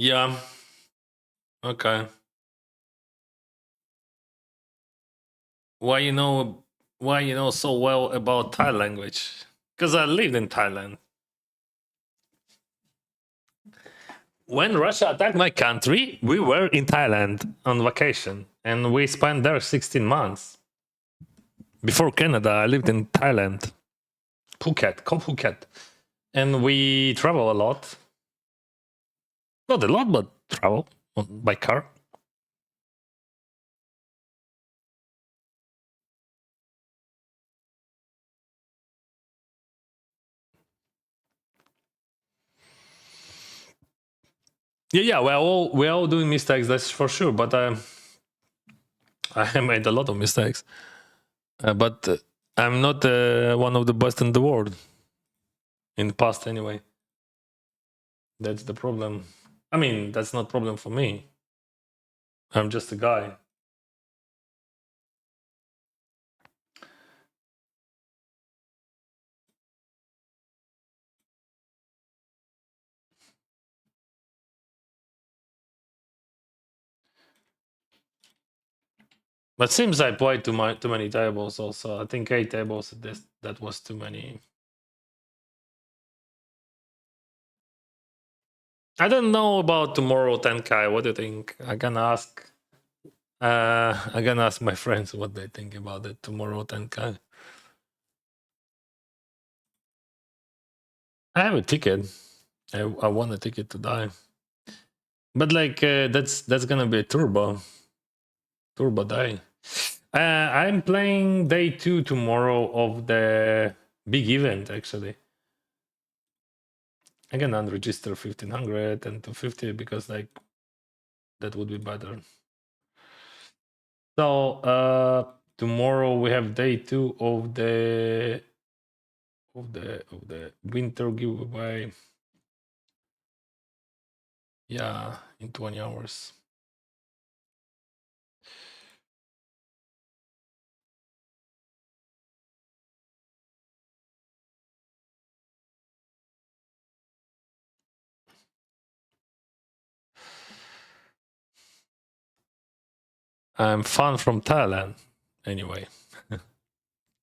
Yeah. Okay. Why you know so well about Thai language? Because I lived in Thailand. When Russia attacked my country, we were in Thailand on vacation and we spent there 16 months. Before Canada, I lived in Thailand. Phuket, called Phuket. And we travel a lot. Not a lot, but travel by car. Yeah, we're all doing mistakes, that's for sure. But I made a lot of mistakes. But I'm not one of the best in the world. In the past, anyway. That's the problem. I mean, that's not problem for me. I'm just a guy. But seems I played too many tables. Also, I think 8 tables. That was too many. I don't know about tomorrow 10K. What do you think? I'm gonna ask my friends what they think about it tomorrow 10K. I have a ticket. I want a ticket to die. But like that's gonna be a turbo day. I'm playing day 2 tomorrow of the big event. Actually, I can unregister 1500 and 250 because like that would be better. So tomorrow we have day 2 of the winter giveaway. Yeah, in 20 hours. I'm fan from Thailand. Anyway,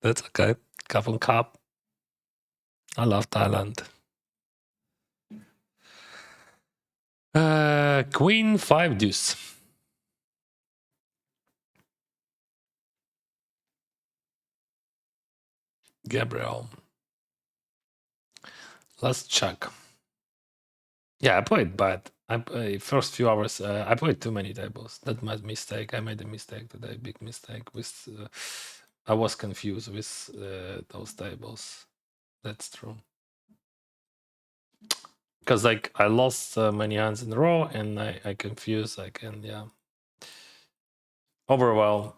that's okay. Cup on cup. I love Thailand. Queen 5 deuce. Gabriel. Let's check. Yeah, I played bad. First few hours, I played too many tables. That's my mistake. I made a mistake today. Big mistake. With I was confused with those tables. That's true. Because like I lost many hands in a row, and I confused. I can overwhelmed.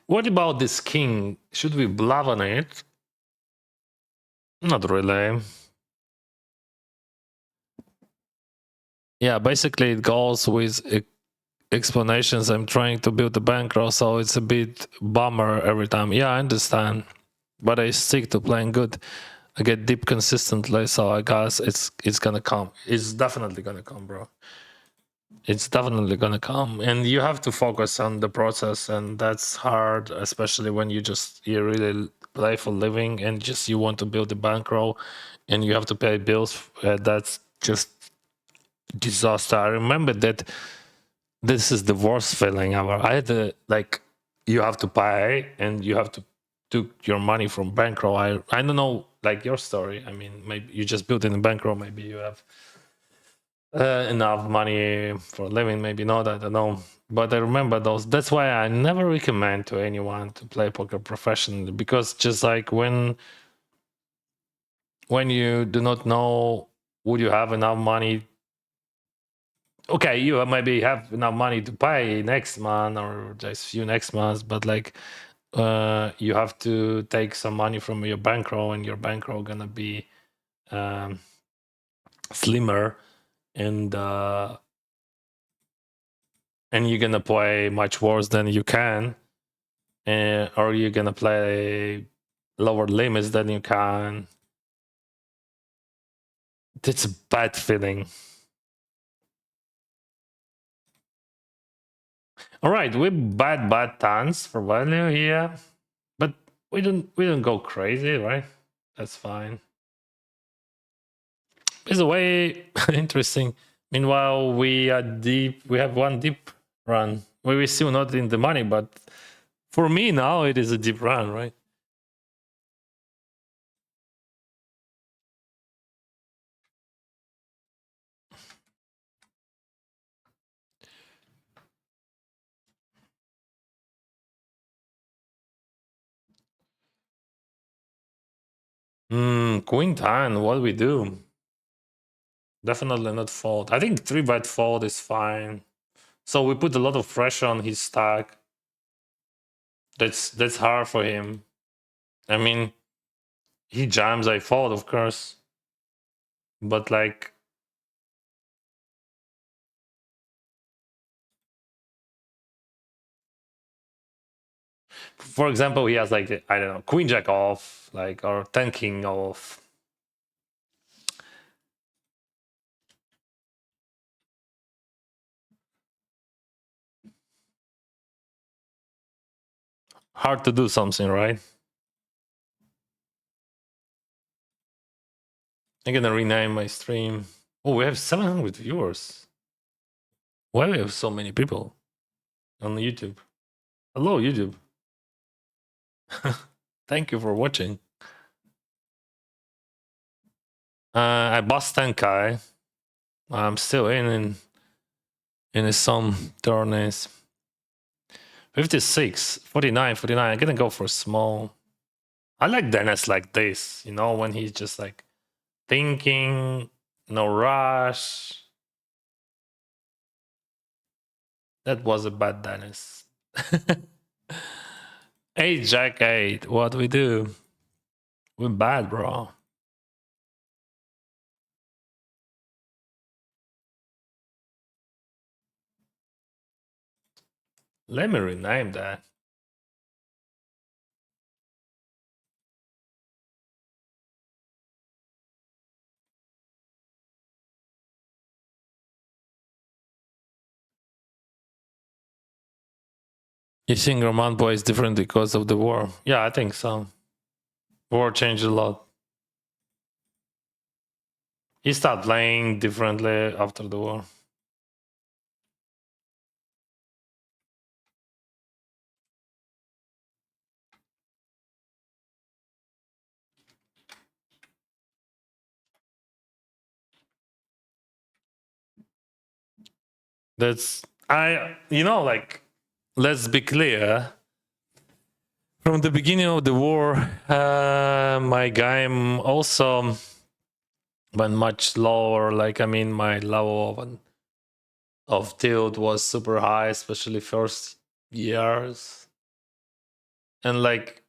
What about this king? Should we bluff on it? Not really. Yeah, basically it goes with explanations. I'm trying to build the bankroll, so it's a bit bummer every time. Yeah, I understand, but I stick to playing good. I get deep consistently, so I guess it's gonna come. It's definitely gonna come, bro. It's definitely gonna come, and you have to focus on the process, and that's hard, especially when you really play for living and just you want to build a bankroll, and you have to pay bills. That's just disaster. I remember that this is the worst feeling ever. I had to like you have to pay and you have to took your money from bankroll. I don't know like your story. I mean, maybe you just built in a bankroll. Maybe you have enough money for living. Maybe not. I don't know. But I remember those. That's why I never recommend to anyone to play poker professionally, because just like when you do not know would you have enough money. Okay, you maybe have enough money to pay next month or just few next months, but like you have to take some money from your bankroll, and your bankroll gonna be um, slimmer, and you're gonna play much worse than you can, or you're gonna play lower limits than you can. It's a bad feeling. All right, we bad tons for value here, but we don't go crazy, right? That's fine. It's a way interesting. Meanwhile, we are deep. We have one deep run. We're still not in the money, but for me now it is a deep run, right? Queen 10, what do we do? Definitely not fold. I think 3-bet fold is fine. So we put a lot of pressure on his stack. That's hard for him. I mean, he jams, I fold, of course. But like, for example, he has like, I don't know, Queen Jack off, like, or 10 King off. Hard to do something, right? I'm gonna rename my stream. Oh, we have 700 viewers. Why do we have so many people on YouTube? Hello, YouTube. Thank you for watching. I bust 10k. I'm still in some tourneys. 56, 49, 49. I'm gonna go for small. I like Dennis like this, you know, when he's just like thinking, no rush. That was a bad Dennis. 8 Jack 8. What do we do? We're bad, bro. Let me rename that. You think Roman plays different because of the war? Yeah, I think so. War changed a lot. He started playing differently after the war. That's like, let's be clear. From the beginning of the war, my game also went much lower. Like, I mean, my level of tilt was super high, especially first years. And like,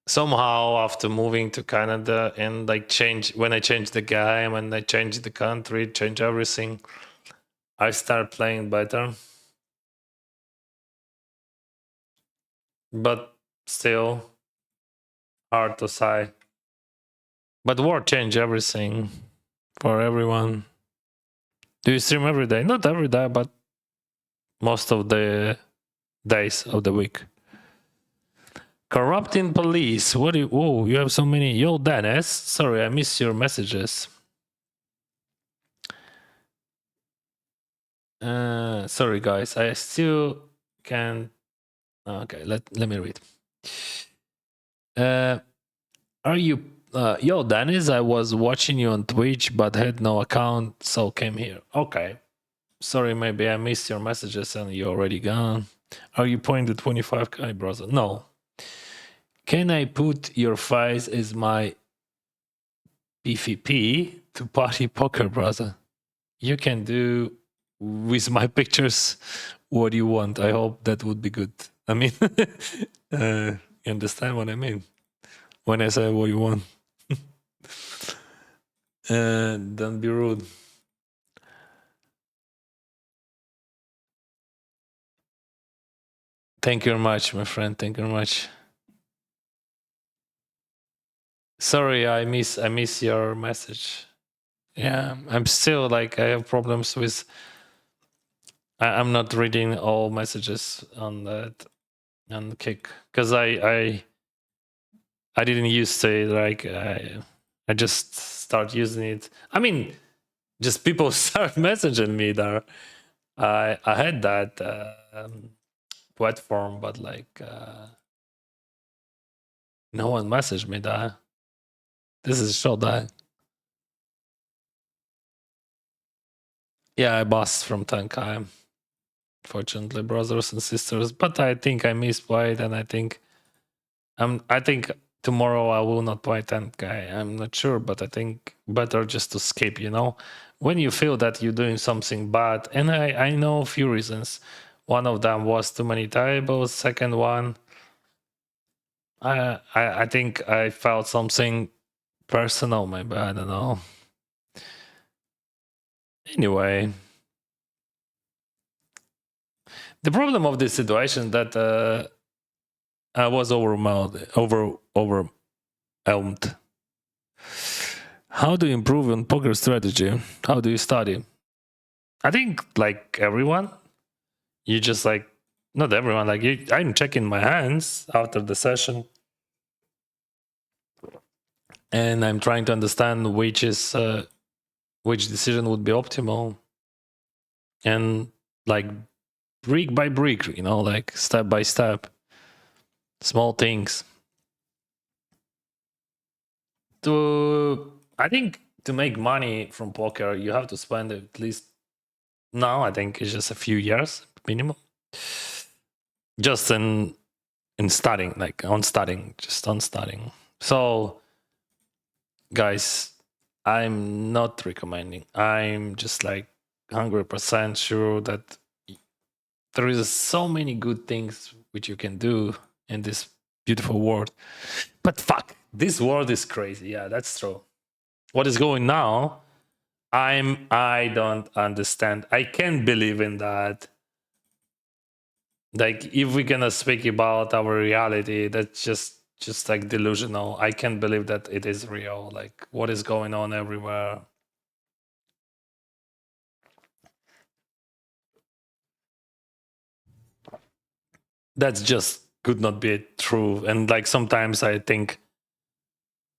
somehow after moving to Canada and like when I changed the game and I changed the country, changed everything, I start playing better. But still hard to say. But war changed everything for everyone. Do you stream every day? Not every day, but most of the days of the week. Corrupting police. What do you... Oh, you have so many. Yo, Dennis. Sorry, I missed your messages. Sorry, guys. I still can't... Okay, let me read. Are you... yo, Dennis, I was watching you on Twitch, but had no account, so came here. Okay. Sorry, maybe I missed your messages and you're already gone. Are you playing the 25k, brother? No. Can I put your face as my PvP to party poker, brother? You can do with my pictures what you want. I hope that would be good. I mean, you understand what I mean? When I say what you want. Don't be rude. Thank you very much, my friend. Thank you very much. Sorry, I miss your message. Yeah, I'm still like I have problems with. I'm not reading all messages on the Kick because I didn't use to like I just start using it. I mean, just people start messaging me there. I had that platform, but like no one messaged me that. This is so that. Yeah, I boss from Tenkai. Fortunately, brothers and sisters. But I think I misplayed, and I think tomorrow I will not play Tenkai. I'm not sure, but I think better just to skip. You know, when you feel that you're doing something bad, and I know a few reasons. One of them was too many tables. Second one, I think I felt something personal. Maybe I don't know. Anyway. The problem of this situation that I was overwhelmed. How do you improve on poker strategy? How do you study? I think like everyone, you just like not everyone. Like I'm checking my hands after the session, and I'm trying to understand which decision would be optimal, and like brick by brick, you know, like step by step, small things. I think to make money from poker, you have to spend at least now. I think it's just a few years minimum, just in studying, like on studying. So, guys, I'm not recommending. I'm just like 100% sure that there is so many good things which you can do in this beautiful world. But fuck, this world is crazy. Yeah, that's true. What is going now? I don't understand. I can't believe in that. Like, if we're gonna speak about our reality, that's just like delusional. I can't believe that it is real. Like, what is going on everywhere? That's just could not be true. And like sometimes I think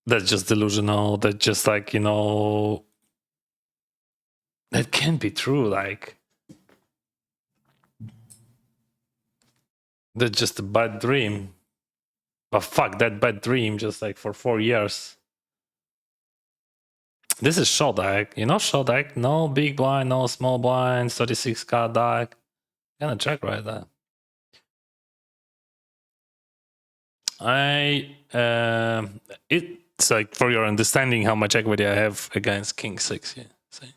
that's just delusional. That just like, you know, that can't be true. Like, that's just a bad dream. But fuck that bad dream, just like for 4 years. This is short deck, you know, short deck. No big blind, no small blind, 36k deck. Gonna check right there. It's like for your understanding how much equity I have against King 6. Yeah, see?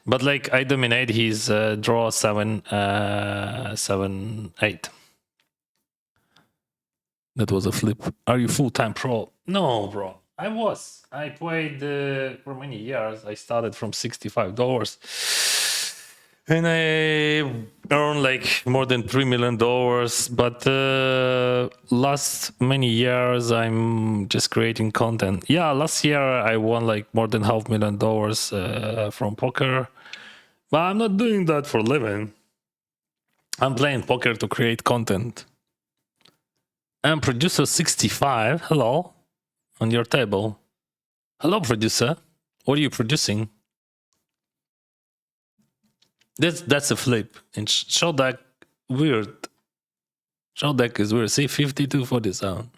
But like I dominate his draw 7-8. That was a flip. Are you full-time pro? No, bro. I played for many years. I started from $65 and I earned like more than $3 million. But last many years, I'm just creating content. Yeah, last year I won like more than $500,000 from poker. But I'm not doing that for a living. I'm playing poker to create content. I'm producer 65. Hello. On your table. Hello, producer. What are you producing? That's a flip. And show deck weird. Show deck is weird. See 5247.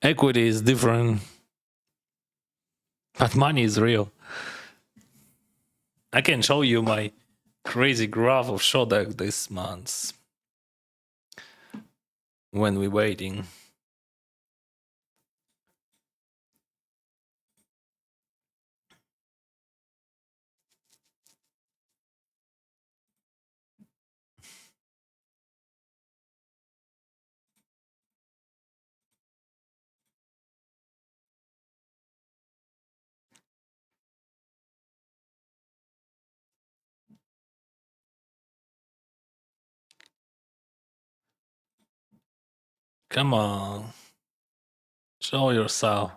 Equity is different. But money is real. I can show you my crazy graph of show deck this month. When we're waiting. Come on. Show yourself.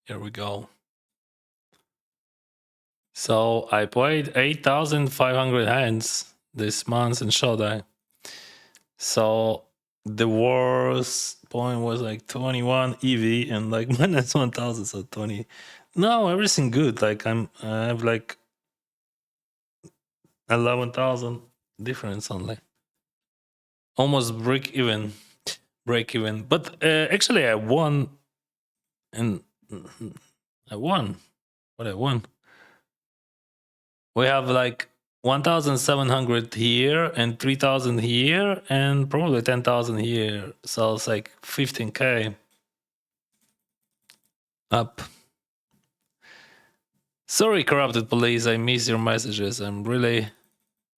Here we go. So I played 8,500 hands this month in Shodan. So the worst point was like 21 EV and like minus 1,000, so 20. No, everything good. Like I have like 11,000 difference only. Almost break even. But actually I won. And I won. What I won? We have like 1,700 here and 3,000 here and probably 10,000 here. So it's like 15K up. Sorry, corrupted police. I miss your messages. I'm really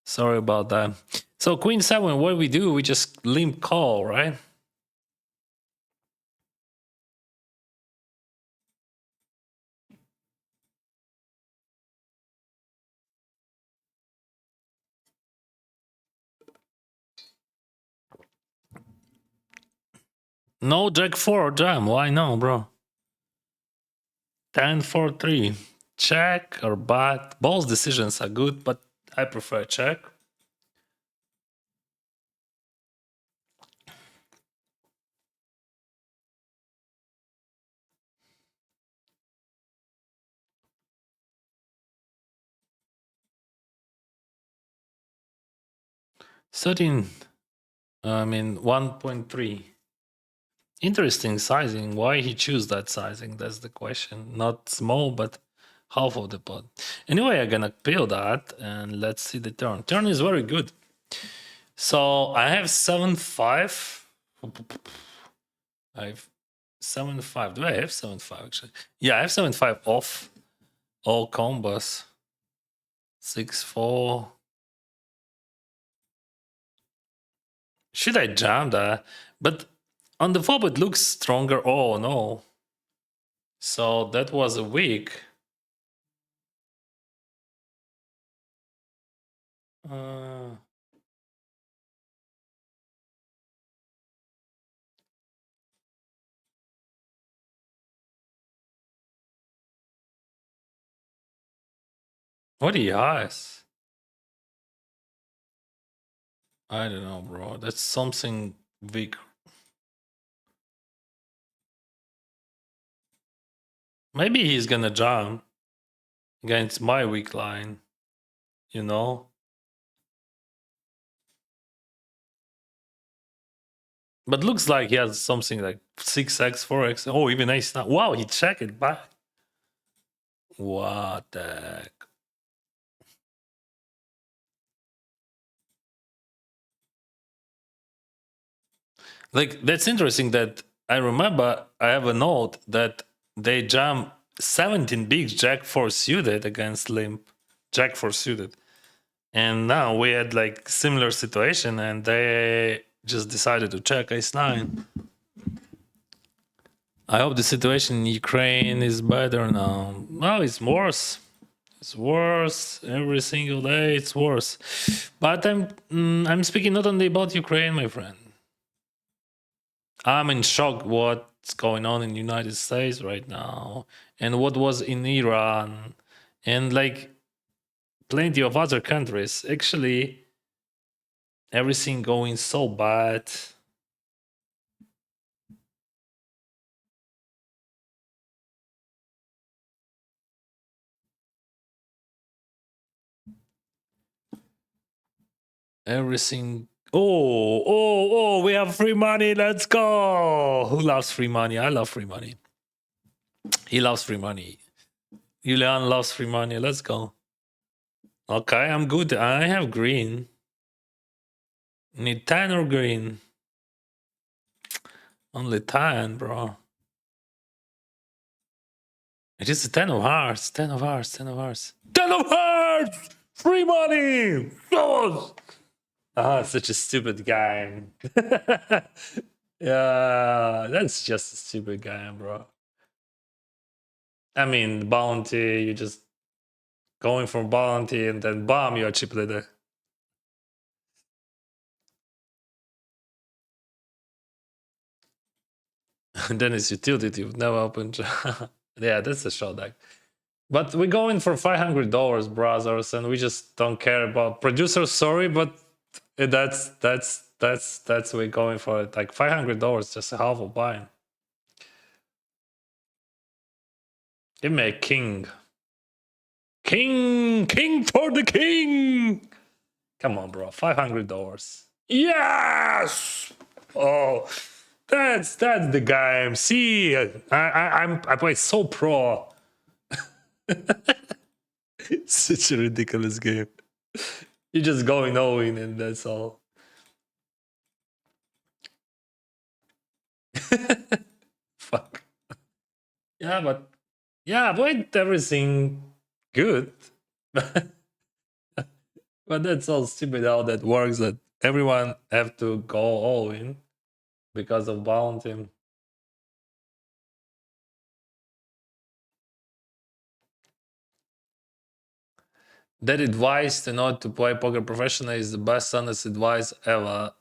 sorry about that. So Queen 7, what we do? We just limp call, right? No Jack 4 jam. Why no, bro? 10-4-3. Check or bat. Both decisions are good, but I prefer check. I mean 1.3. Interesting sizing. Why he choose that sizing? That's the question. Not small, but half of the pot. Anyway, I'm gonna peel that and let's see the turn. Turn is very good. So I have 7-5. I have 7-5. Do I have 7-5 actually? Yeah, I have 7-5 off all combos. 6-4. Should I jam that? But on the flop, it looks stronger. Oh no. So that was a weak. What he has? I don't know, bro. That's something big. Maybe he's gonna jump against my weak line, you know? But looks like he has something like 6x, 4x. Oh, even ace now. Wow, he checked it back. What the heck? Like, that's interesting that I remember I have a note that they jam 17 bigs Jack 4 suited against limp. Jack 4 suited. And now we had like similar situation and they just decided to check ace 9. I hope the situation in Ukraine is better now. No, it's worse. It's worse every single day. It's worse. But I'm speaking not only about Ukraine, my friend. I'm in shock what's going on in the United States right now and what was in Iran and like plenty of other countries. Actually, everything going so bad. Everything. Oh, we have free money. Let's go. Who loves free money? I love free money. He loves free money. Julian loves free money. Let's go. Okay, I'm good. I have green. Need tan or green? Only tan, bro. It is a 10 of hearts. 10 of hearts. 10 of hearts. 10 of hearts! Free money! Yes! Ah, such a stupid guy. Yeah, that's just a stupid guy, bro. I mean, bounty, you just going for bounty and then bomb your chip leader. And then it's utility you've never opened. Yeah, that's a shot deck. But we're going for $500, brothers, and we just don't care about producers. Sorry, but that's we're going for it. Like $500, just a half of buying. Give me a king. King for the king. Come on, bro. $500. Yes. Oh, that's the game. See, I play so pro. Such a ridiculous game. You're just going all in, and that's all. Fuck. Yeah, I played everything good. But that's all stupid how that works, that everyone have to go all in because of bounty. That advice to not to play poker professionally is the best honest advice ever.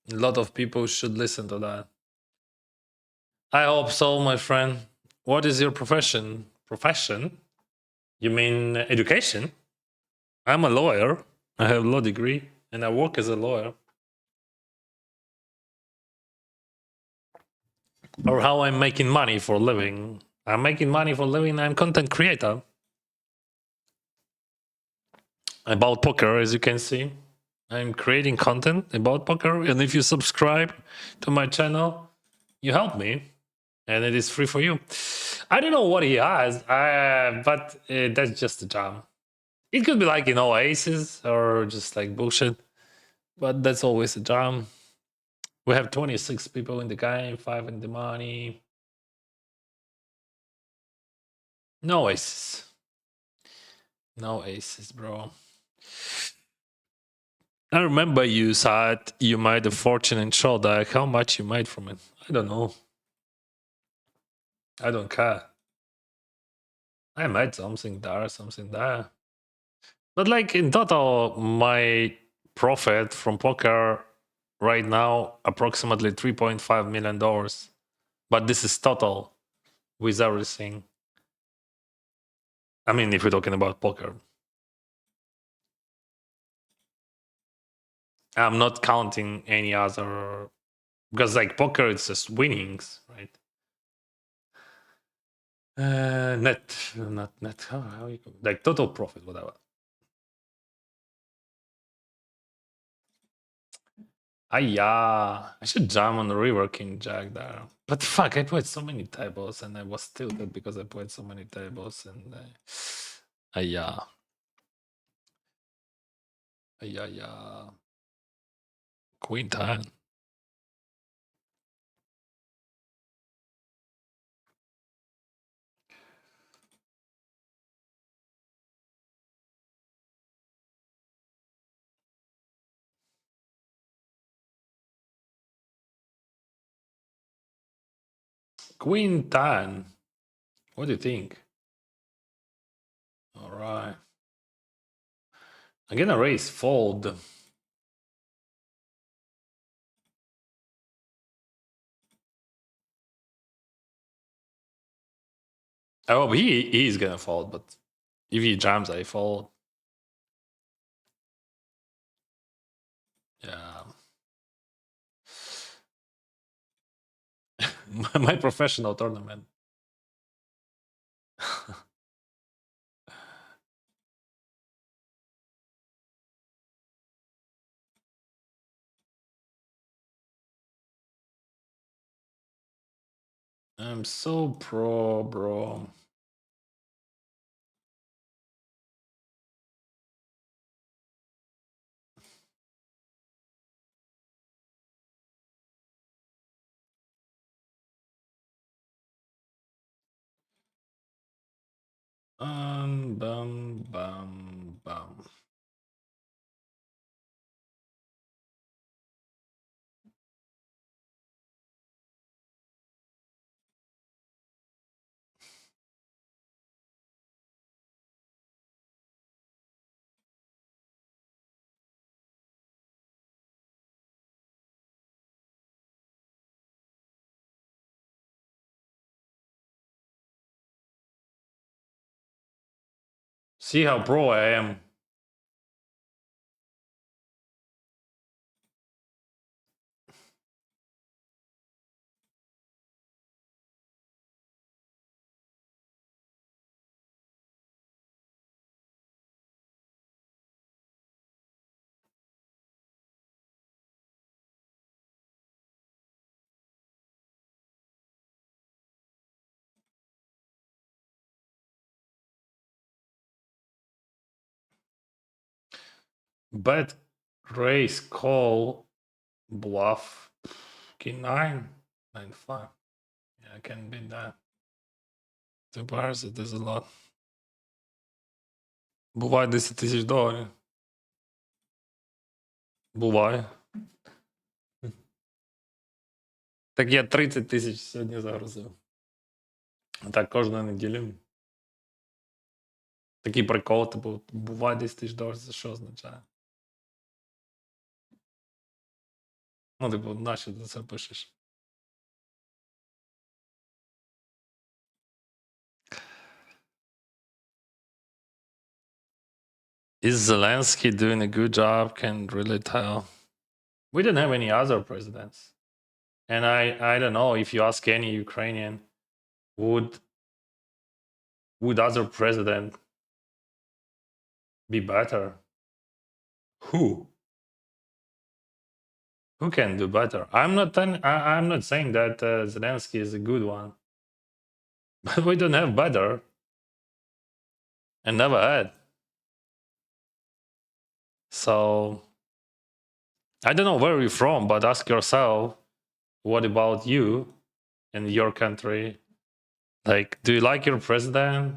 A lot of people should listen to that. I hope so, my friend. What is your profession? Profession? You mean education? I'm a lawyer. I have a law degree and I work as a lawyer. Or how I'm making money for a living. I'm making money for a living. I'm content creator. About poker, as you can see. I'm creating content about poker. And if you subscribe to my channel, you help me. And it is free for you. I don't know what he has, but that's just a jam. It could be like, aces or just like bullshit. But that's always a jam. We have 26 people in the game, 5 in the money. No aces. No aces, bro. I remember you said you made a fortune in short deck. How much you made from it? I don't know. I don't care. I made something there. But like in total, my profit from poker right now approximately $3.5 million. But this is total with everything. I mean, if we're talking about poker. I'm not counting any other, because like poker, it's just winnings, right? Not net. How you like total profit, whatever. Yeah, I should jam on the River King Jack there. But fuck, I played so many tables and I was tilted because I played so many tables and yeah. Yeah. Queen 10. Queen 10. What do you think? All right. I'm gonna raise fold. Oh, he's gonna fold, but if he jams, I fold. Yeah. My professional tournament. I'm so pro, bro. Bum, bum. See how pro I am. Bet, raise, call, bluff. King 9, 9-5. Yeah, I can beat that. 2 bars, it is a lot. Буває $10,000. Буває. Так я 30 тисяч сьогодні загрузив. Так кожну неділю. Такий прикол, типу, буває $10,000, це що означає? Ну, типу, нащо ти це пишеш? Is Zelensky doing a good job? Can't really tell. We didn't have any other presidents. And I don't know if you ask any Ukrainian, would other president be better? Who? Who can do better? I'm not saying that Zelensky is a good one, but we don't have better, and never had. So I don't know where you're from, but ask yourself, what about you and your country? Like, do you like your president?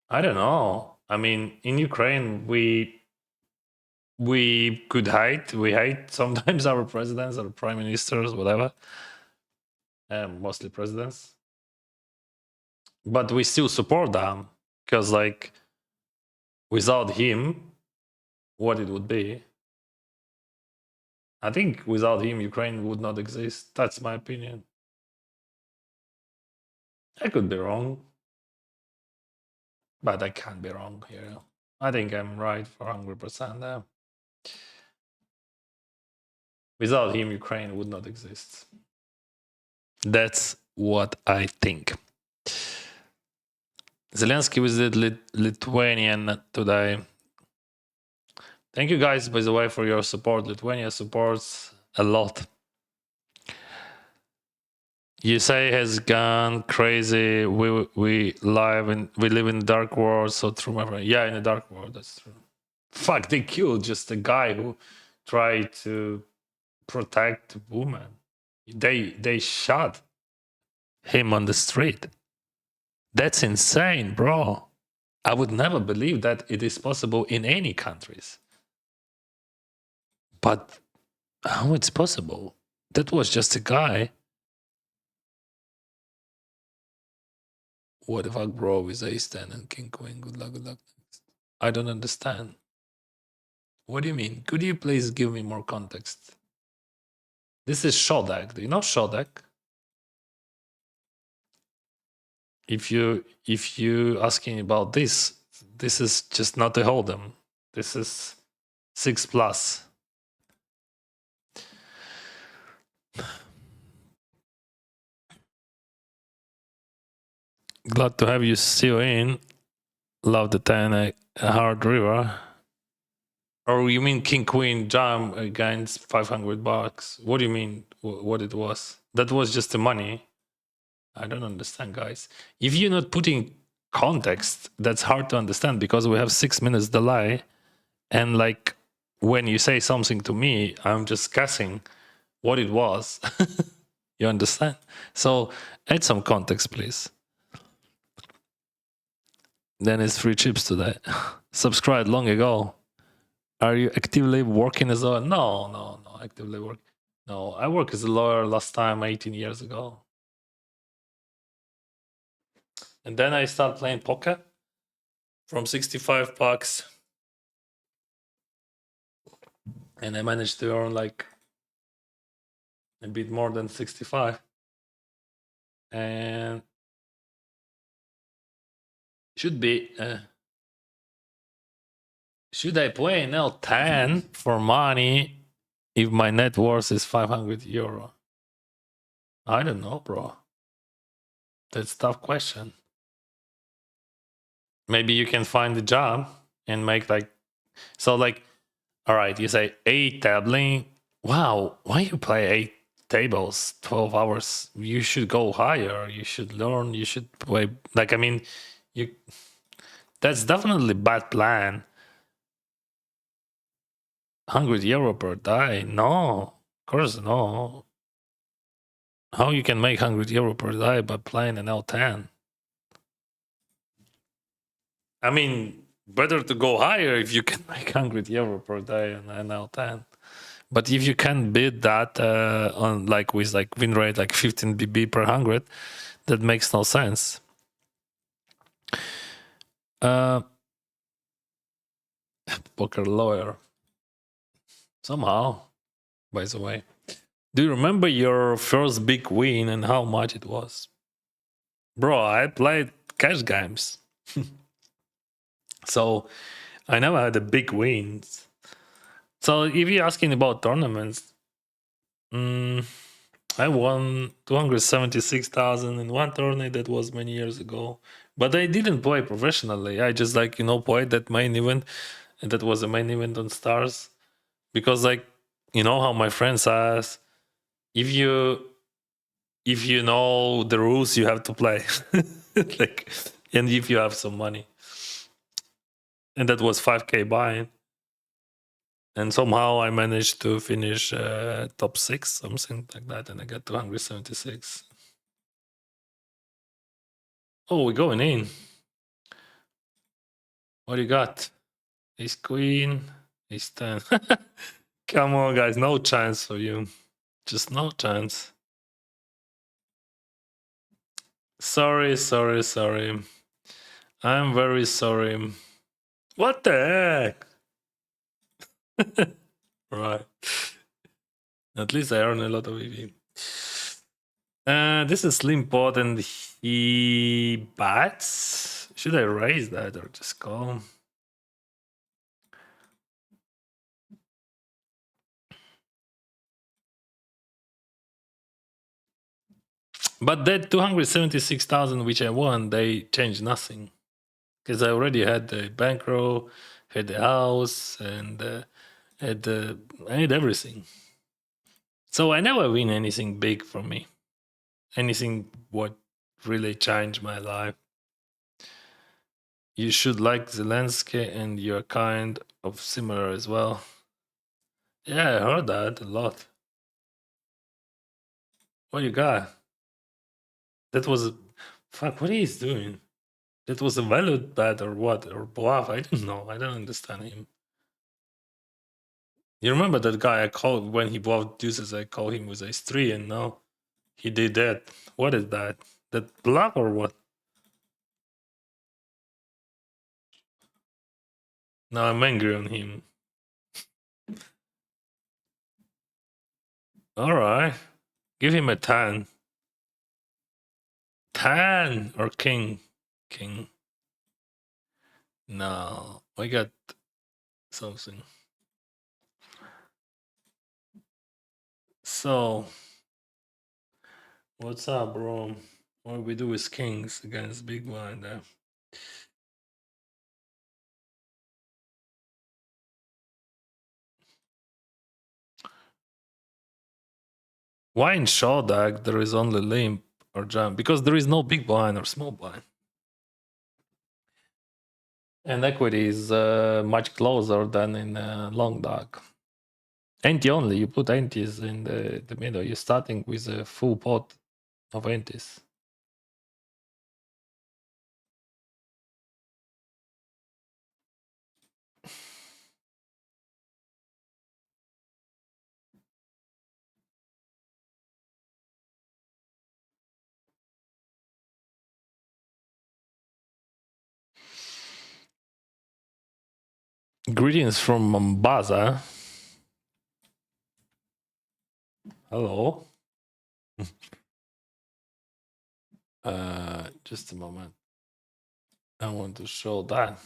I don't know. I mean, in Ukraine, we could hate. We hate sometimes our presidents or prime ministers, whatever. Mostly presidents. But we still support them because, like, without him, what it would be. I think without him, Ukraine would not exist. That's my opinion. I could be wrong, but I can't be wrong here. I think I'm right for 100% there. Without him, Ukraine would not exist. That's what I think. Zelensky visited Lithuania today. Thank you guys, by the way, for your support. Lithuania supports a lot. USA has gone crazy. We live in dark world. So true, my friend. Yeah, in a dark world. That's true. Fuck, they killed just a guy who tried to protect women. They shot him on the street. That's insane, bro. I would never believe that it is possible in any countries. But how it's possible? That was just a guy What the fuck, bro, with ace 10 and king queen? Good luck, good luck. I don't understand. What do you mean? Could you please give me more context? This is Shodak. Do you know Shodak? If you asking about this, this is just not a hold'em. This is 6+. Glad to have you still in. Love the 10 hard river. Or you mean king queen jam against 500 bucks? What do you mean? What it was? That was just the money. I don't understand, guys. If you're not putting context, that's hard to understand because we have 6 minutes delay. And like when you say something to me, I'm just guessing what it was. You understand? So add some context, please. Then it's free chips today. Subscribed long ago. Are you actively working as a... No, actively work. No, I worked as a lawyer last time 18 years ago. And then I started playing poker from 65 bucks. And I managed to earn like a bit more than 65. And should be... should I play an L10 for money if my net worth is 500 euro? I don't know, bro. That's a tough question. Maybe you can find a job and make like... So like, all right, you say 8 tabling. Wow, why you play 8 tables, 12 hours? You should go higher. You should learn. You should play... Like, I mean, you... That's definitely bad plan. 100 euro per die? No, of course no. How you can make 100 euro per die by playing an L10? I mean, better to go higher if you can make 100 euro per day on an L10. But if you can bid that on like with like win rate like 15 BB per 100, that makes no sense. Poker lawyer. Somehow, by the way. Do you remember your first big win and how much it was? Bro, I played cash games. So I never had the big wins. So if you're asking about tournaments, I won 276,000 in one tournament that was many years ago. But I didn't play professionally. I just like, played that main event. And that was the main event on Stars. Because like, how my friend says, if you know the rules, you have to play. Like, and if you have some money. And that was 5K buy-in. And somehow I managed to finish top 6, something like that, and I got 276. Oh, we're going in. What do you got? Ace queen, ace 10. Come on, guys, no chance for you. Just no chance. Sorry. I'm very sorry. What the heck? Right. At least I earn a lot of EV. This is Slim Pot and he bats. Should I raise that or just call? But that 276,000 which I won, they changed nothing. Because I already had the bankroll, had the house, and I had everything. So I never win anything big from me. Anything what really changed my life. You should like Zelensky and you're kind of similar as well. Yeah, I heard that a lot. What you got? That was... Fuck, what he's doing? That was a valid bet or what? Or bluff? I don't know. I don't understand him. You remember that guy I called when he bluffed deuces? I called him with ace 3 and now he did that. What is that? That bluff or what? Now I'm angry on him. All right. Give him a 10. 10 or king. King. No, I got something. So, what's up, bro? What we do is kings against big blind there. Why in short deck there is only limp or jam? Because there is no big blind or small blind. And equity is much closer than in long deck. Ante only, you put antes in the middle. You're starting with a full pot of antes. Greetings from Mombasa. Hello. Just a moment. I want to show that.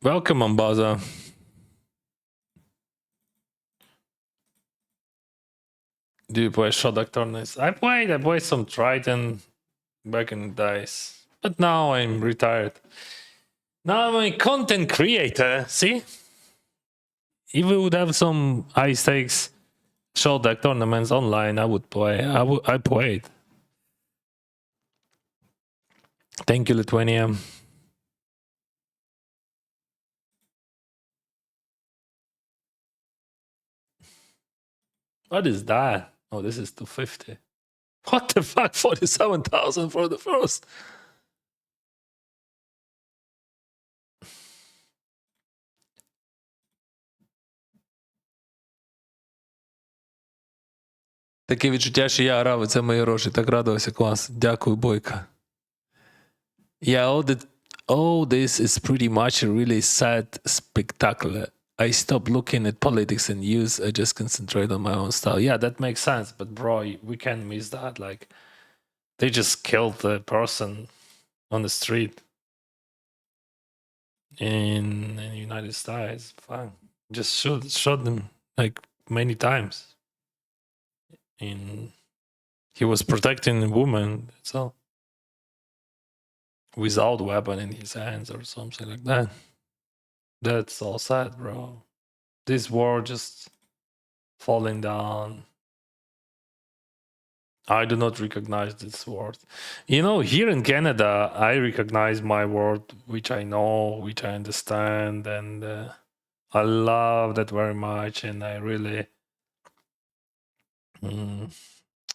Welcome, Mombasa. Do you play Shodak tournaments? I played some Triton back in the days. But now I'm retired. Now I'm a content creator. See? If we would have some high stakes Shodak tournaments online, I would play. I played. Thank you, Lithuania. What is that? Oh, this is 250. What the fuck? 47,000 for the first. Таке відчуття, що я грав, це мої гроші. Так радувався, клас. Дякую, Бойка. Yeah, all this is pretty much a really sad spectacle. I stop looking at politics and news. I just concentrate on my own style. Yeah, that makes sense. But bro, we can't miss that. Like, they just killed the person on the street in the United States. Fine, just shot them like many times. He was protecting a woman. That's all. Without weapon in his hands or something like that. That's all sad, bro. This war just falling down. I do not recognize this word. You know, here in Canada, I recognize my word, which I know, which I understand, and I love that very much. And I really,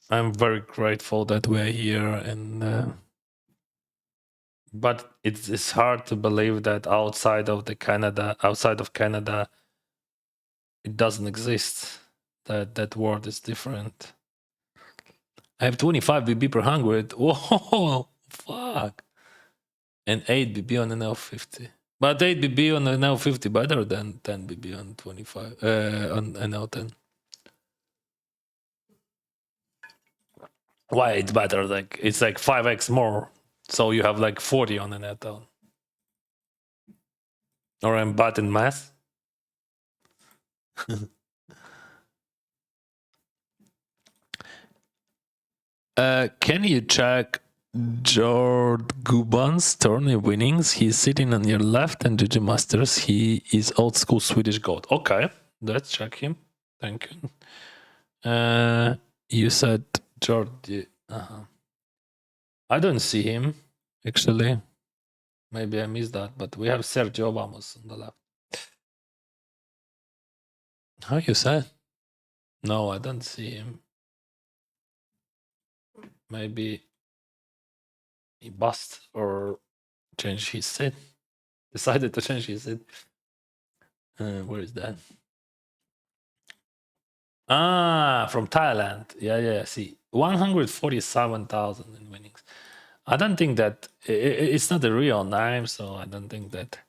I'm very grateful that we're here. And but it's hard to believe that outside of Canada, it doesn't exist. That word is different. I have 25 BB per 100. Whoa, fuck. And 8 BB on an L50. But 8 BB on an L50 better than 10 BB on 25 on an L10. Why it's better? Like it's like 5x more. So you have like 40 on an L10. Or I'm bad in math. Can you check Jord Guban's tourney winnings? He's sitting on your left, and GG Masters, he is old school Swedish goat. Okay, let's check him. Thank you. You said Jord. I don't see him, actually. Maybe I missed that, but we have Sergio Vamos on the left. How you said? No, I don't see him. Maybe he bust or changed his seat. Decided to change his seat. Where is that? Ah, from Thailand. Yeah, see. 147,000 in winnings. I don't think that it's not a real name, so I don't think that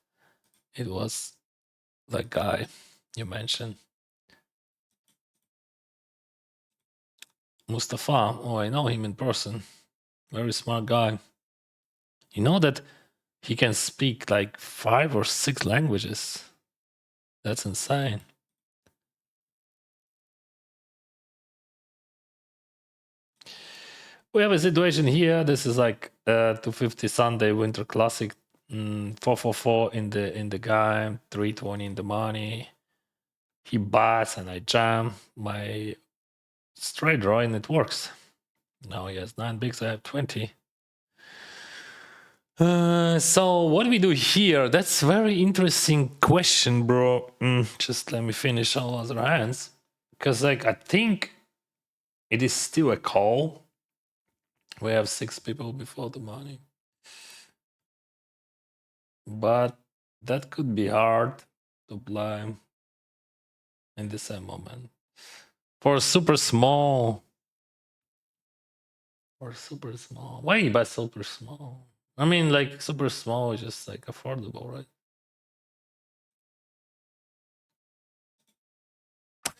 it was the guy you mentioned. Mustafa. Oh, I know him in person. Very smart guy. You know that he can speak like 5 or 6 languages. That's insane. We have a situation here. This is like 250 Sunday Winter Classic, 444 in the game, 320 in the money. He bats and I jam my straight draw and it works. Now he has 9 bigs, I have 20. So what do we do here? That's a very interesting question, bro. Just let me finish all other hands. Because like I think it is still a call. We have 6 people before the money. But that could be hard to blame in the same moment. For super small. Or super small. Why you buy super small? I mean, like super small is just like affordable,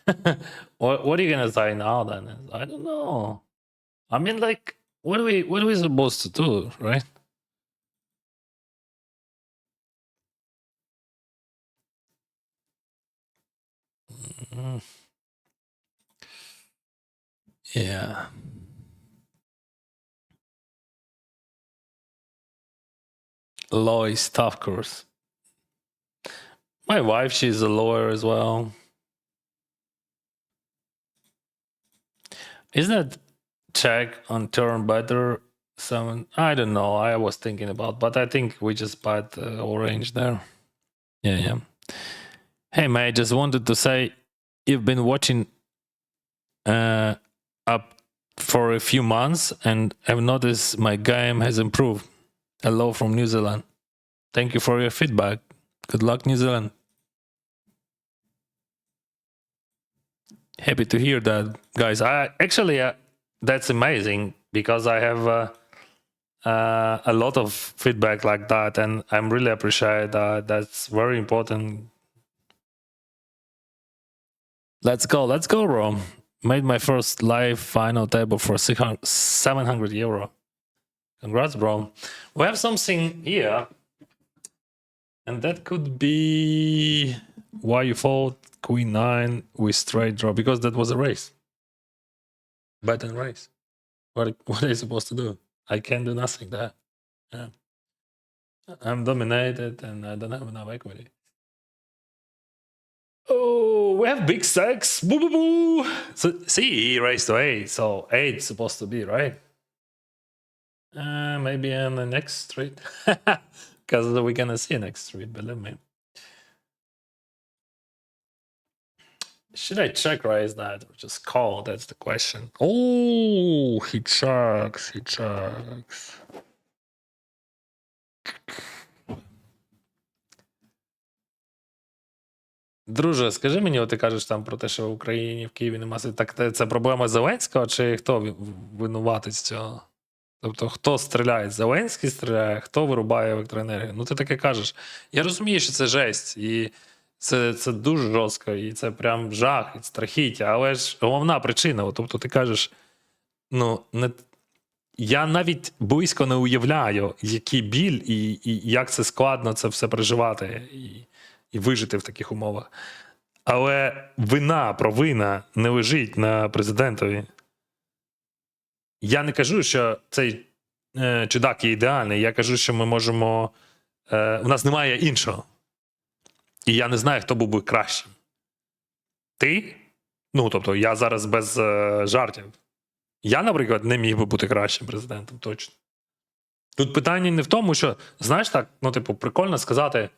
right? What are you gonna say now then? I don't know. I mean, like, what are we supposed to do, right? Mm. Yeah. Law is tough course. My wife, she's a lawyer as well. Isn't that check on turn better? Someone, I don't know. I was thinking about, but I think we just bought the orange there. Yeah. Hey, mate, just wanted to say you've been watching up for a few months and I've noticed my game has improved. Hello from New Zealand. Thank you for your feedback. Good luck, New Zealand. Happy to hear that, guys. I actually that's amazing because I have a lot of feedback like that, and I'm really appreciate that. That's very important. Let's go, bro. Made my first live final table for 700 euro. Congrats, bro. We have something here, and that could be why you fold Queen 9 with straight draw, because that was a race. Bet and race. What are you supposed to do? I can't do nothing there. Yeah. I'm dominated and I don't have enough equity. Oh, we have big stacks. Boo boo boo. So see, he raised to 8, so 8 supposed to be, right? Maybe on the next street. Because we're gonna see a next street, believe me. Should I check raise that or just call? That's the question. Oh, he chucks. Друже, скажи мені, от ти кажеш там про те, що в Україні, в Києві нема світла. Так це проблема Зеленського, чи хто винуватець цього? Тобто, хто стріляє? Зеленський стріляє, хто вирубає електроенергію? Ну, ти таке кажеш. Я розумію, що це жесть, і це дуже жорстко, і це прям жах, і страхіття, але ж головна причина, тобто ти кажеш, ну, я навіть близько не уявляю, який біль і як це складно це все переживати і вижити в таких умовах. Але провина не лежить на президентові. Я не кажу, що цей чудак є ідеальний, я кажу, що ми можемо... у нас немає іншого. І я не знаю, хто був би кращим. Ти? Ну, тобто, я зараз без жартів. Я, наприклад, не міг би бути кращим президентом, точно. Тут питання не в тому, що, знаєш так, ну, типу, прикольно сказати,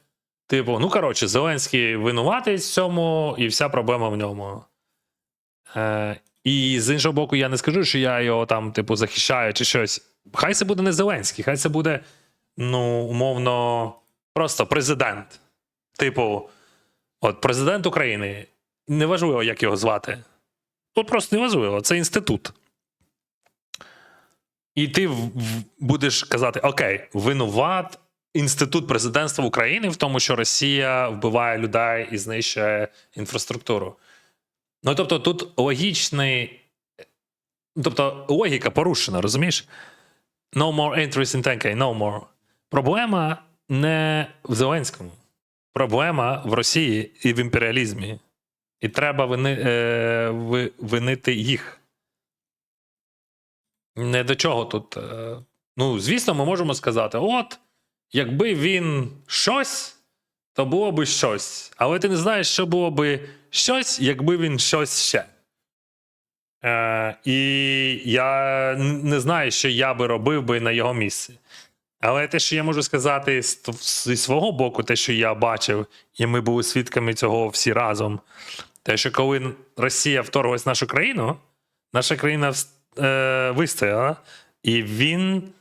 Типу, ну коротше, Зеленський винуватий в цьому, і вся проблема в ньому. І з іншого боку, я не скажу, що я його там, типу, захищаю чи щось. Хай це буде не Зеленський, хай це буде, ну, умовно, просто президент. Типу, от президент України, неважливо, як його звати. Тут просто неважливо, це інститут. І ти будеш казати, окей, винуват інститут президентства України в тому, що Росія вбиває людей і знищує інфраструктуру. Ну, тобто, тут логічний, тобто, логіка порушена, розумієш? No more interest in 10K, no more. Проблема не в Зеленському. Проблема в Росії і в імперіалізмі. І треба винити їх. Не до чого тут. Ну, звісно, ми можемо сказати, от, якби він щось, то було би щось. Але ти не знаєш, що було би щось, якби він щось ще. І я не знаю, що я би робив би на його місці. Але те, що я можу сказати зі свого боку, те, що я бачив, і ми були свідками цього всі разом, те, що коли Росія вторглась в нашу країну, наша країна вистояла, і він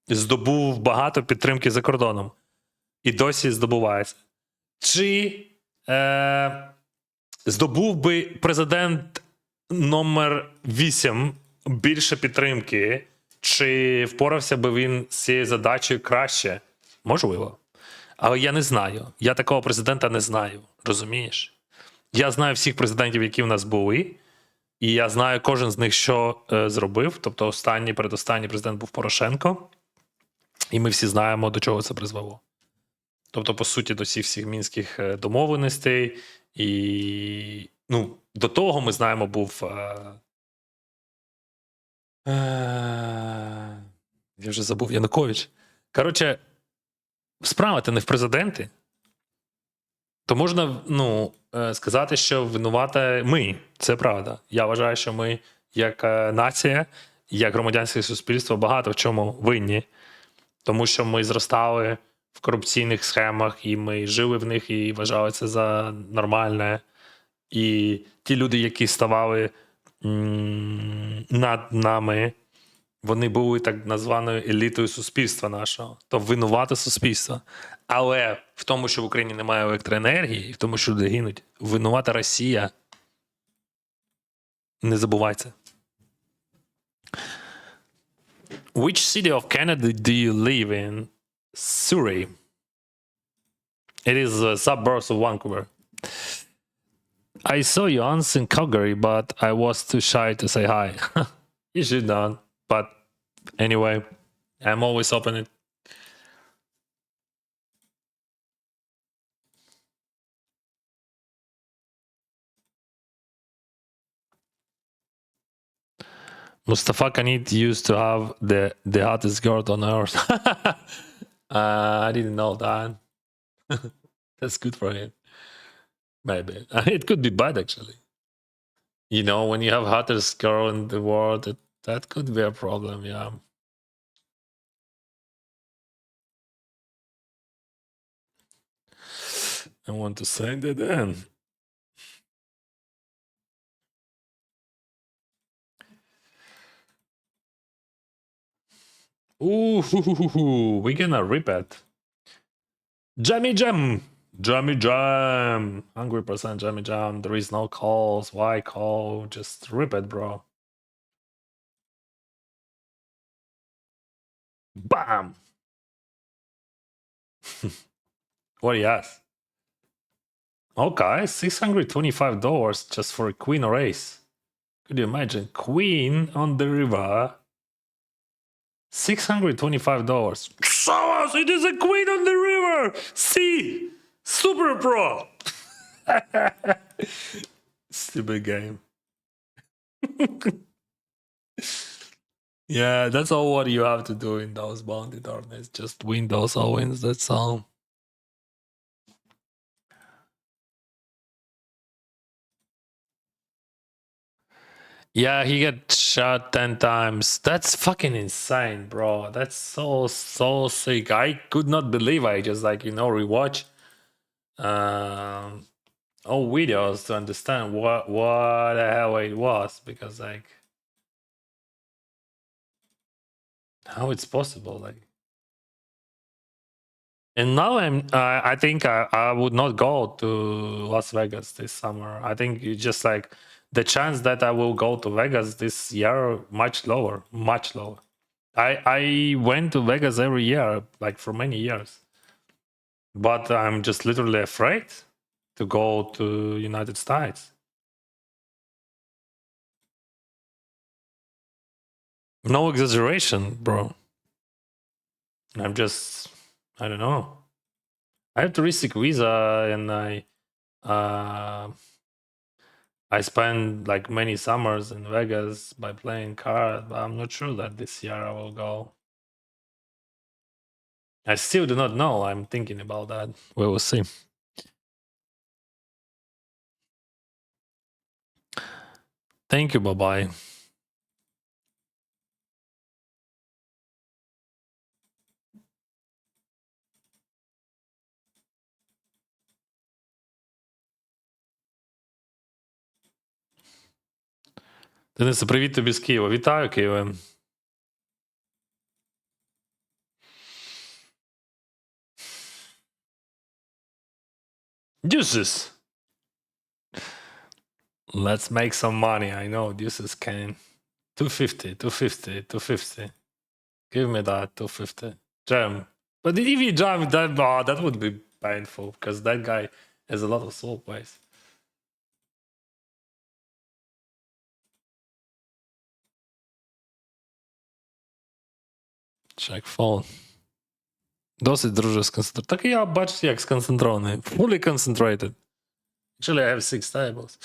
здобув багато підтримки за кордоном. І досі здобувається. Чи здобув би президент номер 8 більше підтримки, чи впорався би він з цією задачею краще? Можливо. Але я не знаю. Я такого президента не знаю. Розумієш? Я знаю всіх президентів, які в нас були, і я знаю кожен з них, що зробив. Тобто передостанній президент був Порошенко. І ми всі знаємо, до чого це призвело. Тобто, по суті, до всіх мінських домовленостей. І, ну, до того, ми знаємо, був... я вже забув, Янукович. Коротше, справа-то не в президенти. То можна, ну, сказати, що винувати ми. Це правда. Я вважаю, що ми, як нація, як громадянське суспільство, багато в чому винні. Тому що ми зростали в корупційних схемах, і ми жили в них, і вважали це за нормальне. І ті люди, які ставали над нами, вони були так названою елітою суспільства нашого. То винувате суспільство. Але в тому, що в Україні немає електроенергії, і в тому, що люди гинуть, винувата Росія. Не забувай це. Which city of Canada do you live in? Surrey. It is the suburbs of Vancouver. I saw you once in Calgary, but I was too shy to say hi. You should not. But anyway, I'm always open it. Mustafa Kanit used to have the hottest girl on earth. I didn't know that. That's good for him. Maybe. It could be bad, actually. You know, when you have hottest girl in the world, that could be a problem, yeah. I want to say that then. Ooh, we're gonna rip it. Jammy Jam! Jammy Jam! Hungry percent Jammy Jam. There is no calls. Why call? Just rip it, bro. Bam! What do you ask? Okay, $625 just for a queen or ace. Could you imagine? Queen on the river. $625. Someone, it is a queen on the river! See? Super pro! Stupid game. Yeah, that's all what you have to do in those bounty tournaments. Just win those all wins, that's all. Yeah, he got shot 10 times. That's fucking insane, bro. That's so sick. I could not believe I just, like, you know, rewatch all videos to understand what the hell it was, because like how it's possible, like. And now I think I would not go to Las Vegas this summer. I think it's just like the chance that I will go to Vegas this year much lower, much lower. I went to Vegas every year, like for many years, but I'm just literally afraid to go to United States. No exaggeration, bro. I don't know. I have touristic visa, and I spent like many summers in Vegas by playing cards, but I'm not sure that this year I will go. I still do not know. I'm thinking about that. We will see. Thank you. Bye bye. Денисе, привіт тобі з Києва. Вітаю, Києве. Deuces. Let's make some money. I know Deuces can. 250, 250, 250. Give me that 250. Jam. But if you jam that, that would be painful, because that guy has a lot of soul plays. Check phone. Досить, друже, сконцентрований. Так і я, бачите, як сконцентрований. Fully concentrated. Actually, I have 6 tables.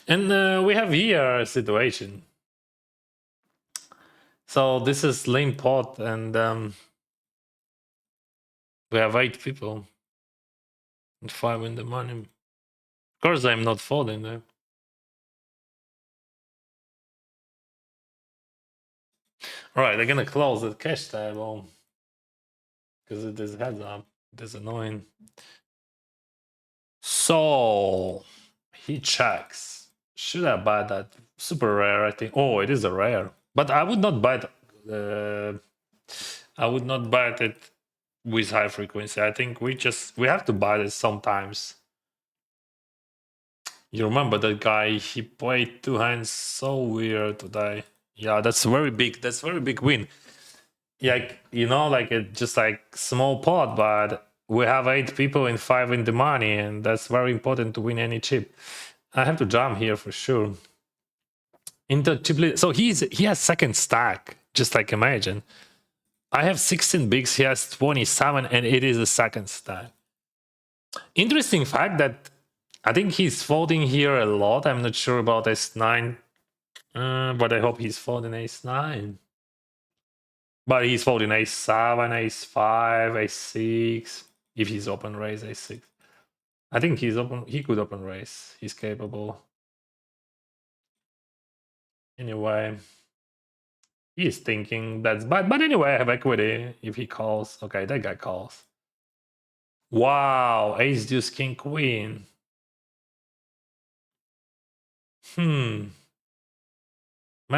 And we have here a situation. So this is lane pot, and we have 8 people. And 5 in the money. Of course, I'm not folding there. Alright, they're gonna close the cash table. Because it is heads up. It is annoying. So he checks. Should I buy that? Super rare, I think. Oh, it is a rare. But I would not buy it. I would not buy it with high frequency. I think we have to buy this sometimes. You remember that guy? He played 2 hands so weird today. Yeah, that's very big. That's very big win. Yeah, you know, like it just like small pot, but we have 8 people and 5 in the money, and that's very important to win any chip. I have to jump here for sure. Into chip, so he has second stack. Just like imagine, I have 16 bigs. He has 27, and it is a second stack. Interesting fact that I think he's folding here a lot. I'm not sure about S9, but I hope he's folding Ace9. But he's folding Ace7, Ace5, Ace6. If he's open raise Ace6, I think he's open. He could open raise. He's capable. Anyway, he's thinking that's bad. But anyway, I have equity. If he calls, okay, that guy calls. Wow, Ace Deuce King Queen. My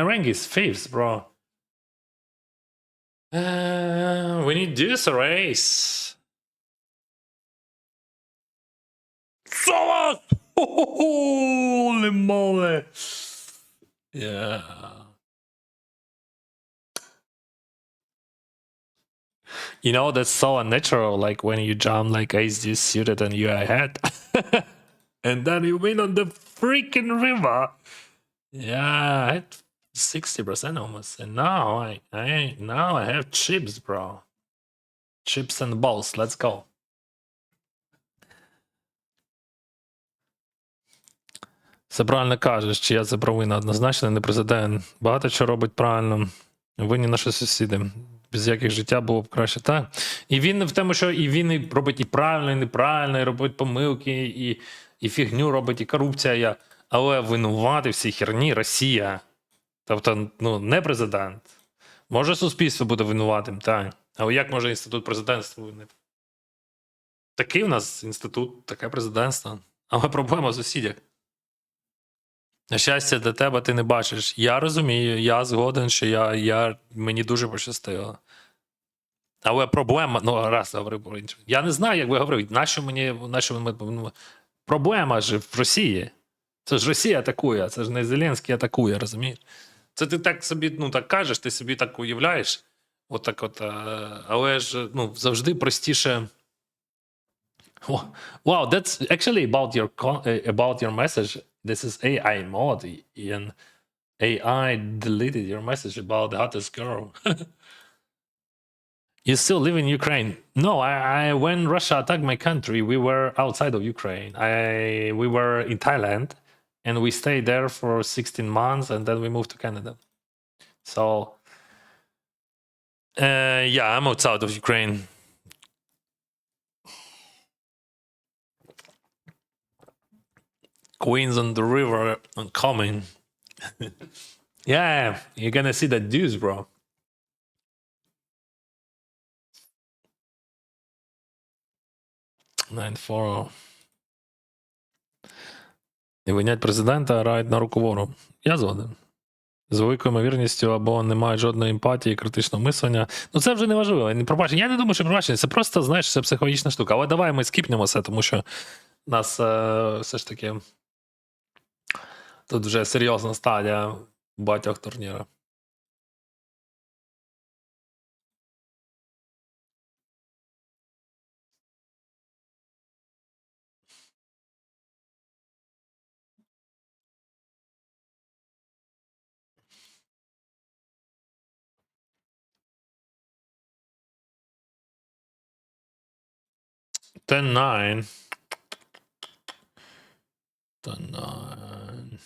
rank is 5th, bro. We need Deuce or Ace. So holy moly. Yeah. You know, that's so unnatural, like when you jump like Ace Deuce suited and you're ahead. And then you win on the freaking river. Yeah, I had 60% almost. And now I have chips, bro. Chips and balls. Let's go. Все правильно кажеш, чия це провина. Однозначно не президент. Багато що робить правильно. Винні наші сусіди. Без яких життя було б краще, так? І він в тому, що і він робить і правильно, і неправильно, і робить помилки, і фігню робить, і корупція є. Але винувати всі херні Росія. Тобто, ну, не президент. Може суспільство буде винуватим, так. Але як може інститут президентства винити? Такий у нас інститут, таке президентство. А ми пробуємо сусідів. На щастя, для тебе ти не бачиш. Я розумію, я згоден, що мені дуже пощастило. Але проблема, ну, раз говорив про інше. Я не знаю, як ви говорите, нащо ми. Проблема ж в Росії. Це ж Росія атакує, це ж не Зеленський атакує, розумієш? Це ти так собі, ну так кажеш, ти собі так уявляєш. Отак от, але ж ну, завжди простіше. Wow, that's actually about your message. This is AI mode, and AI deleted your message about the hottest girl. You still live in Ukraine? No, when Russia attacked my country, we were outside of Ukraine. We were in Thailand, and we stayed there for 16 months, and then we moved to Canada. So, yeah, I'm outside of Ukraine. Queens on the river and coming. Yeah, you're gonna see the dudes, bro. $9-4. І винять президента грають на руку вору. Я згоден. З великою ймовірністю або не мають жодної емпатії, критичного мислення. Ну це вже не важливо. Пробачення. Я не думаю, що пробачення. Це просто, знаєш, це психологічна штука. Але давай ми скіпнемося, тому що нас все ж таки тут вже серйозна стадія в багатьох турнірах. $10-9. $10-9.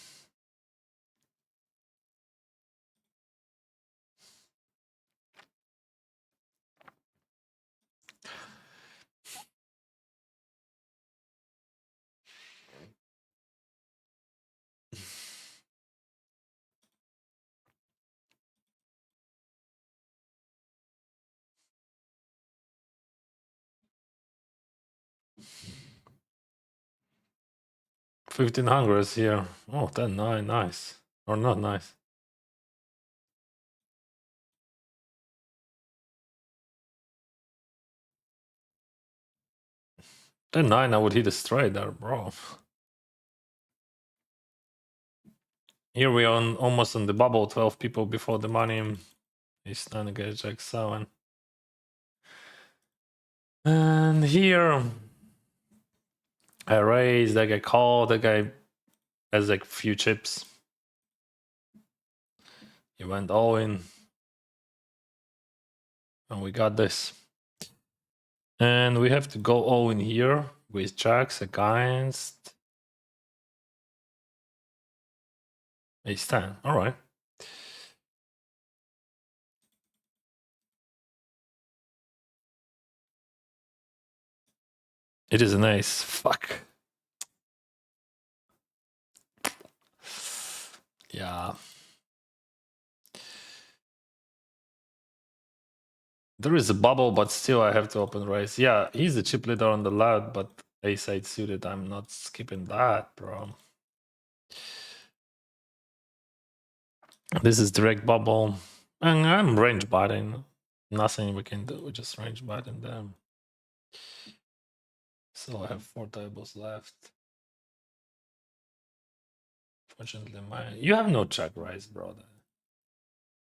$1,500 here. Oh, $10-9, nice. Or not nice. $10-9, I would hit a straight there, bro. Here we are almost on the bubble, 12 people before the money. He's trying to get Jack 7. And here I raised, that guy called, that guy has like few chips. He went all in. And we got this. And we have to go all in here with jacks against ace 10. All right. It is an ace. Fuck. Yeah. There is a bubble, but still I have to open raise. Yeah, he's the chip leader on the left, but ace 8 suited. I'm not skipping that, bro. This is direct bubble. And I'm range botting. Nothing we can do. We just range botting them. So I have 4 tables left. Fortunately, you have no check raise, brother.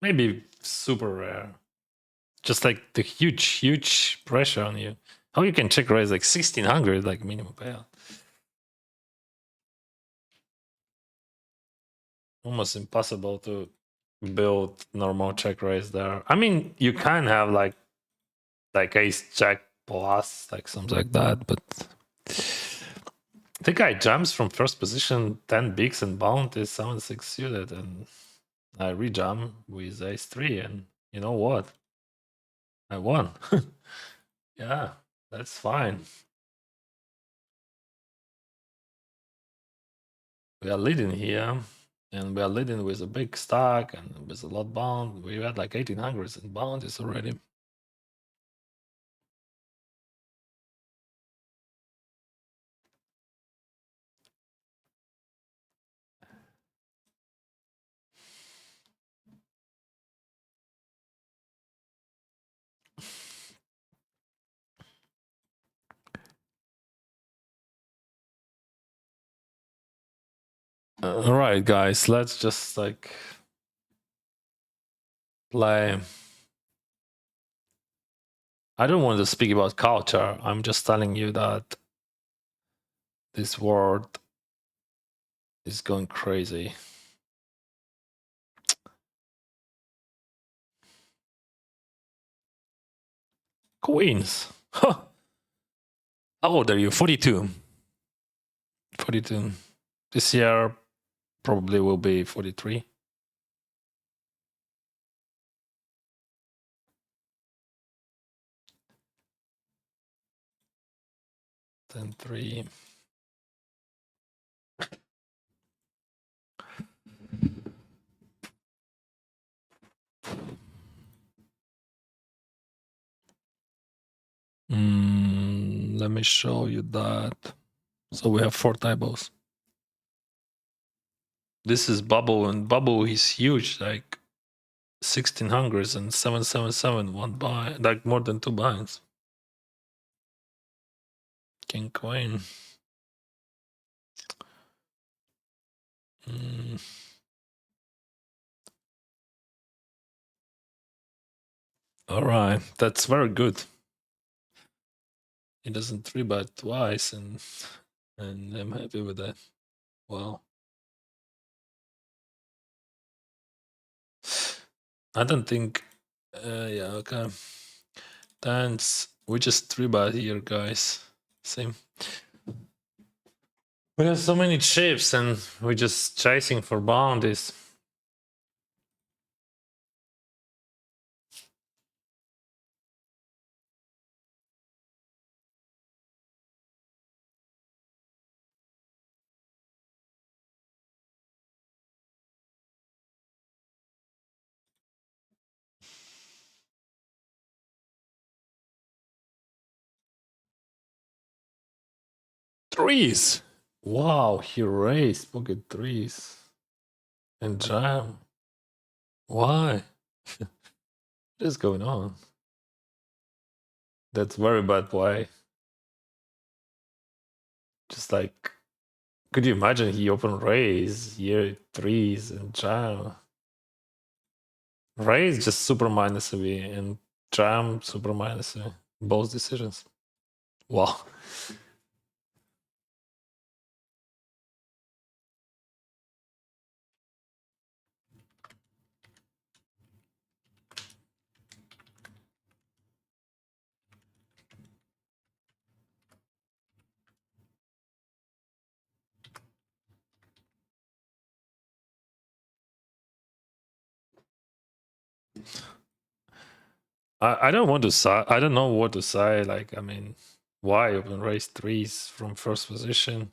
Maybe super rare. Just like the huge pressure on you. How you can check raise like 1600 like minimum payout? Almost impossible to build normal check raise there. I mean, you can have like ace jack plus, like something like that, but the guy jumps from first position 10 bigs and bound is 7-6 suited, and I rejump with ace 3, and you know what? I won. Yeah, that's fine. We are leading here, and we are leading with a big stack and with a lot bound. We had like 1800s in bounties already. All right, guys, let's just like play. I don't want to speak about culture. I'm just telling you that this world is going crazy. Queens. Huh. How old are you? 42. 42. This year probably will be 43. Then 3. Let me show you that. So we have 4 tables. This is bubble, and bubble is huge, like 1600s and 777 one buy, like more than 2 binds. King Queen. All right, that's very good. He doesn't 3-bet twice, and I'm happy with that. Wow. I don't think. Yeah, okay. Thanks. We just 3-bet here, guys. Same. We have so many chips, and we're just chasing for bounties. Threes. Wow, he raised pocket threes and jam. Why? What is going on? That's very bad play. Just like, could you imagine he open raise here threes and jam? Raise just super minus EV and jam super minus EV. Both decisions. Wow. I don't want to say, I don't know what to say. Like, I mean, why open raise threes from first position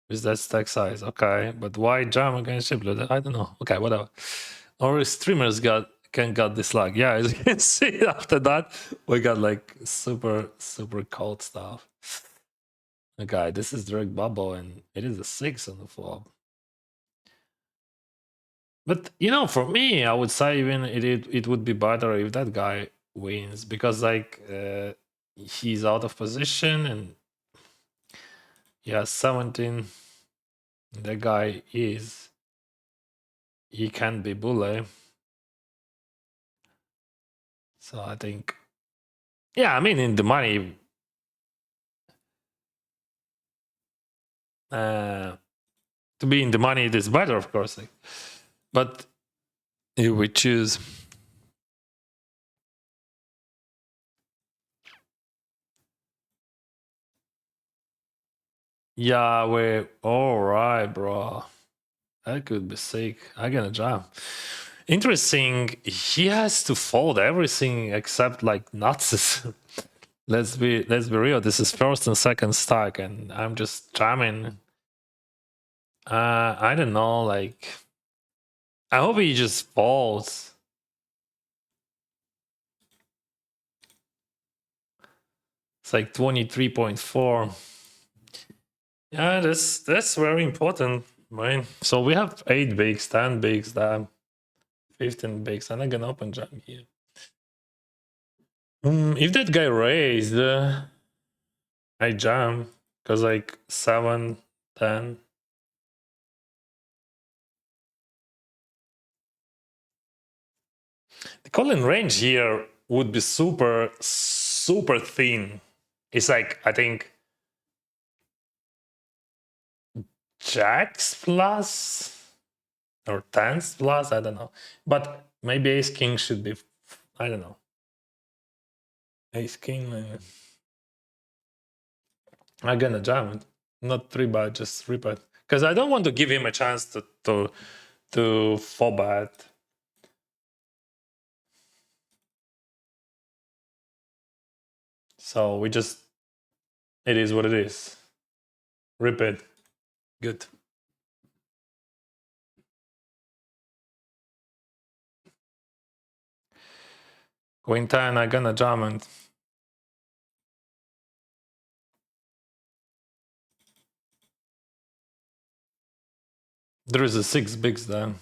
with that stack size? Okay, but why jam against chiplet? I don't know. Okay, whatever. Our streamers can got this luck. Yeah, as you can see, after that we got like super cold stuff. Okay, this is direct bubble, and it is a 6 on the flop. But you know, for me, I would say even it would be better if that guy wins, because like he's out of position and yeah, 17. The guy he can be bully. So I think, yeah, I mean, in the money, to be in the money, it is better, of course. Like, but if we choose, yeah, we all right, bro. That could be sick. I'm gonna jump. Interesting. He has to fold everything except like nuts. let's be real. This is first and second stack, and I'm just jamming. I don't know. Like, I hope he just folds. It's like 23.4. Yeah, that's very important, right? So we have 8 bigs, 10 bigs, that 15 bigs, and I'm gonna open jam here. If that guy raised, I jam because like 7, 10. calling range here would be super thin. It's like, I think, jacks plus or tens plus, I don't know. But maybe ace king should be, I don't know. Ace king, maybe. I'm gonna jam it. Not 3-bet, just 3-bet. Because I don't want to give him a chance to 4-bet. So we just, it is what it is. Rip it. Good. Queen 10, I'm gonna jam it. There is a 6 bigs there.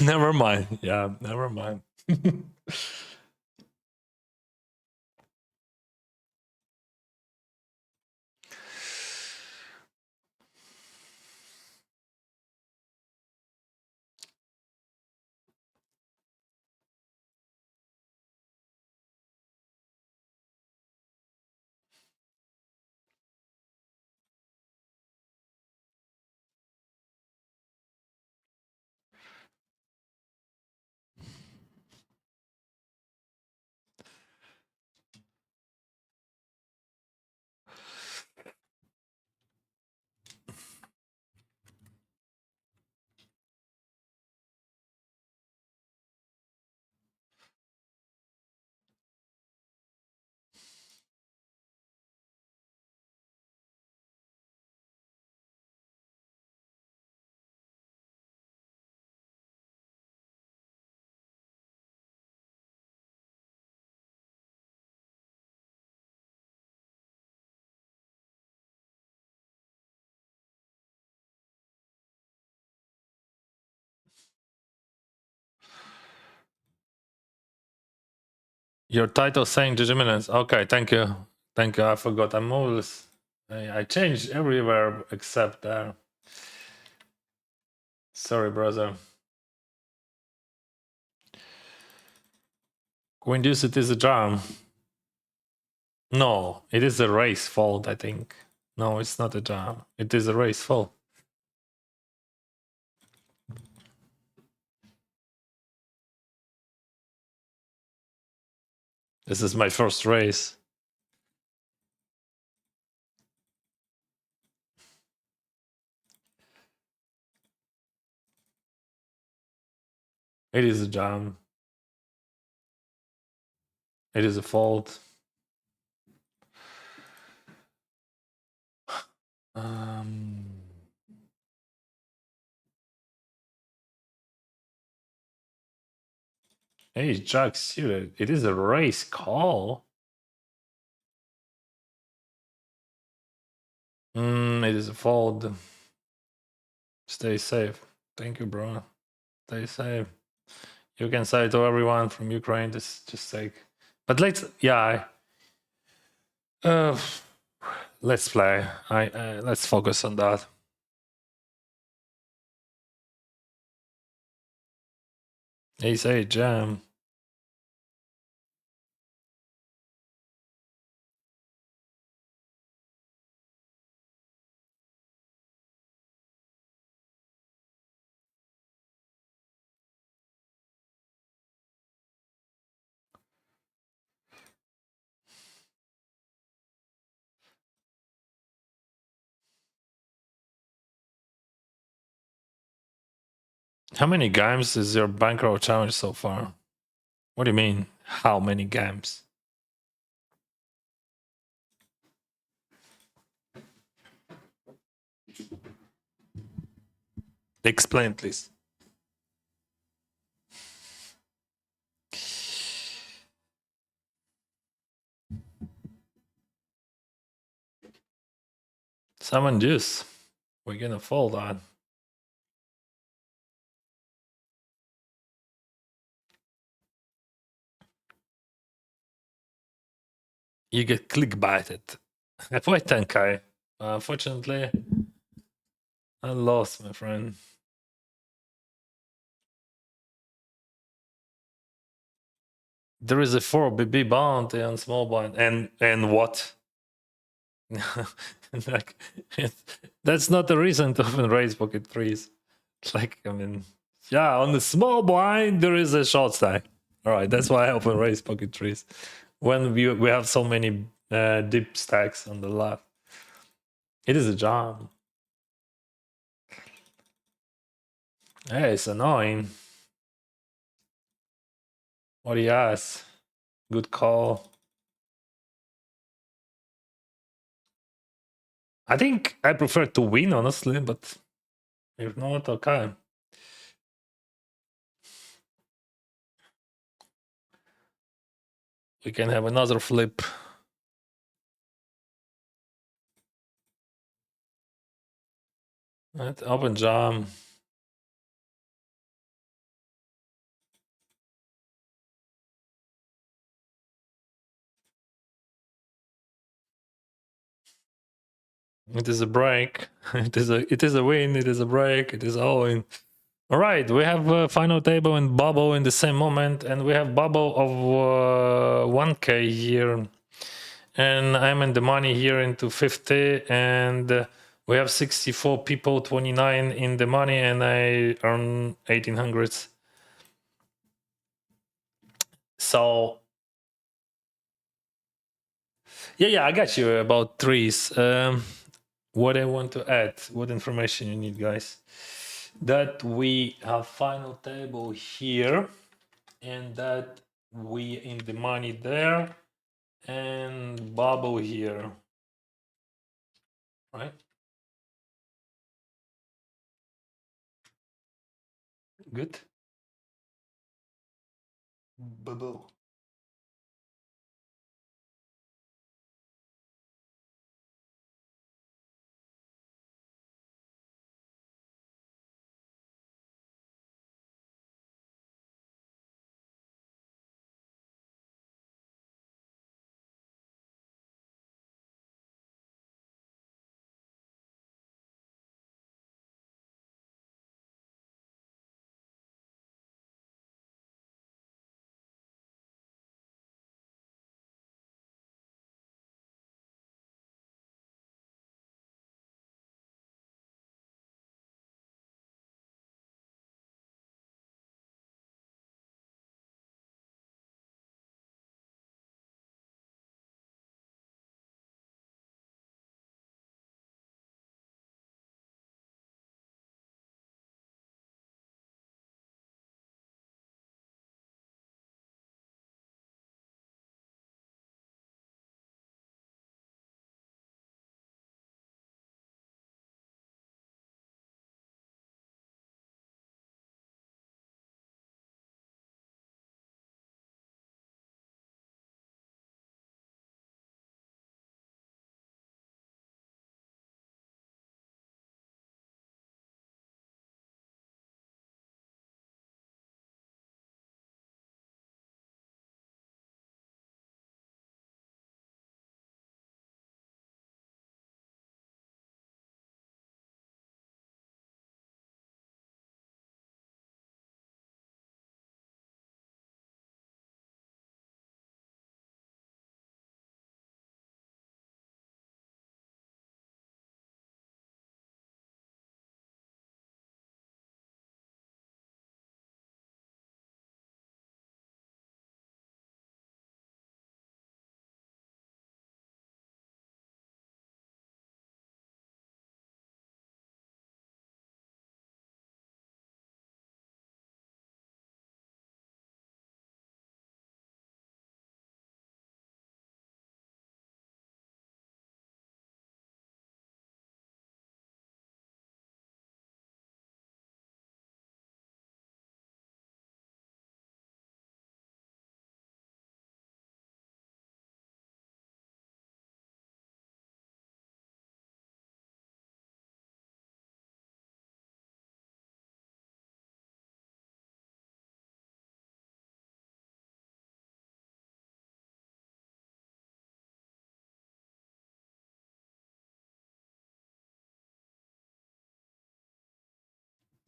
Never mind. Yeah, never mind. Your title saying GG Millions. Okay, thank you. Thank you. I forgot. I'm always. I changed everywhere except there. Sorry, brother. Queen Deuce, it is a jam. No, it is a race fault, I think. No, it's not a jam. It is a race fault. This is my first race. It is a jam. It is a fault. Hey, Jack suited. It is a race call. It is a fold. Stay safe. Thank you, bro. Stay safe. You can say to everyone from Ukraine, just take. But let's, yeah. Let's play. Let's focus on that. Ace 8 jam. How many games is your bankroll challenge so far? What do you mean? How many games? Explain, please. Summon juice. We're gonna fold on. you get clickbaited. Why 10k? Unfortunately, I lost, my friend. There is a 4BB bounty on small blind, and what? Like, that's not the reason to open raise pocket threes. Like, I mean, yeah, on the small blind there is a short stack. All right, that's why I open raise pocket threes when we have so many deep stacks on the left. It is a jam. Hey, it's annoying. What do you ask? Good call. I think I prefer to win, honestly, but if not, okay. We can have another flip. Right, open jam. It is a break. It is a win. It is a break. It is all in. All right, we have final table and bubble in the same moment, and we have bubble of 1k here, and I'm in the money here into 50, and we have 64 people, 29 in the money, and I earn 1800. So yeah, I got you about threes. What I want to add, what information you need, guys? That we have final table here, and that we in the money there, and bubble here, right? Good. Bubble.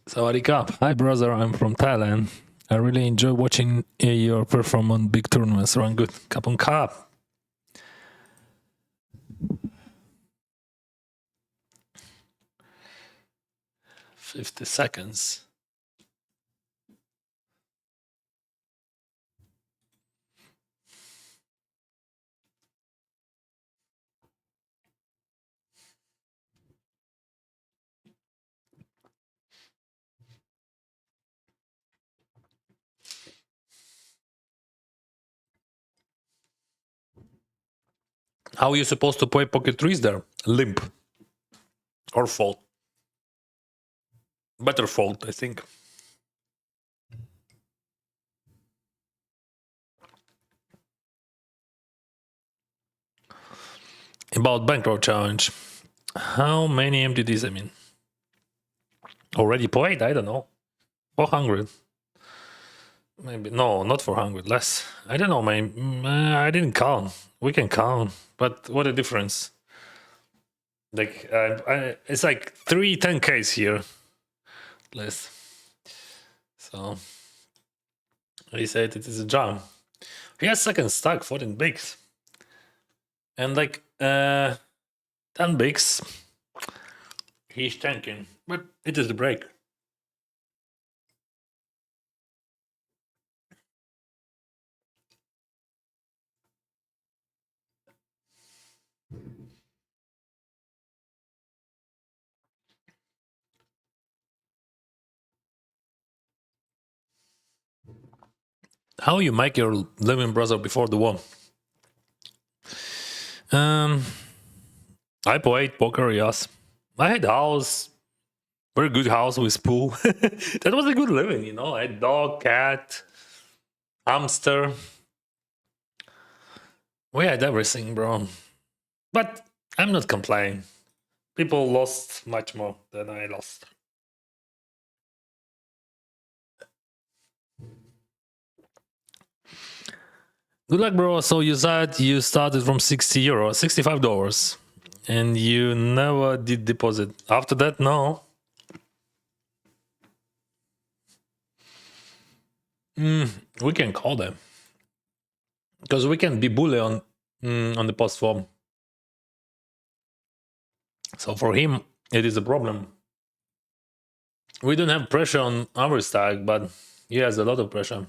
Sawadee Krap. Hi, brother. I'm from Thailand. I really enjoy watching your perform on big tournaments. Run good. Kapun Kap. 50 seconds. How are you supposed to play pocket threes there? Limp. Or fold. Better fold, I think. About bankroll challenge. How many MTDs, I mean? Already played? I don't know. 400. Maybe. No, not 400. Less. I don't know, man. I didn't count. We can count. But what a difference. Like, it's like 3 10Ks here. Less. So, he said it is a jam. He has second stack, 14 bigs. And like, 10 bigs. He's tanking. But it is the break. How you make your living brother before the war? I played poker, yes. I had house, very good house with pool. That was a good living, you know. I had dog, cat, hamster. We had everything, bro. But I'm not complaining. People lost much more than I lost. Good luck, bro. So you said you started from 60 euro, $65, and you never did deposit. After that, no. We can call them because we can be bully on the post form. So for him, it is a problem. We don't have pressure on our stack, but he has a lot of pressure.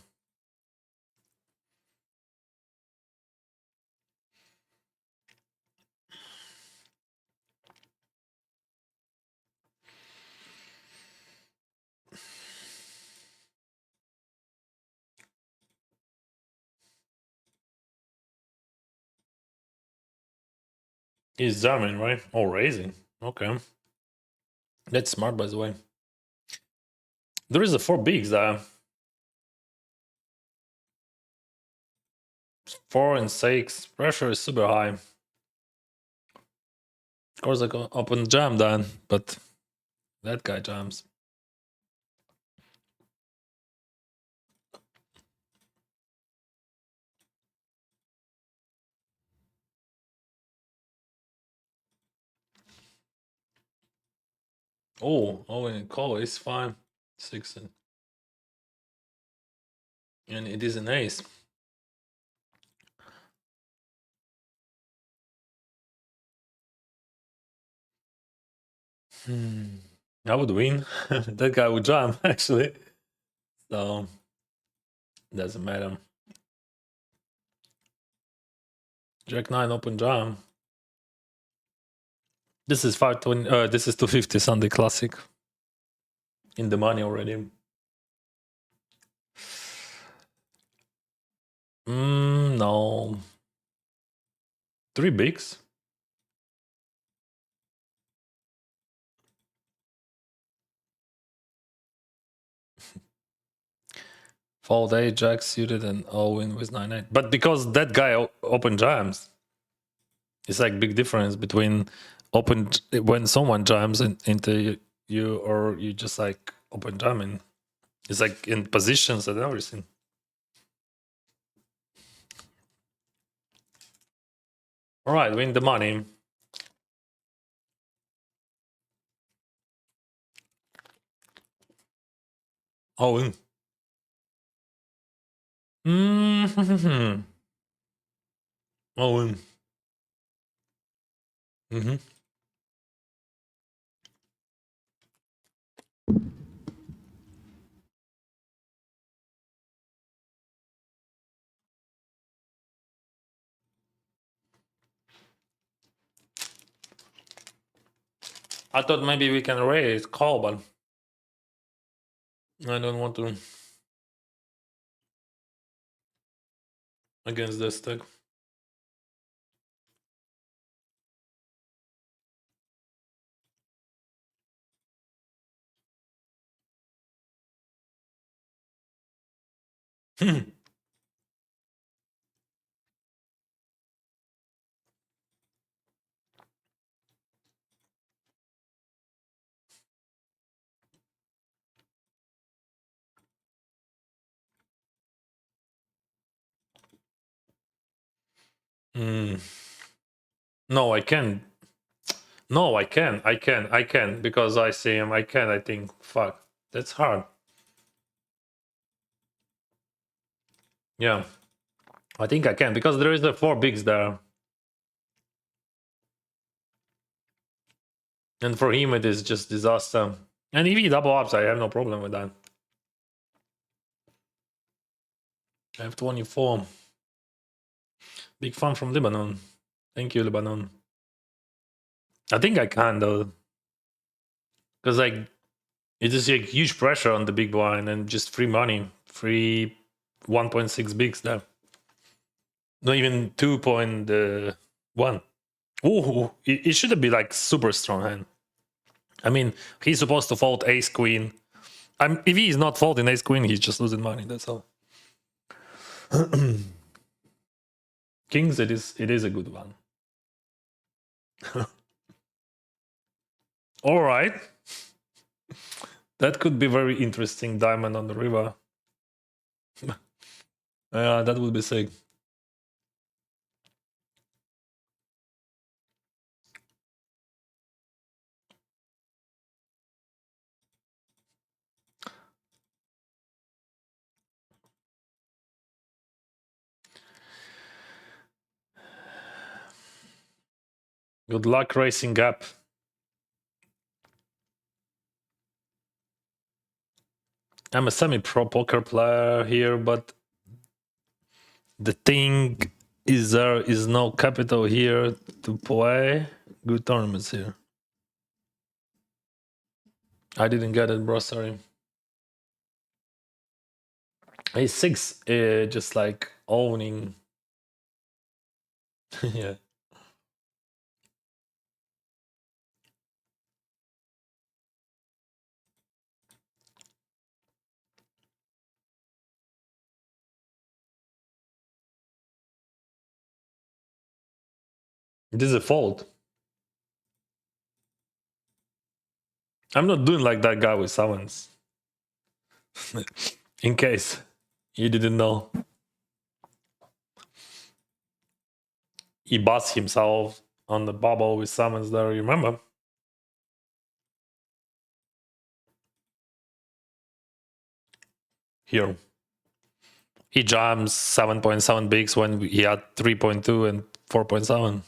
He's German, right? Oh, raising. Okay. That's smart, by the way. There is a 4 bigs there. 4 and 6. Pressure is super high. Of course, I can open jam then, but that guy jams. Oh, and call is fine. 6 and it is an ace. I would win. That guy would jam, actually. So, doesn't matter. Jack 9 open jam. This is 520. This is 250 Sunday Classic. In the money already. No. 3 bigs. Fold 8, Jack suited, and all win with 9-8. But because that guy open jams, it's like big difference between open when someone jams into you or you just like open jamming. It's like in positions and everything. All right, win the money. All in. Mm-hmm. All in. Mm-hmm. I thought maybe we can raise call, but I don't want to against this stack. Mm. No, I can. No, I can. I can because I see him. I can. I think. Fuck, that's hard. Yeah, I think I can because there is the 4 bigs there, and for him it is just disaster. And if he double ups, I have no problem with that. I have 24. Big fan from Lebanon. Thank you, Lebanon. I think I can though, because like it is like huge pressure on the big blind and just free money, free 1.6 bigs there. Not even 2.1. Ooh, it should be like super strong hand. I mean, he's supposed to fold ace queen. If he is not folding ace queen, he's just losing money. That's all. Kings, it is a good one. All right, that could be very interesting. Diamond on the river. That would be sick. Good luck racing gap. I'm a semi-pro poker player here, but the thing is there is no capital here to play good tournaments here. I didn't get it, bro. Sorry. A6, just like owning. Yeah. This is a fault. I'm not doing like that guy with sevens. In case you didn't know. He busts himself on the bubble with sevens there, you remember? Here. He jams 7.7 bigs when he had 3.2 and 4.7.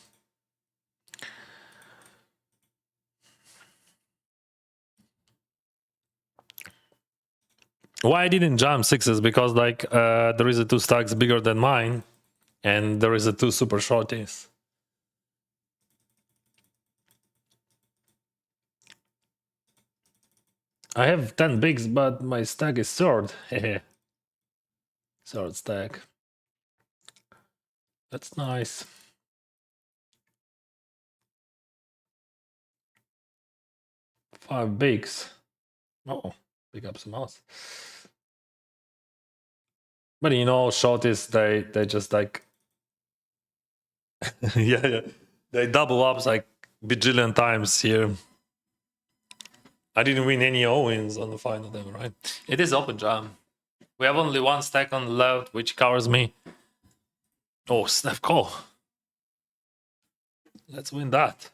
Why I didn't jam sixes? Because like there is a 2 stacks bigger than mine, and there is a 2 super shorties. I have 10 bigs, but my stack is third. Third stack. That's nice. Five bigs. Oh, pick up some else. But you know, shorties, they just like yeah, they double ups like bajillion times here. I didn't win any Owens on the final ever, right? It is open jam. We have only 1 stack on the left, which covers me. Oh, snap call. Let's win that.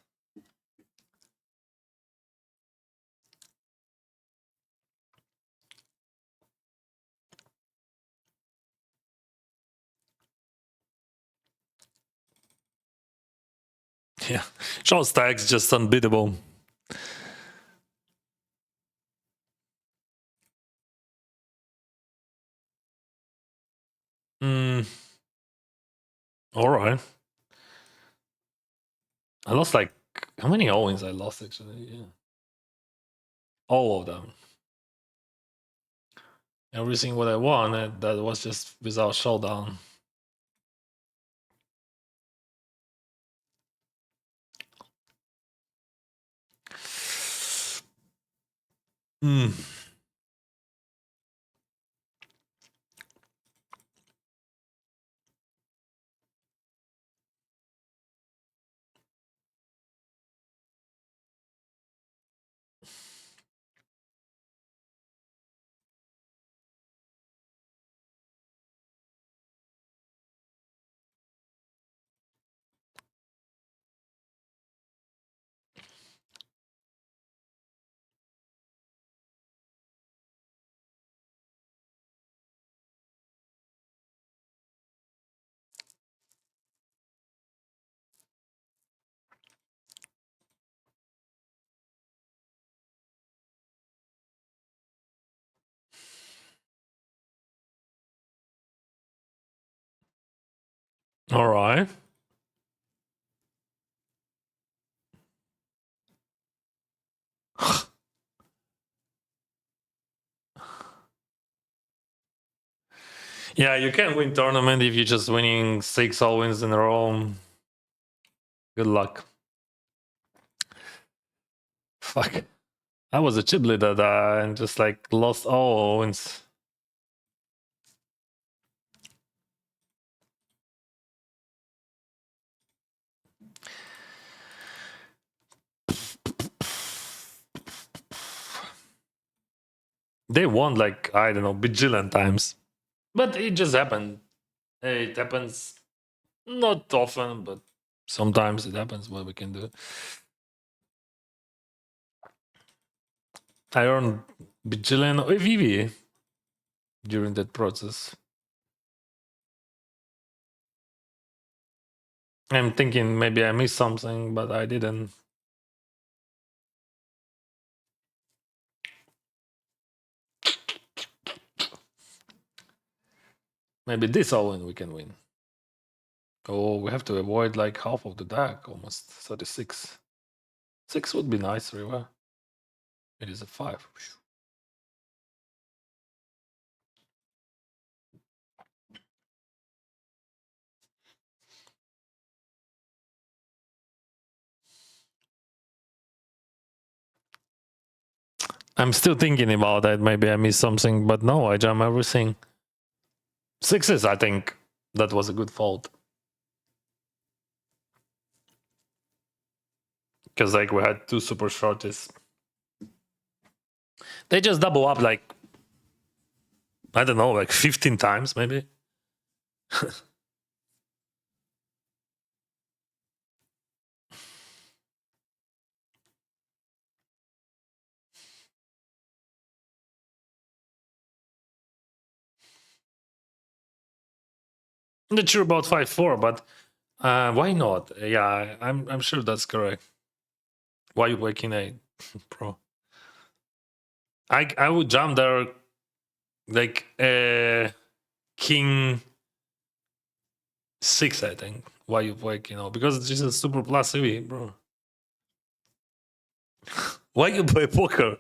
Yeah, short stacks just unbeatable. All right. I lost like how many all-ins I lost actually? Yeah, all of them. Everything what I won that was just without showdown. Hmm. All right. Yeah, you can win tournament if you're just winning 6 all-wins in a row. Good luck. Fuck. I was a chip leader that and just like lost all all-wins. They won like, I don't know, bajillion times. But it just happened. It happens not often, but sometimes it happens. What we can do. I earned bajillion EVV during that process. I'm thinking maybe I missed something, but I didn't. Maybe this all-in we can win. Oh, we have to avoid like half of the deck, almost 36. 6 would be nice, River. It is a 5. I'm still thinking about that. Maybe I missed something, but no, I jam everything. 6s, I think that was a good fault. Because like we had 2 super shorties. They just double up like, I don't know, like 15 times maybe. I'm not sure about 5-4, but why not? Yeah, I'm sure that's correct. Why you waking a pro? I would jump there like king 6, I think. Why you wake, because it's just a super plus EV, bro. Why you play poker?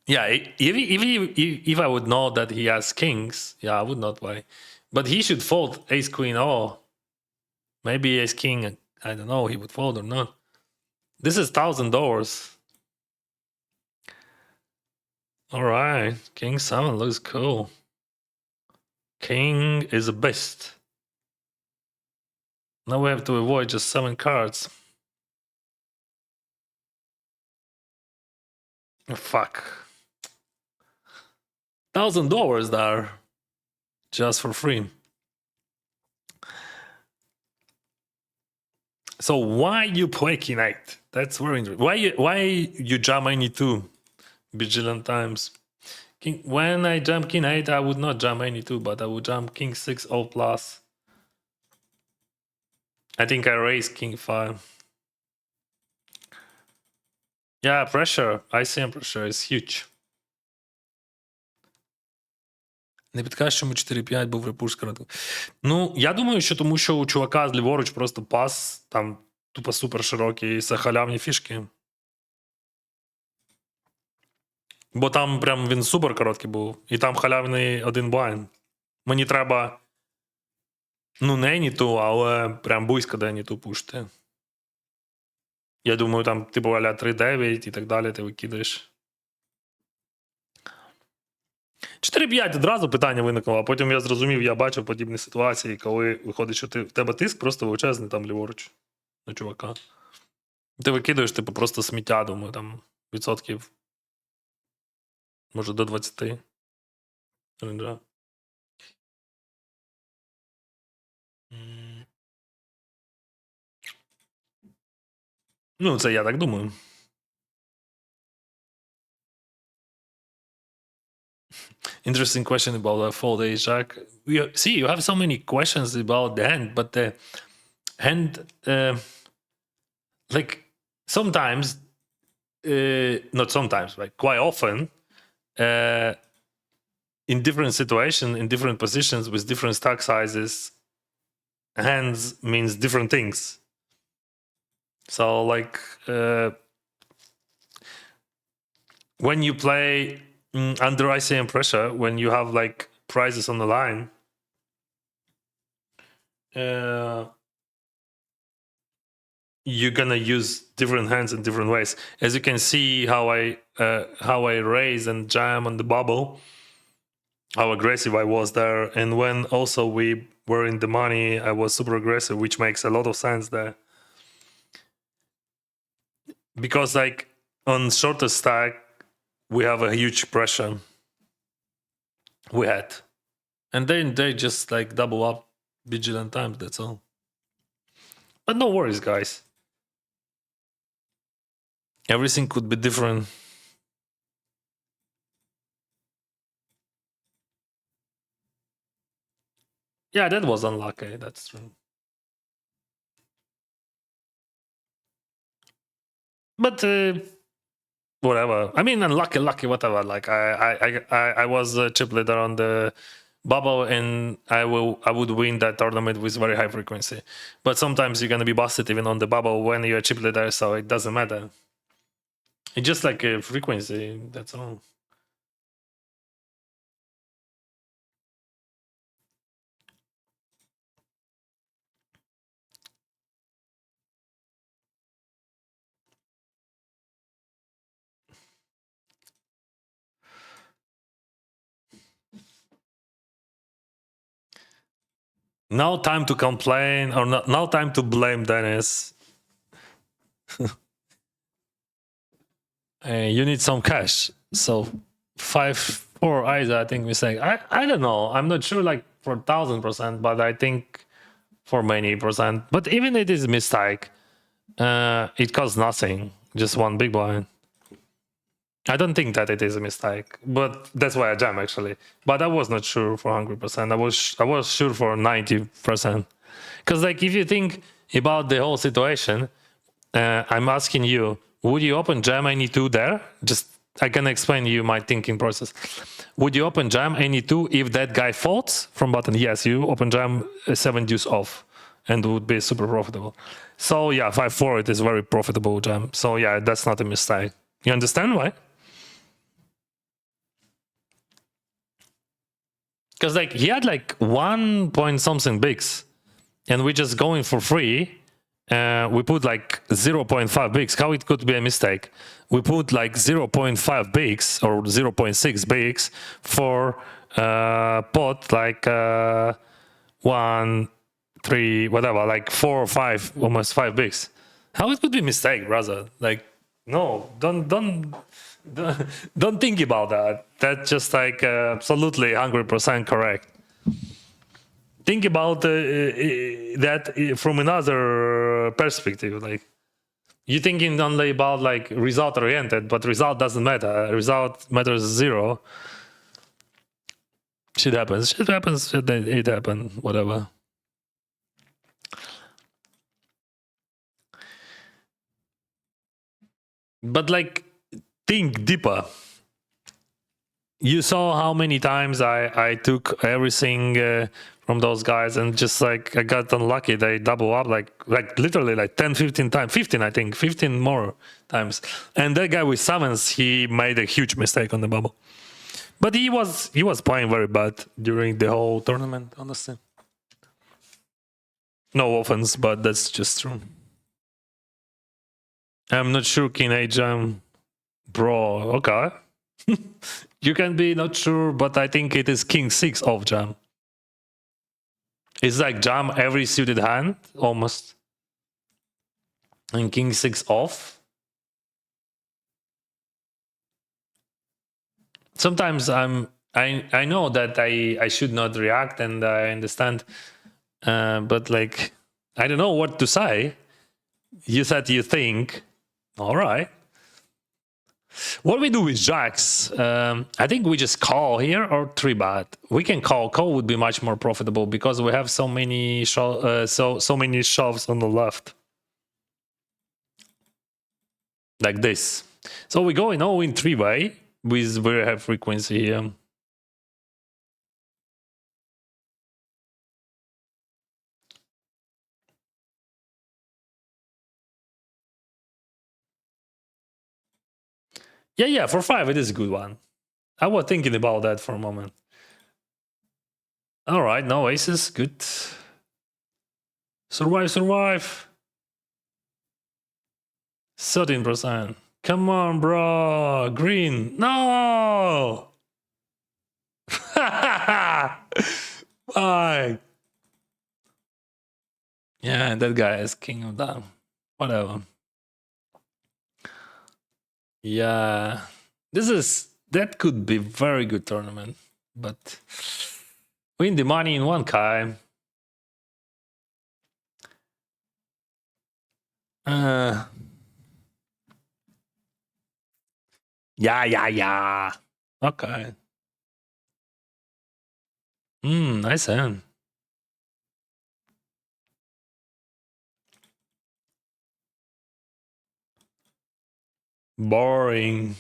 Yeah, if I would know that he has kings, yeah, I would not play. But he should fold ace queen or maybe ace king. I don't know, he would fold or not. This is $1,000. All right, king 7 looks cool. King is the best. Now we have to avoid just 7 cards. Oh, fuck. $1,000 there, just for free. So why you play king 8? That's very interesting. Why you jam any 2 bajillion times? When I jump king 8, I would not jump any 2, but I would jump king 6 all plus. I think I raised king 5. Yeah, pressure. ICM pressure is huge. Не підкажеш, чому 4-5 був репуш коротко. Ну, я думаю, що тому що у чувака з ліворуч просто пас, там тупо супер широкий, це халявні фішки. Бо там прям він супер короткий був. І там халявний один блайн. Мені треба. Ну, не ніту, але прям близько до ніту пушти. Я думаю, там, типу, аля 3-9 і так далі, ти викидаєш. 4-5 одразу питання виникло, а потім я зрозумів, я бачив подібні ситуації, коли виходить, що в тебе тиск просто величезний там ліворуч на чувака. Ти викидаєш, типу, просто сміття, думаю, там відсотків. Може до 20. Ренджа. Ну, це я так думаю. Interesting question about the fold ace jack. See, you have so many questions about the hand, but the hand, like sometimes, not sometimes, like quite often, in different situations, in different positions with different stack sizes, hands means different things. So, like, when you play under ICM pressure, when you have like prizes on the line, you're gonna use different hands in different ways. As you can see, how I raise and jam on the bubble, how aggressive I was there, and when also we were in the money, I was super aggressive, which makes a lot of sense there. Because like on shorter stack, we have a huge pressure. We had, and then they just like double up vigilant times. That's all. But no worries, guys. Everything could be different. Yeah, that was unlucky. That's true. But whatever. I mean, unlucky, lucky, whatever. Like I was a chip leader on the bubble, and I would win that tournament with very high frequency. But sometimes you're gonna be busted even on the bubble when you're a chip leader, so it doesn't matter. It's just like a frequency. That's all. No time to complain, or no time to blame Dennis. You need some cash. So 5-4 either, I think mistake. I don't know. I'm not sure like for 1000%, but I think for many percent. But even it is a mistake, it costs nothing. Just one big blind. I don't think that it is a mistake, but that's why I jam actually. But I was not sure for 100%. I was sure for 90%. Because like if you think about the whole situation, I'm asking you, would you open jam any 2 there? Just I can explain you my thinking process. Would you open jam any 2 if that guy folds from button? Yes, you open jam 7 deuce off, and would be super profitable. So yeah, 5-4 it is very profitable jam. So yeah, that's not a mistake. You understand why? Because like he had like 1 point something bigs, and we just going for free. We put like 0.5 bigs. How it could be a mistake? We put like 0.5 bigs or 0.6 bigs for pot like 1, 3, whatever, like 4 or 5, almost 5 bigs. How it could be a mistake, brother? Like no, don't think about that. That's just like absolutely 100% correct. Think about that from another perspective. Like you're thinking only about like result oriented, but result doesn't matter. Result matters 0. Shit happens. It happened. Whatever. But like, think deeper. You saw how many times I took everything from those guys, and just like I got unlucky. They double up like literally like 10, 15 times, 15 I think, 15 more times. And that guy with summons, he made a huge mistake on the bubble. But he was playing very bad during the whole tournament, honestly. No offense, but that's just true. I'm not sure King H bro. Okay. You can be not sure, but I think it is King 6 off jam. It's like jam every suited hand, almost. And King 6 off. Sometimes I know that I should not react, and I understand, but like I don't know what to say. You said you think, all right. What we do with jacks, I think we just call here or 3-bet. We can call. Call would be much more profitable because we have so many so many shoves on the left, like this. So we go in all in 3-way with very high frequency here. Yeah, for 5 it is a good one. I was thinking about that for a moment. All right, no aces, good. Survive. 13%. Come on, bro. Green. No. Why? Yeah, that guy is king of that. Whatever. Yeah, that could be very good tournament, but win the money in one time. Yeah. Okay. Nice hand. Boring.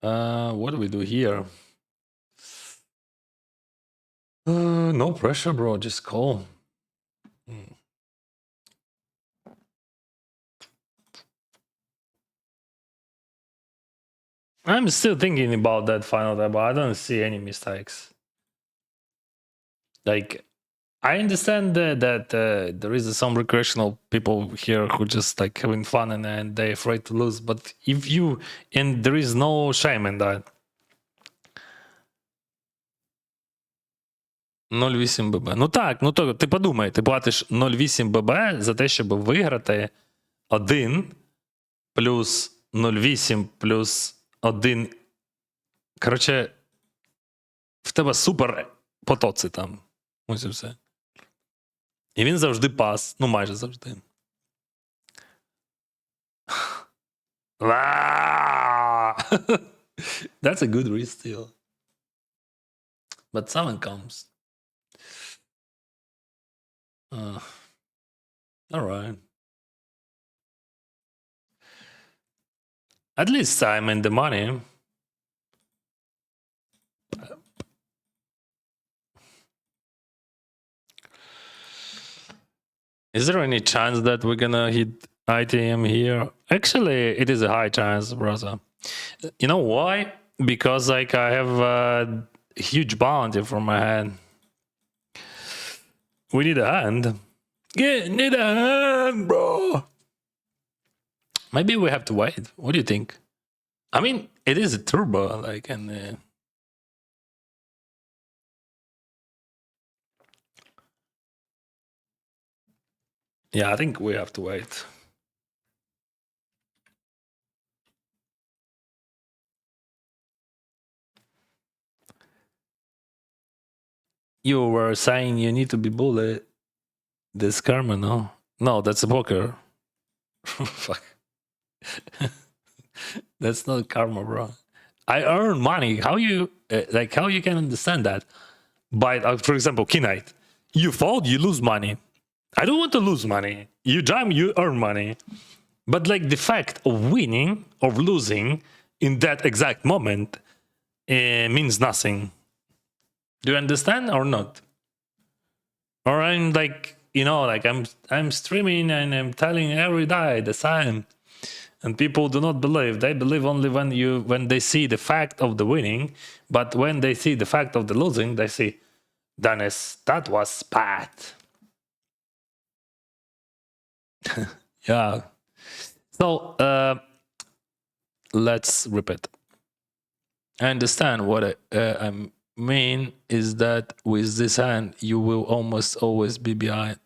What do we do here? No pressure, bro. Just call. I'm still thinking about that final table. I don't see any mistakes. Like, I understand that there is some recreational people here who just like having fun and they're afraid to lose. But if you and there is no shame in that. 0,8 ББ. Ну так, ну то ти подумай, ти платиш 0,8 ББ за те, щоб виграти 1 плюс 0,8 плюс 1. Коротше, в тебе супер потоци там. Ось і все. І він завжди пас. Ну, майже завжди. That's a good re-steal. But someone comes. All right. At least I'm in the money. Is there any chance that we're gonna hit ITM here? Actually, it is a high chance, brother. You know why? Because like I have a huge bounty from my hand. We need a hand. Yeah, need a hand, bro. Maybe we have to wait. What do you think? I mean, it is a turbo, like, and yeah, I think we have to wait. You were saying you need to be bullied. This karma, no? No, that's a poker. Fuck. That's not karma, bro. I earn money. How you how you can understand that? By for example, Knight, you fold, you lose money. I don't want to lose money. You jam, you earn money. But like the fact of winning or losing in that exact moment means nothing. Do you understand or not? Or I'm like, like I'm streaming and I'm telling every day the same, and people do not believe. They believe only when they see the fact of the winning. But when they see the fact of the losing, they see, Dennis, that was bad. Yeah. So let's repeat. I understand what I mean is that with this hand you will almost always be behind,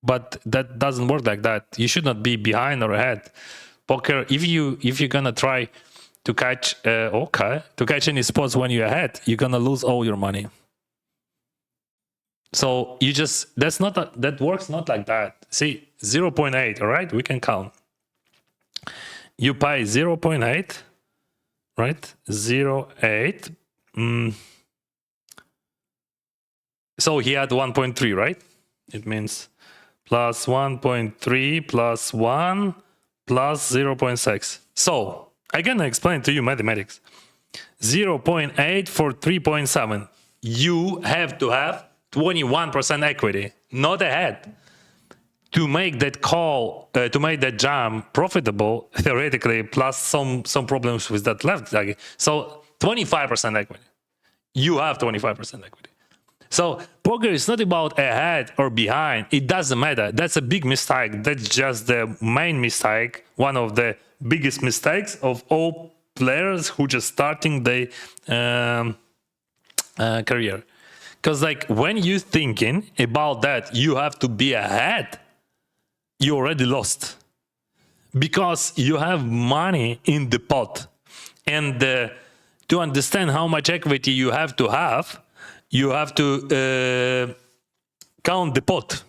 but that doesn't work like that. You should not be behind or ahead. Poker, if you're gonna try to catch to catch any spots when you're ahead, you're gonna lose all your money. So you just that works not like that. See, 0.8, all right? We can count. You pay 0.8, right? 0.8. So he had 1.3, right? It means plus 1.3 plus 1 plus 0.6. So I'm gonna explain to you mathematics. 0.8 for 3.7. You have to have 21% equity, not ahead. To make that call, to make that jam profitable, theoretically, plus some problems with that left. So 25% equity. You have 25% equity. So poker is not about ahead or behind. It doesn't matter. That's a big mistake. That's just the main mistake. One of the biggest mistakes of all players who just starting their career. Because like when you're thinking about that, you have to be ahead. You already lost because you have money in the pot, and to understand how much equity you have to count the pot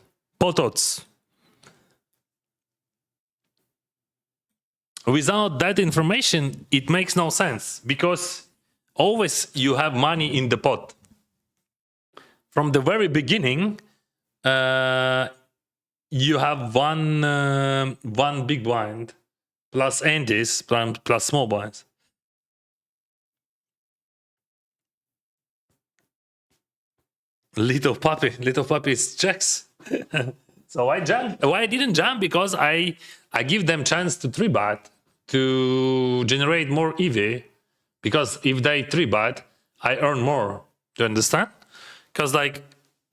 odds. Without that information, it makes no sense because always you have money in the pot. From the very beginning, you have one big blind plus antes plus small blinds. Little puppy's checks. So I jump. Why I didn't jump? Because I give them chance to 3-bet to generate more EV. Because if they 3-bet, I earn more. Do you understand? Because like,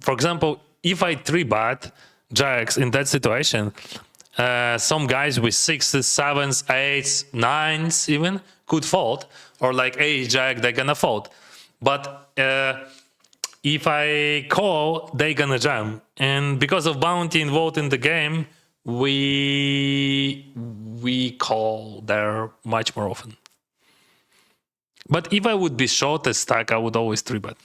for example, if I 3-bet jacks in that situation, some guys with 6s, 7s, 8s, 9s even could fold, or like ace jack, they're gonna fold. But if I call, they're gonna jam. And because of bounty involved in the game, we call there much more often. But if I would be short a stack, I would always 3-bet.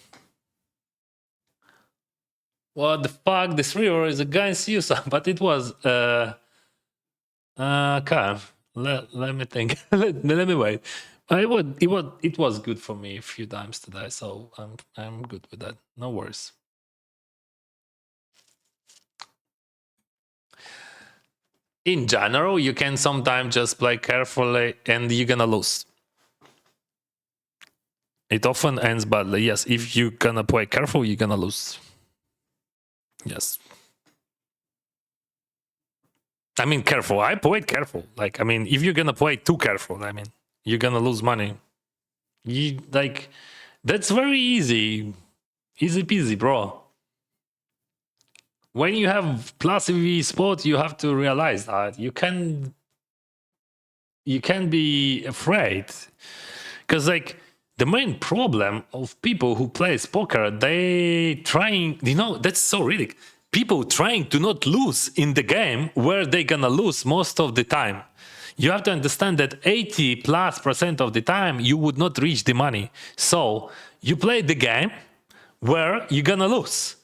What the fuck? This river is against you, but it was okay. Let me think. let me wait. It was good for me a few times today, so I'm good with that. No worries. In general, you can sometimes just play carefully and you're gonna lose. It often ends badly. Yes, if you're gonna play careful, you're gonna lose. Yes. I mean, careful. I played careful. Like, I mean, if you're gonna play too careful, I mean, you're gonna lose money. That's very easy. Easy peasy, bro. When you have plus EV spot, you have to realize that you can be afraid. Because like the main problem of people who play poker, they trying, that's so ridiculous. People trying to not lose in the game where they're gonna lose most of the time. You have to understand that 80+% of the time you would not reach the money. So you play the game where you're gonna lose.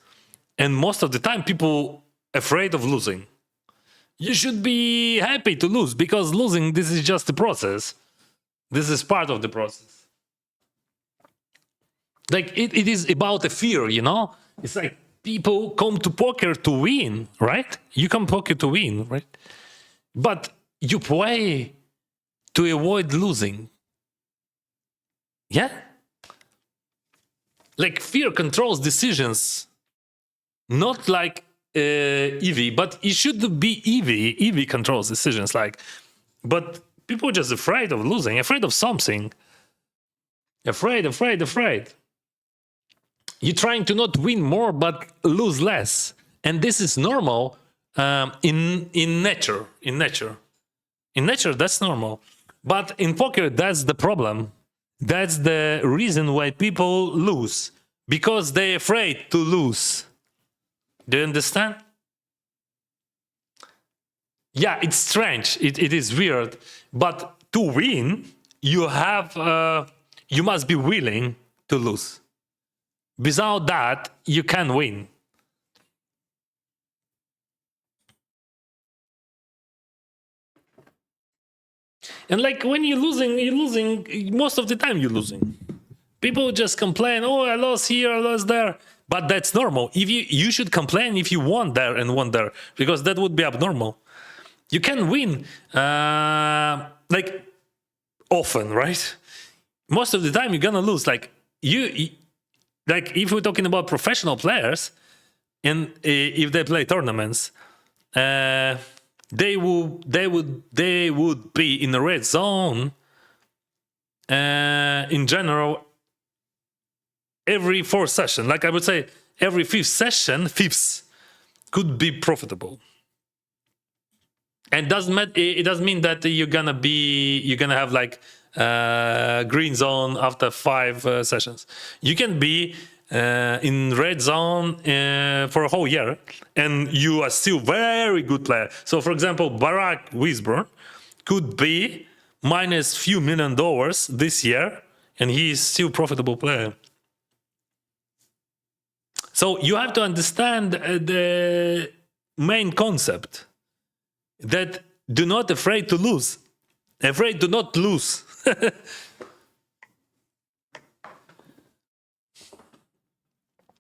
And most of the time people afraid of losing. you should be happy to lose, because losing, this is just the process. This is part of the process. Like it is about a fear, you know? It's like people come to poker to win, right? You come poker to win, right? But you play to avoid losing. Yeah? Like fear controls decisions. Not like EV, but it should be EV. EV controls decisions. Like, but people are just afraid of losing, afraid of something. Afraid. You're trying to not win more, but lose less. And this is normal in nature. In nature, that's normal. But in poker, that's the problem. That's the reason why people lose. Because they're afraid to lose. Do you understand? Yeah, it's strange. It is weird. But to win, you must be willing to lose. Without that, you can't win. And like when you're losing, most of the time you're losing. People just complain, oh, I lost here, I lost there. But that's normal. If you should complain if you won there and won there, because that would be abnormal. You can win like often, right? Most of the time you're gonna lose. Like if we're talking about professional players, and if they play tournaments, they would be in the red zone in general every fourth session. Like I would say every fifth could be profitable. And it doesn't mean that you're gonna have like green zone after 5 sessions. You can be in red zone for a whole year, and you are still very good player. So, for example, Barack Wisborne could be minus few $1 million this year, and he is still profitable player. So you have to understand the main concept, that do not afraid to lose. Afraid to not lose.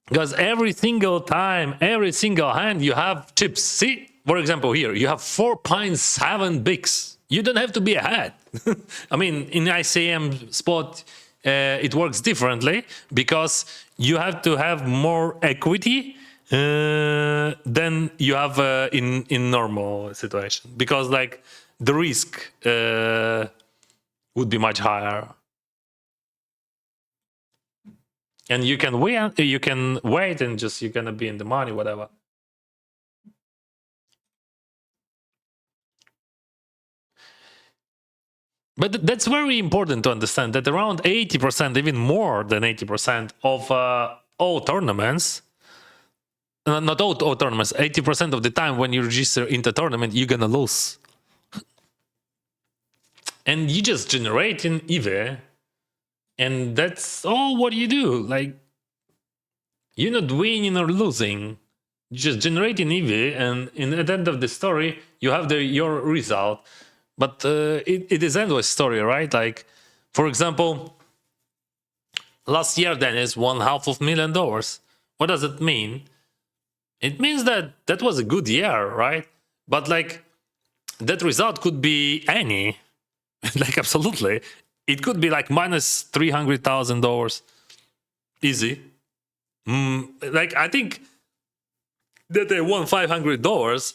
Because every single time, every single hand, you have chips. See, for example, here, you have 4.7 bigs. You don't have to be ahead. I mean, in ICM spot, it works differently, because you have to have more equity than you have in normal situation, because like the risk would be much higher, and you can wait and just you're gonna be in the money, whatever. But that's very important to understand, that around 80%, even more than 80% of all tournaments, not all tournaments, 80% of the time when you register in the tournament, you're gonna lose. And you just generate in EV, and that's all what you do. Like, you're not winning or losing. You just generate in EV, and at the end of the story, you have your result. But it is endless story, right? Like, for example, last year Dennis won $500,000. What does it mean? It means that was a good year, right? But like, that result could be any. Like, absolutely. It could be like minus $300,000. Easy. Like, I think that they won $500.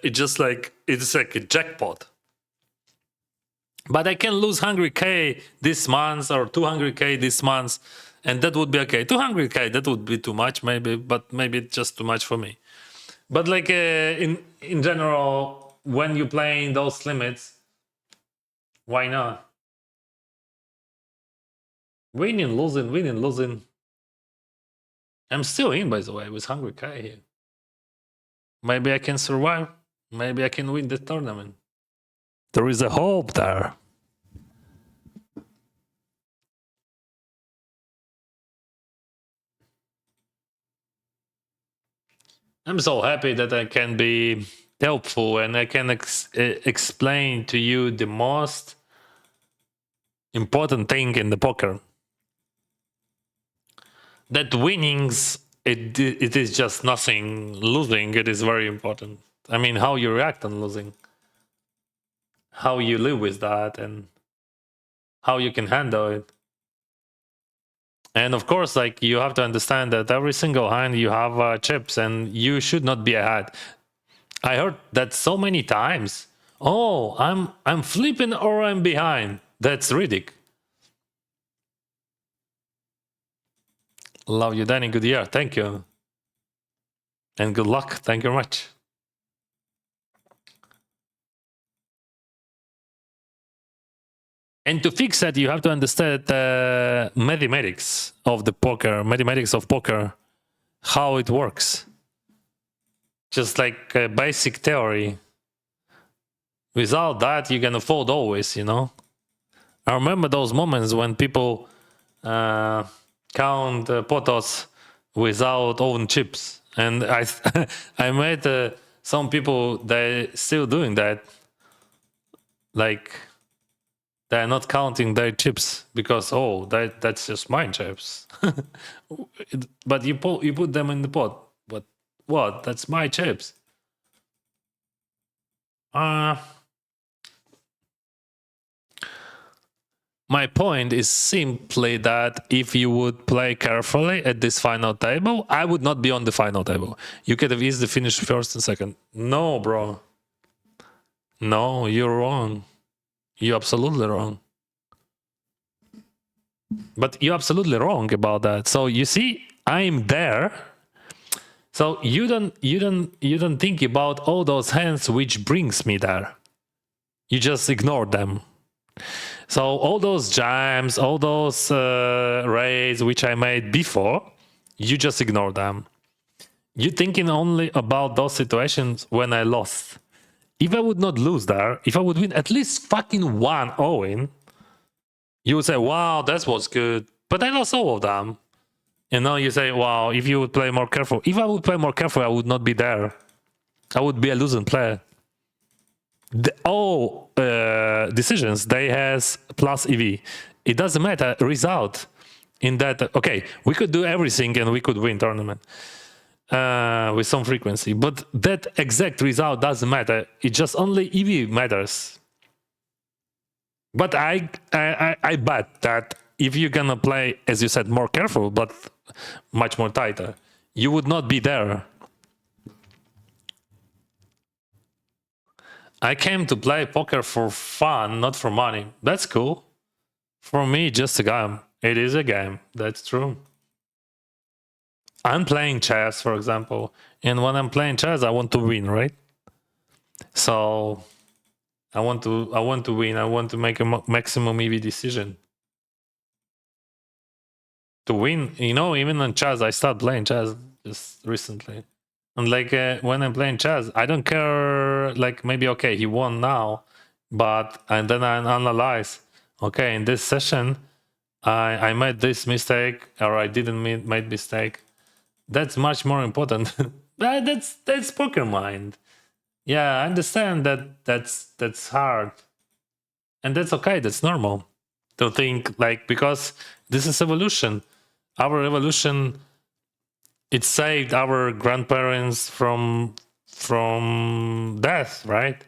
It's like a jackpot. But I can lose 100K this month or 200K this month, and that would be okay. 200K, that would be too much, maybe, but maybe it's just too much for me. But like in general, when you play in those limits, why not? Winning, losing. I'm still in, by the way, with 100K here. Maybe I can survive. Maybe I can win the tournament. There is a hope there. I'm so happy that I can be helpful, and I can explain to you the most important thing in the poker. That winnings, it is just nothing. Losing, it is very important. I mean, how you react on losing, how you live with that, and how you can handle it. And of course, like, you have to understand that every single hand you have chips, and you should not be ahead. I heard that so many times. Oh, I'm flipping or I'm behind. That's ridiculous. Love you, Danny. Good year. Thank you. And good luck. Thank you very much. And to fix that, you have to understand the mathematics of the poker, mathematics of poker, how it works. Just like a basic theory. Without that, you're gonna fold always, you know? I remember those moments when people count potos without own chips. And I met some people that still doing that. Like, they're not counting their chips because, oh, that's just my chips. But you put them in the pot. But what? That's my chips. My point is simply that if you would play carefully at this final table, I would not be on the final table. You could have easily finished first and second. No, bro. No, you're wrong. You're absolutely wrong. But you're absolutely wrong about that. So you see, I'm there. So you don't think about all those hands which brings me there. You just ignore them. So all those jams, all those rays which I made before, you just ignore them. You're thinking only about those situations when I lost. If I would not lose there, if I would win at least fucking one all-in, you would say, wow, that was good. But I lost all of them. And now you say, wow, if you would play more careful. If I would play more careful, I would not be there. I would be a losing player. All decisions, they has plus EV. It doesn't matter result in that. Okay, we could do everything and we could win tournament with some frequency, but that exact result doesn't matter. It just only EV matters. But I bet that if you're gonna play, as you said, more careful, but much more tighter, you would not be there. I came to play poker for fun, not for money. That's cool. For me, just a game. It is a game. That's true. I'm playing chess, for example, and when I'm playing chess, I want to win, right? So I want to win. I want to make a maximum EV decision. To win, you know, even on chess, I started playing chess just recently. And like when I'm playing chess, I don't care, like maybe, okay, he won now, but, and then I analyze, okay, in this session, I made this mistake, or I didn't make mistake. That's much more important. That's poker mind. Yeah, I understand that that's hard. And that's okay, that's normal to think, like, because this is evolution. Our evolution, it saved our grandparents from death, right?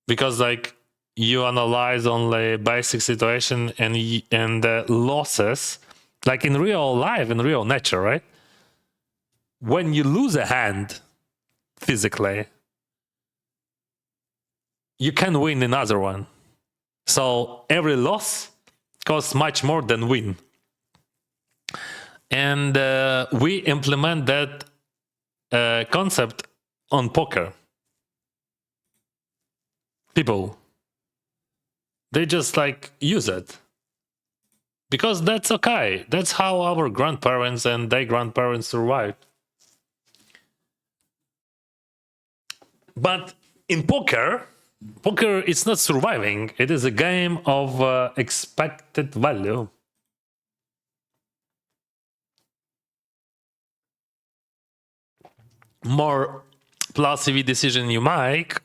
Because like you analyze only basic situation and losses, like in real life, in real nature, right? When you lose a hand physically, you can win another one. So every loss costs much more than win. And we implement that concept on poker. People, they just like use it. Because that's okay. That's how our grandparents and their grandparents survived. But in poker, it's not surviving. It is a game of expected value. More plus EV decision you make,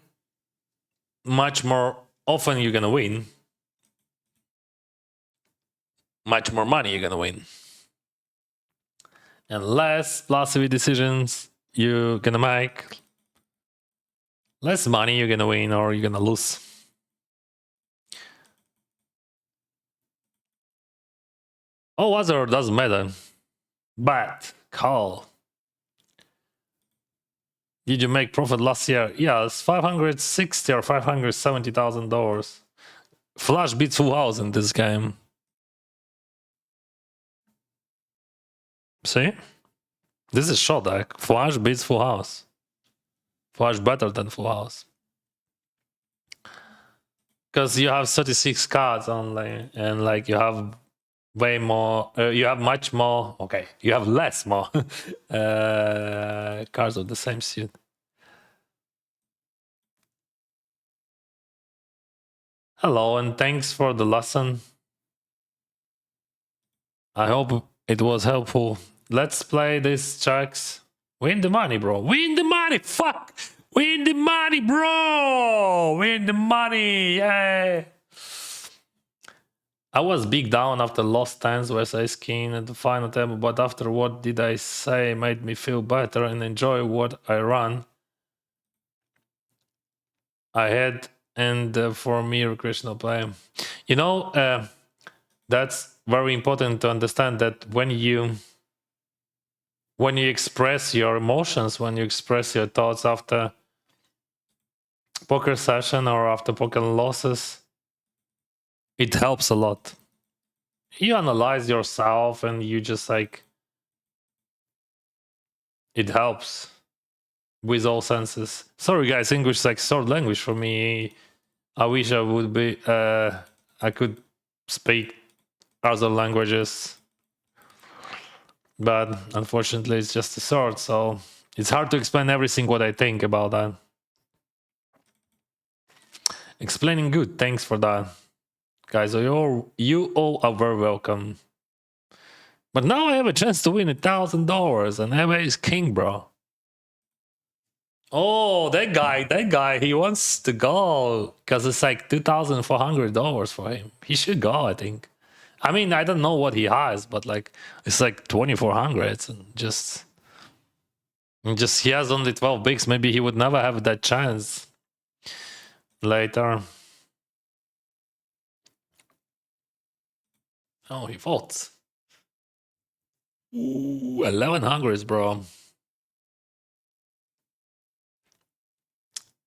much more often you're gonna win. Much more money you're gonna win. And less plus EV decisions you're gonna make, less money you're gonna win or you're gonna lose. Oh, other doesn't matter. But call. Did you make profit last year? Yes, $560 or $570,000. Flash beats Full House in this game. See? This is shot deck. Flash beats Full House. Flash better than Full House. Because you have 36 cards only, and like you have way more, you have much more, okay, you have less more cards of the same suit. Hello, and thanks for the lesson. I hope it was helpful. Let's play these checks. Win the money, bro. Win the money. Fuck. Win the money, bro. Win the money. Yay. I was big down after lost tens vs Ace King at the final table, but after what did I say made me feel better and enjoy what I run. I had, and for me, recreational play. You know, that's very important to understand that when you express your emotions, when you express your thoughts after poker session or after poker losses, it helps a lot. You analyze yourself and you just like, it helps with all senses. Sorry guys, English is like third language for me. I wish I would be, I could speak other languages, but unfortunately it's just a third, so it's hard to explain everything what I think about that. Explaining good, thanks for that. Guys, you all are very welcome. But now I have a chance to win $1,000 and have Ace King, bro. Oh, that guy, he wants to go because it's like $2,400 for him. He should go, I think. I mean, I don't know what he has, but like it's like 2,400 and just he has only 12 bigs. Maybe he would never have that chance later. Oh, he folds. Ooh, 1,100, bro.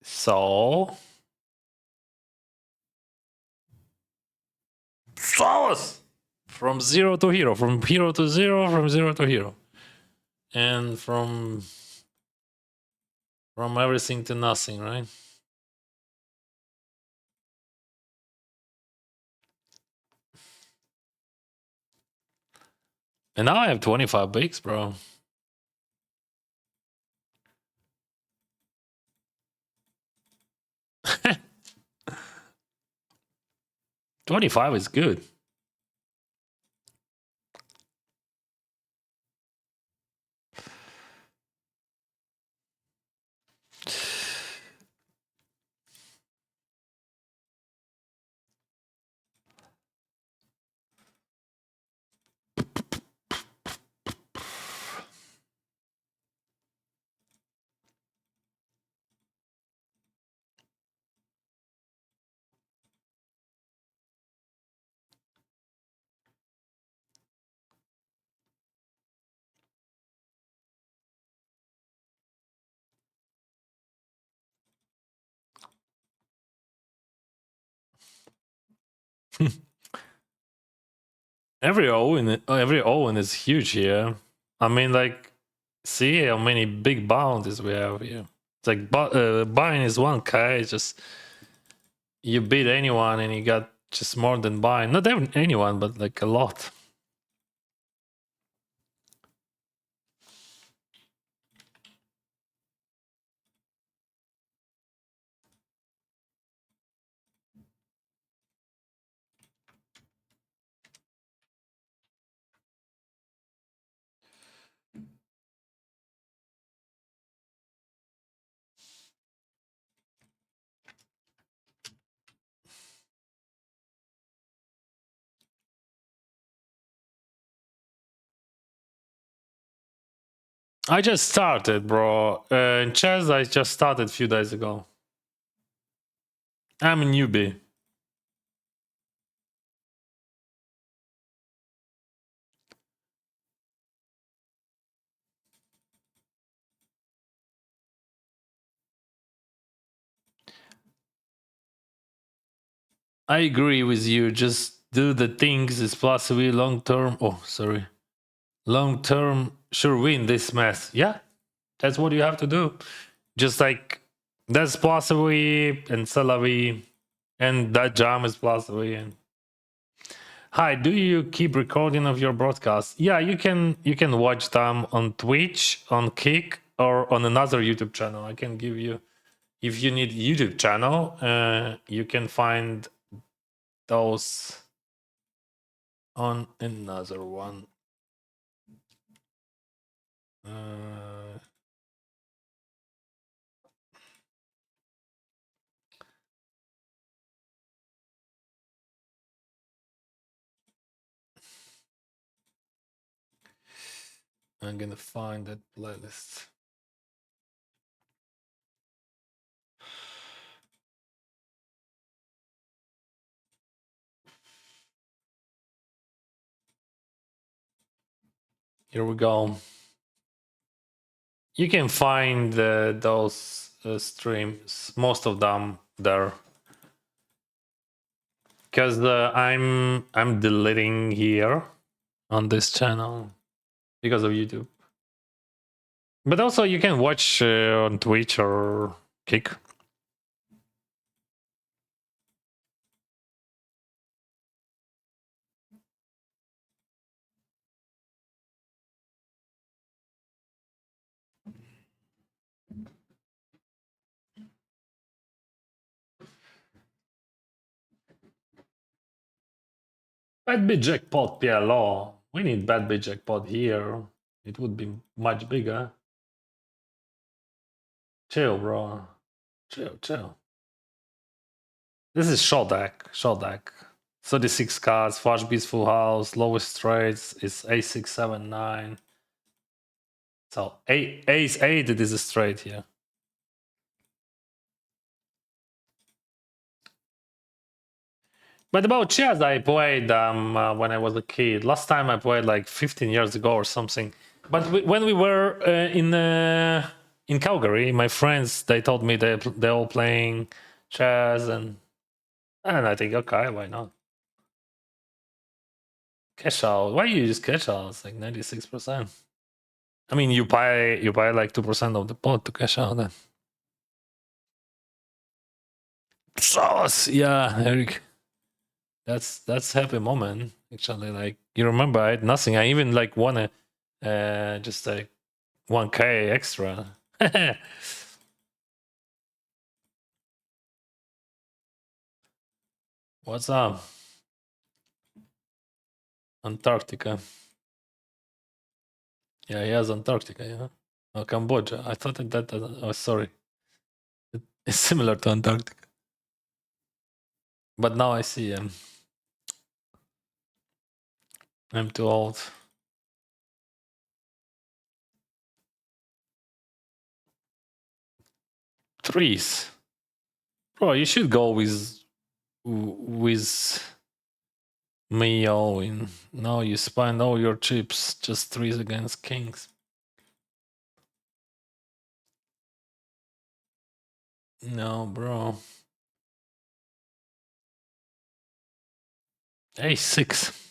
So flawless from zero to hero, from hero to zero, from zero to hero, and from everything to nothing, right? And now I have 25 bigs, bro. $25 is good. Every Owen is huge here. I mean, like, see how many big bounties we have here. It's like buying is 1K. It's just you beat anyone and you got just more than buying. Not even anyone, but like a lot. I just started, bro. In chess, I just started a few days ago. I'm a newbie. I agree with you. Just do the things is possibly long term. Oh, sorry. Long term, sure win this match. Yeah, that's what you have to do. Just like that's possibly and Salavi and that jam is possibly. And hi, do you keep recording of your broadcasts? Yeah, you can watch them on Twitch, on Kick, or on another YouTube channel. I can give you, if you need YouTube channel, you can find those on another one. I'm gonna find that playlist. Here we go. You can find those streams, most of them there, because I'm deleting here on this channel because of YouTube. But also you can watch on Twitch or Kick. Bad Bit Jackpot PLO. We need Bad Bit Jackpot here. It would be much bigger. Chill, bro. Chill. This is short deck. 36 cards, flash beats, full house, lowest straights is a6, 7, 9. So ace 8, it is a straight here. But about chess, I played when I was a kid. Last time I played like 15 years ago or something. But when we were in Calgary, my friends, they told me they're all playing chess, and I think, okay, why not? Cash out. Why you use cash out? It's like 96%. I mean, you buy like 2% of the pot to cash out then. Sauce, yeah, Eric. That's happy moment actually. Like, you remember I had nothing. I even like won a just like 1K extra. What's up? Antarctica. Yeah, he has Antarctica, yeah. Oh, Cambodia. I thought that oh, sorry. It's similar to Antarctica. But now I see him. I'm too old. Trees. Bro, you should go with me all in. Now you spend all your chips, just trees against kings. No, bro. A6.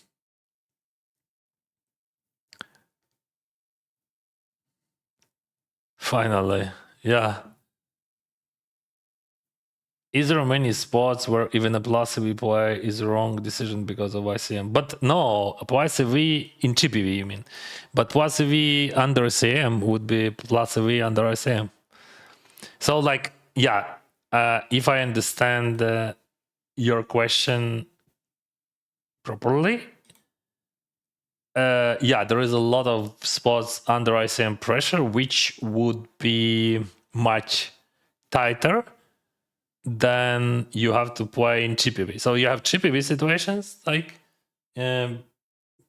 Finally, yeah. Is there many spots where even a plus EV play is a wrong decision because of ICM? But no, plus EV in GPV, you mean? But plus EV under ICM would be plus EV under ICM. So, like, yeah, if I understand your question properly, yeah, there is a lot of spots under ICM pressure, which would be much tighter than you have to play in GPV. So you have GPV situations like at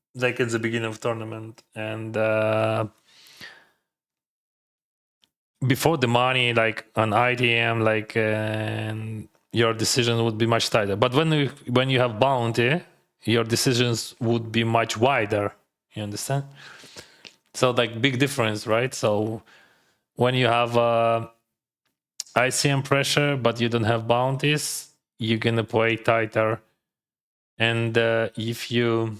the beginning of tournament, and before the money, like on ITM, like your decision would be much tighter. But when you have bounty, your decisions would be much wider. You understand? So like big difference, right? So when you have ICM pressure, but you don't have bounties, you're gonna play tighter. And if you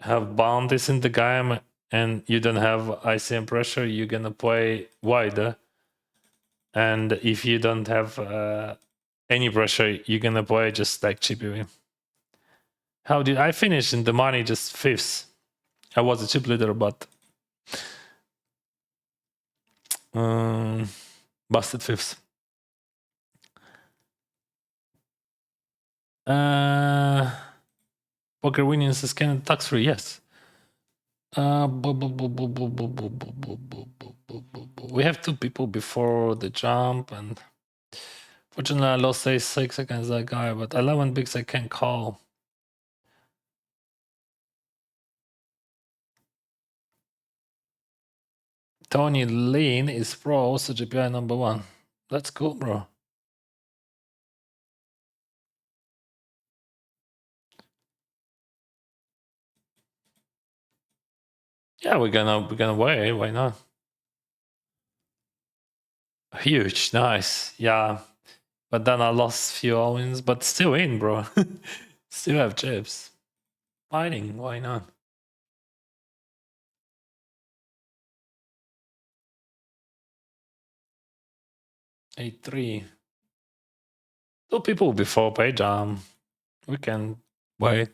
have bounties in the game and you don't have ICM pressure, you're gonna play wider. And if you don't have any pressure, you're gonna play just like chippy. How did I finish in the money? Just fifth. I was a chip leader, but busted fifth. Poker winnings is kind of tax free, yes. We have two people before the jump, and fortunately I lost a6 against that guy, but 11 bigs I can't call. Tony Lean is pro, so GPI number 1. That's cool, bro. Yeah, we're gonna wait. Why not? Huge, nice. Yeah, but then I lost few all-ins, but still in, bro. Still have chips. Fighting, why not? A3. Two people before pay jam. We can wait.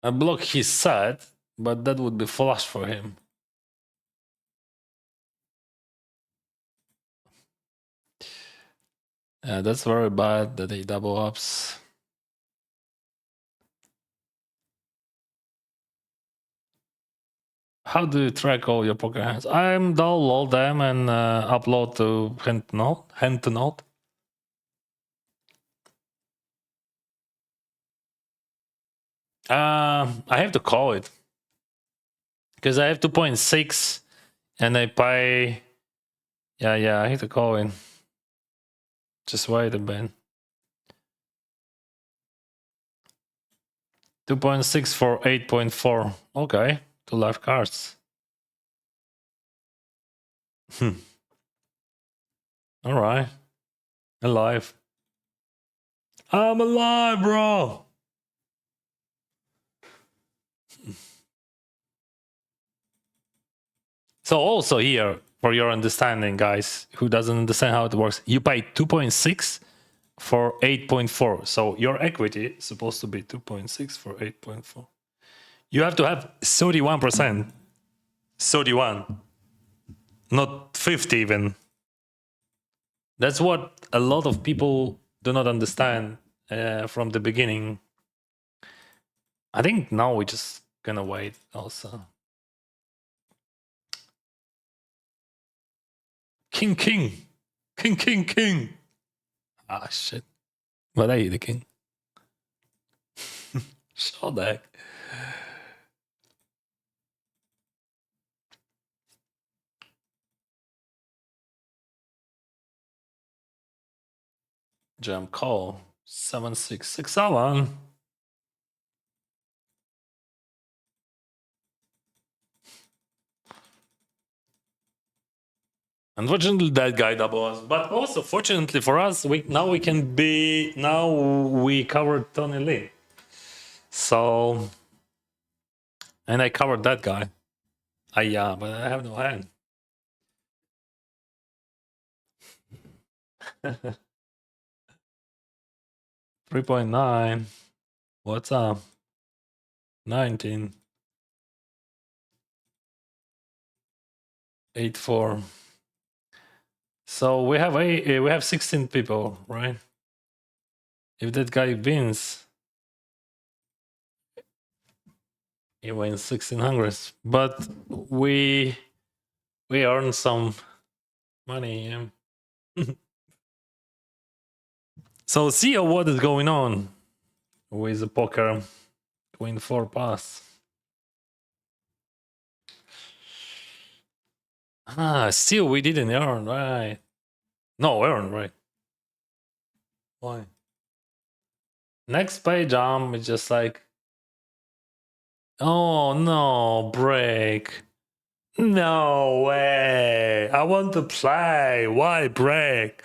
I block his set, but that would be flush for him. Yeah, that's very bad that he double ups. How do you track all your poker hands? I'm download them and upload to hand to note. I have to call it because I have 2.6 and I pay. Yeah, I have to call it. Just wait a bit. 2.6 for 8.4. Okay, 2 live cards. All right, alive. I'm alive, bro. So also here, for your understanding, guys, who doesn't understand how it works, you pay 2.6 for 8.4. So your equity is supposed to be 2.6 for 8.4. You have to have 31%. 31. Not 50 even. That's what a lot of people do not understand from the beginning. I think now we're just gonna wait also. King. Ah, shit. But I the king. Show that. Jam call. 7667. Unfortunately, that guy double us. But also, fortunately for us, we covered Tony Lee. So, and I covered that guy. Yeah, but I have no hand. 3.9. What's up? 19. 8-4. So we have 16 people, right? If that guy wins, he wins 1600. But we earn some money. So see what is going on with the poker. Queen 4 pass. Still we didn't earn, right? No, earn, right? Why? Next page, it's just like, oh no, break. No way. I want to play. Why break?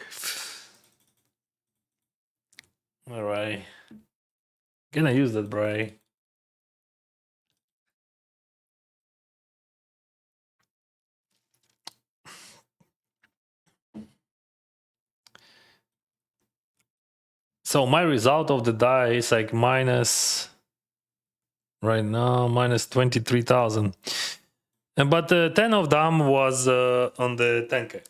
All right. Gonna use that break. So my result of the die is like minus, right now, minus 23,000. But the 10 of them was on the 10K.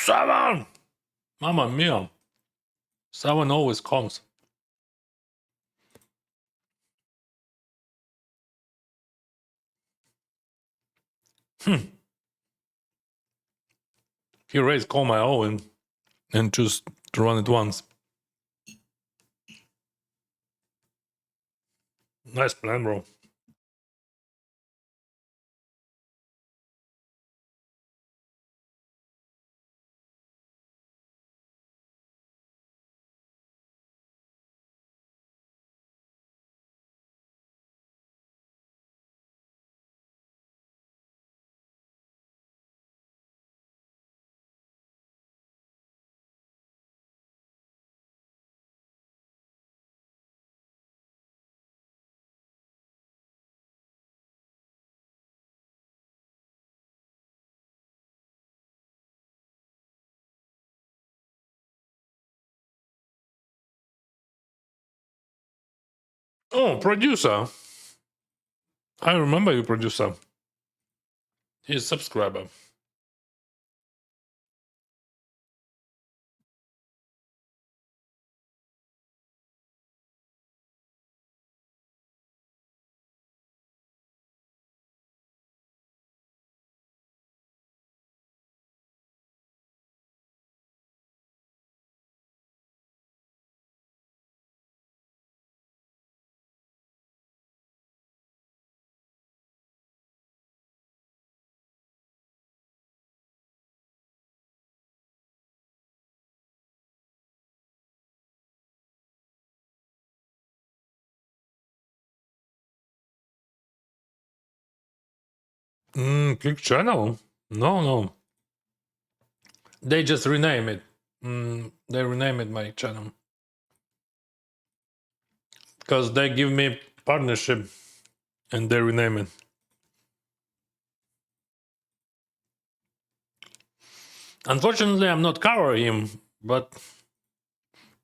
Seven! Mamma mia. 7 always comes. He raised call my own and just to run it once. Nice plan, bro. Oh, producer. I remember you, producer. He's a subscriber. Click channel? No. They just rename it. They renamed my channel. Because they give me partnership and they rename it. Unfortunately, I'm not covering him, but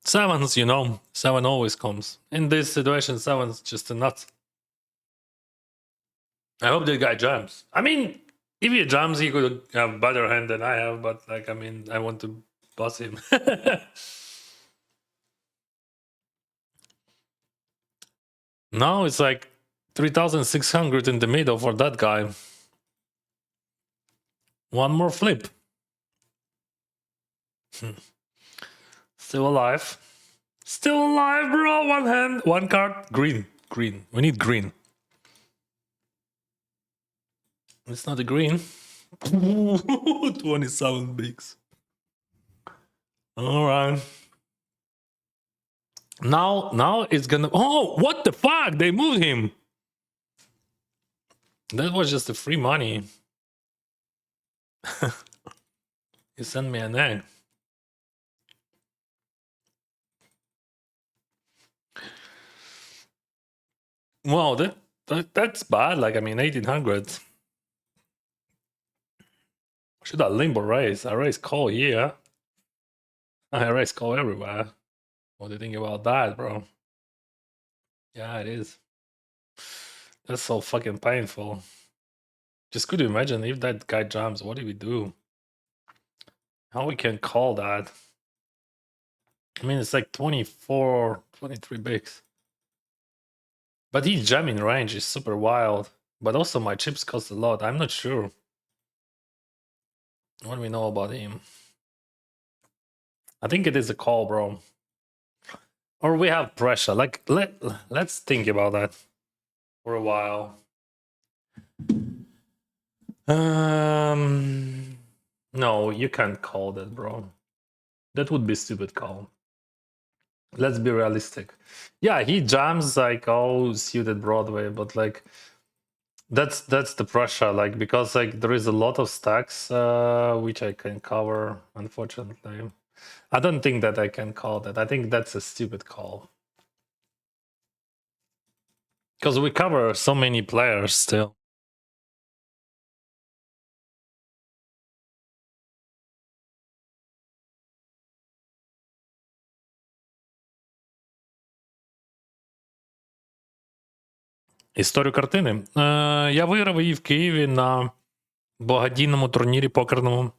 sevens, 7 always comes. In this situation, 7's just a nut. I hope that guy jumps. I mean, if he jumps, he could have better hand than I have, but like, I mean, I want to boss him. Now it's like 3,600 in the middle for that guy. One more flip. Still alive. Still alive, bro. One hand, one card. Green. We need green. It's not a green. 27 bigs. All right. Now it's gonna. Oh, what the fuck? They moved him. That was just a free money. You sent me an egg. Wow, that's bad. Like, I mean, 1800. Should I limbo raise? I raise call here. I raise call everywhere. What do you think about that, bro? Yeah, it is. That's so fucking painful. Just could you imagine if that guy jumps, what do we do? How we can call that? I mean, it's like 24, 23 bigs. But his jamming range is super wild. But also my chips cost a lot. I'm not sure. What do we know about him? I think it is a call, bro. Or we have pressure. Like, let's think about that for a while. No, you can't call that, bro. That would be a stupid call. Let's be realistic. Yeah, he jams like all suited Broadway, but like that's the pressure, like, because like there is a lot of stacks which I can cover, unfortunately. I don't think that I can call that. I think that's a stupid call. Because we cover so many players still. Історію картини. Я виграв її в Києві на благодійному турнірі покерному.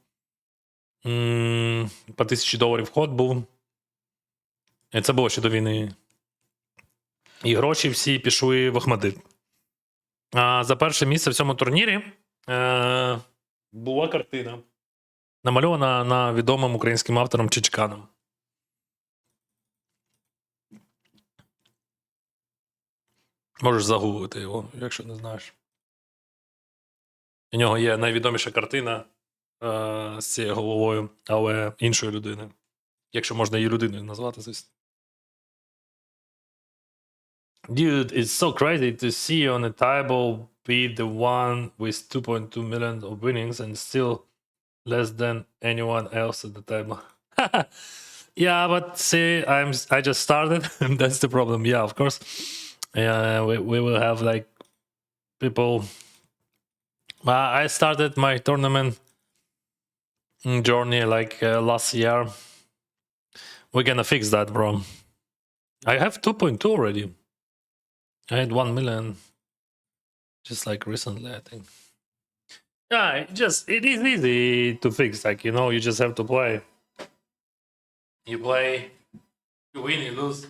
По $1000 вход був. І це було ще до війни. І гроші всі пішли в Охмадит. А за перше місце в цьому турнірі була картина, намальована на відомим українським автором Чичканом. Можеш загуглити його, якщо не знаєш. У нього є найвідоміша картина з цією головою, але іншої людини. Якщо можна її людиною назвати, звісно. Dude, it's so crazy to see on a table be the one with 2.2 million of winnings and still less than anyone else at the table. Yeah, but see, I just started, and that's the problem. Yeah, of course. Yeah, we will have like people. I started my tournament journey like last year. We're gonna fix that, bro. I have 2.2 already. I had 1 million just like recently, I think. Yeah, it is easy to fix. Like, you know, you just have to play. You play, you win, you lose.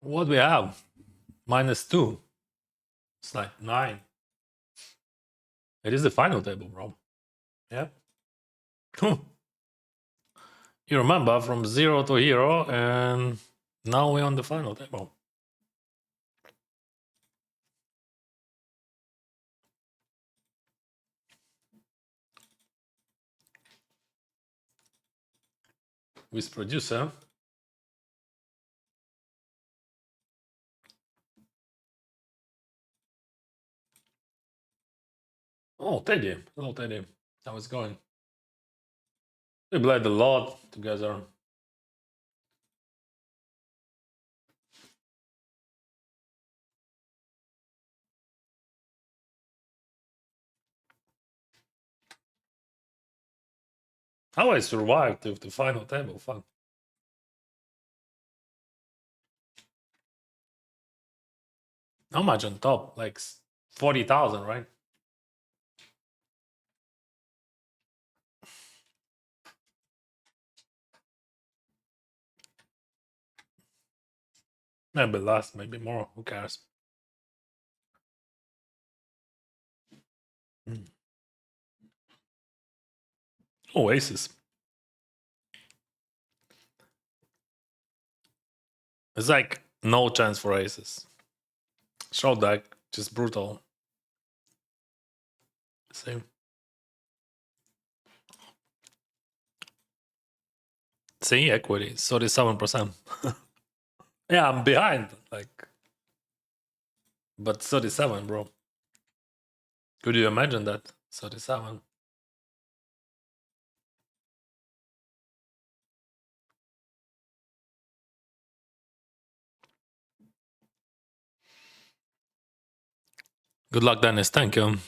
What we have? -2. It's like 9. It is the final table, bro. Yeah. You remember from 0 to hero, and now we're on the final table. With producer. Oh, Teddy. Hello, Teddy. How it's going? We played a lot together. How I survived to the final table? Fuck. How much on top? Like 40,000, right? Maybe less, maybe more. Who cares? Oasis. It's like no chance for aces. Show deck, just brutal. Same. See, equity, 37%. Yeah, I'm behind, like, but 37, bro. Could you imagine that? 37. Good luck, Dennis. Thank you.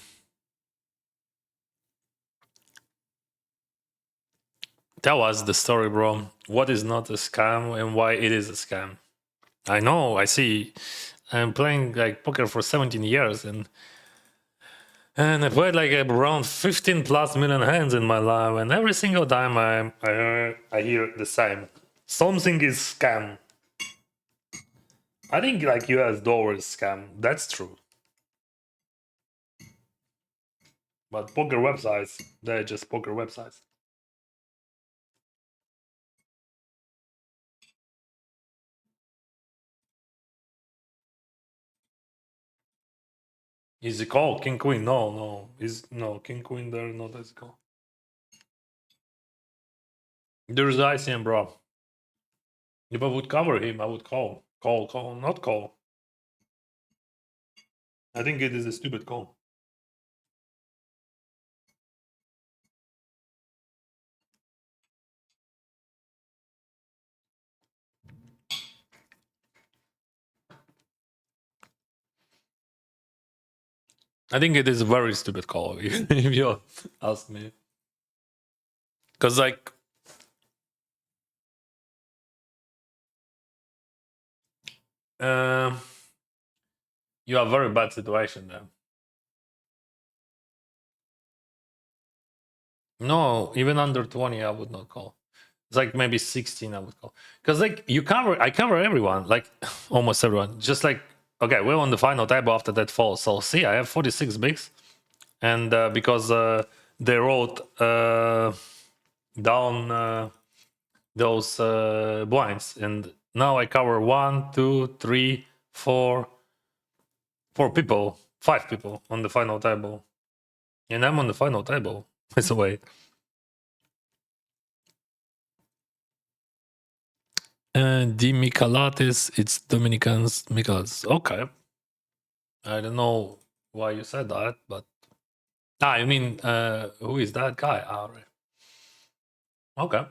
Tell us the story, bro. What is not a scam and why it is a scam? I know, I see. I'm playing like poker for 17 years and I played like around 15 plus million hands in my life, and every single time I hear the same. Something is scam. I think like US dollar is scam. That's true. But poker websites, they're just poker websites. Easy call, king queen. No, no king queen there, not easy call. There's ICM, bro. If I would cover him, I would call, not call. I think it is a stupid call. I think it is a very stupid call if you ask me. Because like you have very bad situation there. No, even under 20 I would not call. It's like maybe 16 I would call. Because like I cover everyone, like almost everyone. Just like okay, we're on the final table after that fall. So see, I have 46 bigs. And because they wrote down those blinds, and now I cover 1, 2, 3, 4 people, 5 people on the final table, and I'm on the final table. By the way, Di Michelatis, it's Dominicans Michelatis. Okay, I don't know why you said that, but I mean, who is that guy? Ah, right. Okay.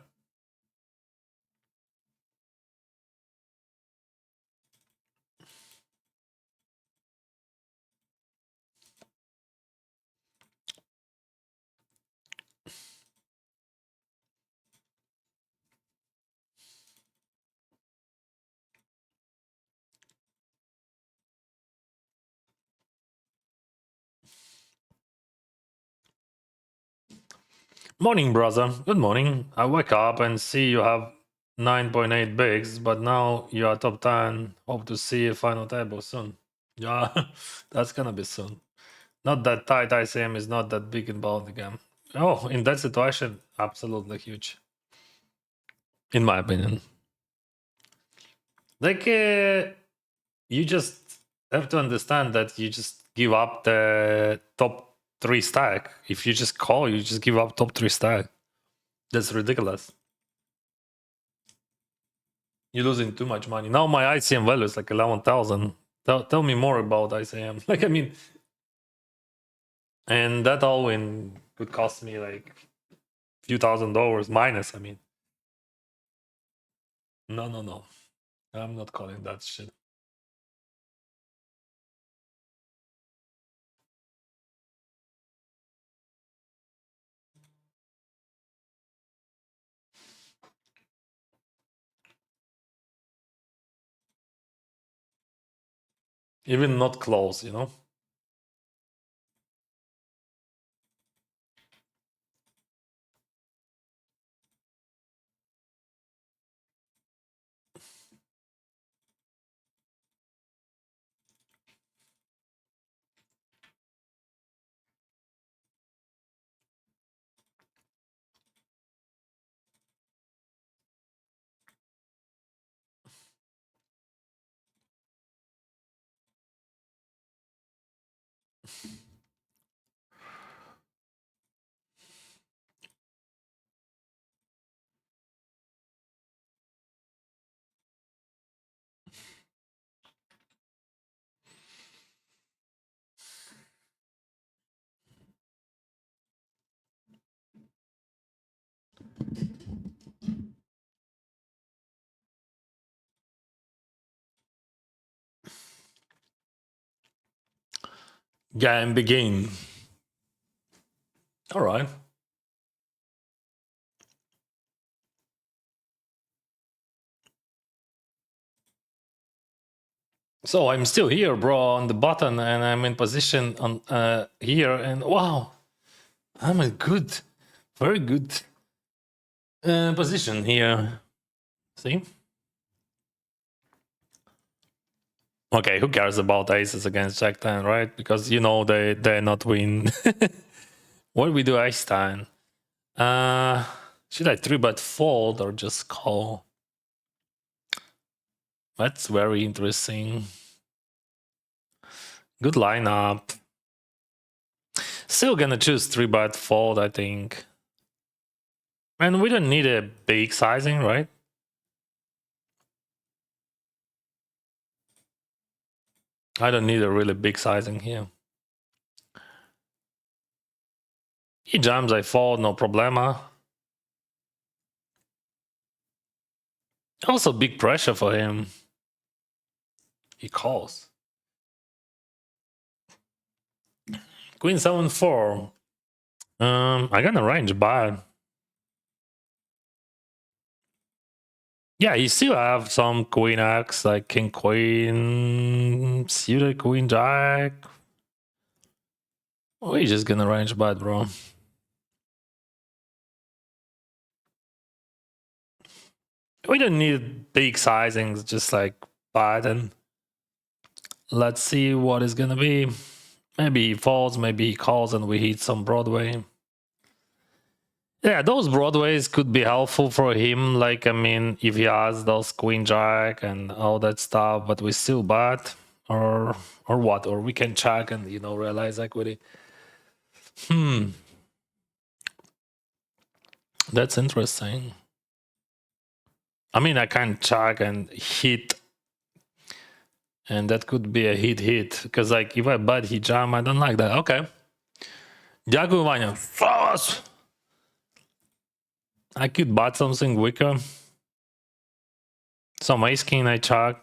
Morning, brother. Good morning. I wake up and see you have 9.8 bigs, but now you are top 10. Hope to see a final table soon. Yeah, that's gonna be soon. Not that tight ICM is not that big in bound again. Oh, in that situation, absolutely huge. In my opinion. Like, you just have to understand that you just give up the top 3 stack. If you just call, you just give up top 3 stack. That's ridiculous. You're losing too much money. Now my ICM value is like 11,000. Tell me more about ICM. Like, I mean, and that all in could cost me like a few $1,000 minus. I mean, no. I'm not calling that shit. Even not close, you know? Game begin. All right. So I'm still here, bro, on the button, and I'm in position on here, and wow, I'm a good, very good position here. See? Okay, who cares about aces against Jack 10, right? Because you know they're not win. What do we do Einstein? Should I 3-bet fold or just call? That's very interesting. Good lineup. Still gonna choose 3-bet fold, I think. And we don't need a big sizing, right? I don't need a really big sizing here. He jams, I fold, no problema. Also big pressure for him. He calls. Queen 7-4. I got a range bad. Yeah, you still have some queen X, like king queen, suited queen jack. We're just gonna range bad, bro. We don't need big sizings, just like bad. And let's see what is gonna be. Maybe he falls, maybe he calls, and we hit some Broadway. Yeah, those Broadways could be helpful for him. Like, I mean, if he has those queen jack and all that stuff, but we still bad, or what? Or we can check and realize equity. That's interesting. I mean, I can check and hit, and that could be a hit. Because like, if I bet he jam, I don't like that. Okay. Дякую, Ваня. Fast. I could bet something weaker. Some ace king I check.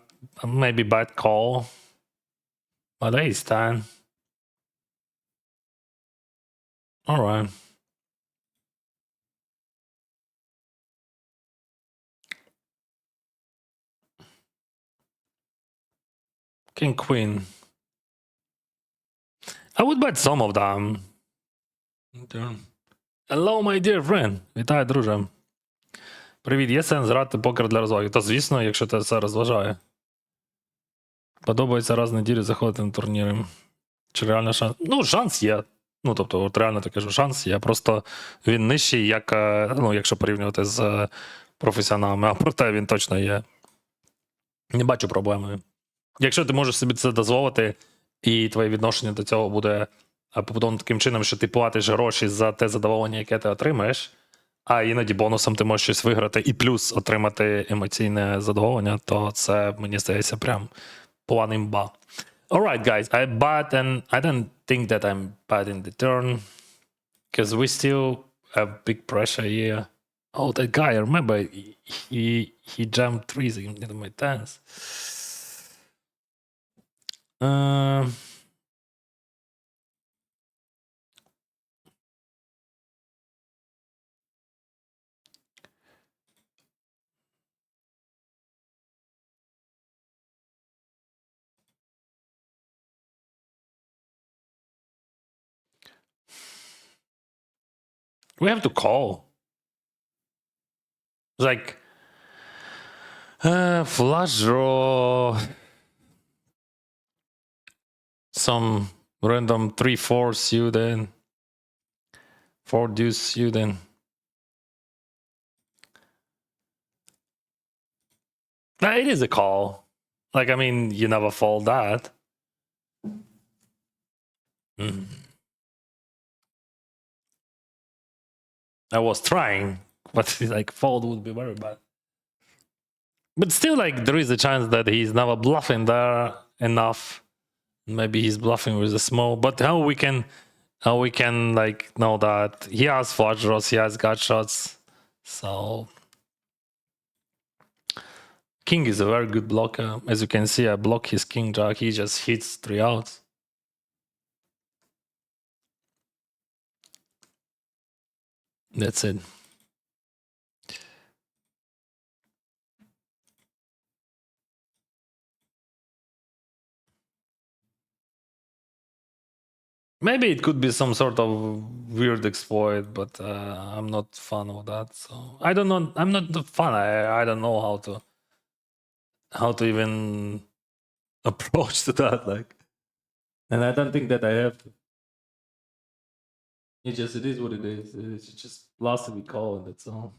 Maybe bet call. But ace 10. Alright. King queen. I would bet some of them. Hello, my dear friend. Вітаю, друже. Привіт, є сенс грати покер для розваги? Та звісно, якщо тебе це розважає. Подобається раз в неділю заходити на турніри. Чи реально шанс? Ну, шанс є. Ну, тобто, от реально таке, що шанс є. Просто він нижчий, як, якщо порівнювати з професіоналами, а проте він точно є. Не бачу проблеми. Якщо ти можеш собі це дозволити, і твоє відношення до цього буде побудовано таким чином, що ти платиш гроші за те задоволення, яке ти отримаєш, а іноді бонусом ти можеш щось виграти і плюс отримати емоційне задоволення, то це, мені здається, прям план імба. Alright, guys, I bet, and I don't think that I'm bad in the turn, because we still have big pressure here. Oh, that guy, I remember, he jammed threes into my tens. We have to call. It's like flush draw, some random 3-4 suited, 4 deuce suited. It is a call. Like, I mean, you never fold that. I was trying, but like fold would be very bad. But still, like, there is a chance that he's never bluffing there enough. Maybe he's bluffing with a small. But how we can like know that he has flush draws, he has gut shots. So king is a very good blocker. As you can see, I block his king jack. He just hits 3 outs. That's it. Maybe it could be some sort of weird exploit, but I'm not fan of that. So I don't know. I'm not the fan. I don't know how to even approach to that. Like, and I don't think that I have to. It is what it is. It's just lost to be called. That's all.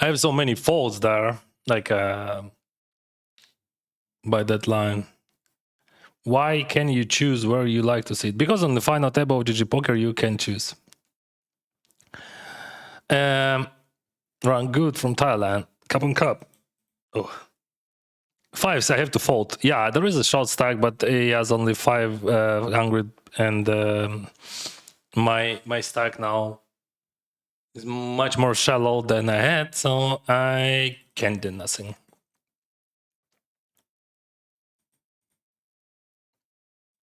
I have so many faults there, like by that line. Why can you choose where you like to sit? Because on the final table of GG Poker, you can choose. Run good from Thailand. Cup and cup. Oh. Fives, I have to fold. Yeah, there is a short stack, but he has only 500, and my stack now is much more shallow than I had, so I can't do nothing.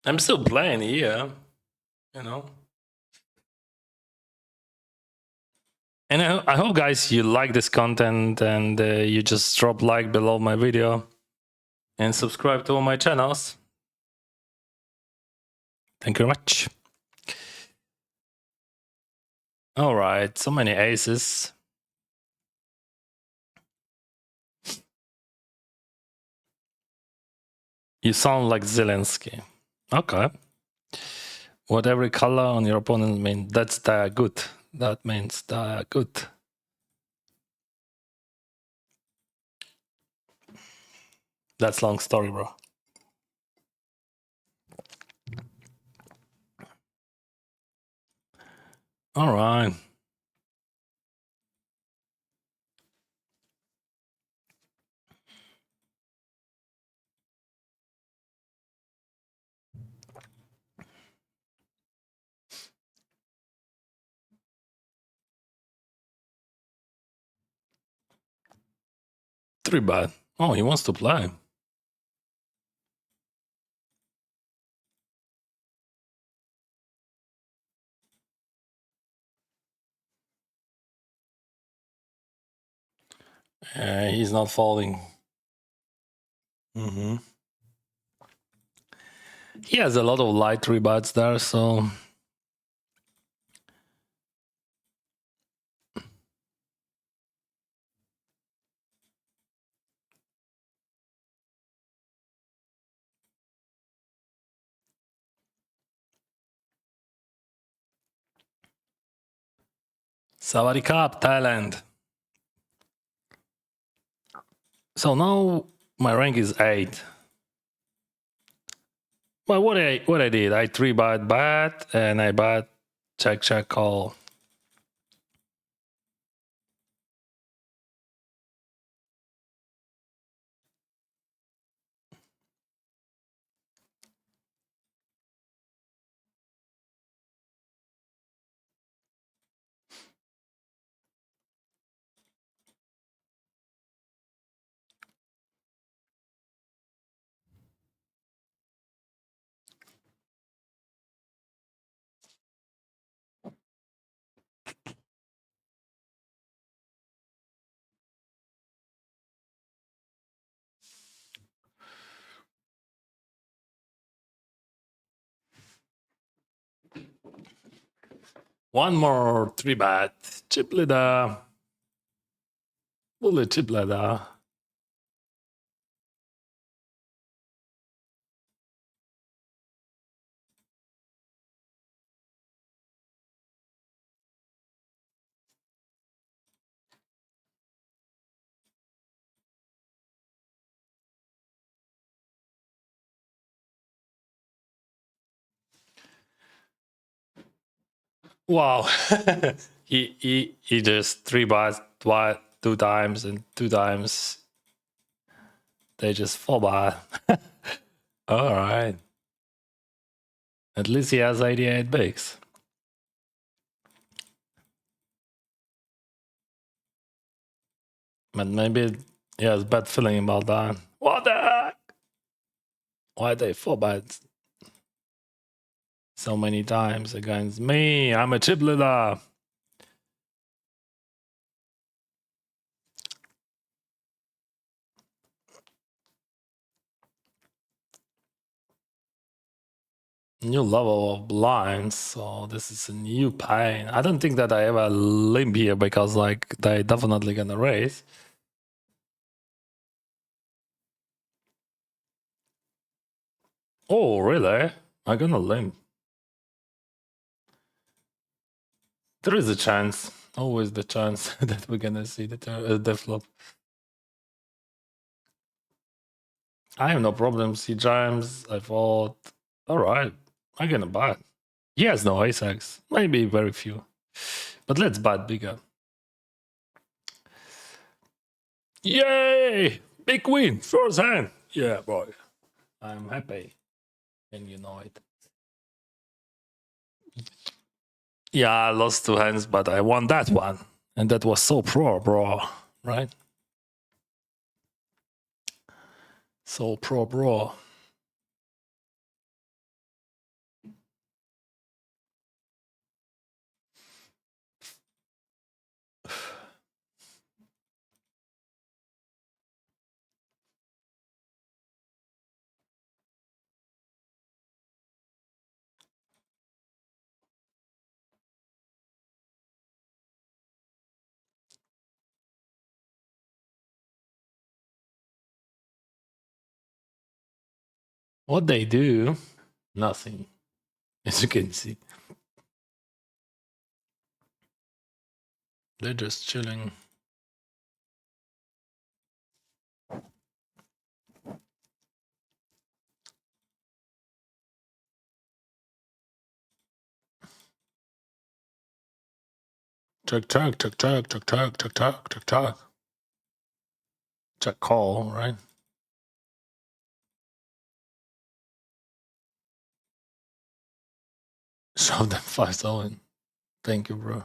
I'm still playing here, you know. And I hope, guys, you like this content and you just drop like below my video and subscribe to all my channels. Thank you very much. All right, so many aces. You sound like Zelensky. Okay. What every color on your opponent means, that's the good. That means the good. That's long story, bro. All right. Three bad. Oh, he wants to play. He's not folding. Mm-hmm. He has a lot of light rebats there, so Sawadee Krap, Thailand. So now my rank is 8. Well, what I did, I 3-bet bat and I bet check call. One more 3-bet. Chip leader. Bullet chip leader. Wow. he just 3-bet twice, 2 times, and 2 times they just 4-bet. All right. At least he has 88 bigs. But maybe he has bad feeling about that. What the heck? Why they 4-bet so many times against me? I'm a chip leader. new level of blinds, so this is a new pain. I don't think that I ever limp here because like they definitely gonna raise. Oh really? I'm gonna limp. There is a chance, always the chance that we're gonna see the flop. I have no problems. He jams. I thought, all right, I'm gonna bet. He has no ace X, maybe very few, but let's bet bigger. Yay! Big win, first hand. Yeah, boy, I'm happy, and you know it. Yeah, I lost two hands, but I won that one, and that was so pro, bro. Right? So pro, bro. What they do? Nothing, as you can see. They're just chilling. Check, check, check, check, check, check, check, check, check, check. Check call, right? Show them 5,000. Thank you, bro.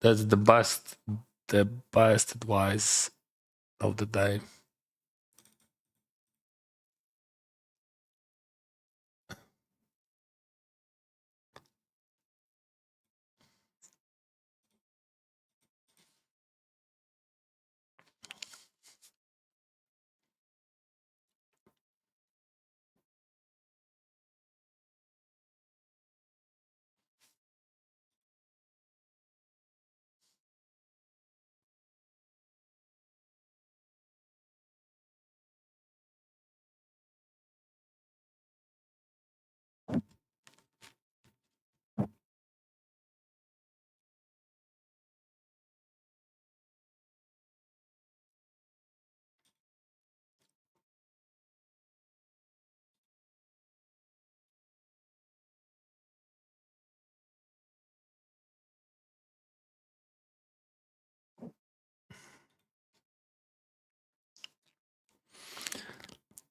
That's the best advice of the day.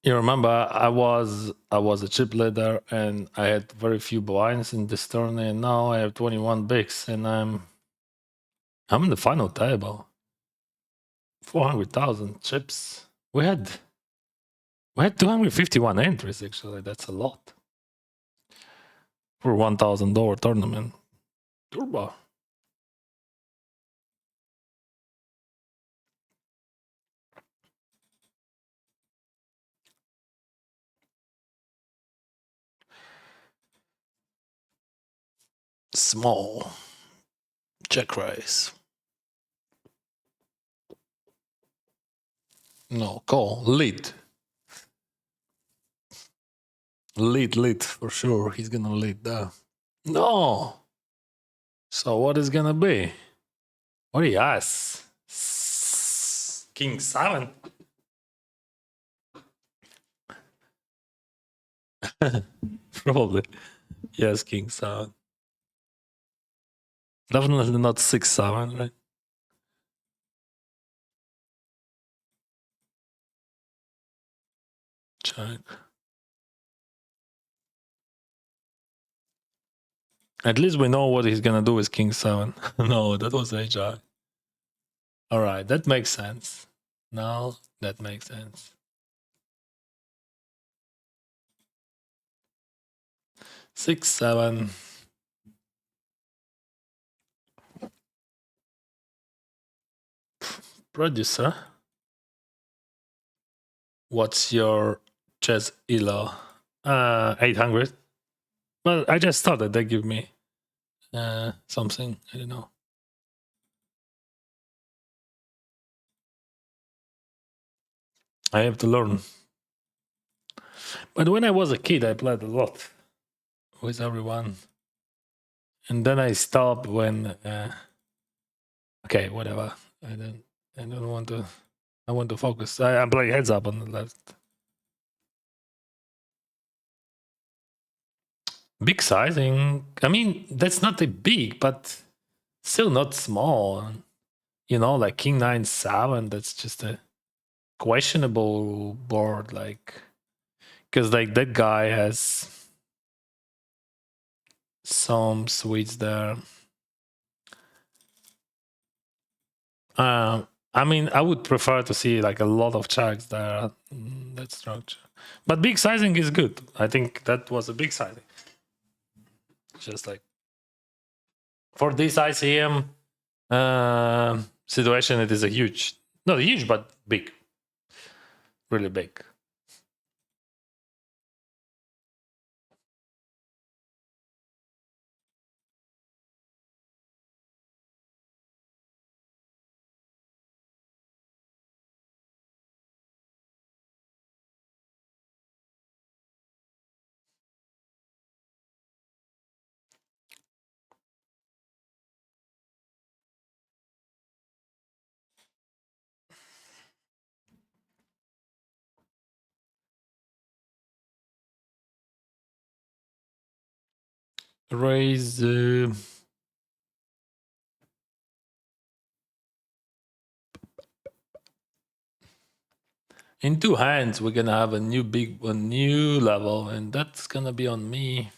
You remember I was a chip leader and I had very few blinds in this tournament, and now I have 21 bigs and I'm in the final table. 400,000 chips. We had 251 entries actually. That's a lot for $1,000 tournament. Turbo. Small. Check raise. No, call. Lead. Lead for sure. He's gonna lead there. No. So what is gonna be? What he has? King 7. Probably. Yes, King 7. Definitely not 6-7, right? Check. At least we know what he's gonna do with King 7. No, that was HI. Alright, that makes sense. Now that makes sense. 6-7. Producer, what's your chess elo? 800. Well, I just thought that they give me something. I don't know. I have to learn. But when I was a kid, I played a lot with everyone, and then I stopped when. Okay, whatever. I don't. I don't want to. I want to focus. I'm playing heads up on the left. Big sizing. I mean, that's not a big, but still not small. You know, like King 9/7. That's just a questionable board. Like, because like that guy has some sweets there. I mean, I would prefer to see like a lot of checks there. That structure, but big sizing is good. I think that was a big sizing. Just like for this ICM situation, it is a huge, not huge, but big, really big. Raise. In two hands, we're gonna have a new level, and that's gonna be on me.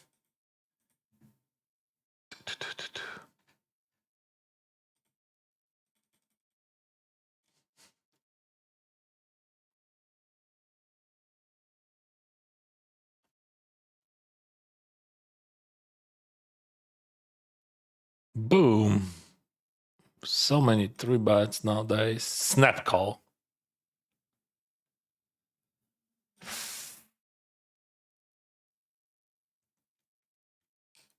Boom. So many 3 bats nowadays. Snap call.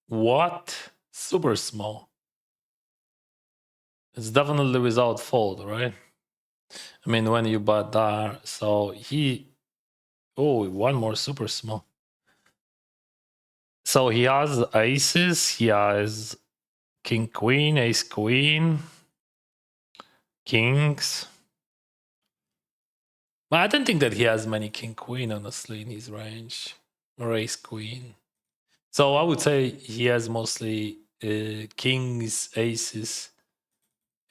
What? Super small. It's definitely without fold, right? I mean, when you bet there, so he. Oh, one more super small. So he has aces. He has king, queen, ace, queen, kings. But I don't think that he has many king, queen, honestly, in his range, or ace, queen. So I would say he has mostly kings, aces.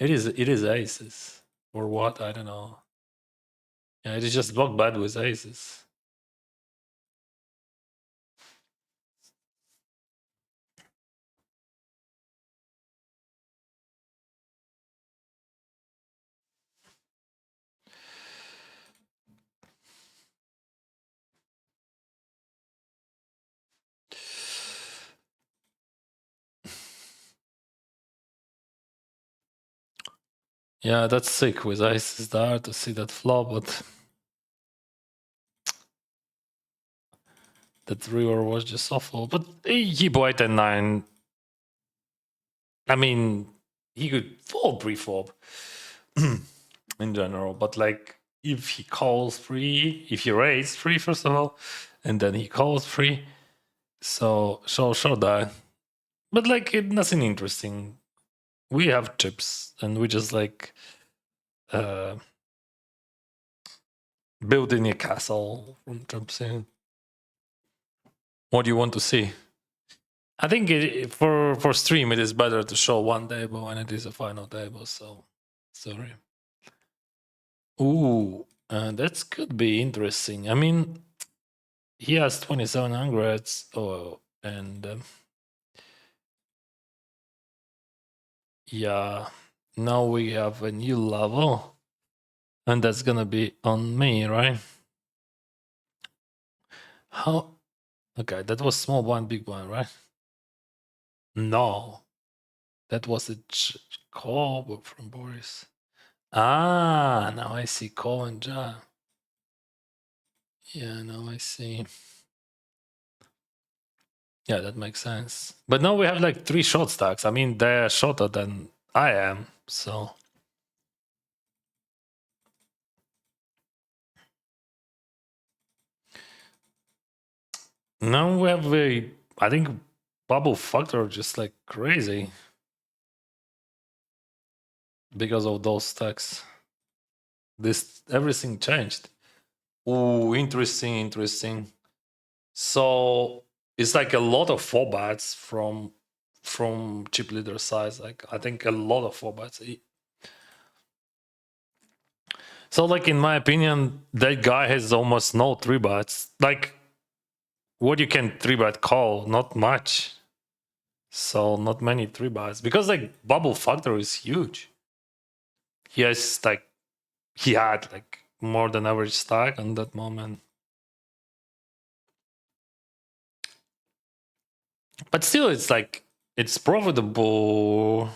It is aces or what? I don't know. Yeah, it is just block bad with aces. Yeah, that's sick with aces there to see that flop, but that river was just awful. But he white and 9. I mean, he could fold pre-flop in general, but like if he calls free, if he raised free first of all, and then he calls free, so show that. But like nothing interesting. We have chips, and we just like building a castle from chips in. What do you want to see? I think for stream it is better to show one table when it is a final table. So sorry. Ooh, that could be interesting. I mean, he has 2700. Oh, and yeah, now we have a new level, and that's gonna be on me, right? How? Okay, that was small one, big one, right? No, that was a call from Boris. Ah, now I see call and jam. Yeah, now I see. Yeah, that makes sense. But now we have like 3 short stacks. I mean, they're shorter than I am, so. Now we have I think bubble factor just like crazy because of those stacks. Everything changed. Oh, interesting. So it's like a lot of 4-bats from chip leader size. Like I think a lot of 4-bats. So like in my opinion, that guy has almost no 3-bats. Like what you can 3-bat call, not much. So not many 3-bats because like bubble factor is huge. He had like more than average stack on that moment. But still, it's profitable.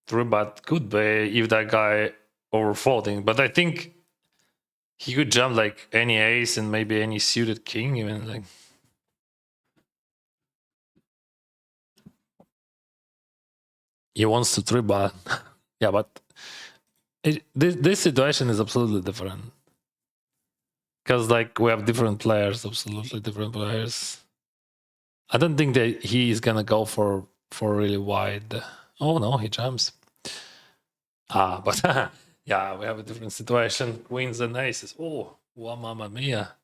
3-bat could be if that guy overfolding, but I think he could jump like any ace and maybe any suited king even like. He wants to 3-bat. Yeah, but this situation is absolutely different because like we have different players, absolutely different players. I don't think that he is gonna go for really wide. Oh no, he jumps. But yeah, we have a different situation. Queens and aces. Oh, mamma mia.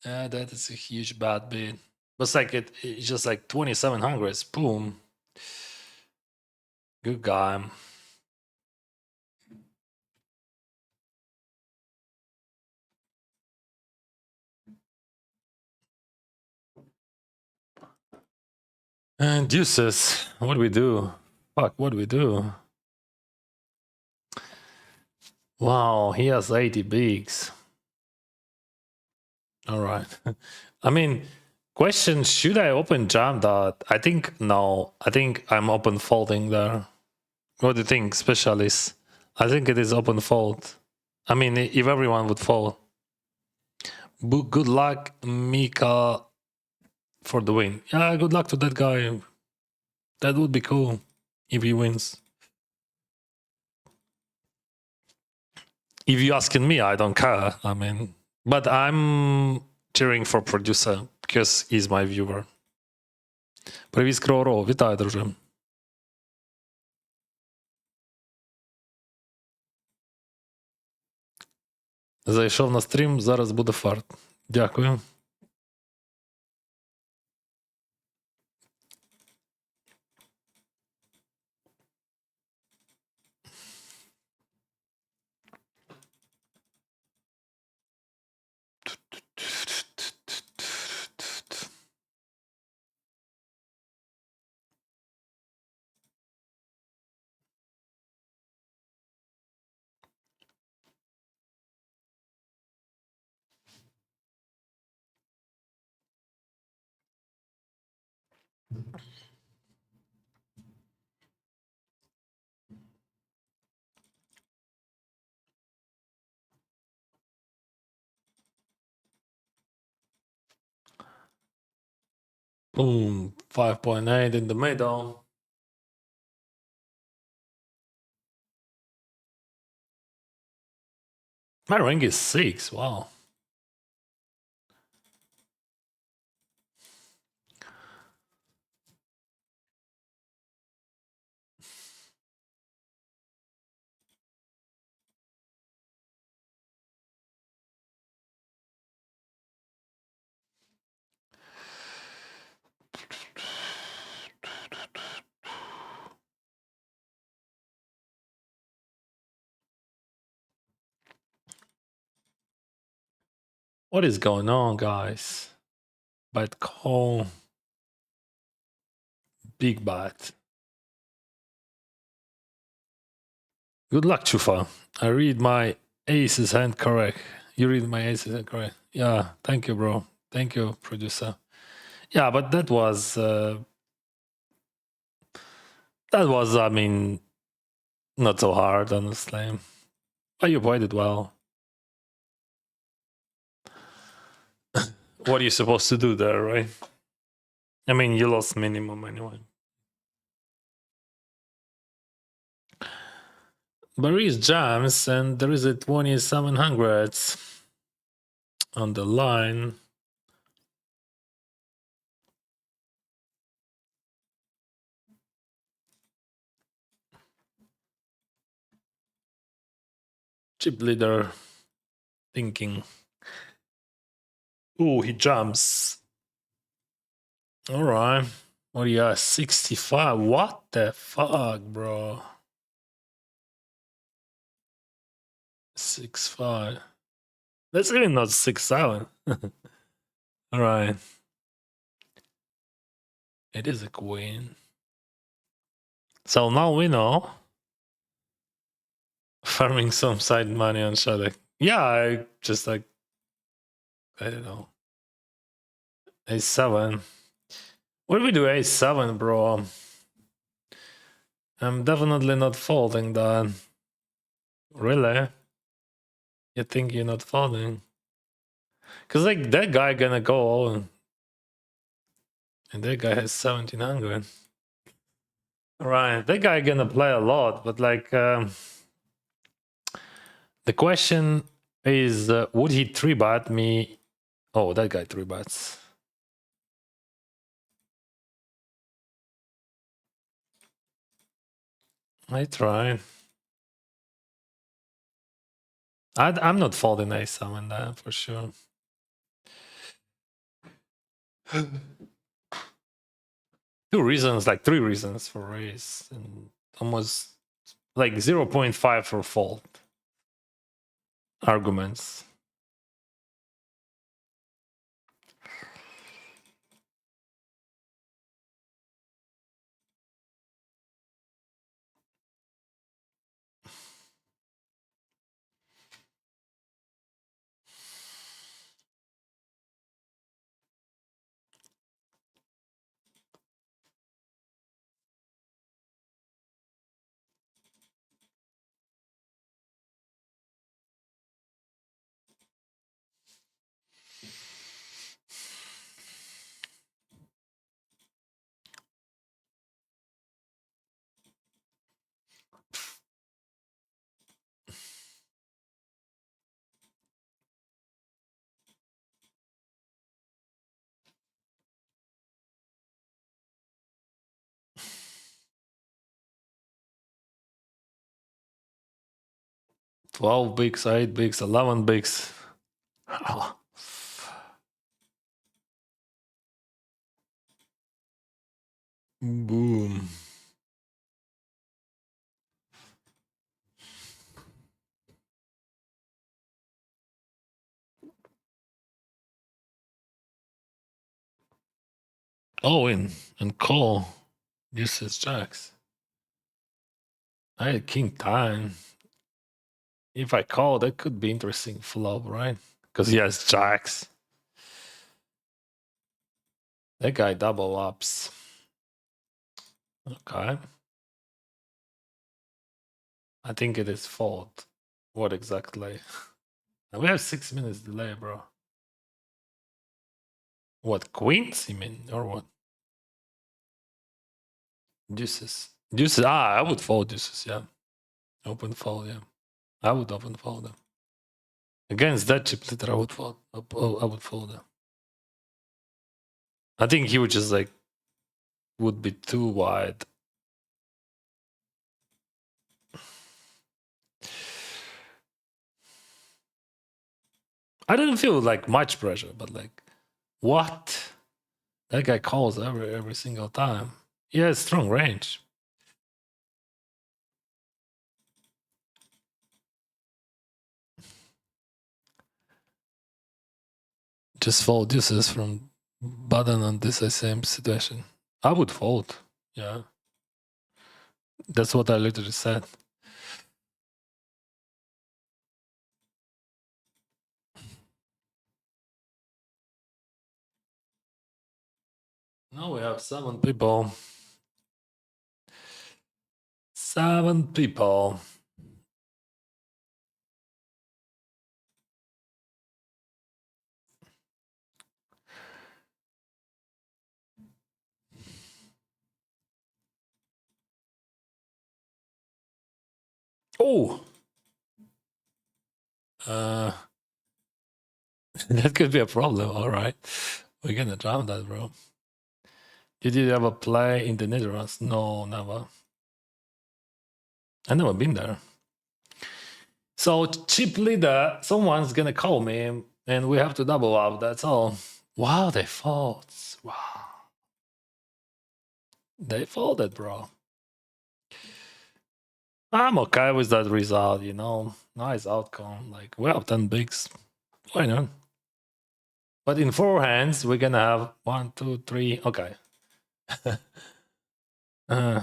Yeah, that is a huge bad bid. But it's like it's just like 2700. Boom. Good guy. And deuces. What do we do? Fuck, what do we do? Wow, he has 80 bigs. All right. I mean, question, should I open jam that? I think no. I think I'm open folding there. What do you think, specialist? I think it is open fold. I mean, if everyone would fold. Good luck, Mika, for the win. Yeah, good luck to that guy. That would be cool if he wins. If you're asking me, I don't care. I mean, but I'm cheering for producer because he's my viewer. Привіт, Скроро, вітаю, друже. Зайшов на стрім, зараз буде фарт. Дякую. Boom, 5.8 in the middle. My rank is 6, wow. What is going on, guys? Bad call. Big bat. Good luck, Chufa. I read my aces hand correct. You read my aces hand correct. Yeah, thank you, bro. Thank you, producer. Yeah, but that was, I mean, not so hard, honestly. But you played it well. What are you supposed to do there, right? I mean, you lost minimum anyway. There is jams, and there is a 2700 on the line. Chip leader thinking. Ooh, he jumps. All right. Oh yeah, 65. What the fuck, bro? 6-5. That's even not 6-7. All right. It is a queen. So now we know. Farming some side money on Shadek. Yeah, I just like, I don't know. A7. What do we do? A7, bro. I'm definitely not folding that. Really? You think you're not folding? Because like that guy gonna go all in. And that guy has 1700. Right, that guy gonna play a lot, but like the question is, would he 3-bet me? Oh, that guy 3-bets. I try. I'm not folding A7 there for sure. Two reasons, like 3 reasons for raise, and almost like 0.5 for fold arguments. Twelve bigs, 8 bigs, 11 bigs. Boom. Oh, and call. This is jacks. I had king 10. If I call, that could be interesting flop, right? Because he has jacks. That guy double ups. Okay. I think it is fold. What exactly? We have 6 minutes delay, bro. What, queens, you mean? Or what? Deuces. Deuces. I would fold deuces, yeah. Open fold, yeah. I would open fold them. Against that chip leader, I would fold. I would fold them. I think he would just like would be too wide. I didn't feel like much pressure, but like, what? That guy calls every single time. He has strong range. Just fold deuces from button on this same situation. I would fold. Yeah. That's what I literally said. Now we have 7 people. 7 people. Oh, that could be a problem. All right, we're gonna drown that, bro. Did you ever play in the Netherlands? No, never. I never been there. So chip leader, someone's gonna call me, and we have to double up. That's all. Wow, they fought. Wow, they folded, bro. I'm okay with that result, you know. Nice outcome. Like we have 10 bigs. Why not? But in 4 hands, we're gonna have 1, 2, 3. Okay. uh,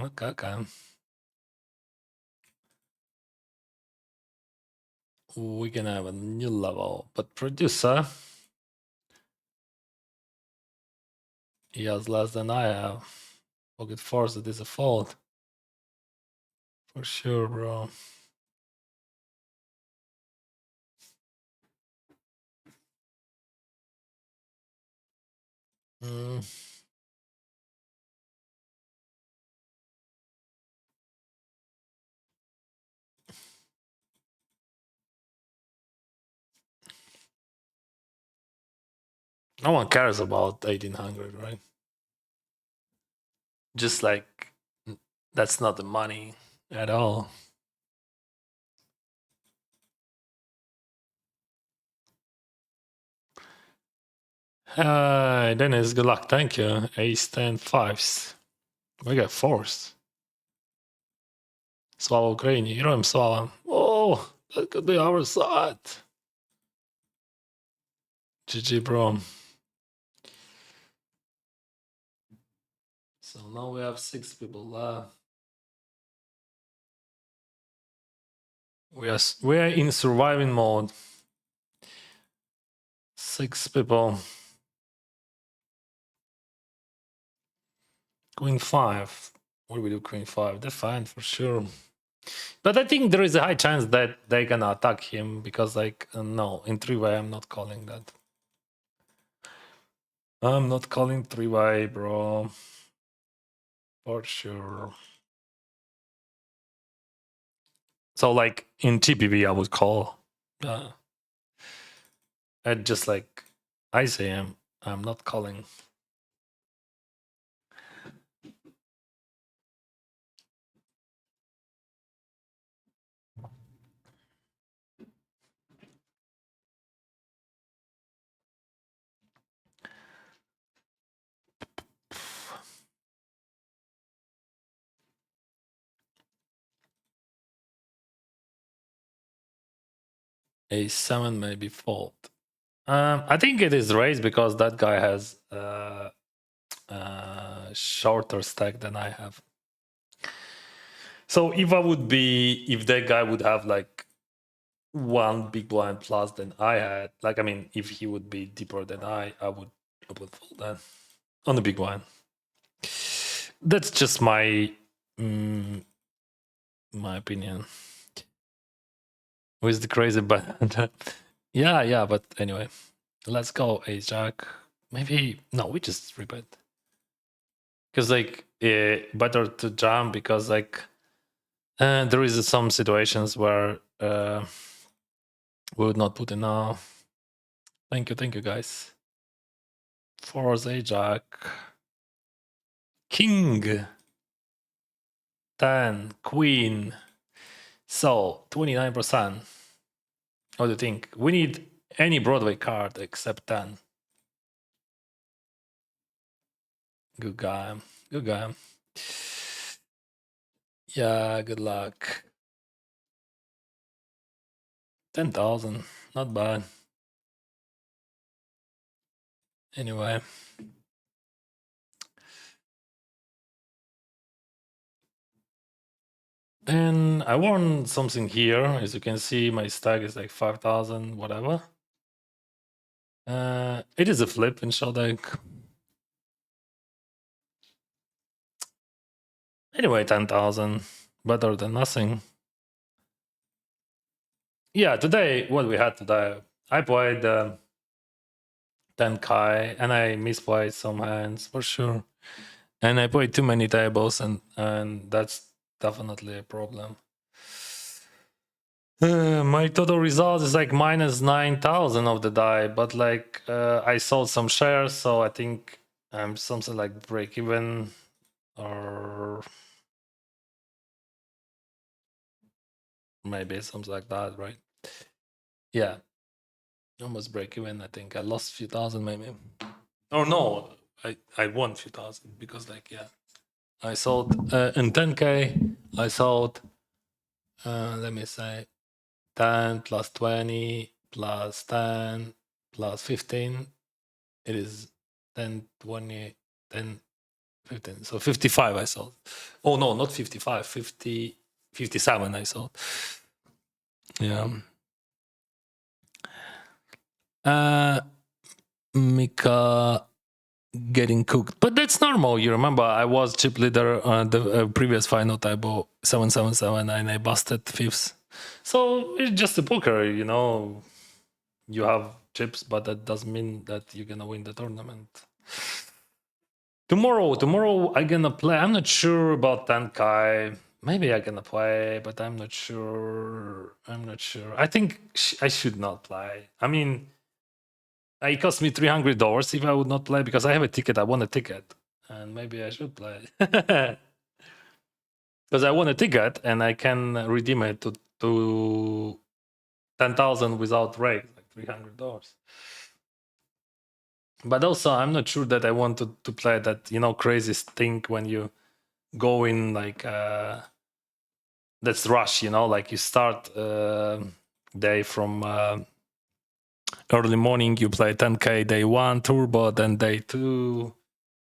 okay. We're gonna have a new level. But producer, he has less than I have. Pocket force, it is a fault. For sure, bro. Mm. No one cares about 1800, right? Just like that's not the money at all. Dennis, good luck. Thank you. Ace 10 5s. We got 4s. Слава Україні, героям слава. Oh, that could be our side. GG, bro. So now we have 6 people left. We are in surviving mode. 6 people. Queen 5. What do we do, Queen 5? Defend for sure. But I think there is a high chance that they're gonna attack him because, like, no, in 3-way, I'm not calling that. I'm not calling 3-way, bro. For sure. So, like, in TPV, I would call. And just like I say, I'm not calling. A7 may be fault. I think it is raised because that guy has shorter stack than I have. So if that guy would have like 1 big blind plus than I had, like, I mean, if he would be deeper than I would fold that on the big blind. That's just my my opinion. With the crazy band. yeah, but anyway. Let's go, Ace Jack. Maybe no, we just rebet. Because like better to jump because like there is some situations where we would not put enough. Thank you guys. Force Ace Jack. King. 10. Queen. So 29%. What do you think? We need any Broadway card except 10. Good guy. Good guy. Yeah, good luck. 10,000. Not bad. Anyway. And I won something here. As you can see, my stack is like 5,000, whatever. It is a flip in short deck. Anyway, 10,000. Better than nothing. Yeah, today, what we had today, I played 10K and I misplayed some hands for sure. And I played too many tables and that's definitely a problem. My total result is like minus 9,000 of the die, but like I sold some shares, so I think I'm something like break even or maybe something like that, right? Yeah, almost break even. I think I lost a few thousand maybe. Or no, I won a few thousand because like yeah, I sold in 10k. I sold let me say 10 plus 20 plus 10 plus 15. It is 10, 20, 10, 15. So 55 I sold. Oh no, not 55, 50, 57 I sold. Yeah. Mika getting cooked. But that's normal. You remember I was chip leader on the previous final typo 777 and I busted fifths. So it's just a poker, you know. You have chips, but that doesn't mean that you're gonna win the tournament. Tomorrow I'm gonna play. I'm not sure about Tenkai. Maybe I'm gonna play, but I'm not sure. I think I should not play. I mean, it cost me $300 if I would not play because I have a ticket. I won a ticket, and maybe I should play because I won a ticket and I can redeem it to 10,000 without rate, like $300. But also, I'm not sure that I want to play that crazy thing when you go in like that's rush, like you start day from early morning, you play 10k day 1 turbo, then day 2.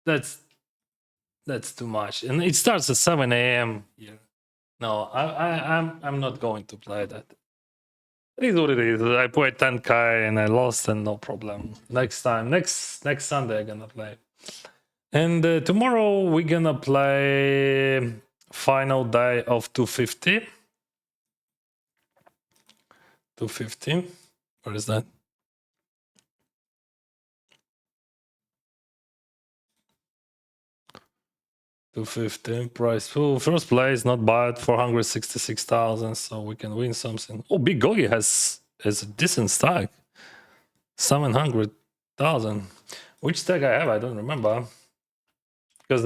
That's too much, and it starts at 7 a.m. here. No, I'm not going to play that. It is what it is. I played 10k and I lost, and no problem. Next time, next Sunday, I'm gonna play. And tomorrow we're gonna play final day of 250. 250. Where is that? $250 price. Oh, first place, not bad. 466,000, so we can win something. Oh, Big Gogi has a decent stack. 700,000. Which stack I have? I don't remember. Because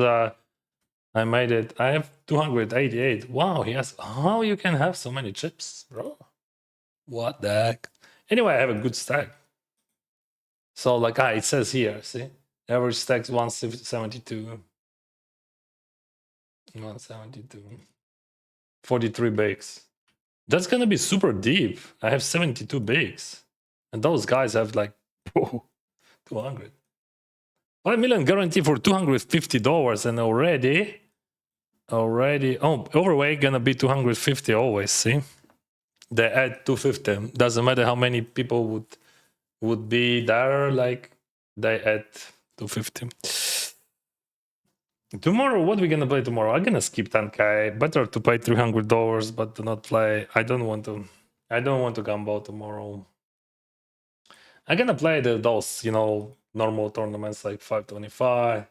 I made it. I have 288. Wow, he has. How you can have so many chips, bro? What the heck? Anyway, I have a good stack. So like it says here, see? Average stacks 172. 172. 43 bakes. That's gonna be super deep. I have 72 bakes. And those guys have like 200. 5 million guarantee for $250, and already overweight gonna be 250 always, see? They add 250. Doesn't matter how many people would be there, like they add 250. Tomorrow, what we gonna play tomorrow? I'm gonna skip 10k. Better to pay $300, but do not play. I don't want to gamble tomorrow. I'm gonna play those, normal tournaments like 525.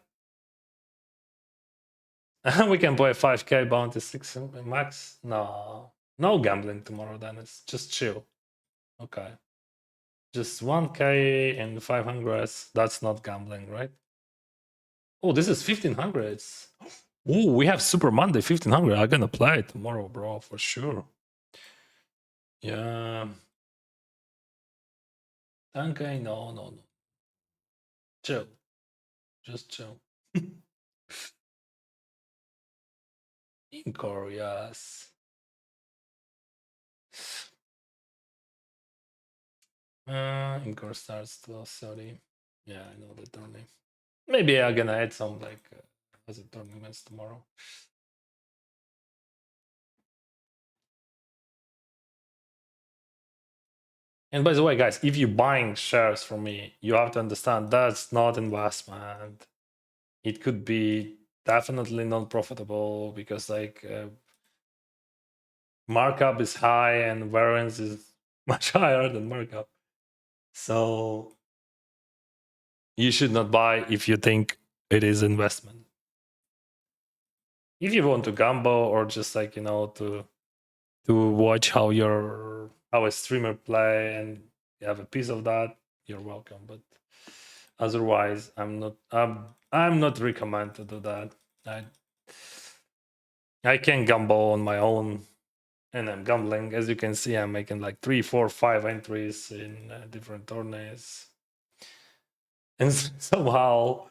We can play 5k bounty 6 max. No gambling tomorrow. Then it's just chill. Okay, just 1k and 500. That's not gambling, right? Oh, this is 1500. Oh, we have Super Monday 1500. I'm gonna play it tomorrow, bro, for sure. Yeah. 10k, no. Chill. Just chill. Encore, yes. Encore starts 12:30. Yeah, I know the tournament. Maybe I'm gonna add some like other tournaments tomorrow. And by the way, guys, if you're buying shares from me, you have to understand that's not investment. It could be definitely non-profitable because like markup is high and variance is much higher than markup. So you should not buy if you think it is investment. if you want to gamble or just like to watch how a streamer play and you have a piece of that, you're welcome. But otherwise, I'm not recommend to do that. I can gamble on my own, and I'm gambling. As you can see, I'm making like 3, 4, 5 entries in different tourneys, and somehow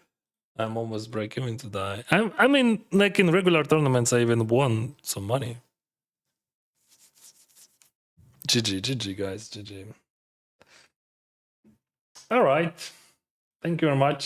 I'm almost breaking even to die. I mean, like in regular tournaments, I even won some money. GG, guys, GG. All right. Thank you very much.